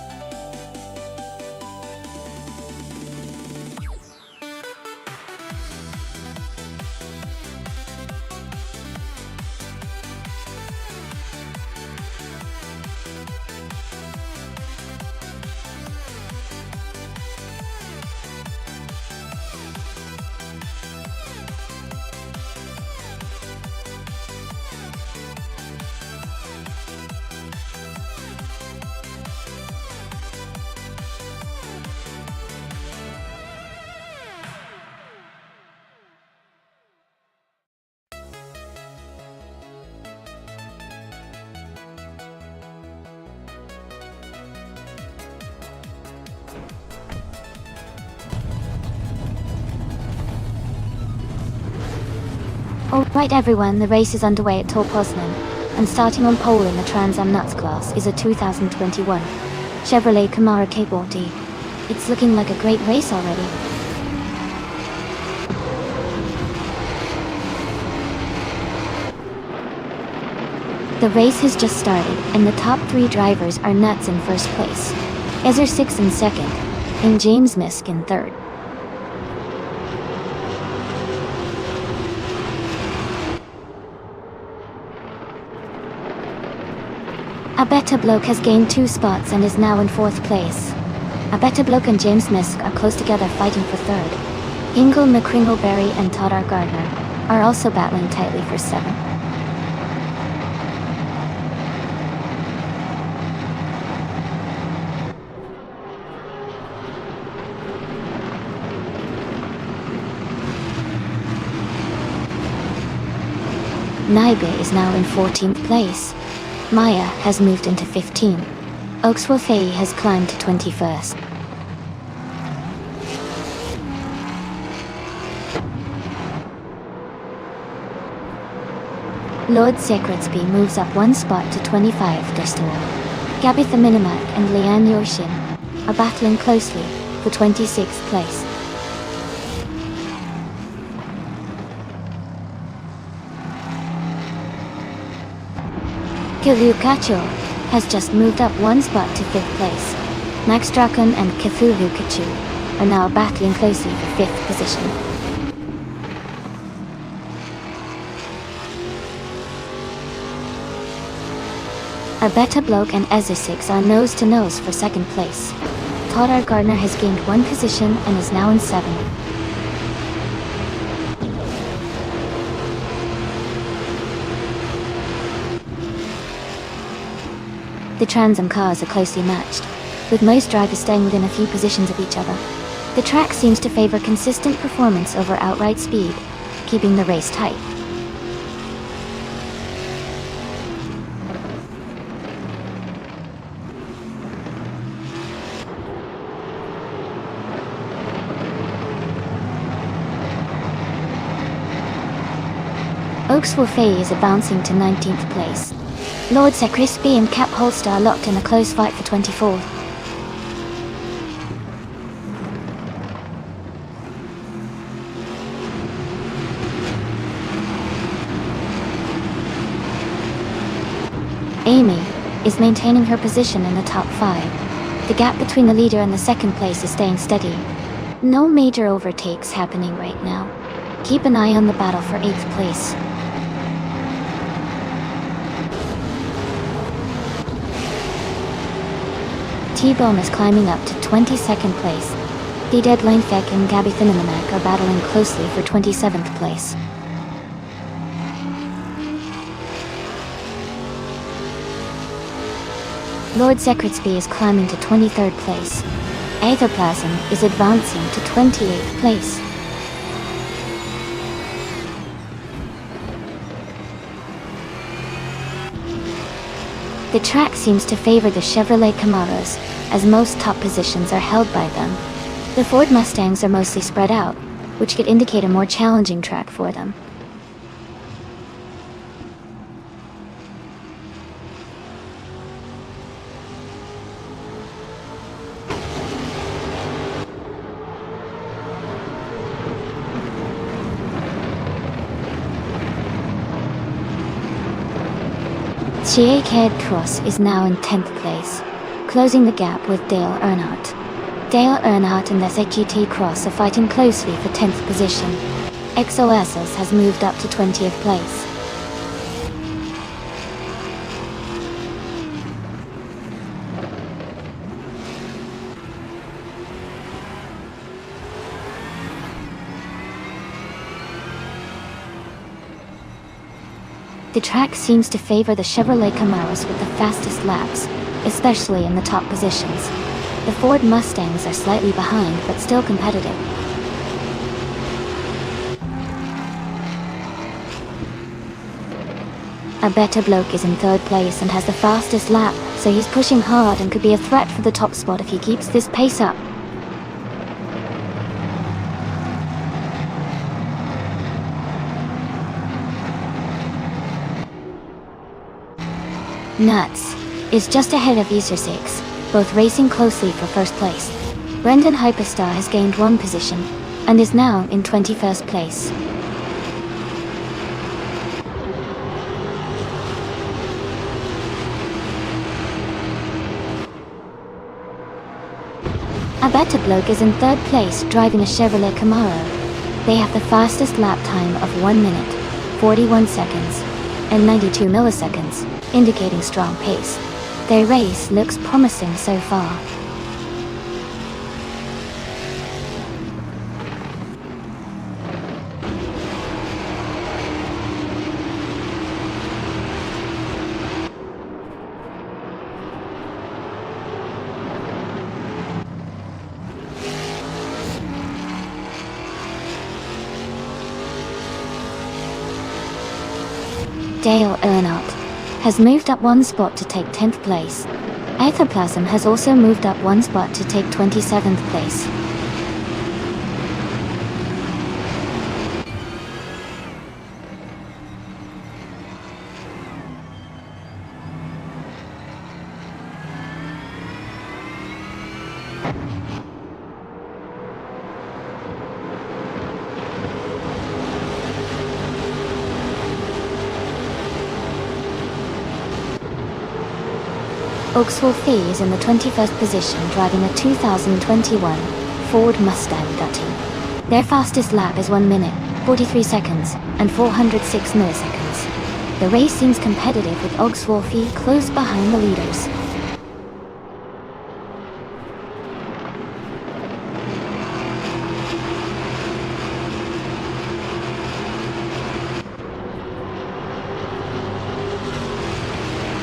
Alright everyone, the race is underway at Tor Poznan, and starting on pole in the Trans Am Nuts class is a 2021 Chevrolet Camaro K40. It's looking like a great race already. The race has just started, and the top 3 drivers are Nuts in first place, Ezer 6 in second, and James Misk in third. Abeta Bloke has gained 2 spots and is now in 4th place. Abeta Bloke and James Misk are close together fighting for 3rd. Ingle McCringleberry and Todar Gardner are also battling tightly for 7th. Naibe is now in 14th place. Maya has moved into 15. Oakswell has climbed to 21st. Lord Secretsby moves up 1 spot to 25th. Gabitha Minimac and Leanne Yoshin are battling closely for 26th place. Kilukacho has just moved up 1 spot to 5th place. Max Drakon and Cthulhu Kachu are now battling closely for 5th position. Abeta Bloke and Ezer 6 are nose to nose for 2nd place. Todar Gardner has gained 1 position and is now in 7th. The Trans Am cars are closely matched, with most drivers staying within a few positions of each other. The track seems to favor consistent performance over outright speed, keeping the race tight. Oaksville Faye is advancing to 19th place. Lord Secrisby and Cap Holster are locked in a close fight for 24th. Amy is maintaining her position in the top 5. The gap between the leader and the 2nd place is staying steady. No major overtakes happening right now. Keep an eye on the battle for 8th place. T-Bone is climbing up to 22nd place. The Deadline Feck and Gabby Thinamamak are battling closely for 27th place. Lord Secretsby is climbing to 23rd place. Aetherplasm is advancing to 28th place. The track seems to favor the Chevrolet Camaros, as most top positions are held by them. The Ford Mustangs are mostly spread out, which could indicate a more challenging track for them. Schiakered Cross is now in 10th place, closing the gap with Dale Earnhardt. Dale Earnhardt and SHGT Cross are fighting closely for 10th position. XOSS has moved up to 20th place. The track seems to favor the Chevrolet Camaros with the fastest laps, especially in the top positions. The Ford Mustangs are slightly behind but still competitive. A better bloke is in 3rd place and has the fastest lap, so he's pushing hard and could be a threat for the top spot if he keeps this pace up. Nuts is just ahead of User 6, both racing closely for 1st place. Brendan Hyperstar has gained 1 position, and is now in 21st place. A better bloke is in 3rd place driving a Chevrolet Camaro. They have the fastest lap time of 1 minute, 41 seconds, and 92 milliseconds, indicating strong pace. Their race looks promising so far. Dale Earnhardt has moved up 1 spot to take 10th place. Ectoplasm has also moved up 1 spot to take 27th place. Oxwell-Fee is in the 21st position driving a 2021 Ford Mustang GT. Their fastest lap is 1 minute, 43 seconds, and 406 milliseconds. The race seems competitive with Oxwell-Fee close behind the leaders.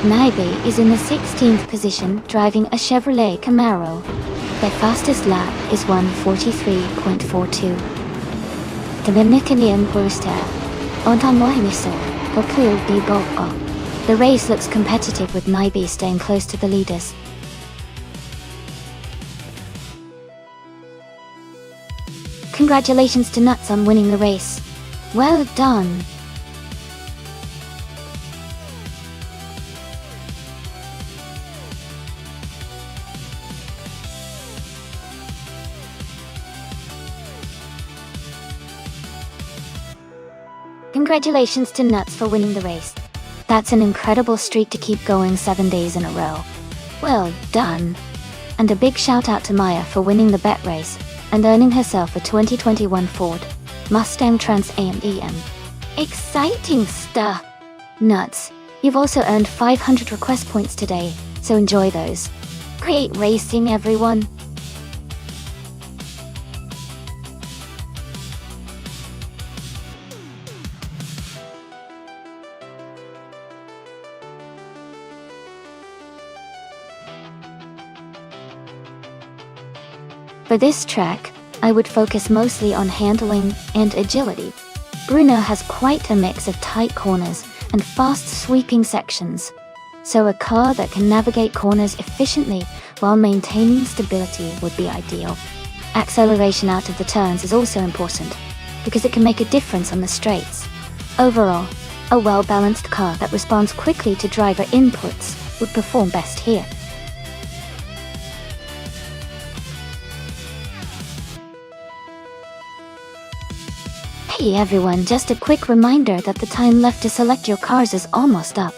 Naibe is in the 16th position driving a Chevrolet Camaro. Their fastest lap is 1:43.42. The Mimikanian Brewster, Ontamohimiso, Okul Biboko. The race looks competitive with Naibe staying close to the leaders. Congratulations to Nuts on winning the race. Well done. Congratulations to Nuts for winning the race. That's an incredible streak to keep going 7 days in a row. Well done. And a big shout out to Maya for winning the bet race and earning herself a 2021 Ford Mustang Trans Am EM. Exciting stuff! Nuts, you've also earned 500 request points today, so enjoy those. Great racing, everyone! For this track, I would focus mostly on handling and agility. Bruno has quite a mix of tight corners and fast sweeping sections, so a car that can navigate corners efficiently while maintaining stability would be ideal. Acceleration out of the turns is also important, because it can make a difference on the straights. Overall, a well-balanced car that responds quickly to driver inputs would perform best here. Hey everyone, just a quick reminder that the time left to select your cars is almost up.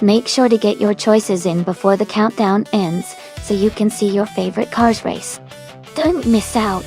Make sure to get your choices in before the countdown ends so you can see your favorite cars race. Don't miss out.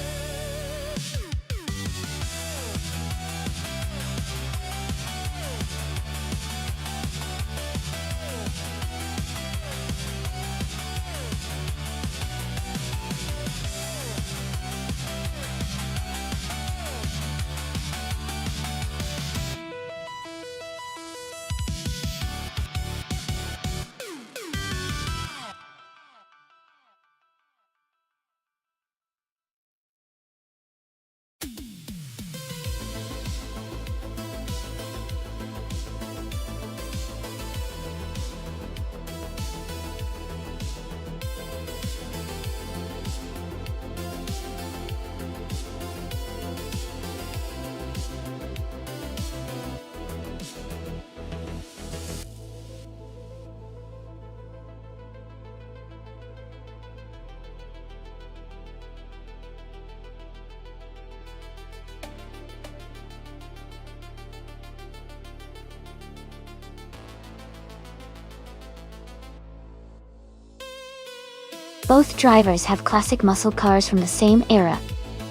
Both drivers have classic muscle cars from the same era,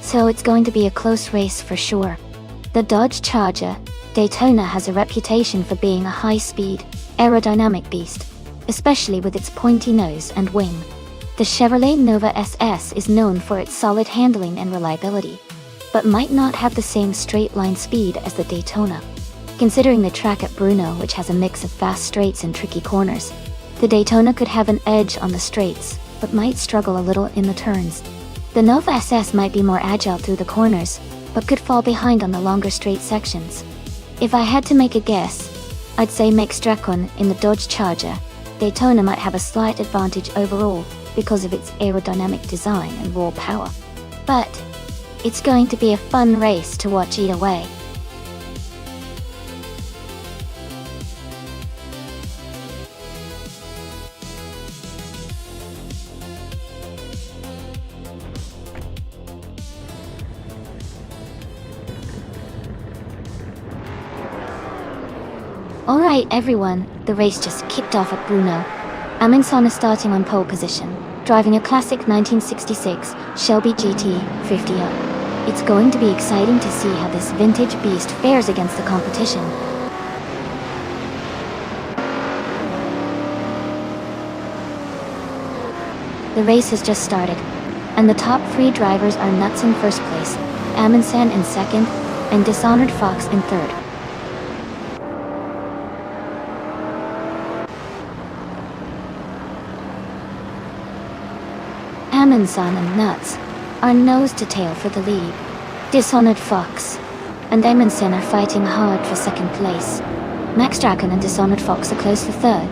so it's going to be a close race for sure. The Dodge Charger Daytona has a reputation for being a high-speed, aerodynamic beast, especially with its pointy nose and wing. The Chevrolet Nova SS is known for its solid handling and reliability, but might not have the same straight-line speed as the Daytona. Considering the track at Bruno, which has a mix of fast straights and tricky corners, the Daytona could have an edge on the straights, but might struggle a little in the turns. The Nova SS might be more agile through the corners, but could fall behind on the longer straight sections. If I had to make a guess, I'd say Max Dracon in the Dodge Charger. Daytona might have a slight advantage overall because of its aerodynamic design and raw power. But it's going to be a fun race to watch either way. Alright everyone, the race just kicked off at Bruno. Amundsen is starting on pole position, driving a classic 1966 Shelby GT 50R. It's going to be exciting to see how this vintage beast fares against the competition. The race has just started, and the top 3 drivers are Nuts in first place, Amundsen in second, and Dishonored Fox in third. Amundsen and Nuts are nose to tail for the lead. Dishonored Fox and Amundsen are fighting hard for second place. Max Dracon and Dishonored Fox are close for third.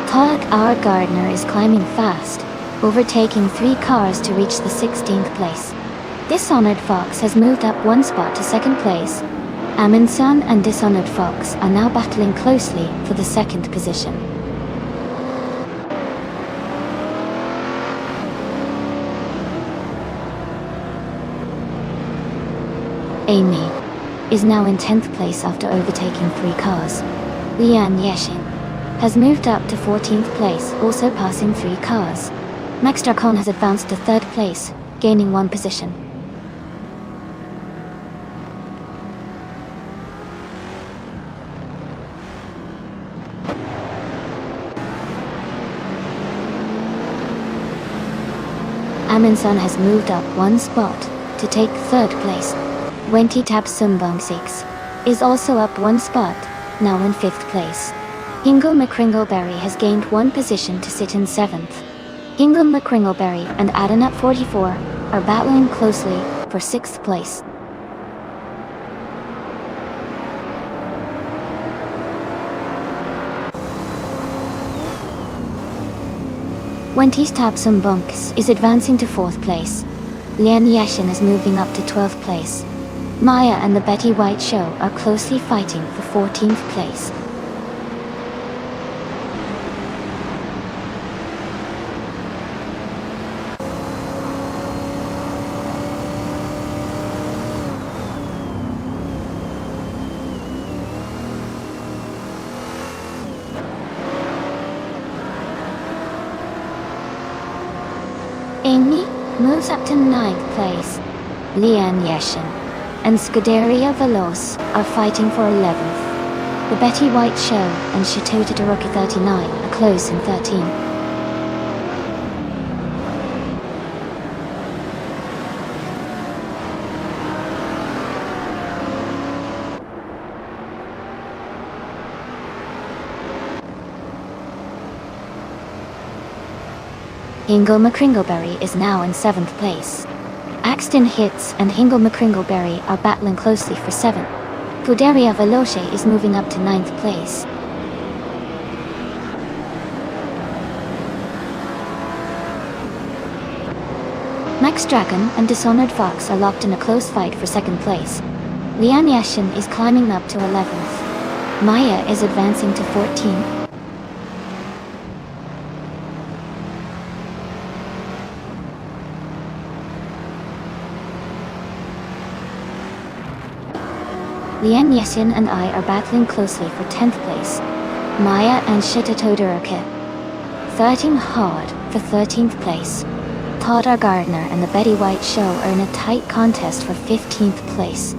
Todd R. Gardner is climbing fast, overtaking 3 cars to reach the 16th place. Dishonored Fox has moved up 1 spot to second place. Amundsen and Dishonored Fox are now battling closely for the second position. Amy is now in 10th place after overtaking 3 cars. Leanne Yeshin has moved up to 14th place, also passing 3 cars. Max Dracon has advanced to 3rd place, gaining 1 position. Amundsen has moved up 1 spot to take 3rd place. Wenty Tabsumbong6 is also up 1 spot, now in 5th place. Hingle McCringleberry has gained 1 position to sit in 7th. Hingle McCringleberry and Adanut44 are battling closely for 6th place. Wenty's Tabsumbonks is advancing to 4th place. Lian Yashin is moving up to 12th place. Maya and the Betty White Show are closely fighting for 14th place. Amy moves up to 9th place. Lian Yeshin and Scuderia Veloce are fighting for 11th. The Betty White Show and Chateau Todoroki 39 are close in 13th. Hingle McCringleberry is now in 7th place. Axton Hits and Hingle McCringleberry are battling closely for 7th. Scuderia Veloce is moving up to 9th place. Max Dragon and Dishonored Fox are locked in a close fight for 2nd place. Lian Yashin is climbing up to 11th. Maya is advancing to 14th. Lian Yashin and I are battling closely for 10th place. Maya and Shita Todoroki 13 hard for 13th place. Todd R. Gardner and the Betty White Show are in a tight contest for 15th place.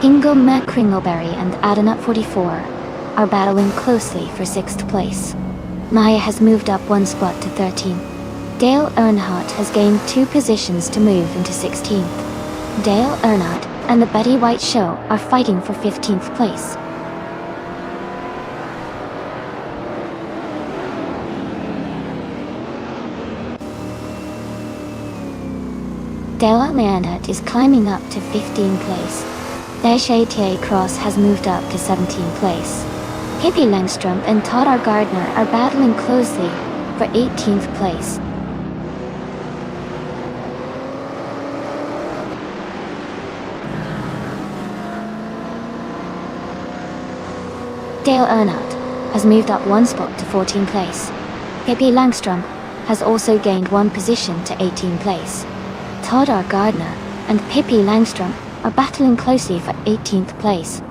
Hingle McCringleberry and Adenut 44 are battling closely for 6th place. Maya has moved up 1 spot to 13th. Dale Earnhardt has gained 2 positions to move into 16th. Dale Earnhardt and the Betty White Show are fighting for 15th place. Dale Earnhardt is climbing up to 15th place. Deshaitier Cross has moved up to 17th place. Hippie Langstrom and Todd R. Gardner are battling closely for 18th place. Dale Earnhardt has moved up 1 spot to 14th place. Hippie Langstrom has also gained 1 position to 18th place. Todd R. Gardner and Pippi Langstrom are battling closely for 18th place.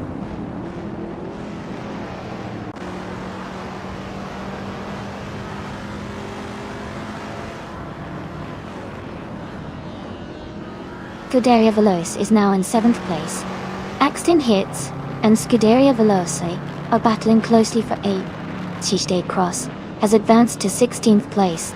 Scuderia Veloce is now in 7th place. Axton Hits and Scuderia Veloce are battling closely for 8th. Chiste Cross has advanced to 16th place.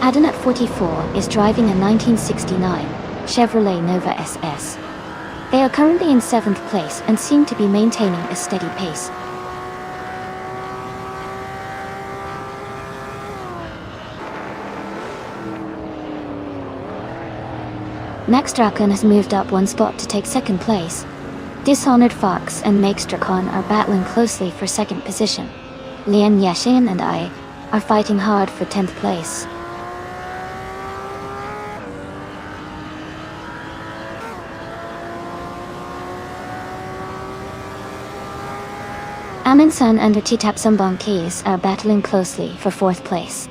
Adenut 44 is driving a 1969 Chevrolet Nova SS. They are currently in 7th place and seem to be maintaining a steady pace. Max Drakon has moved up 1 spot to take 2nd place. Dishonored Fox and Max Drakon are battling closely for 2nd position. Lian Yashin and I are fighting hard for 10th place. Aminsan and Titap Sumbong Keys are battling closely for 4th place.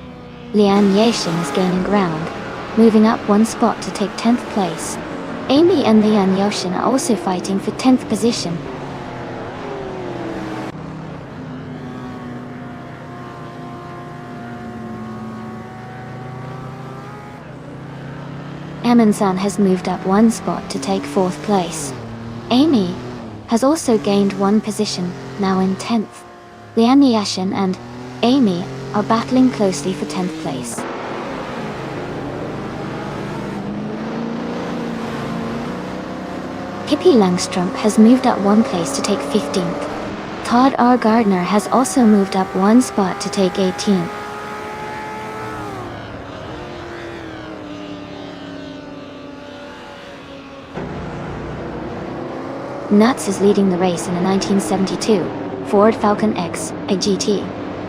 Lian Yashin is gaining ground, moving up 1 spot to take 10th place. Amy and Lian Yoshin are also fighting for 10th position. Aminsan has moved up 1 spot to take 4th place. Amy has also gained 1 position, now in 10th. Lian Yashin and Amy are battling closely for 10th place. Pippi Langstrom has moved up 1 place to take 15th. Todd R. Gardner has also moved up 1 spot to take 18th. Nuts is leading the race in a 1972 Ford Falcon X, a GT.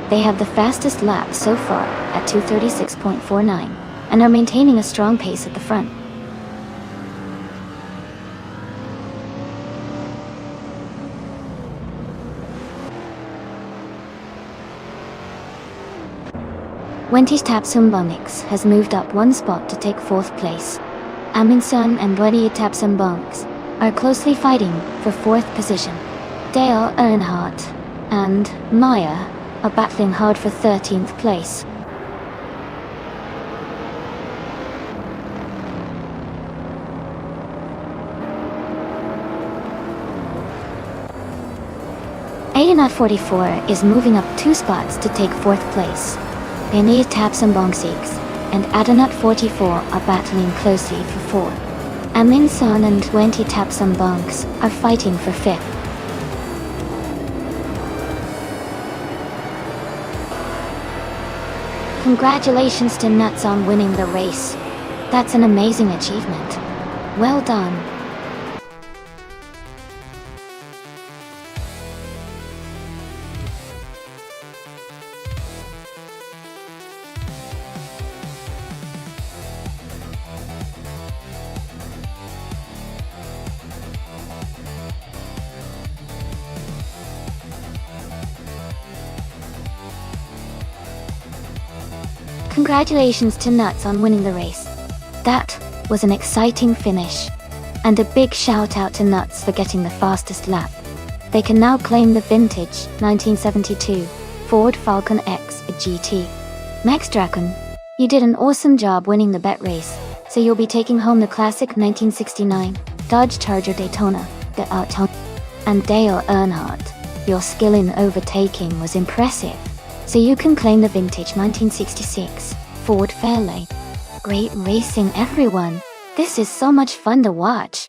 They have the fastest lap so far at 2:36.49 and are maintaining a strong pace at the front. Wendy's Tapsumbonix has moved up one spot to take 4th place. Amundsen and Wendy Tapsumbonix are closely fighting for 4th position. Dale Earnhardt and Maya are battling hard for 13th place. Ayanat 44 is moving up 2 spots to take 4th place. Benny Tapsumbonix and Adanat 44 are battling closely for 4th. Amundsen and Wendy Tapsumbonix are fighting for 5th. Congratulations to Nuts on winning the race. That's an amazing achievement. Well done. Congratulations to Nuts on winning the race. That was an exciting finish. And a big shout out to Nuts for getting the fastest lap. They can now claim the vintage 1972 Ford Falcon X GT. Max Draken, you did an awesome job winning the bet race, so you'll be taking home the classic 1969 Dodge Charger Daytona, the Auto. And Dale Earnhardt, your skill in overtaking was impressive, so you can claim the vintage 1966 Ford Fairlane. Great racing, everyone. This is so much fun to watch.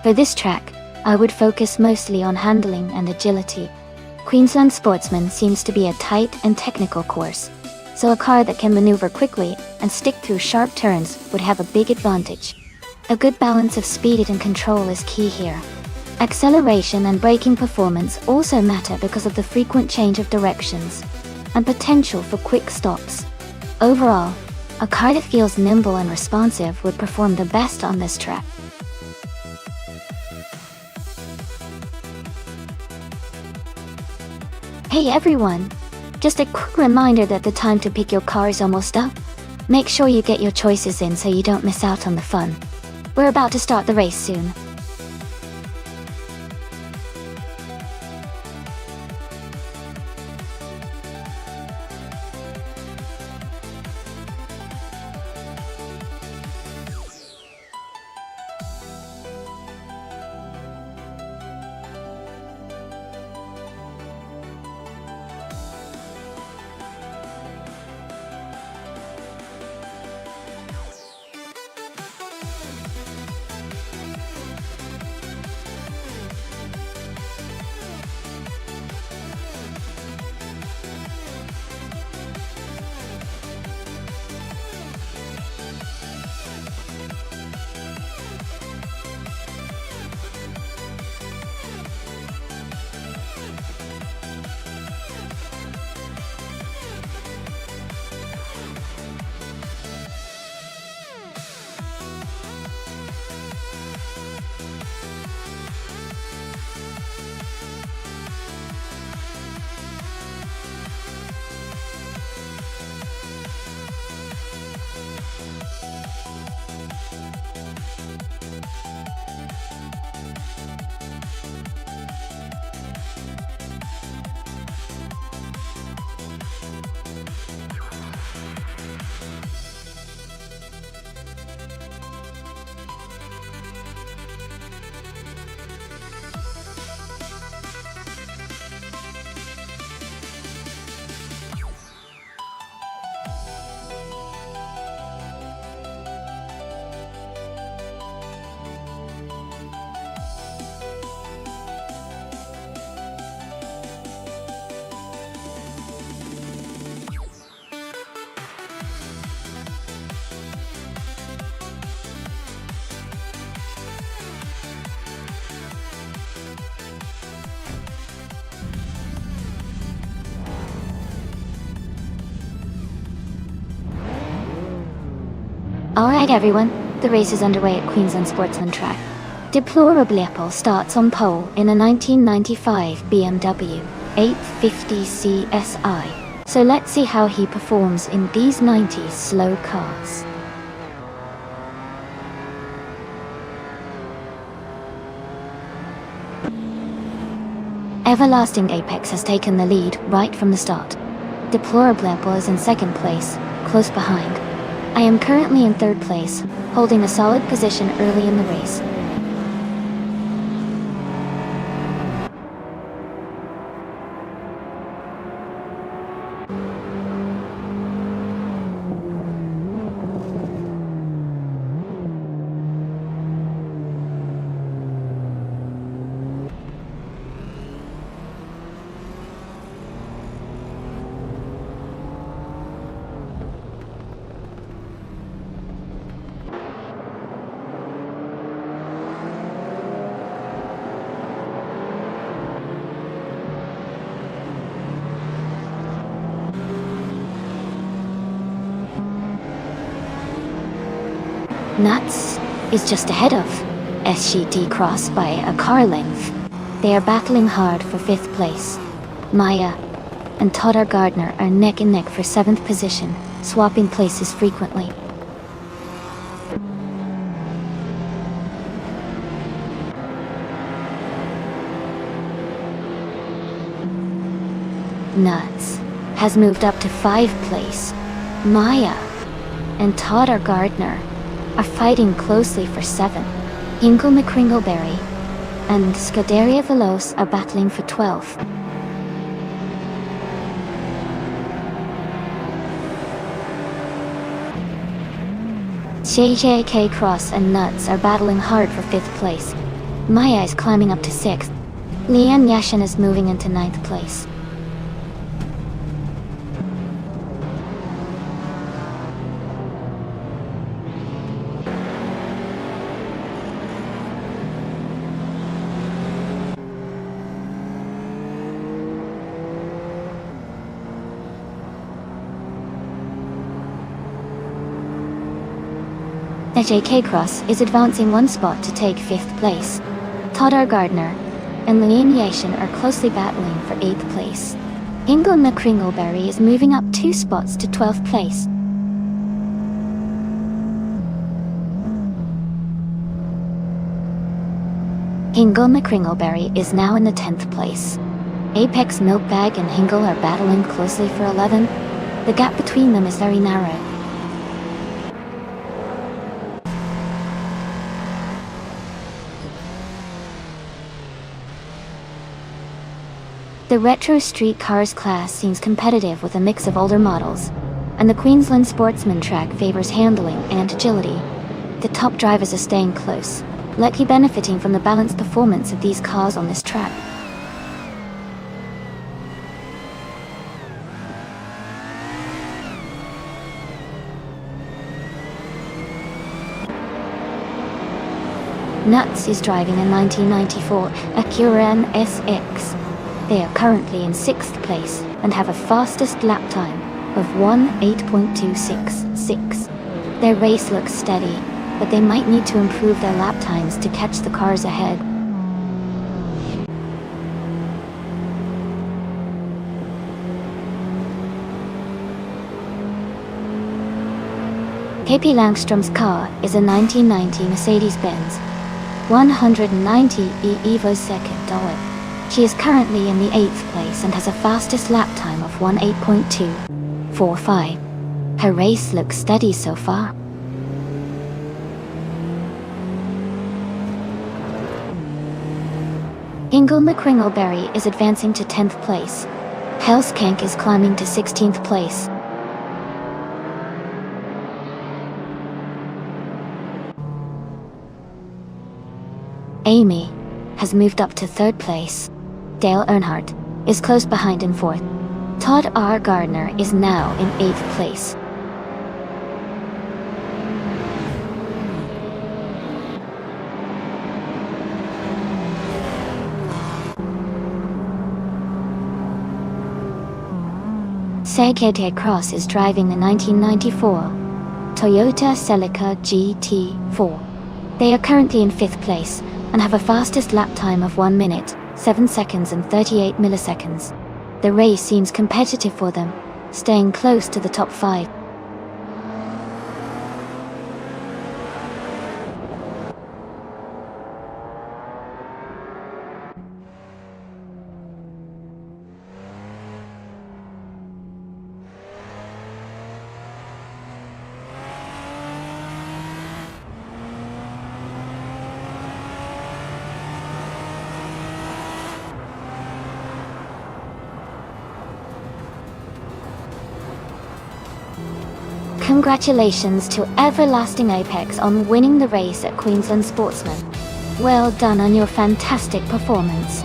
For this track, I would focus mostly on handling and agility. Queensland Sportsman seems to be a tight and technical course, so a car that can maneuver quickly and stick through sharp turns would have a big advantage. A good balance of speed and control is key here. Acceleration and braking performance also matter because of the frequent change of directions and potential for quick stops. Overall, a car that feels nimble and responsive would perform the best on this track. Hey everyone! Just a quick reminder that the time to pick your car is almost up. Make sure you get your choices in so you don't miss out on the fun. We're about to start the race soon. Alright everyone, the race is underway at Queensland Sportsman Track. Deplorable starts on pole in a 1995 BMW 850 CSI. So let's see how he performs in these 90s slow cars. Everlasting Apex has taken the lead right from the start. Deplorable is in second place, close behind. I am currently in third place, holding a solid position early in the race. Nuts is just ahead of SGT Cross by a car length. They are battling hard for 5th place. Maya and Todd Gardner are neck and neck for 7th position, swapping places frequently. Nuts has moved up to 5th place. Maya and Todd Gardner are fighting closely for 7th. Ingo McCringleberry and Scuderia Veloce are battling for 12th. JJK Cross and Nuts are battling hard for 5th place. Maya is climbing up to 6th. Lian Yashin is moving into 9th place. JK Cross is advancing 1 spot to take 5th place. Todd Gardner and Lian Yashin are closely battling for 8th place. Ingo McCringleberry is moving up 2 spots to 12th place. Ingo McCringleberry is now in the 10th place. Apex Milkbag and Hingle are battling closely for 11th. The gap between them is very narrow. The retro street cars class seems competitive with a mix of older models, and the Queensland Sportsman Track favors handling and agility. The top drivers are staying close, likely benefiting from the balanced performance of these cars on this track. Nuts is driving a 1994 Acura NSX. They are currently in 6th place and have a fastest lap time of 1:8.266. Their race looks steady, but they might need to improve their lap times to catch the cars ahead. KP Langstrom's car is a 1990 Mercedes-Benz 190 Evo second dollar. She is currently in the 8th place and has a fastest lap time of 1:8.245. Her race looks steady so far. Ingo McCringleberry is advancing to 10th place. Hellskank is climbing to 16th place. Amy has moved up to 3rd place. Dale Earnhardt is close behind in 4th. Todd R. Gardner is now in 8th place. Segete Cross is driving the 1994 Toyota Celica GT4. They are currently in 5th place and have a fastest lap time of 1 minute, 7 seconds and 38 milliseconds. The race seems competitive for them, staying close to the top 5. Congratulations to Everlasting Apex on winning the race at Queensland Sportsman. Well done on your fantastic performance.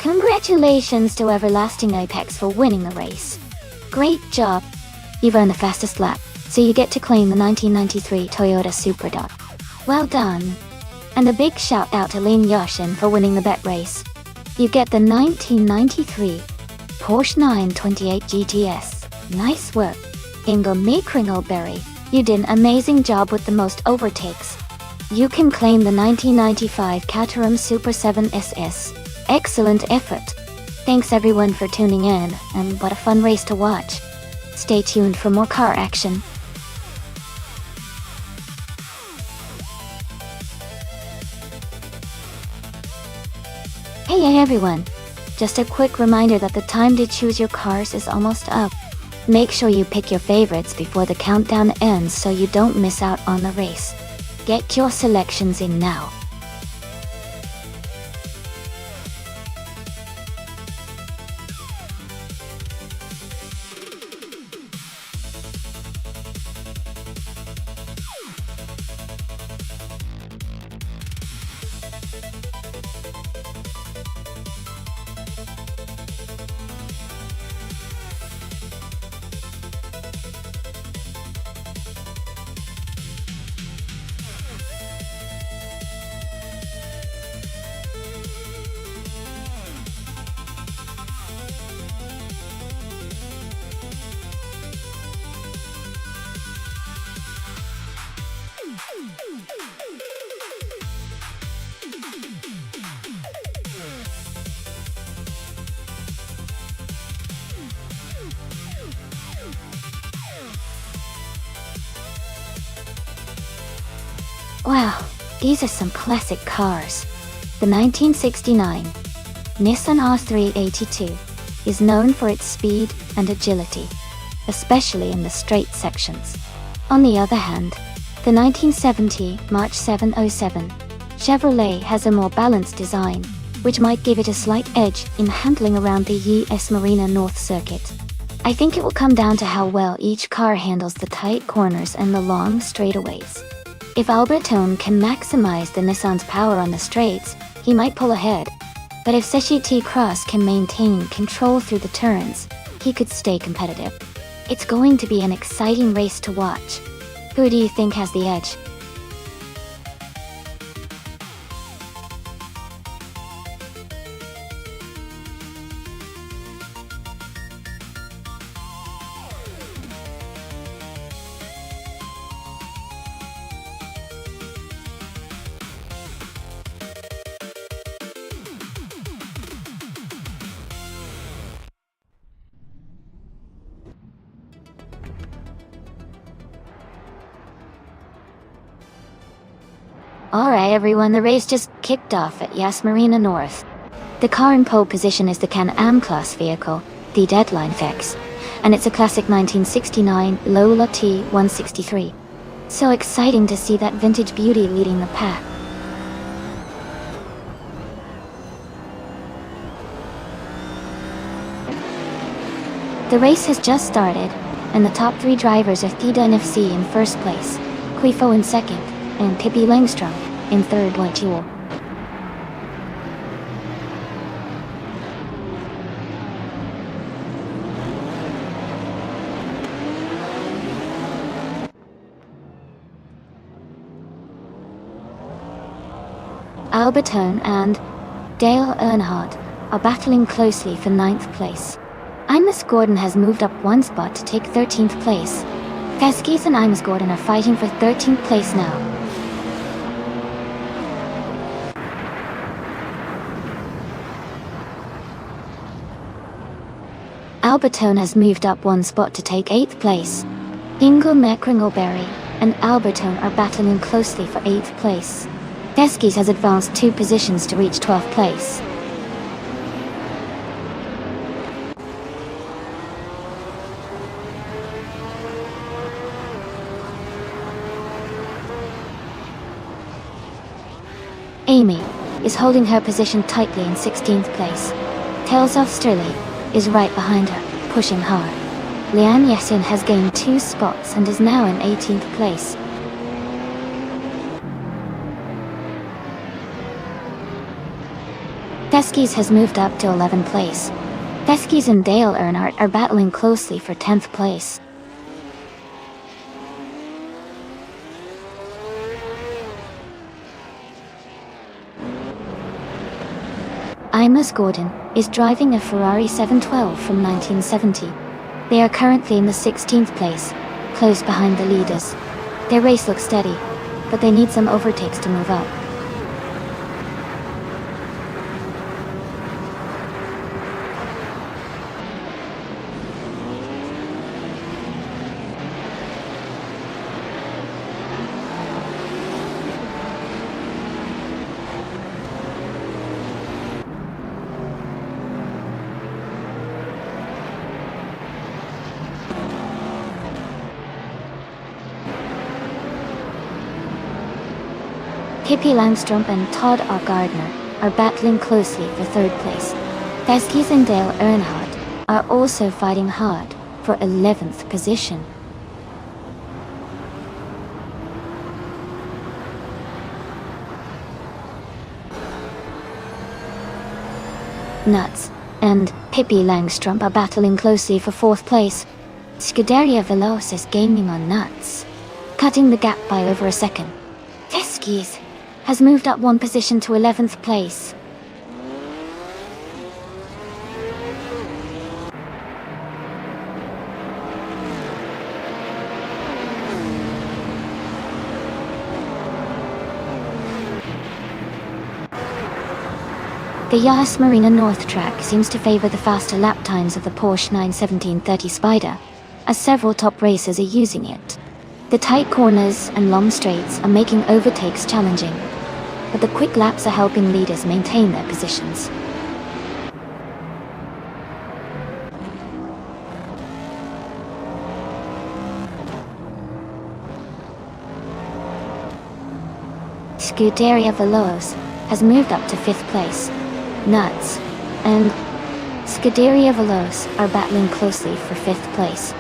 Congratulations to Everlasting Apex for winning the race. Great job! You've earned the fastest lap, so you get to claim the 1993 Toyota Supra Dot. Well done! And a big shout out to Lin Yoshin for winning the bet race. You get the 1993 Porsche 928 GTS. Nice work! Ingo Kringleberry, you did an amazing job with the most overtakes. You can claim the 1995 Caterham Super 7 SS. Excellent effort. Thanks everyone for tuning in, and what a fun race to watch. Stay tuned for more car action. Hey everyone! Just a quick reminder that the time to choose your cars is almost up. Make sure you pick your favorites before the countdown ends so you don't miss out on the race. Get your selections in now. Wow, these are some classic cars. The 1969 Nissan R382 is known for its speed and agility, especially in the straight sections. On the other hand, the 1970 March 707 Chevrolet has a more balanced design, which might give it a slight edge in handling around the US Marina North Circuit. I think it will come down to how well each car handles the tight corners and the long straightaways. If Albertone can maximize the Nissan's power on the straights, he might pull ahead. But if Seshi T Cross can maintain control through the turns, he could stay competitive. It's going to be an exciting race to watch. Who do you think has the edge? Alright everyone, the race just kicked off at Yas Marina North. The car in pole position is the Can-Am class vehicle, the Deadline FX, and it's a classic 1969 Lola T163. So exciting to see that vintage beauty leading the pack. The race has just started, and the top 3 drivers are Theda NFC in first place, Quifo in second, and Pippi Langstrom in third. Albertone and Dale Earnhardt are battling closely for 9th place. Ines Gordon has moved up 1 spot to take 13th place. Keskis and Ines Gordon are fighting for 13th place now. Albertone has moved up 1 spot to take 8th place. Ingle McCringleberry and Albertone are battling closely for 8th place. Keskis has advanced 2 positions to reach 12th place. Amy is holding her position tightly in 16th place. Tails of Sturley is right behind her, pushing hard. Leanne Yessin has gained 2 spots and is now in 18th place. Keskis has moved up to 11th place. Keskis and Dale Earnhardt are battling closely for 10th place. Ines Gordon is driving a Ferrari 712 from 1970. They are currently in the 16th place, close behind the leaders. Their race looks steady, but they need some overtakes to move up. Pippi Langstrom and Todd R. Gardner are battling closely for 3rd place. Keskis and Dale Earnhardt are also fighting hard for 11th position. Nuts and Pippi Langstrom are battling closely for 4th place. Scuderia Veloce is gaining on Nuts, cutting the gap by over a second. Keskis has moved up 1 position to 11th place. The Yas Marina North track seems to favor the faster lap times of the Porsche 917-30 Spider, as several top racers are using it. The tight corners and long straights are making overtakes challenging, but the quick laps are helping leaders maintain their positions. Scuderia Veloce has moved up to 5th place. Nuts and Scuderia Veloce are battling closely for 5th place.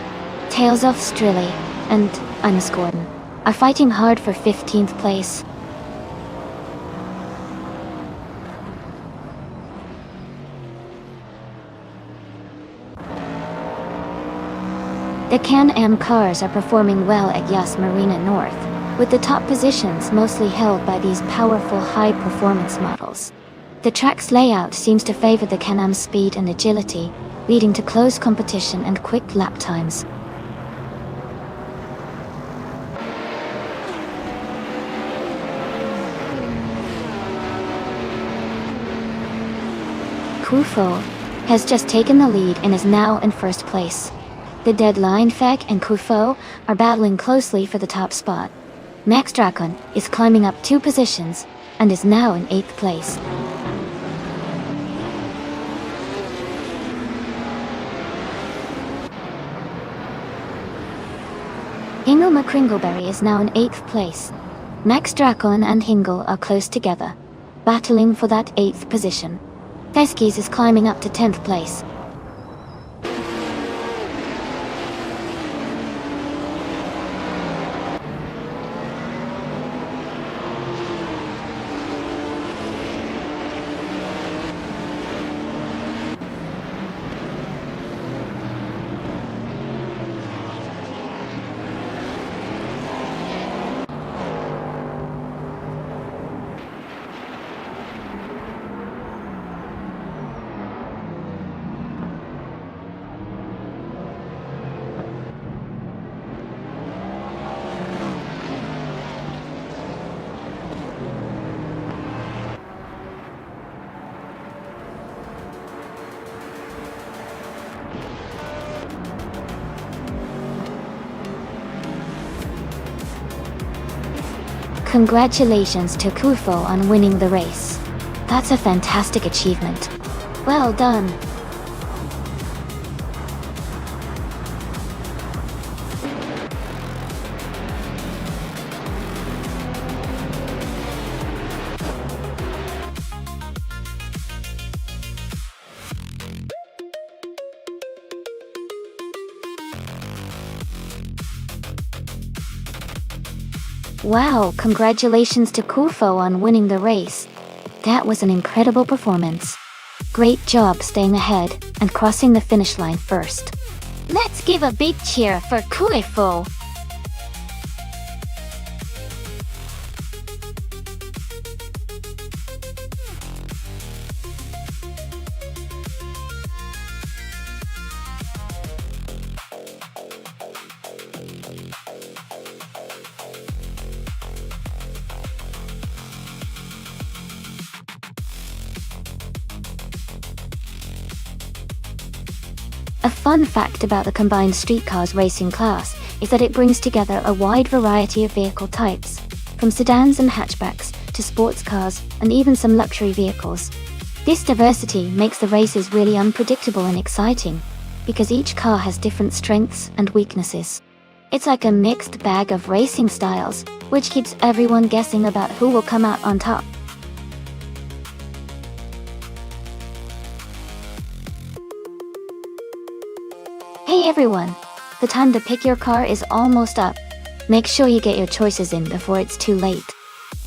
Tails of Strilly and Ines Gordon are fighting hard for 15th place. The Can-Am cars are performing well at Yas Marina North, with the top positions mostly held by these powerful high-performance models. The track's layout seems to favor the Can-Am's speed and agility, leading to close competition and quick lap times. Quifo has just taken the lead and is now in 1st place. The Deadline Fek and Quifo are battling closely for the top spot. Max Dracon is climbing up 2 positions and is now in 8th place. Hingle McCringleberry is now in 8th place. Max Dracon and Hingle are close together, battling for that 8th position. Keskis is climbing up to 10th place. Congratulations to Kufo on winning the race. That's a fantastic achievement. Well done. Wow, congratulations to Kufo on winning the race. That was an incredible performance. Great job staying ahead and crossing the finish line first. Let's give a big cheer for Kufo. A fun fact about the combined streetcars racing class is that it brings together a wide variety of vehicle types, from sedans and hatchbacks to sports cars and even some luxury vehicles. This diversity makes the races really unpredictable and exciting, because each car has different strengths and weaknesses. It's like a mixed bag of racing styles, which keeps everyone guessing about who will come out on top. Hey everyone! The time to pick your car is almost up. Make sure you get your choices in before it's too late.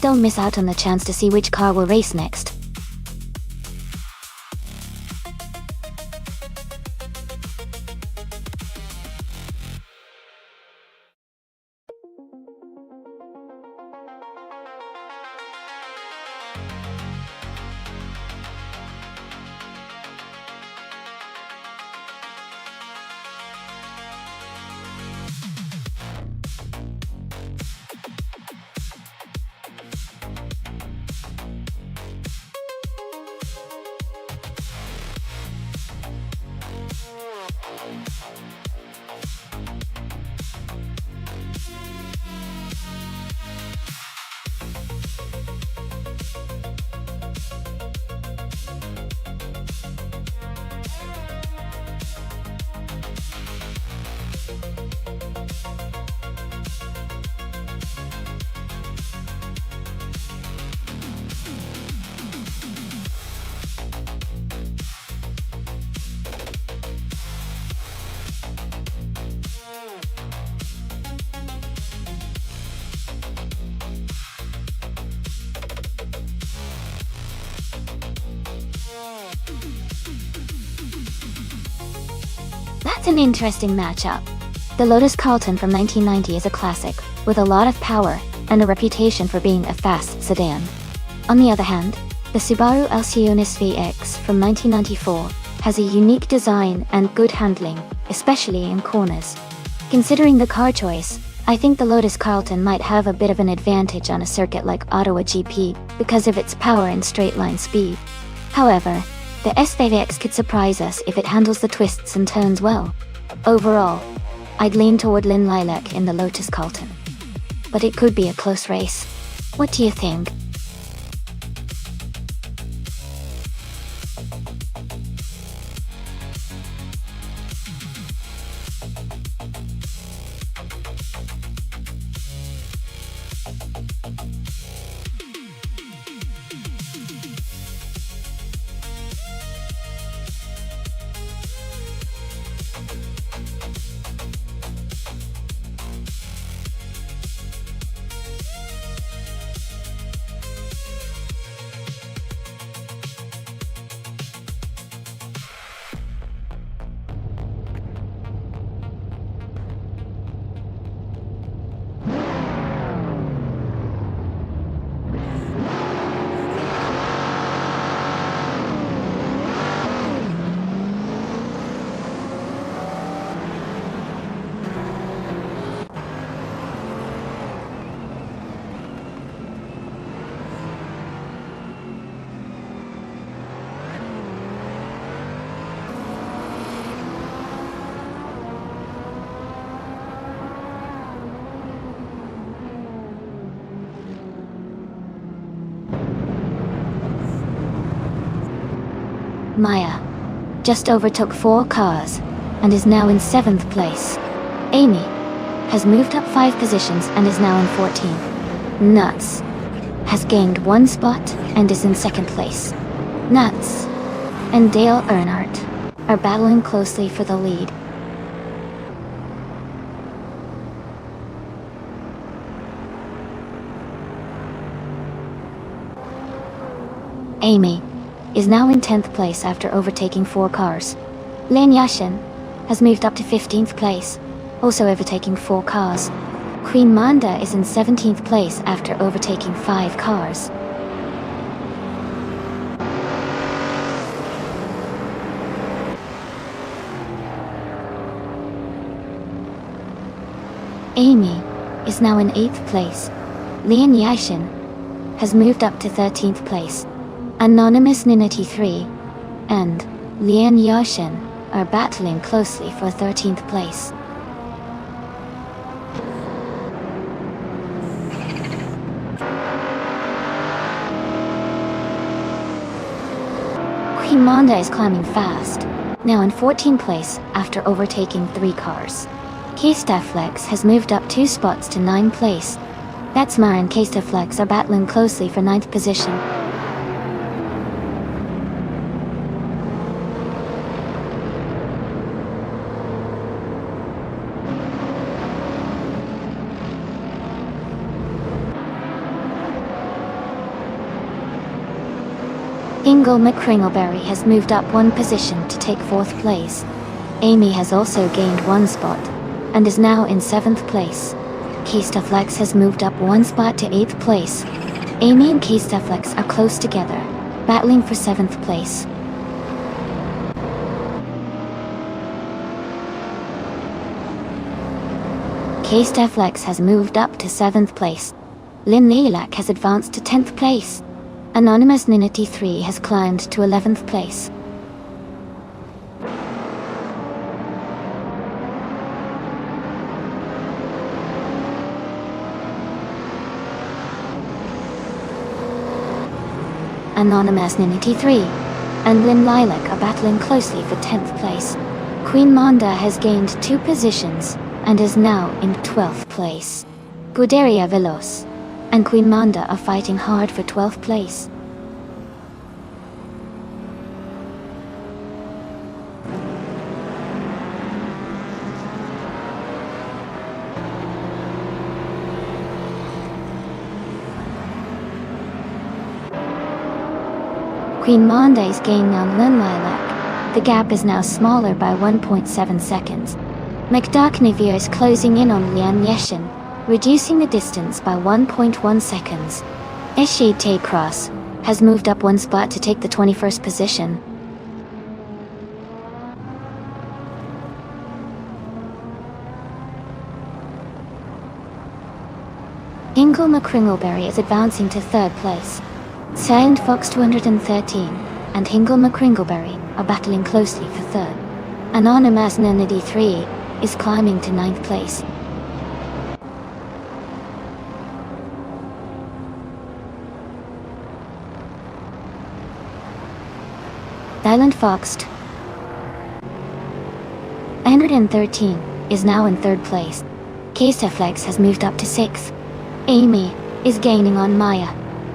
Don't miss out on the chance to see which car will race next. That's an interesting matchup. The Lotus Carlton from 1990 is a classic, with a lot of power and a reputation for being a fast sedan. On the other hand, the Subaru Alcyones VX from 1994 has a unique design and good handling, especially in corners. Considering the car choice, I think the Lotus Carlton might have a bit of an advantage on a circuit like Ottawa GP because of its power and straight-line speed. However, the SVX could surprise us if it handles the twists and turns well. Overall, I'd lean toward Lynn Lilac in the Lotus Carlton. But it could be a close race. What do you think? Maya just overtook 4 cars and is now in 7th place. Amy has moved up 5 positions and is now in 14th. Nuts has gained 1 spot and is in 2nd place. Nuts and Dale Earnhardt are battling closely for the lead. Amy is now in 10th place after overtaking 4 cars. Lin Yashin has moved up to 15th place, also overtaking 4 cars. Queen Manda is in 17th place after overtaking 5 cars. Amy is now in 8th place. Lian Yashin has moved up to 13th place. Anonymous Ninity 3 and Lian Yashin are battling closely for 13th place. Queen Manda is climbing fast, now in 14th place after overtaking 3 cars. K-Staflex has moved up 2 spots to 9th place. Batsmar and K-Staflex are battling closely for 9th position. Ingle McCringleberry has moved up 1 position to take 4th place. Amy has also gained 1 spot and is now in 7th place. K-Staflex has moved up 1 spot to 8th place. Amy and K-Staflex are close together, battling for 7th place. K-Staflex has moved up to 7th place. Lin Lilac has advanced to 10th place. Anonymous Ninity 3 has climbed to 11th place. Anonymous Ninity 3 and Lin Lilac are battling closely for 10th place. Queen Manda has gained 2 positions and is now in 12th place. Guderia Veloz and Queen Manda are fighting hard for 12th place. Queen Manda is gaining on Lin Lilac. The gap is now smaller by 1.7 seconds. McDarknivia is closing in on Lian Yeshin, reducing the distance by 1.1 seconds. Eshade Tay Cross has moved up 1 spot to take the 21st position. Ingle McCringleberry is advancing to 3rd place. Silent Fox 213 and Hingle McCringleberry are battling closely for 3rd. Anonymous Ninity 3 is climbing to 9th place. Silent Fox 113 is now in 3rd place. K-Staflex has moved up to 6th. Amy is gaining on Maya,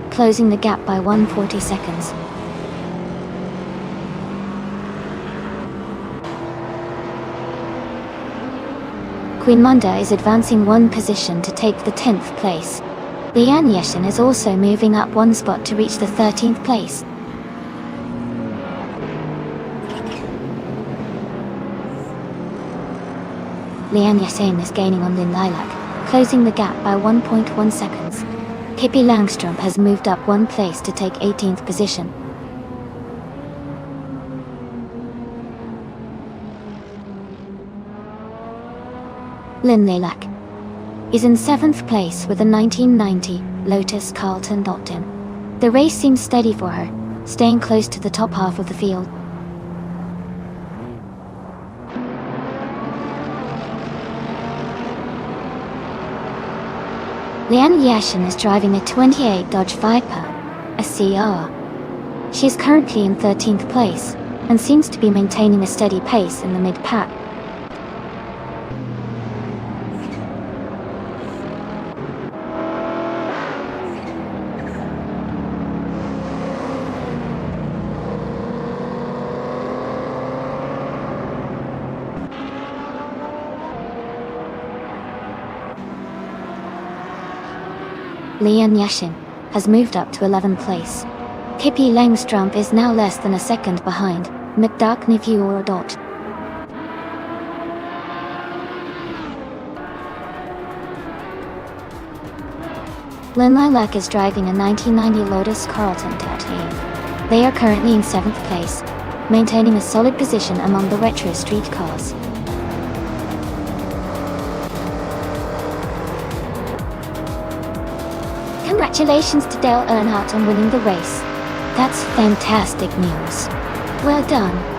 closing the gap by 140 seconds. Queen Manda is advancing 1 position to take the 10th place. Lian Yeshin is also moving up 1 spot to reach the 13th place. Lian Yeshin is gaining on Lin Lilac, closing the gap by 1.1 seconds. Pippi Langstrom has moved up 1 place to take 18th position. Lin Lilac is in 7th place with a 1990 Lotus Carlton Dalton. The race seems steady for her, staying close to the top half of the field. Lian Yashin is driving a 28 Dodge Viper, a CR. She is currently in 13th place, and seems to be maintaining a steady pace in the mid-pack. Lian Yashin has moved up to 11th place. Pippi Langstrump is now less than a second behind McDuck Nivuorodot. Lynn Lilac is driving a 1990 Lotus Carlton Tattoo. They are currently in 7th place, maintaining a solid position among the retro street cars. Congratulations to Dale Earnhardt on winning the race. That's fantastic news. Well done.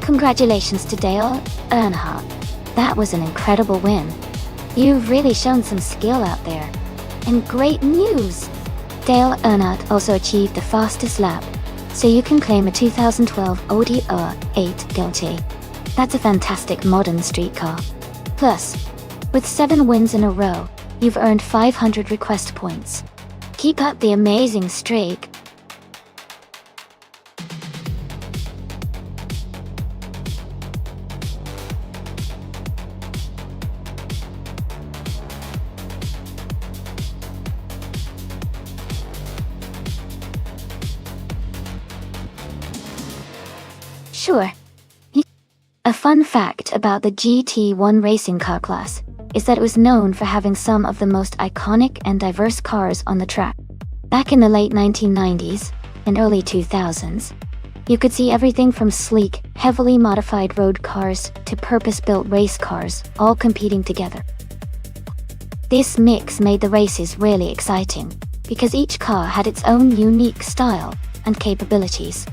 Congratulations to Dale Earnhardt. That was an incredible win. You've really shown some skill out there. And great news! Dale Earnhardt also achieved the fastest lap, so you can claim a 2012 Audi A8 GLT. That's a fantastic modern street car. Plus, with 7 wins in a row, you've earned 500 request points. Keep up the amazing streak. Sure. A fun fact about the GT1 racing car class is that it was known for having some of the most iconic and diverse cars on the track. Back in the late 1990s and early 2000s, you could see everything from sleek, heavily modified road cars to purpose-built race cars, all competing together. This mix made the races really exciting, because each car had its own unique style and capabilities.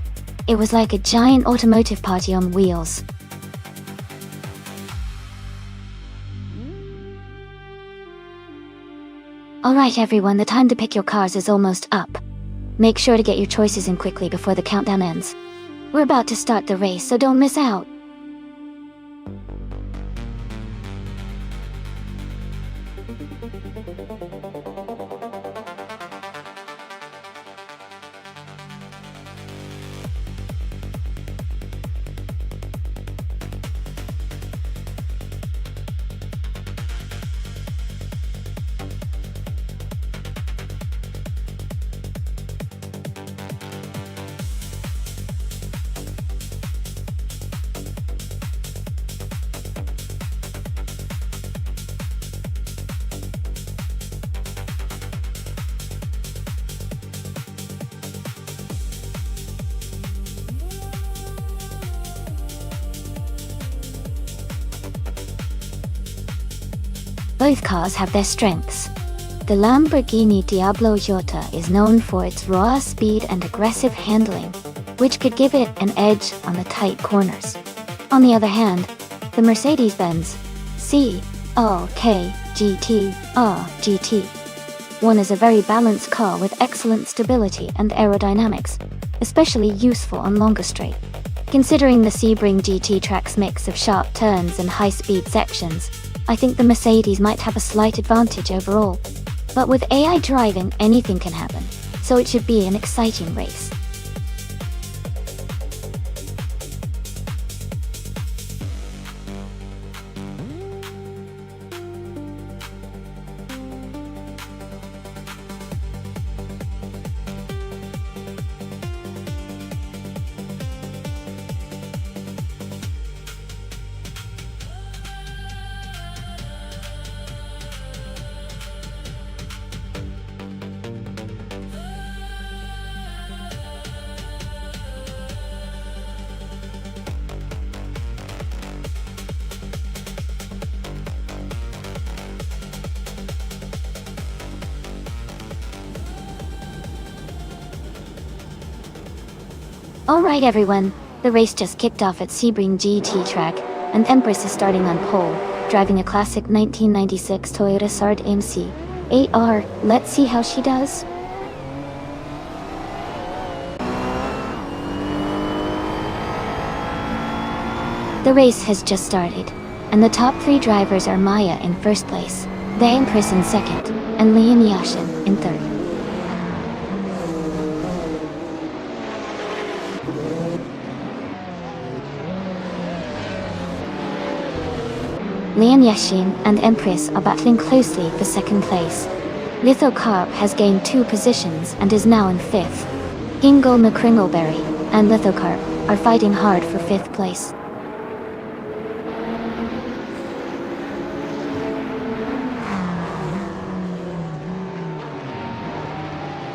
It was like a giant automotive party on wheels. Alright everyone, the time to pick your cars is almost up. Make sure to get your choices in quickly before the countdown ends. We're about to start the race, so don't miss out. Both cars have their strengths. The Lamborghini Diablo Jota is known for its raw speed and aggressive handling, which could give it an edge on the tight corners. On the other hand, the Mercedes-Benz CLK GT GT1 is a very balanced car with excellent stability and aerodynamics, especially useful on longer straight. Considering the Sebring GT track's mix of sharp turns and high-speed sections, I think the Mercedes might have a slight advantage overall. But with AI driving, anything can happen, so it should be an exciting race. Alright everyone, the race just kicked off at Sebring GT track, and Empress is starting on pole, driving a classic 1996 Toyota Sard AMC AR. Let's see how she does. The race has just started, and the top 3 drivers are Maya in first place, the Empress in second, and Lian Yashin in third. Lian Yashin and Empress are battling closely for second place. Lithocarp has gained 2 positions and is now in 5th. Hingle McCringleberry and Lithocarp are fighting hard for 5th place.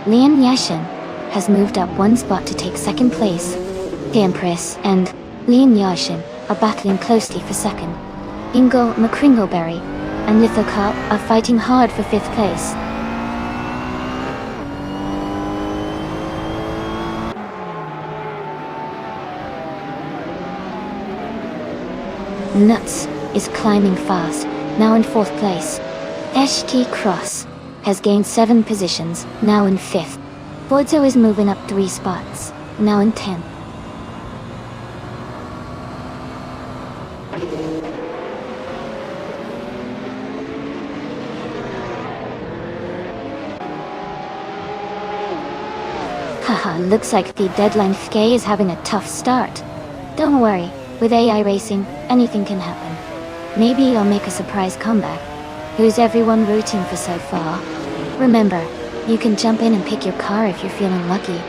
Lian Yashin has moved up 1 spot to take second place. The Empress and Lian Yashin are battling closely for second. Ingo McCringleberry and Lithocarp are fighting hard for 5th place. Nuts is climbing fast, now in 4th place. ST Cross has gained 7 positions, now in 5th. Forzo is moving up 3 spots, now in 10th. Haha, looks like the deadline FK is having a tough start. Don't worry, with AI racing, anything can happen. Maybe I'll make a surprise comeback. Who's everyone rooting for so far? Remember, you can jump in and pick your car if you're feeling lucky.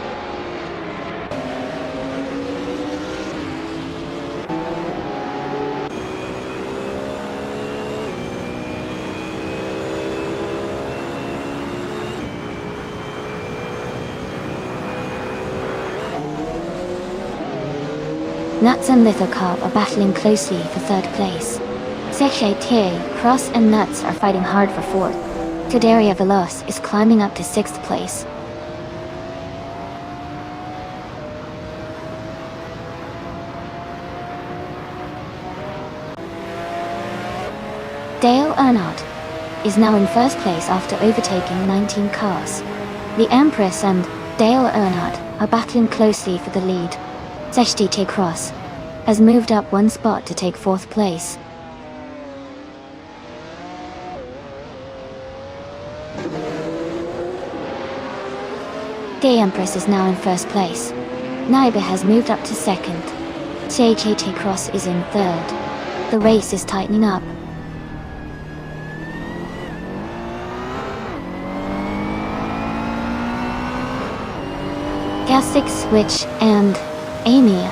Nuts and Lithocarp are battling closely for 3rd place. Seche, Cross and Nuts are fighting hard for 4th. Cuderia Veloz is climbing up to 6th place. Dale Earnhardt is now in 1st place after overtaking 19 cars. The Empress and Dale Earnhardt are battling closely for the lead. Seche Cross has moved up 1 spot to take 4th place. The Empress is now in 1st place. Naiba has moved up to 2nd. Seche Cross is in 3rd. The race is tightening up. Gastic Switch and Amy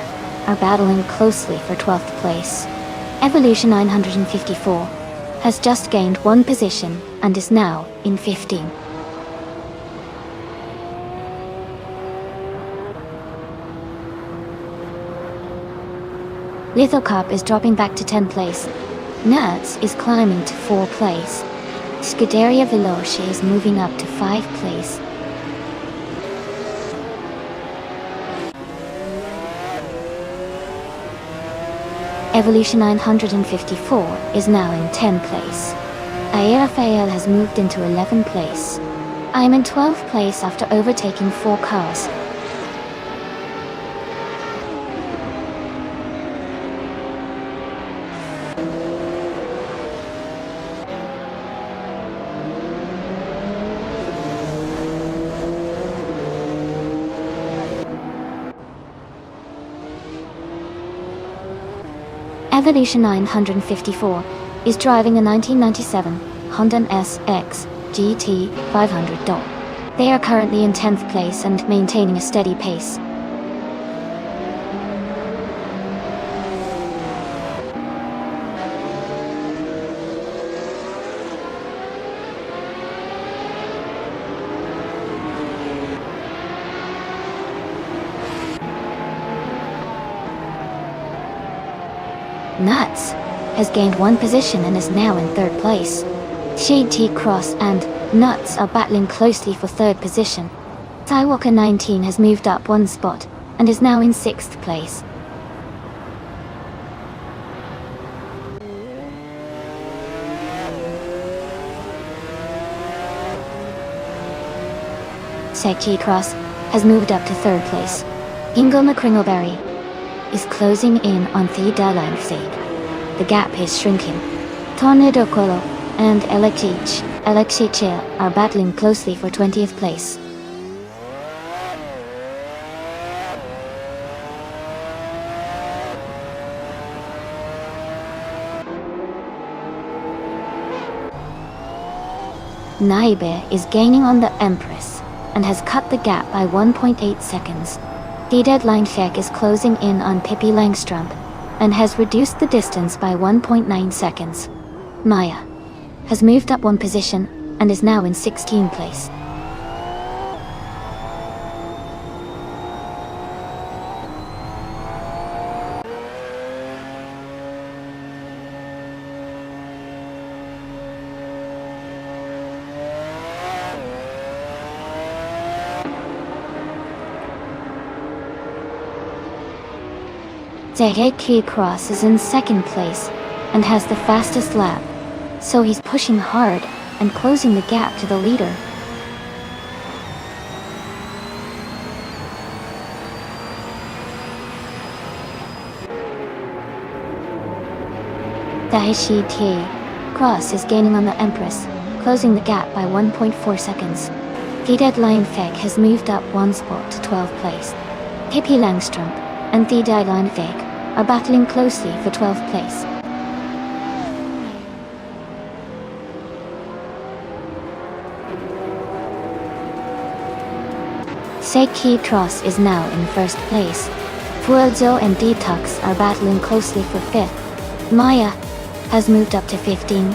are battling closely for 12th place. Evolution 954 has just gained 1 position and is now in 15th. Lithocarp is dropping back to 10th place. Nerds is climbing to 4th place. Scuderia Veloce is moving up to 5th place. Evolution 954 is now in 10th place. Aerafael has moved into 11th place. I'm in 12th place after overtaking 4 cars. Evolution 954 is driving a 1997 Honda SX GT 500. They are currently in 10th place and maintaining a steady pace. Nuts has gained one position and is now in 3rd place. Shade T-Cross and Nuts are battling closely for 3rd position. Skywalker 19 has moved up one spot and is now in 6th place. Shade Cross has moved up to 3rd place. Ingo McCringleberry is closing in on the line fade. The gap is shrinking. Tornado Colo and Alexic are battling closely for 20th place. Naibe is gaining on the Empress and has cut the gap by 1.8 seconds. The deadline check is closing in on Pippi Langstrump and has reduced the distance by 1.9 seconds. Maya has moved up one position and is now in 16th place. Zaheki Cross is in 2nd place and has the fastest lap, so he's pushing hard and closing the gap to the leader. Daishi T Cross is gaining on the Empress, closing the gap by 1.4 seconds. The deadline Feg has moved up one spot to 12th place. Pippi Langstrump and the deadline Feg are battling closely for 12th place. Seiki Tross is now in 1st place. Fuerzo and Detox are battling closely for 5th. Maya has moved up to 15.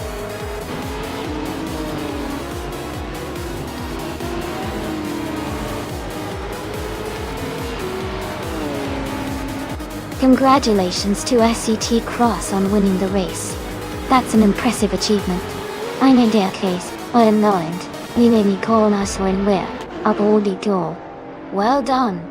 Congratulations to SCT Cross on winning the race. That's an impressive achievement. I'm in their case, I'm not. Nileni Kornas when we're up all the goal. Well done.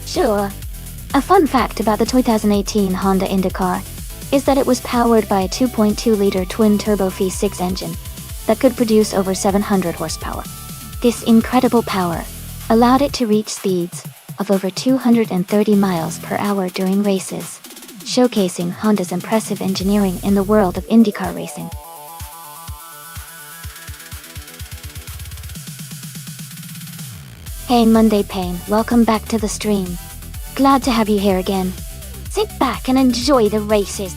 Sure. A fun fact about the 2018 Honda IndyCar is that it was powered by a 2.2-liter twin-turbo V6 engine that could produce over 700 horsepower. This incredible power allowed it to reach speeds of over 230 miles per hour during races, showcasing Honda's impressive engineering in the world of IndyCar racing. Hey Monday Pain, welcome back to the stream. Glad to have you here again. Sit back and enjoy the races.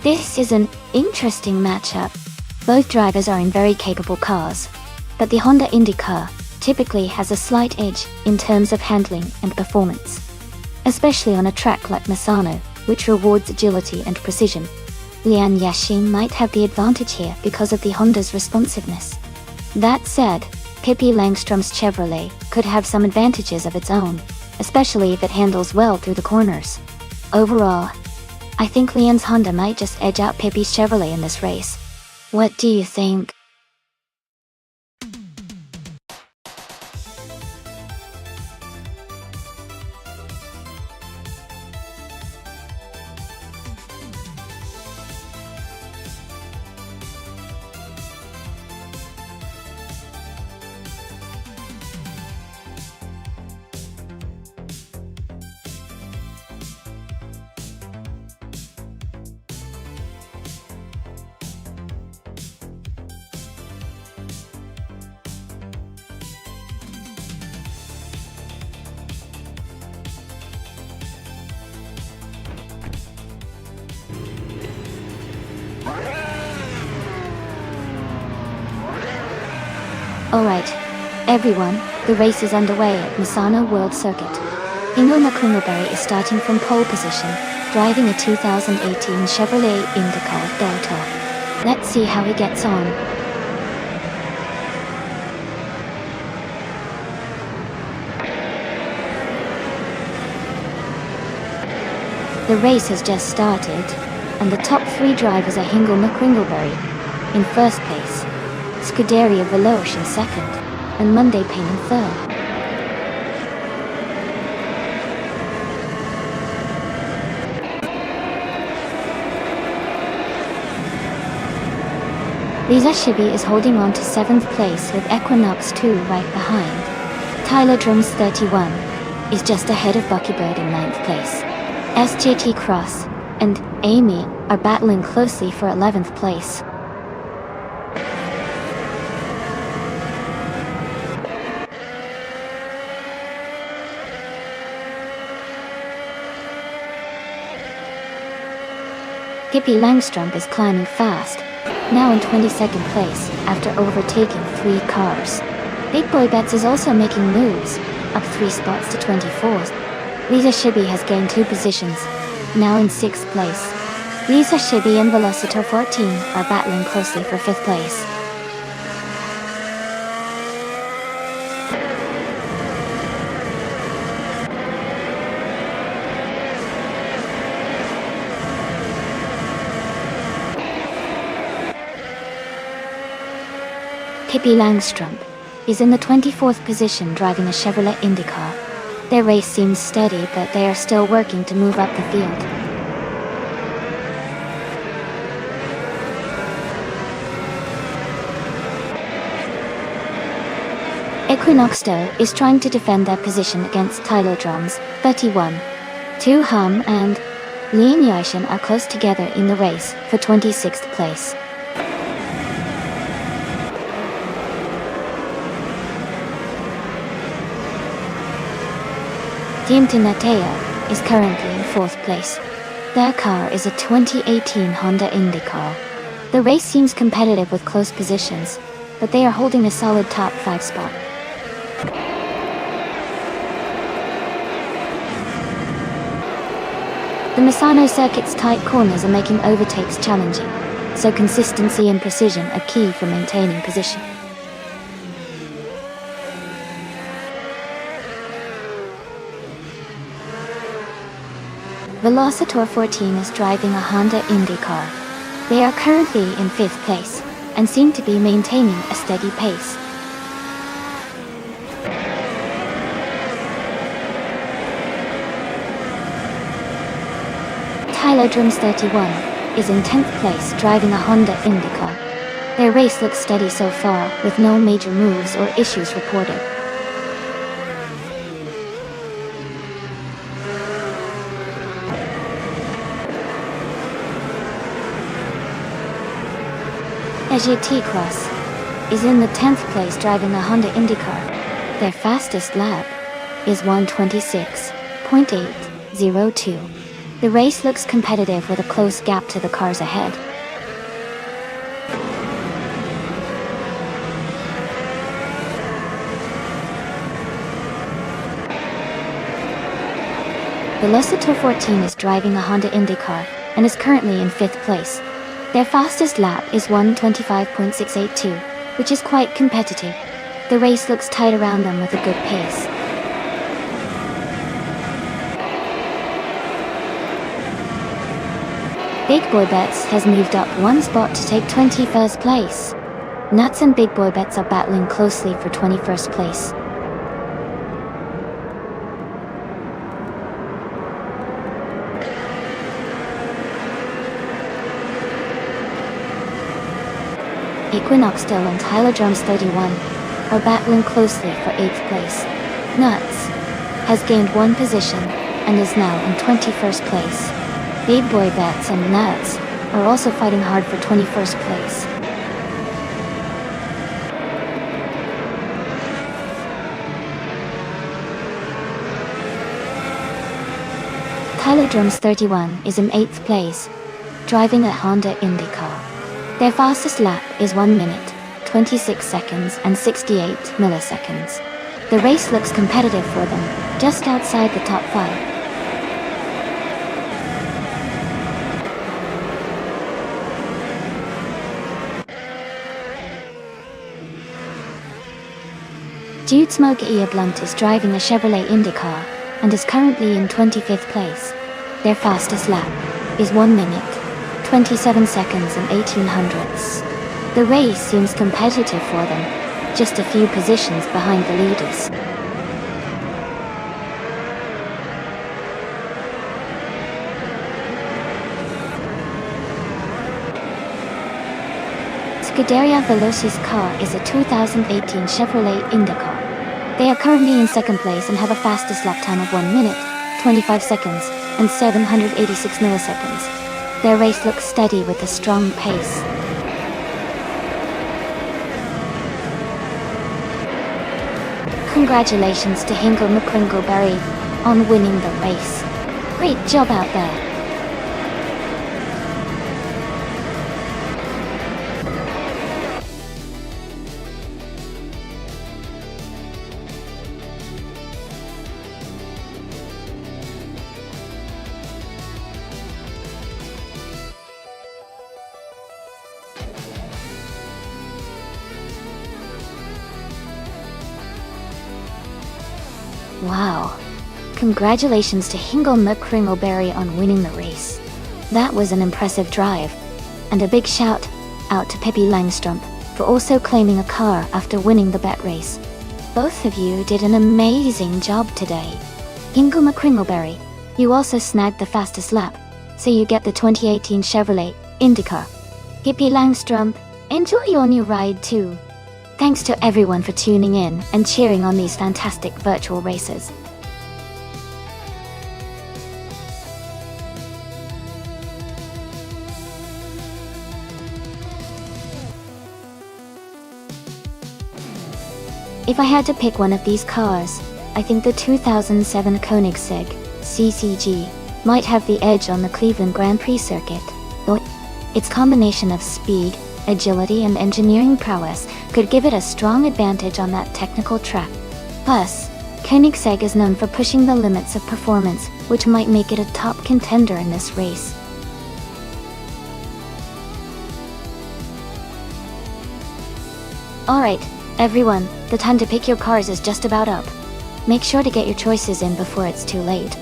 This is an interesting matchup. Both drivers are in very capable cars, but the Honda IndyCar typically has a slight edge in terms of handling and performance, especially on a track like Misano, which rewards agility and precision. Lian Yashin might have the advantage here because of the Honda's responsiveness. That said, Pippi Langstrom's Chevrolet could have some advantages of its own, especially if it handles well through the corners. Overall, I think Lian's Honda might just edge out Pippi's Chevrolet in this race. What do you think? Alright, everyone, the race is underway at Misano World Circuit. Ingo McCringleberry is starting from pole position, driving a 2018 Chevrolet IndyCar Delta. Let's see how he gets on. The race has just started, and the top three drivers are Ingo McCringleberry in first place, Scuderia Veloce in second, and Monday Pain in third. Lisa Shibi is holding on to 7th place with Equinox 2 right behind. Tyler Drums 31 is just ahead of Bucky Bird in 9th place. SJT Cross and Amy are battling closely for 11th place. Pippi Langstrom is climbing fast, now in 22nd place after overtaking 3 cars. Big Boy Betts is also making moves, up 3 spots to 24th. Lisa Shibi has gained 2 positions, now in 6th place. Lisa Shibi and Velocito 14 are battling closely for 5th place. Pippi Langstrom is in the 24th position driving a Chevrolet IndyCar. Their race seems steady, but they are still working to move up the field. Equinox is trying to defend their position against Tyler Drums, 31. Tu Hum and Lian Yashin are close together in the race for 26th place. Team Tinatea is currently in 4th place, Their car is a 2018 Honda Indy car. The race seems competitive with close positions, but they are holding a solid top 5 spot. The Misano circuit's tight corners are making overtakes challenging, so consistency and precision are key for maintaining position. Velocitor 14 is driving a Honda Indy car. They are currently in 5th place and seem to be maintaining a steady pace. Drums 31 is in 10th place driving a Honda Indy car. Their race looks steady so far, with no major moves or issues reported. T-Cross is in the 10th place driving a Honda Indy car. Their fastest lap is 1:26.802. The race looks competitive with a close gap to the cars ahead. Velocitor 14 is driving a Honda Indy car and is currently in 5th place. Their fastest lap is 1:25.682, which is quite competitive. The race looks tight around them with a good pace. Big Boy Bets has moved up one spot to take 21st place. Nuts and Big Boy Bets are battling closely for 21st place. Equinoxdale and Drums 31 are battling closely for 8th place. Nuts has gained one position and is now in 21st place. Big Boy Bets and Nuts are also fighting hard for 21st place. Drums 31 is in 8th place, driving a Honda Indy car. Their fastest lap is 1 minute, 26 seconds and 68 milliseconds. The race looks competitive for them, just outside the top 5. Jude Smoke Blunt is driving a Chevrolet Indy car and is currently in 25th place. Their fastest lap is 1 minute, 27 seconds and 18 hundredths. The race seems competitive for them, just a few positions behind the leaders. Scuderia Veloci's car is a 2018 Chevrolet Indy car. They are currently in 2nd place and have a fastest lap time of 1 minute, 25 seconds and 786 milliseconds. Their race looks steady with a strong pace. Congratulations to Hingle McCringleberry on winning the race. Great job out there. Wow. Congratulations to Hingle McCringleberry on winning the race. That was an impressive drive. And a big shout out to Pippi Langstrump for also claiming a car after winning the bet race. Both of you did an amazing job today. Hingle McCringleberry, you also snagged the fastest lap, so you get the 2018 Chevrolet Indy car. Pippi Langstrump, enjoy your new ride too. Thanks to everyone for tuning in and cheering on these fantastic virtual races. If I had to pick one of these cars, I think the 2007 Koenigsegg CCG might have the edge on the Cleveland Grand Prix circuit, though its combination of speed, agility, and engineering prowess could give it a strong advantage on that technical track. Plus, Koenigsegg is known for pushing the limits of performance, which might make it a top contender in this race. Alright, everyone, the time to pick your cars is just about up. Make sure to get your choices in before it's too late.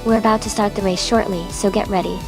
We're about to start the race shortly, so get ready.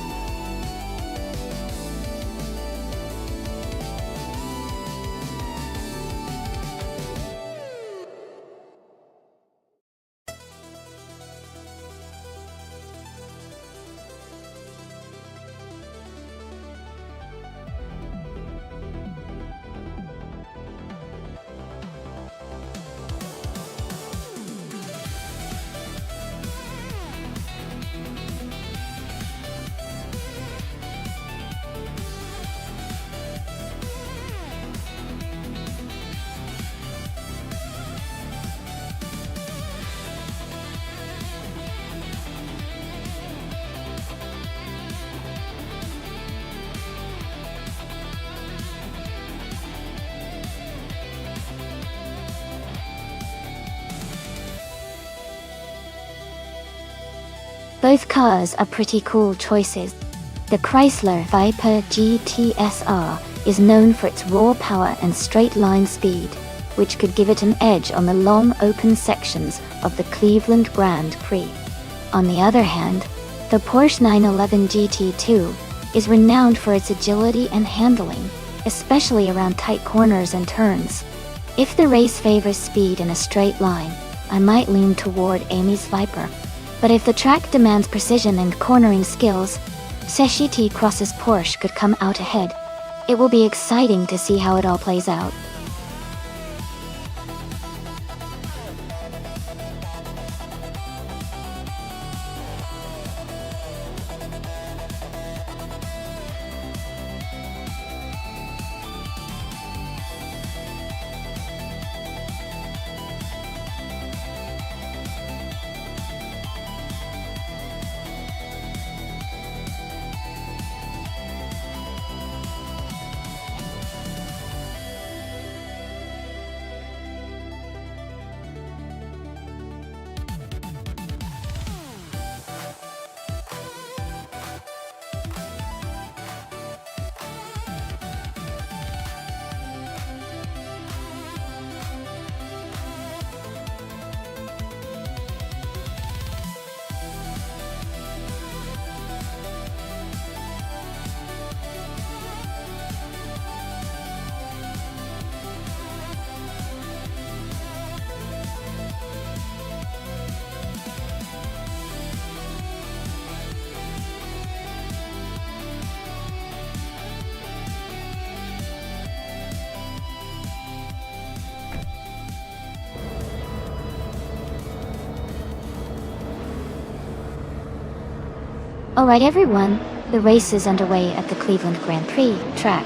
Both cars are pretty cool choices. The Chrysler Viper GTSR is known for its raw power and straight-line speed, which could give it an edge on the long open sections of the Cleveland Grand Prix. On the other hand, the Porsche 911 GT2 is renowned for its agility and handling, especially around tight corners and turns. If the race favors speed in a straight line, I might lean toward Amy's Viper. But if the track demands precision and cornering skills, Seshiti Cross's Porsche could come out ahead. It will be exciting to see how it all plays out. Alright everyone, the race is underway at the Cleveland Grand Prix track.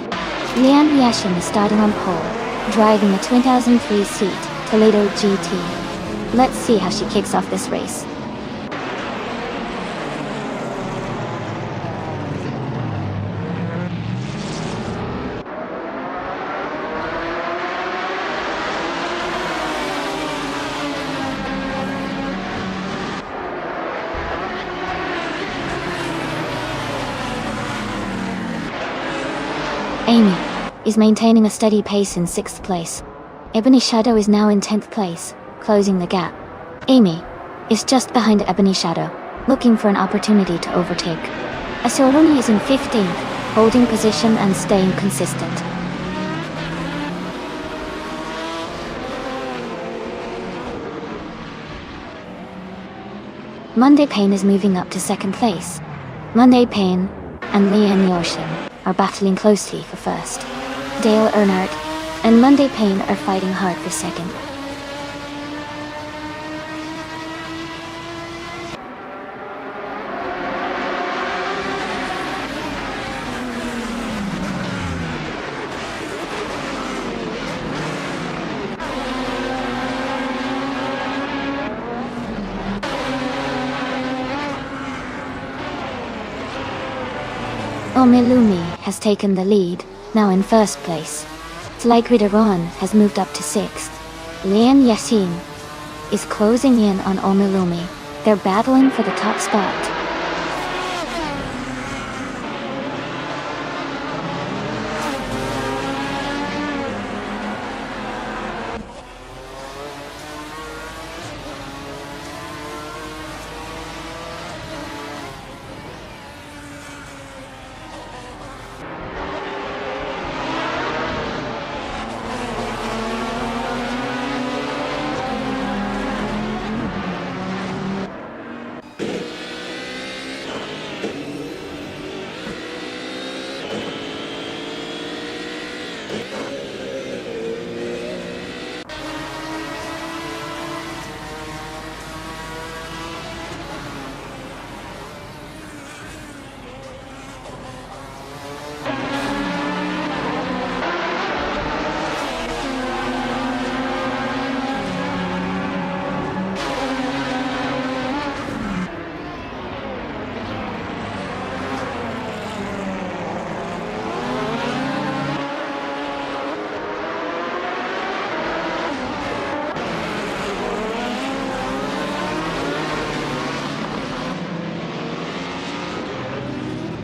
Lian Yashin is starting on pole, driving the 2003 seat Toledo GT. Let's see how she kicks off this race. Amy is maintaining a steady pace in 6th place. Ebony Shadow is now in 10th place, closing the gap. Amy is just behind Ebony Shadow, looking for an opportunity to overtake. Asuruni is in 15th, holding position and staying consistent. Monday Payne is moving up to 2nd place. Monday Payne and Lian Yoshin are battling closely for 1st. Dale Earnhardt and Monday Payne are fighting hard for 2nd. Omilumi has taken the lead, now in first place. Tlygridaron has moved up to 6th. Lian Yassin is closing in on Omilumi. They're battling for the top spot.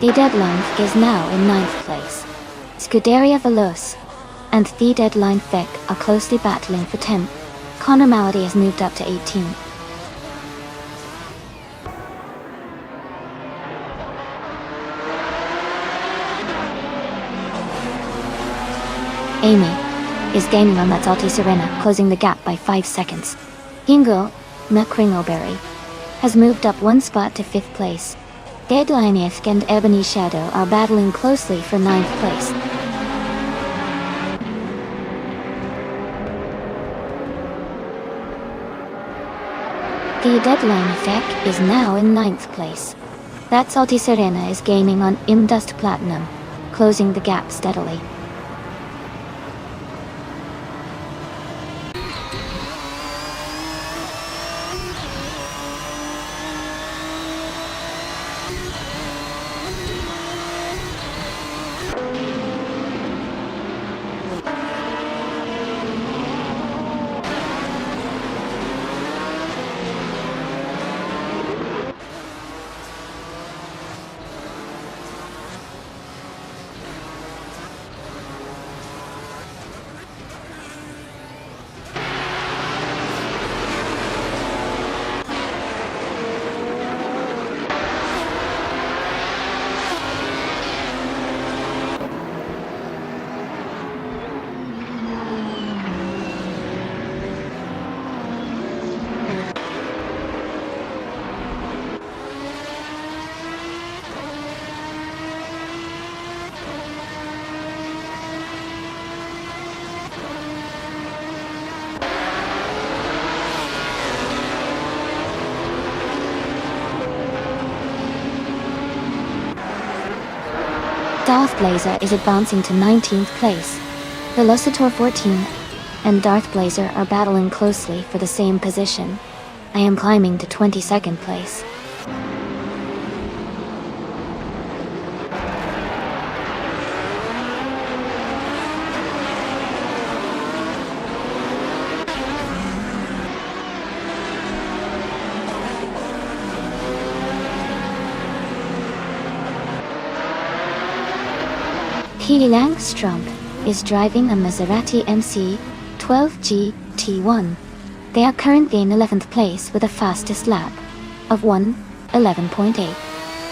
The Deadline is now in 9th place. Scuderia Veloce and The Deadline Fek are closely battling for 10th. Connor Malady has moved up to 18. Amy is gaining on That's Alti Serena, closing the gap by 5 seconds. Hingo McCringleberry has moved up 1 spot to 5th place. Deadline Isk and Ebony Shadow are battling closely for 9th place. The Deadline Effect is now in 9th place. That's Alti Serena is gaining on Imdust Platinum, closing the gap steadily. Darth Blazer is advancing to 19th place. Velocitor 14 and Darth Blazer are battling closely for the same position. I am climbing to 22nd place. P. Langstrom is driving a Maserati MC 12G T1. They are currently in 11th place with a fastest lap of 1:11.8.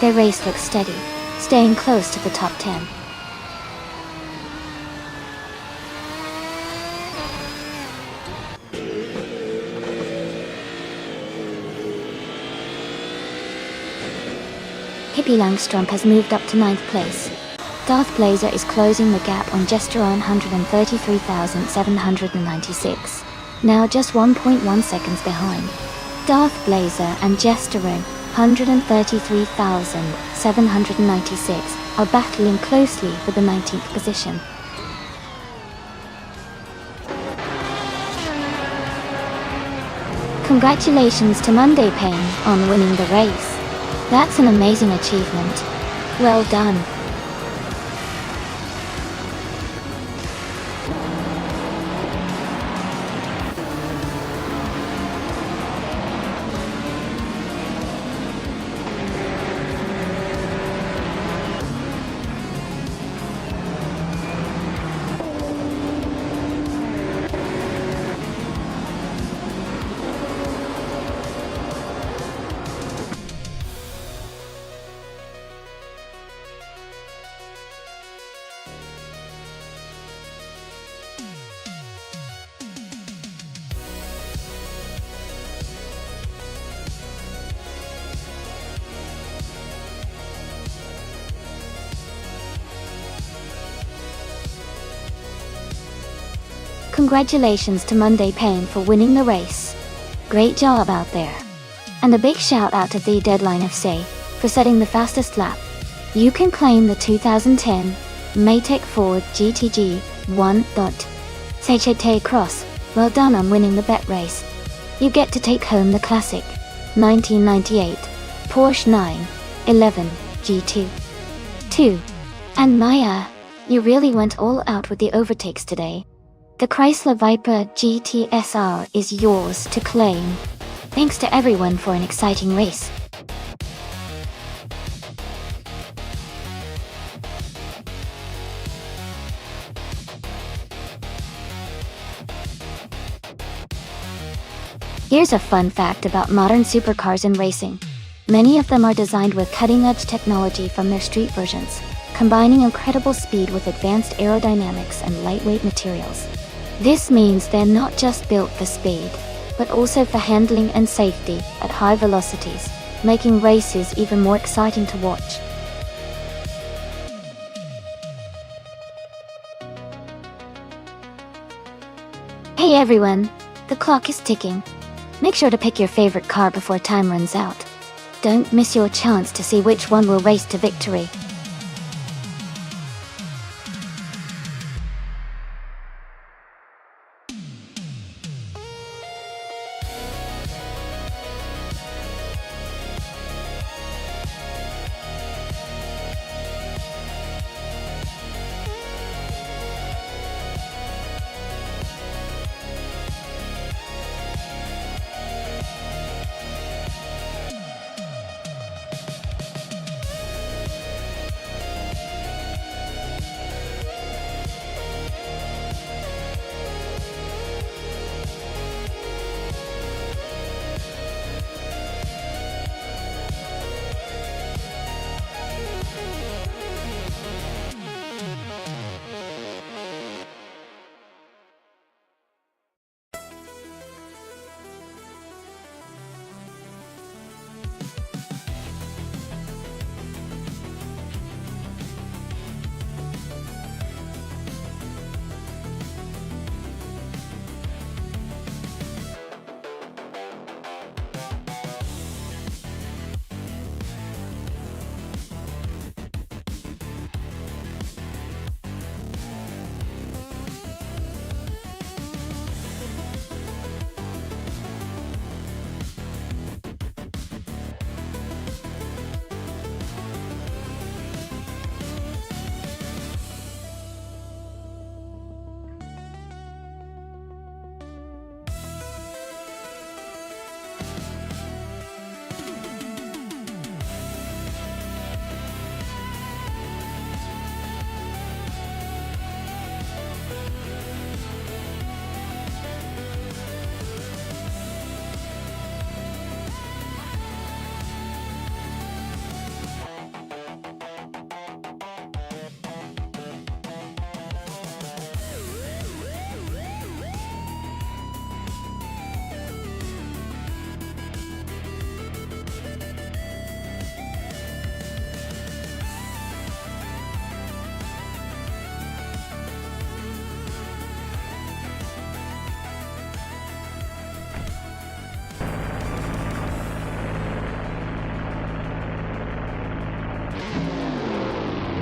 Their race looks steady, staying close to the top 10. Hippie Langstrom has moved up to 9th place. Darth Blazer is closing the gap on Gesteron 133,796. Now just 1.1 seconds behind. Darth Blazer and Gesteron 133,796 are battling closely for the 19th position. Congratulations to Monday Pain on winning the race. That's an amazing achievement. Well done. Congratulations to Monday Payne for winning the race. Great job out there. And a big shout out to the Deadline FC for setting the fastest lap. You can claim the 2010 Maytech Ford GTG 1.CHT Cross. Well done on winning the bet race. You get to take home the classic 1998 Porsche 911 G2. 2. And Maya, you really went all out with the overtakes today. The Chrysler Viper GTSR is yours to claim. Thanks to everyone for an exciting race. Here's a fun fact about modern supercars and racing. Many of them are designed with cutting-edge technology from their street versions, combining incredible speed with advanced aerodynamics and lightweight materials. This means they're not just built for speed, but also for handling and safety at high velocities, making races even more exciting to watch. Hey everyone, the clock is ticking. Make sure to pick your favorite car before time runs out. Don't miss your chance to see which one will race to victory.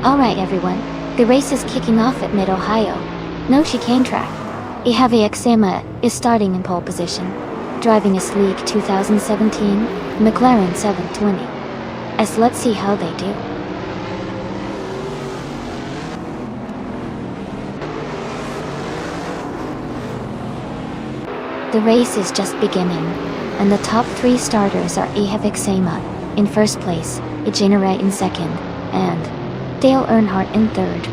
Alright everyone, the race is kicking off at Mid-Ohio. No chicane track. Ihavi Xema is starting in pole position, driving a sleek 2017 McLaren 720. Let's see how they do. The race is just beginning, and the top three starters are Ihavi Xema in first place, Igenera in second, and Dale Earnhardt in third.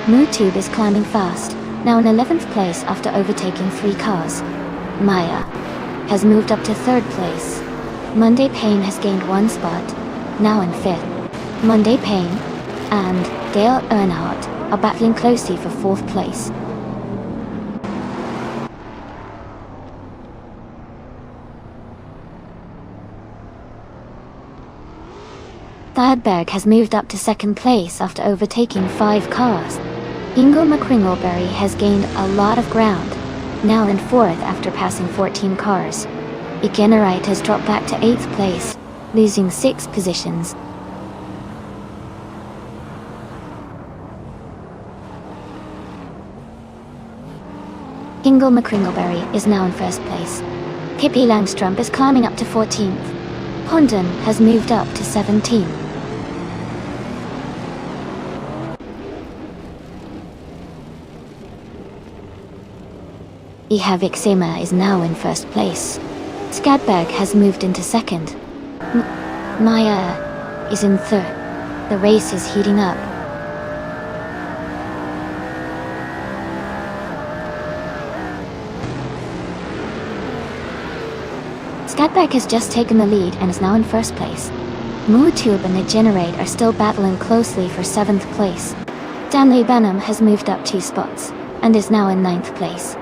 MooTube is climbing fast, now in 11th place after overtaking 3 cars. Maya has moved up to 3rd place. Monday Payne has gained 1 spot, now in 5th. Monday Payne and Dale Earnhardt are battling closely for 4th place. Thadberg has moved up to second place after overtaking 5 cars. Ingo McCringleberry has gained a lot of ground, now in 4th after passing 14 cars. Igenerite has dropped back to 8th place, losing 6 positions. Ingo McCringleberry is now in 1st place. Pippi Langstrup is climbing up to 14th. Honden has moved up to 17th. Ihavik Sema is now in 1st place. Skadberg has moved into 2nd. Maya is in 3rd. The race is heating up. Skadberg has just taken the lead and is now in 1st place. Mootube and Igenerate are still battling closely for 7th place. Stanley Benham has moved up 2 spots and is now in 9th place.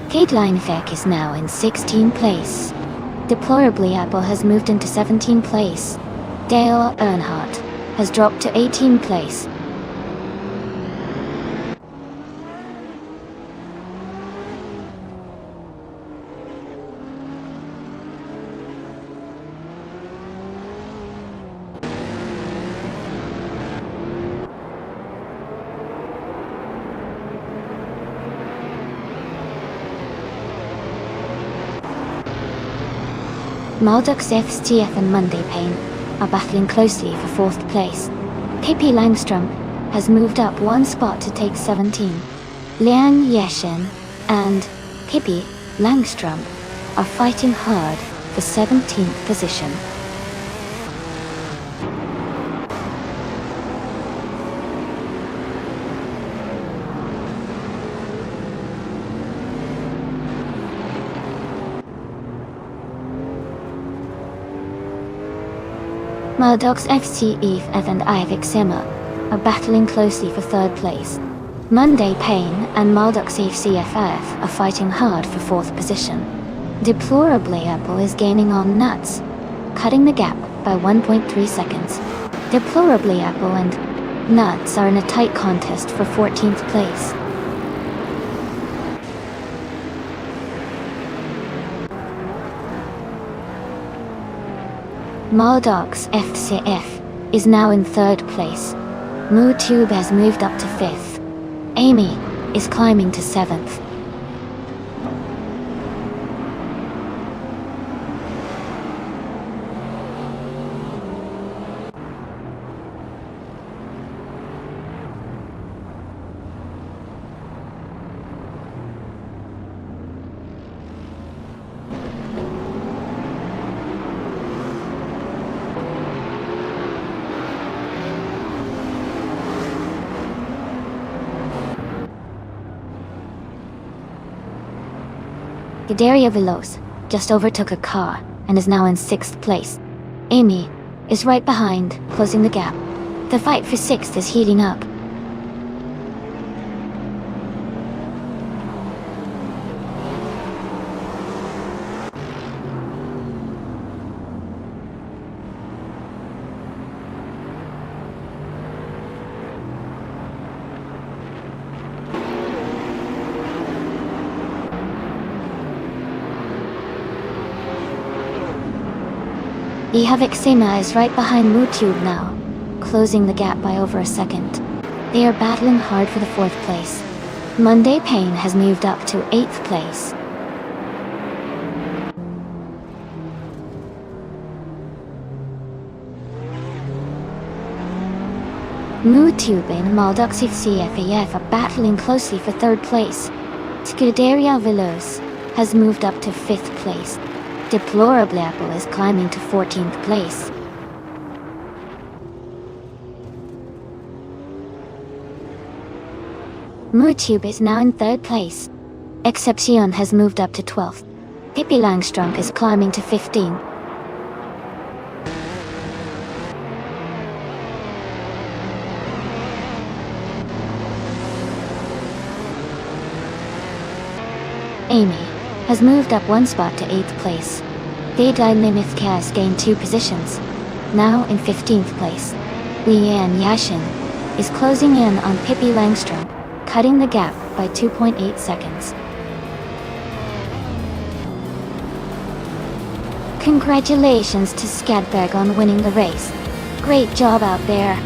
Kate Leinfeck is now in 16th place. Deplorably, Apple has moved into 17th place. Dale Earnhardt has dropped to 18th place. Maldux FTF and Monday Pain are battling closely for 4th place. Pippi Langstrup has moved up 1 spot to take 17. Liang Yeshen and Pippi Langstrup are fighting hard for 17th position. Murdoch's FC Eve and Ivik Sema are battling closely for 3rd place. Monday Payne and Murdoch's FCFF are fighting hard for 4th position. Deplorably, Apple is gaining on Nuts, cutting the gap by 1.3 seconds. Deplorably, Apple and Nuts are in a tight contest for 14th place. Maldoc's FCF is now in 3rd place. Mootube has moved up to 5th. Amy is climbing to 7th. Gedaria Veloz just overtook a car and is now in 6th place. Amy is right behind, closing the gap. The fight for 6th is heating up. Ihavik Sema is right behind Mootube now, closing the gap by over a second. They are battling hard for the 4th place. Monday Payne has moved up to 8th place. Mootube and Maldux FCFAF are battling closely for 3rd place. Scuderia Veloz has moved up to 5th place. Deplorably, Apple is climbing to 14th place. Mootube is now in 3rd place. Excepcion has moved up to 12th. Pippi Langstrup is climbing to 15th. Amy has moved up one spot to 8th place. The Dynamith Chaos gained 2 positions, now in 15th place. Leanne Yashin is closing in on Pippi Langstrom, cutting the gap by 2.8 seconds. Congratulations to Skadberg on winning the race. Great job out there.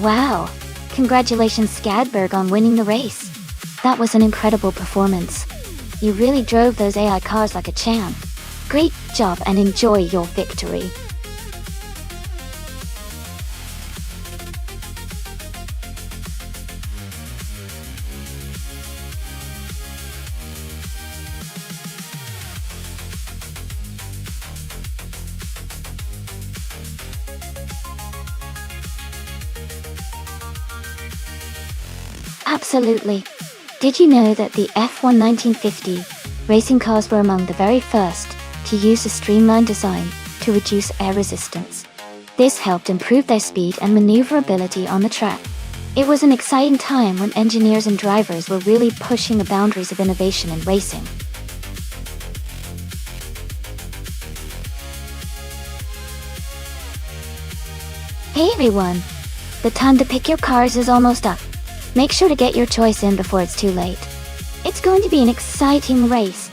Wow! Congratulations Skadberg on winning the race. That was an incredible performance. You really drove those AI cars like a champ. Great job and enjoy your victory. Absolutely. Did you know that the F1 1950 racing cars were among the very first to use a streamlined design to reduce air resistance? This helped improve their speed and maneuverability on the track. It was an exciting time when engineers and drivers were really pushing the boundaries of innovation in racing. Hey everyone! The time to pick your cars is almost up. Make sure to get your choice in before it's too late. It's going to be an exciting race.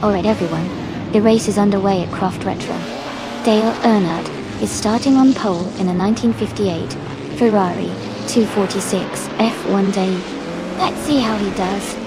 Alright everyone, the race is underway at Croft Retro. Dale Earnhardt is starting on pole in a 1958 Ferrari 246 F1 day. Let's see how he does.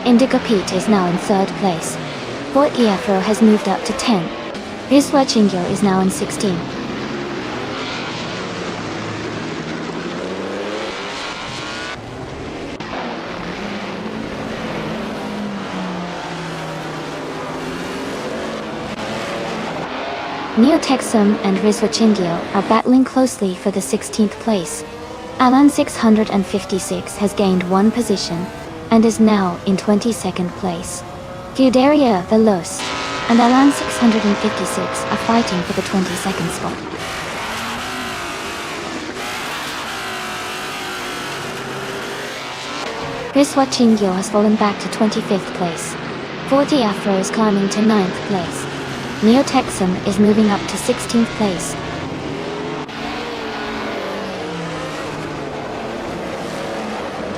Indica Pete is now in 3rd place. Fort Giafro has moved up to 10. Viswa Chingyo is now in 16. Neo Texum and Rizwa Chingyo are battling closely for the 16th place. Alan 656 has gained 1 position and is now in 22nd place. Fudaria Veloz and Alan 656 are fighting for the 22nd spot. Viswa Chingyo has fallen back to 25th place. 40 Afro is climbing to 9th place. Neo Texum is moving up to 16th place.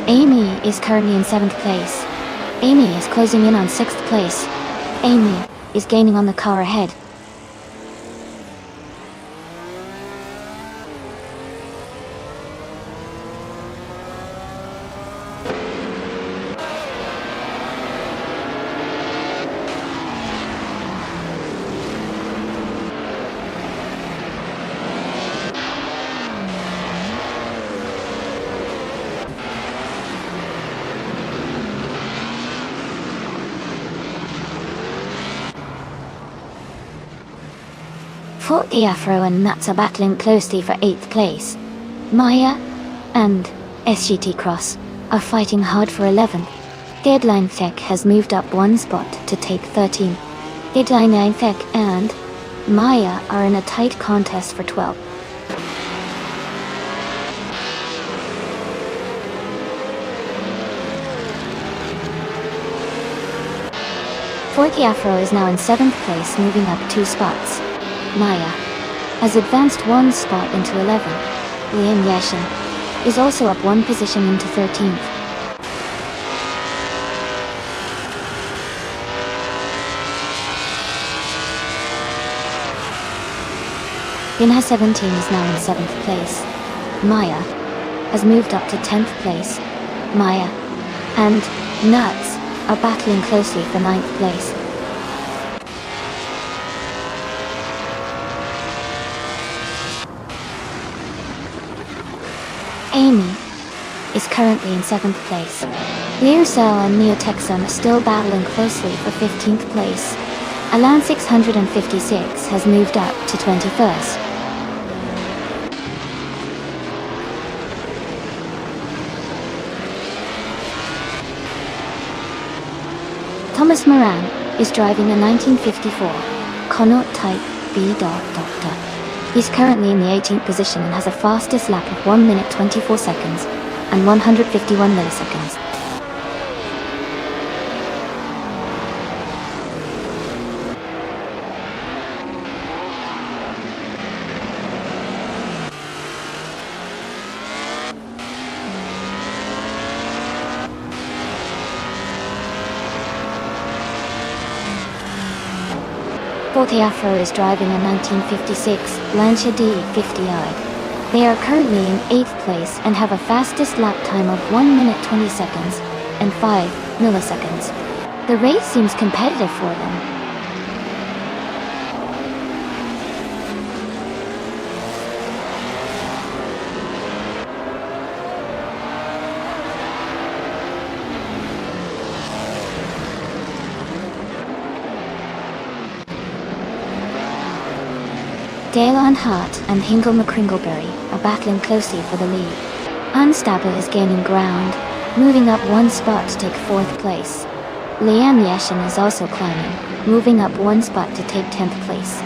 Amy is currently in 7th place. Amy is closing in on 6th place. Amy is gaining on the car ahead. Fort Afro and Nuts are battling closely for 8th place. Maya and SGT Cross are fighting hard for 11th. Deadline Tech has moved up 1 spot to take 13th. Deadline Tech and Maya are in a tight contest for 12th. Fort Afro is now in 7th place, moving up 2 spots. Maya has advanced 1 spot into 11th. Liam Yashin is also up 1 position into 13th. Binha 17 is now in 7th place. Maya has moved up to 10th place. Maya and Nuts are battling closely for 9th place. Amy is currently in 7th place. Learcell and Neotexum are still battling closely for 15th place. Alan 656 has moved up to 21st. Thomas Moran is driving a 1954 Connaught Type B Doctor. He's currently in the 18th position and has a fastest lap of 1 minute 24 seconds and 151 milliseconds. Forte Afro is driving a 1956 Lancia D50i. They are currently in 8th place and have a fastest lap time of 1 minute 20 seconds and 5 milliseconds. The race seems competitive for them. Dale Earnhardt and Hingle McCringleberry are battling closely for the lead. Unstable is gaining ground, moving up one spot to take 4th place. Leanne Yeshin is also climbing, moving up one spot to take 10th place.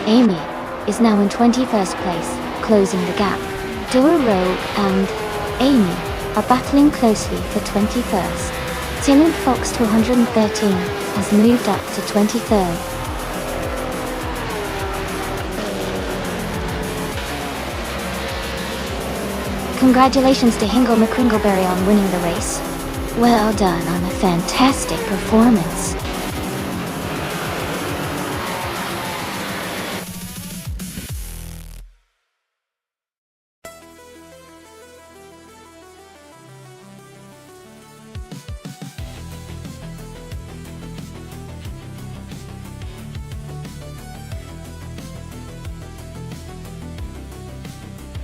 Amy is now in 21st place, closing the gap. Dora Rowe and Amy are battling closely for 21st. Dylan Fox 213 has moved up to 23rd. Congratulations to Hingle McCringleberry on winning the race. Well done on a fantastic performance.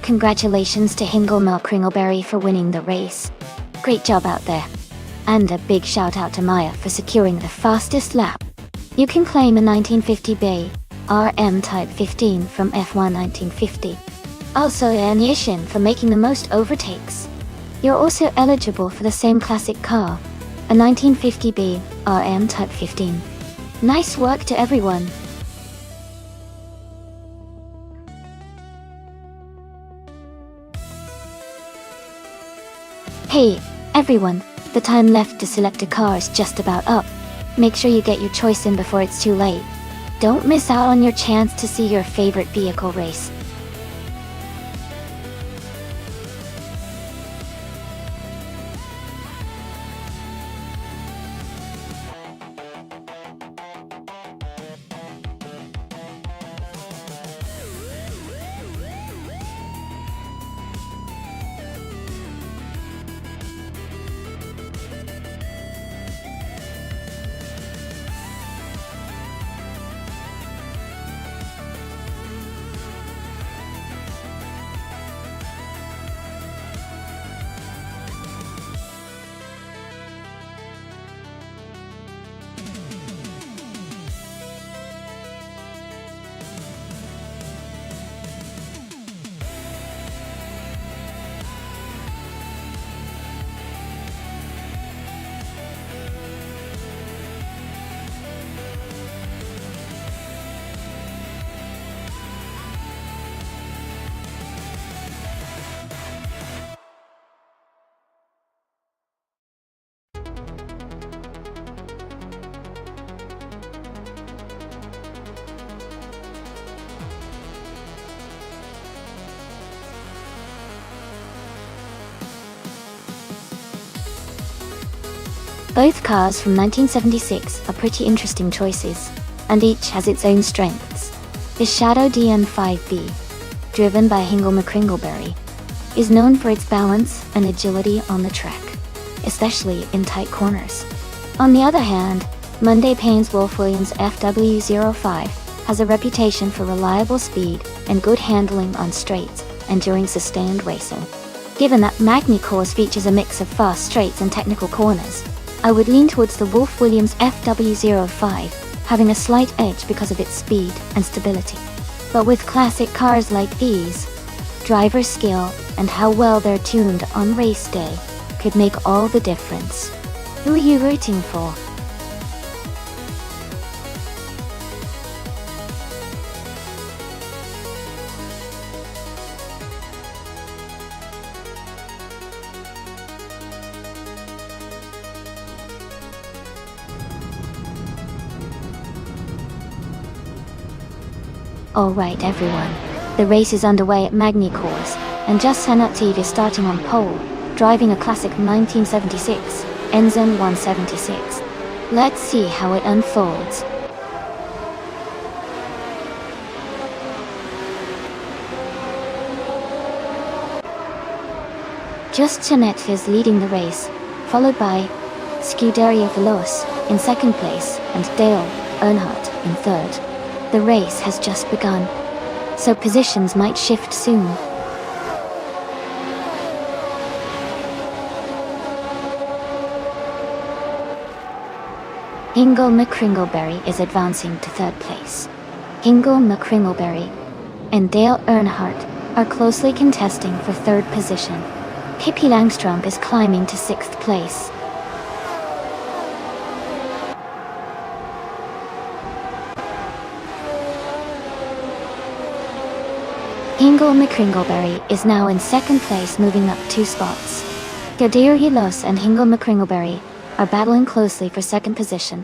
Congratulations to Hingle McCringleberry for winning the race. Great job out there. And a big shout out to Maya for securing the fastest lap. You can claim a 1950 Bay RM Type 15 from F1 1950. Also Leanne Yeshin for making the most overtakes. You're also eligible for the same classic car, a 1950 B RM Type 15. Nice work to everyone. Hey, everyone, the time left to select a car is just about up. Make sure you get your choice in before it's too late. Don't miss out on your chance to see your favorite vehicle race. Both cars from 1976 are pretty interesting choices, and each has its own strengths. The Shadow DN5B, driven by Hingle McCringleberry, is known for its balance and agility on the track, especially in tight corners. On the other hand, Monday Payne's Wolf Williams FW05 has a reputation for reliable speed and good handling on straights and during sustained racing. Given that Magny Course features a mix of fast straights and technical corners, I would lean towards the Wolf Williams FW05, having a slight edge because of its speed and stability. But with classic cars like these, driver skill and how well they're tuned on race day could make all the difference. Who are you rooting for? Alright everyone, the race is underway at Magny Course, and Just Sanatov is starting on pole, driving a classic 1976 Enzen 176. Let's see how it unfolds. Just Sanatov is leading the race, followed by Scuderia Veloce in second place and Dale Earnhardt in third. The race has just begun. so positions might shift soon. Hingle McCringleberry is advancing to 3rd place. Hingle McCringleberry and Dale Earnhardt are closely contesting for 3rd position. Pippi Langstrump is climbing to 6th place. Hingle McCringleberry is now in 2nd place, moving up 2 spots. Gadir Hilos and Hingle McCringleberry are battling closely for 2nd position.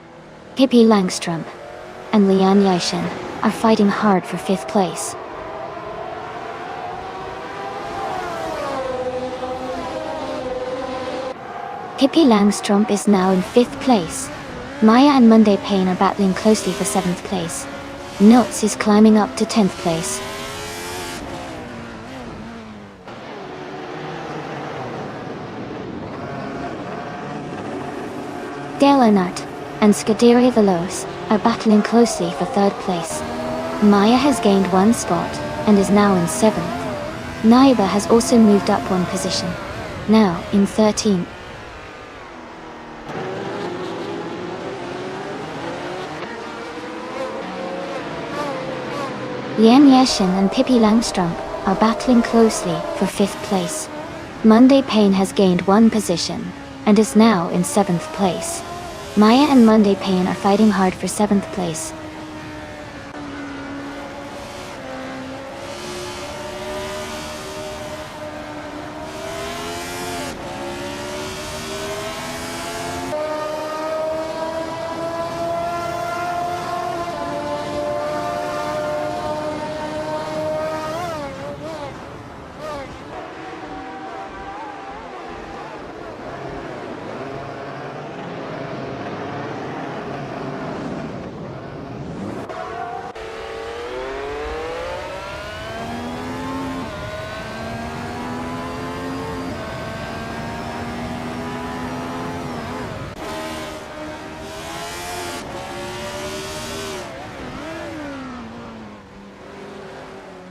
Pippi Langstrump and Lian Yishin are fighting hard for 5th place. Pippi Langstrump is now in 5th place. Maya and Monday Payne are battling closely for 7th place. Nuts is climbing up to 10th place. Dale Earnhardt and Scuderia Veloce are battling closely for 3rd place. Maya has gained 1 spot and is now in 7th. Naiba has also moved up 1 position, now in 13th. Lian Yeshin and Pippi Langstrump are battling closely for 5th place. Monday Payne has gained 1 position and is now in 7th place. Maya and Monday Payne are fighting hard for 7th place.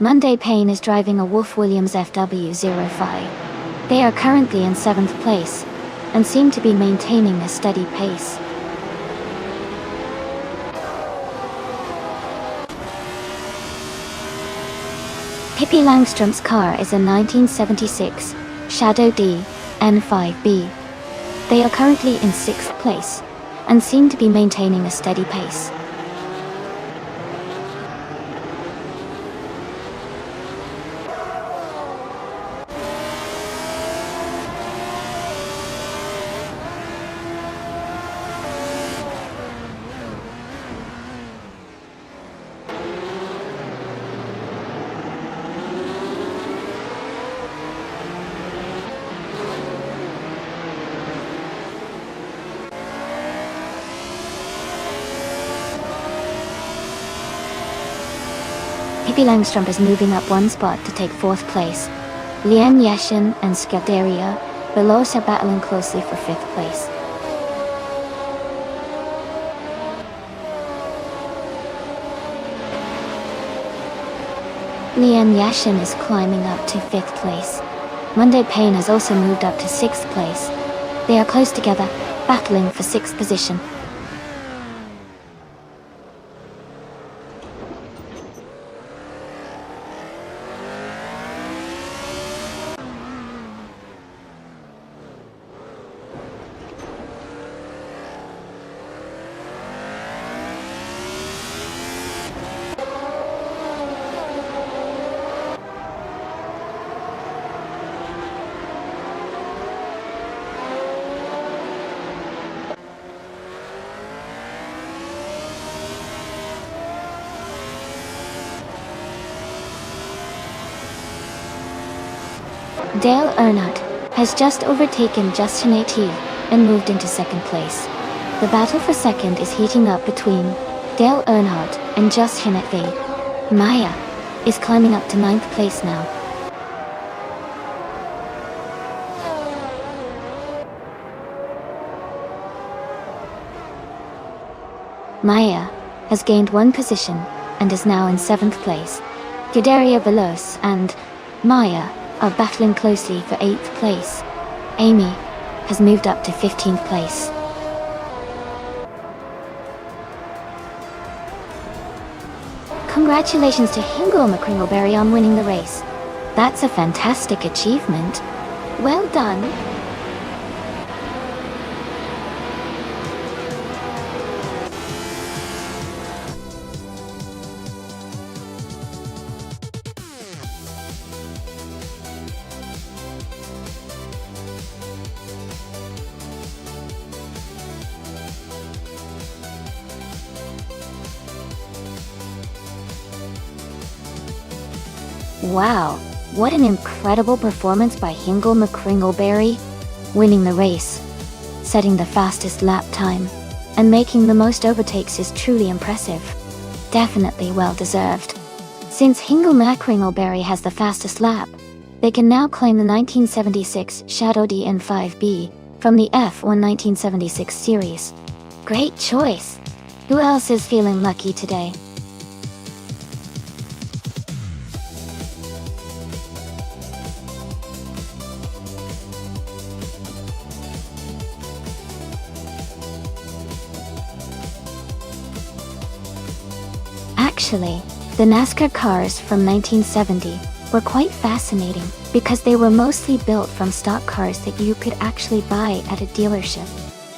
Monday Payne is driving a Wolf Williams FW05. They are currently in 7th place and seem to be maintaining a steady pace. Pippi Langstrump's car is a 1976 Shadow D N5B. They are currently in 6th place and seem to be maintaining a steady pace. Pippi Langstrump is moving up 1 spot to take 4th place. Lian Yeshin and Scuderia Veloce are battling closely for 5th place. Lian Yashin is climbing up to 5th place. Monday Payne has also moved up to 6th place. They are close together, battling for 6th position. Dale Earnhardt has just overtaken Justin At and moved into 2nd place. The battle for 2nd is heating up between Dale Earnhardt and Justin At. Maya is climbing up to 9th place now. Maya has gained 1 position and is now in 7th place. Scuderia Veloce and Maya are battling closely for 8th place. Amy has moved up to 15th place. Congratulations to Hingle McCringleberry on winning the race. That's a fantastic achievement. Well done. Wow, what an incredible performance by Hingle McCringleberry, winning the race, setting the fastest lap time, and making the most overtakes is truly impressive. Definitely well deserved. Since Hingle McCringleberry has the fastest lap, they can now claim the 1976 Shadow DN5B from the F1 1976 series. Great choice! Who else is feeling lucky today? Actually, the NASCAR cars from 1970 were quite fascinating because they were mostly built from stock cars that you could actually buy at a dealership.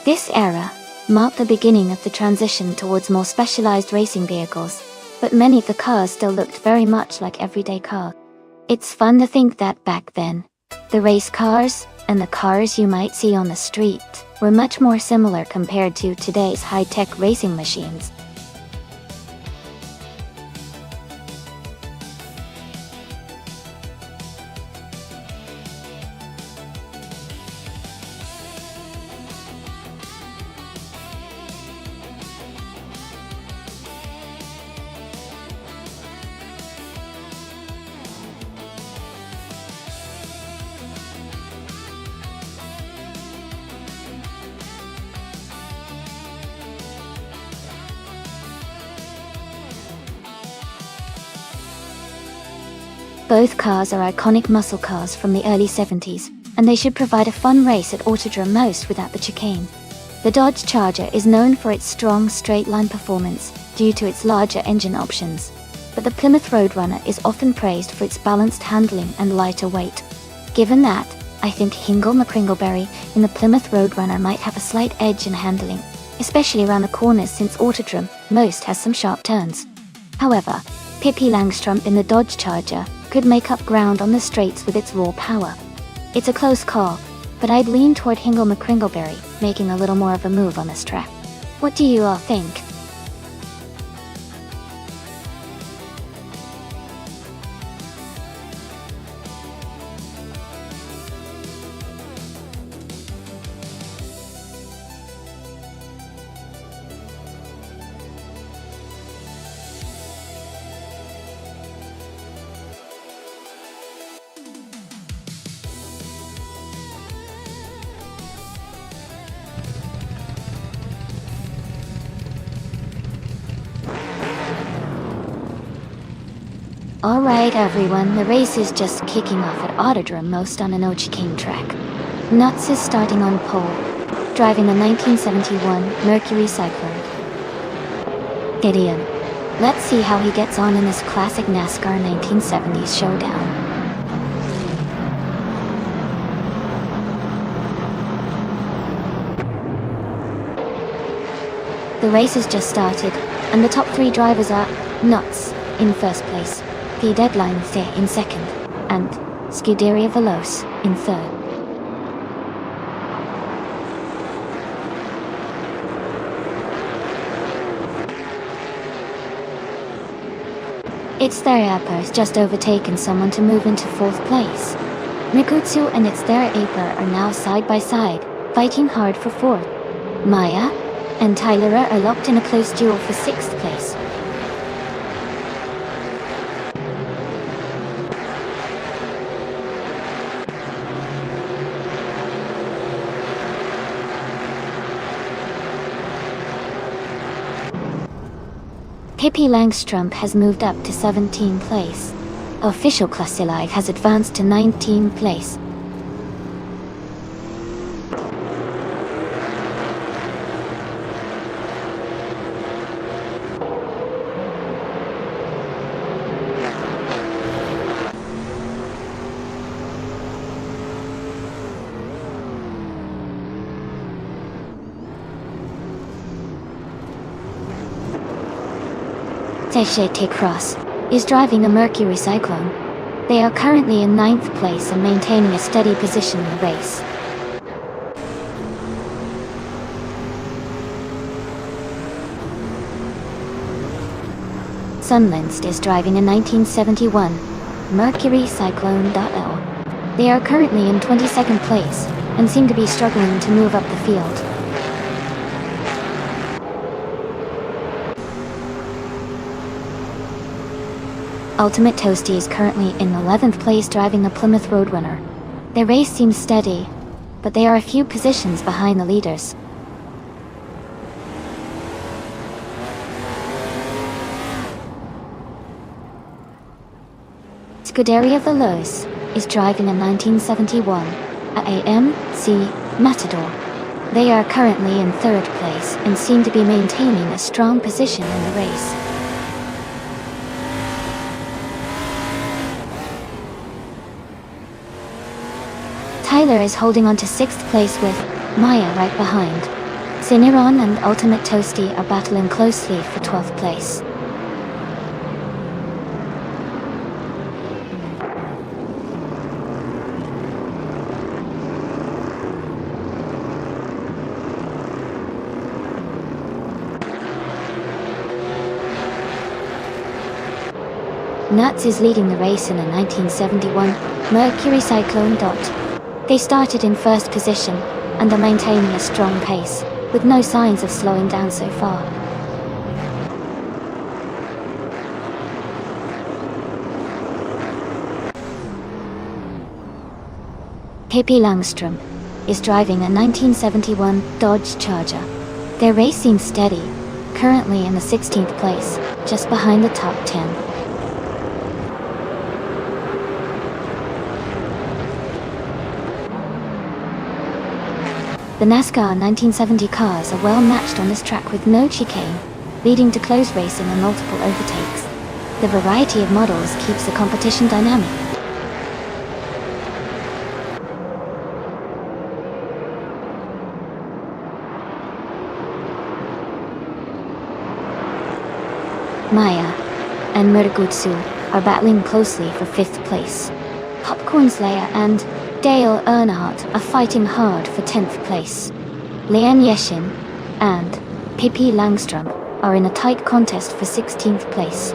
This era marked the beginning of the transition towards more specialized racing vehicles, but many of the cars still looked very much like everyday cars. It's fun to think that back then, the race cars and the cars you might see on the street were much more similar compared to today's high-tech racing machines. Both cars are iconic muscle cars from the early 70s, and they should provide a fun race at Autodrome most without the chicane. The Dodge Charger is known for its strong straight-line performance due to its larger engine options, but the Plymouth Roadrunner is often praised for its balanced handling and lighter weight. Given that, I think Hingle McCringleberry in the Plymouth Roadrunner might have a slight edge in handling, especially around the corners since Autodrome most has some sharp turns. However, Pippi Langstrumpf in the Dodge Charger could make up ground on the straights with its raw power. It's a close call, but I'd lean toward Hingle McCringleberry making a little more of a move on this track. What do you all think? Alright everyone, the race is just kicking off at Autodrome most on an chicane track. Nuts is starting on pole, driving the 1971 Mercury Cyclone. Gideon. Let's see how he gets on in this classic NASCAR 1970s showdown. The race has just started, and the top 3 drivers are Nuts in first place, the Deadline Fair in second, and Scuderia Veloce in third. Its Theriaper has just overtaken someone to move into fourth place. Mikutsu and its Theriaper are now side by side, fighting hard for fourth. Maya and Tyler are locked in a close duel for sixth place. Pippi Langstrumpf has moved up to 17th place, Official Classified has advanced to 19th place. TGT Cross is driving a Mercury Cyclone. They are currently in 9th place and maintaining a steady position in the race. Sunlensed is driving a 1971 Mercury Cyclone.L. They are currently in 22nd place and seem to be struggling to move up the field. Ultimate Toasty is currently in 11th place driving a Plymouth Roadrunner. Their race seems steady, but they are a few positions behind the leaders. Scuderia Veloce is driving a 1971 AMC Matador. They are currently in 3rd place and seem to be maintaining a strong position in the race. Tyler is holding on to 6th place with Maya right behind. Cineron and Ultimate Toasty are battling closely for 12th place. Nuts is leading the race in a 1971 Mercury Cyclone. They started in 1st position and are maintaining a strong pace, with no signs of slowing down so far. Pippi Langstrom is driving a 1971 Dodge Charger. Their race seems steady, currently in the 16th place, just behind the top 10. The NASCAR 1970 cars are well matched on this track with no chicane, leading to close racing and multiple overtakes. The variety of models keeps the competition dynamic. Maya and Murugutsu are battling closely for 5th place. Popcorn Slayer and Dale Earnhardt are fighting hard for 10th place. Leon Yeshin and Pippi Langstrom are in a tight contest for 16th place.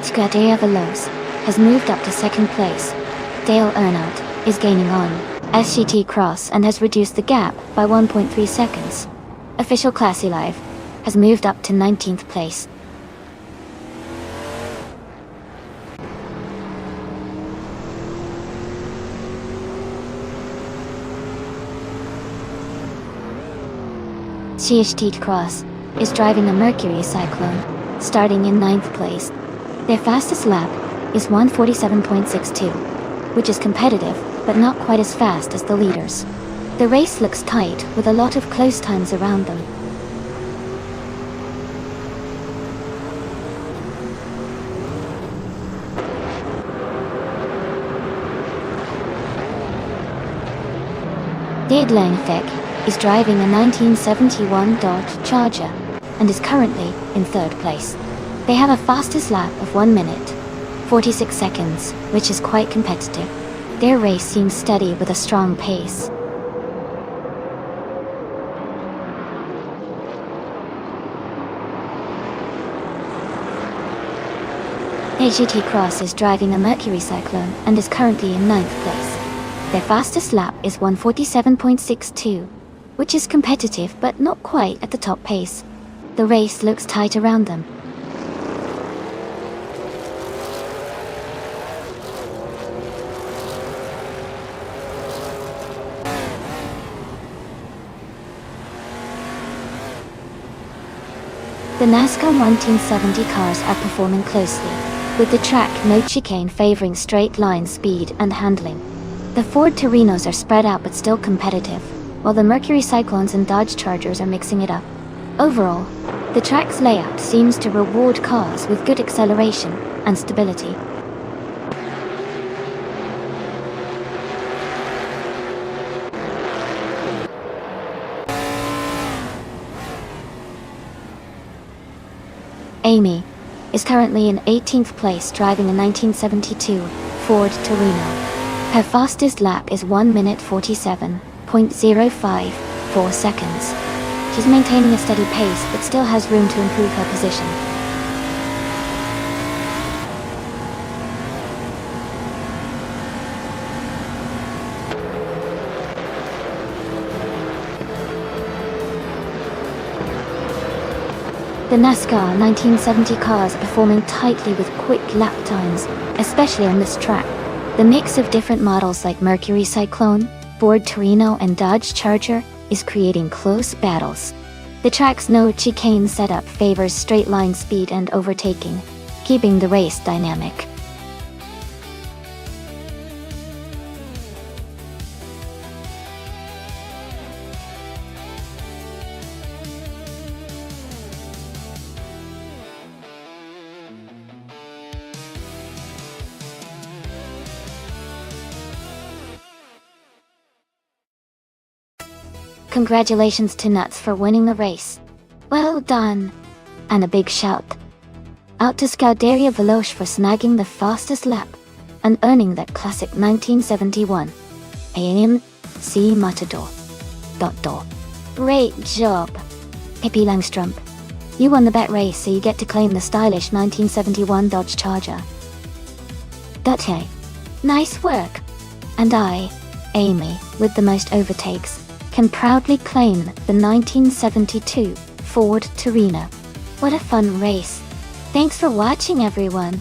Scuderia Veloce has moved up to 2nd place. Dale Earnhardt is gaining on SGT Cross and has reduced the gap by 1.3 seconds. Official Classy Live has moved up to 19th place. CHT Cross is driving a Mercury Cyclone, starting in 9th place. Their fastest lap is 1:47.62, which is competitive, but not quite as fast as the leaders. The race looks tight, with a lot of close times around them. Dade Langfek is driving a 1971 Dodge Charger and is currently in 3rd place. They have a fastest lap of 1 minute, 46 seconds, which is quite competitive. Their race seems steady with a strong pace. AGT Cross is driving a Mercury Cyclone and is currently in 9th place. Their fastest lap is 1:47.62, which is competitive but not quite at the top pace. The race looks tight around them. The NASCAR 1970 cars are performing closely, with the track no chicane favoring straight line speed and handling. The Ford Torinos are spread out but still competitive, while the Mercury Cyclones and Dodge Chargers are mixing it up. Overall, the track's layout seems to reward cars with good acceleration and stability. Amy is currently in 18th place driving a 1972 Ford Torino. Her fastest lap is 1 minute 47.054 seconds. She's maintaining a steady pace but still has room to improve her position. The NASCAR 1970 cars are performing tightly with quick lap times, especially on this track. The mix of different models like Mercury Cyclone, Ford Torino, and Dodge Charger is creating close battles. The track's no chicane setup favors straight line speed and overtaking, keeping the race dynamic. Congratulations to Nuts for winning the race. Well done! And a big shout out to Scuderia Veloce for snagging the fastest lap and earning that classic 1971 AMC Matador. Great job, Pippi Langstrump. You won the bet race, so you get to claim the stylish 1971 Dodge Charger. Hey, nice work. And I, Amy, with the most overtakes, can proudly claim the 1972 Ford Torino. What a fun race. Thanks for watching, everyone.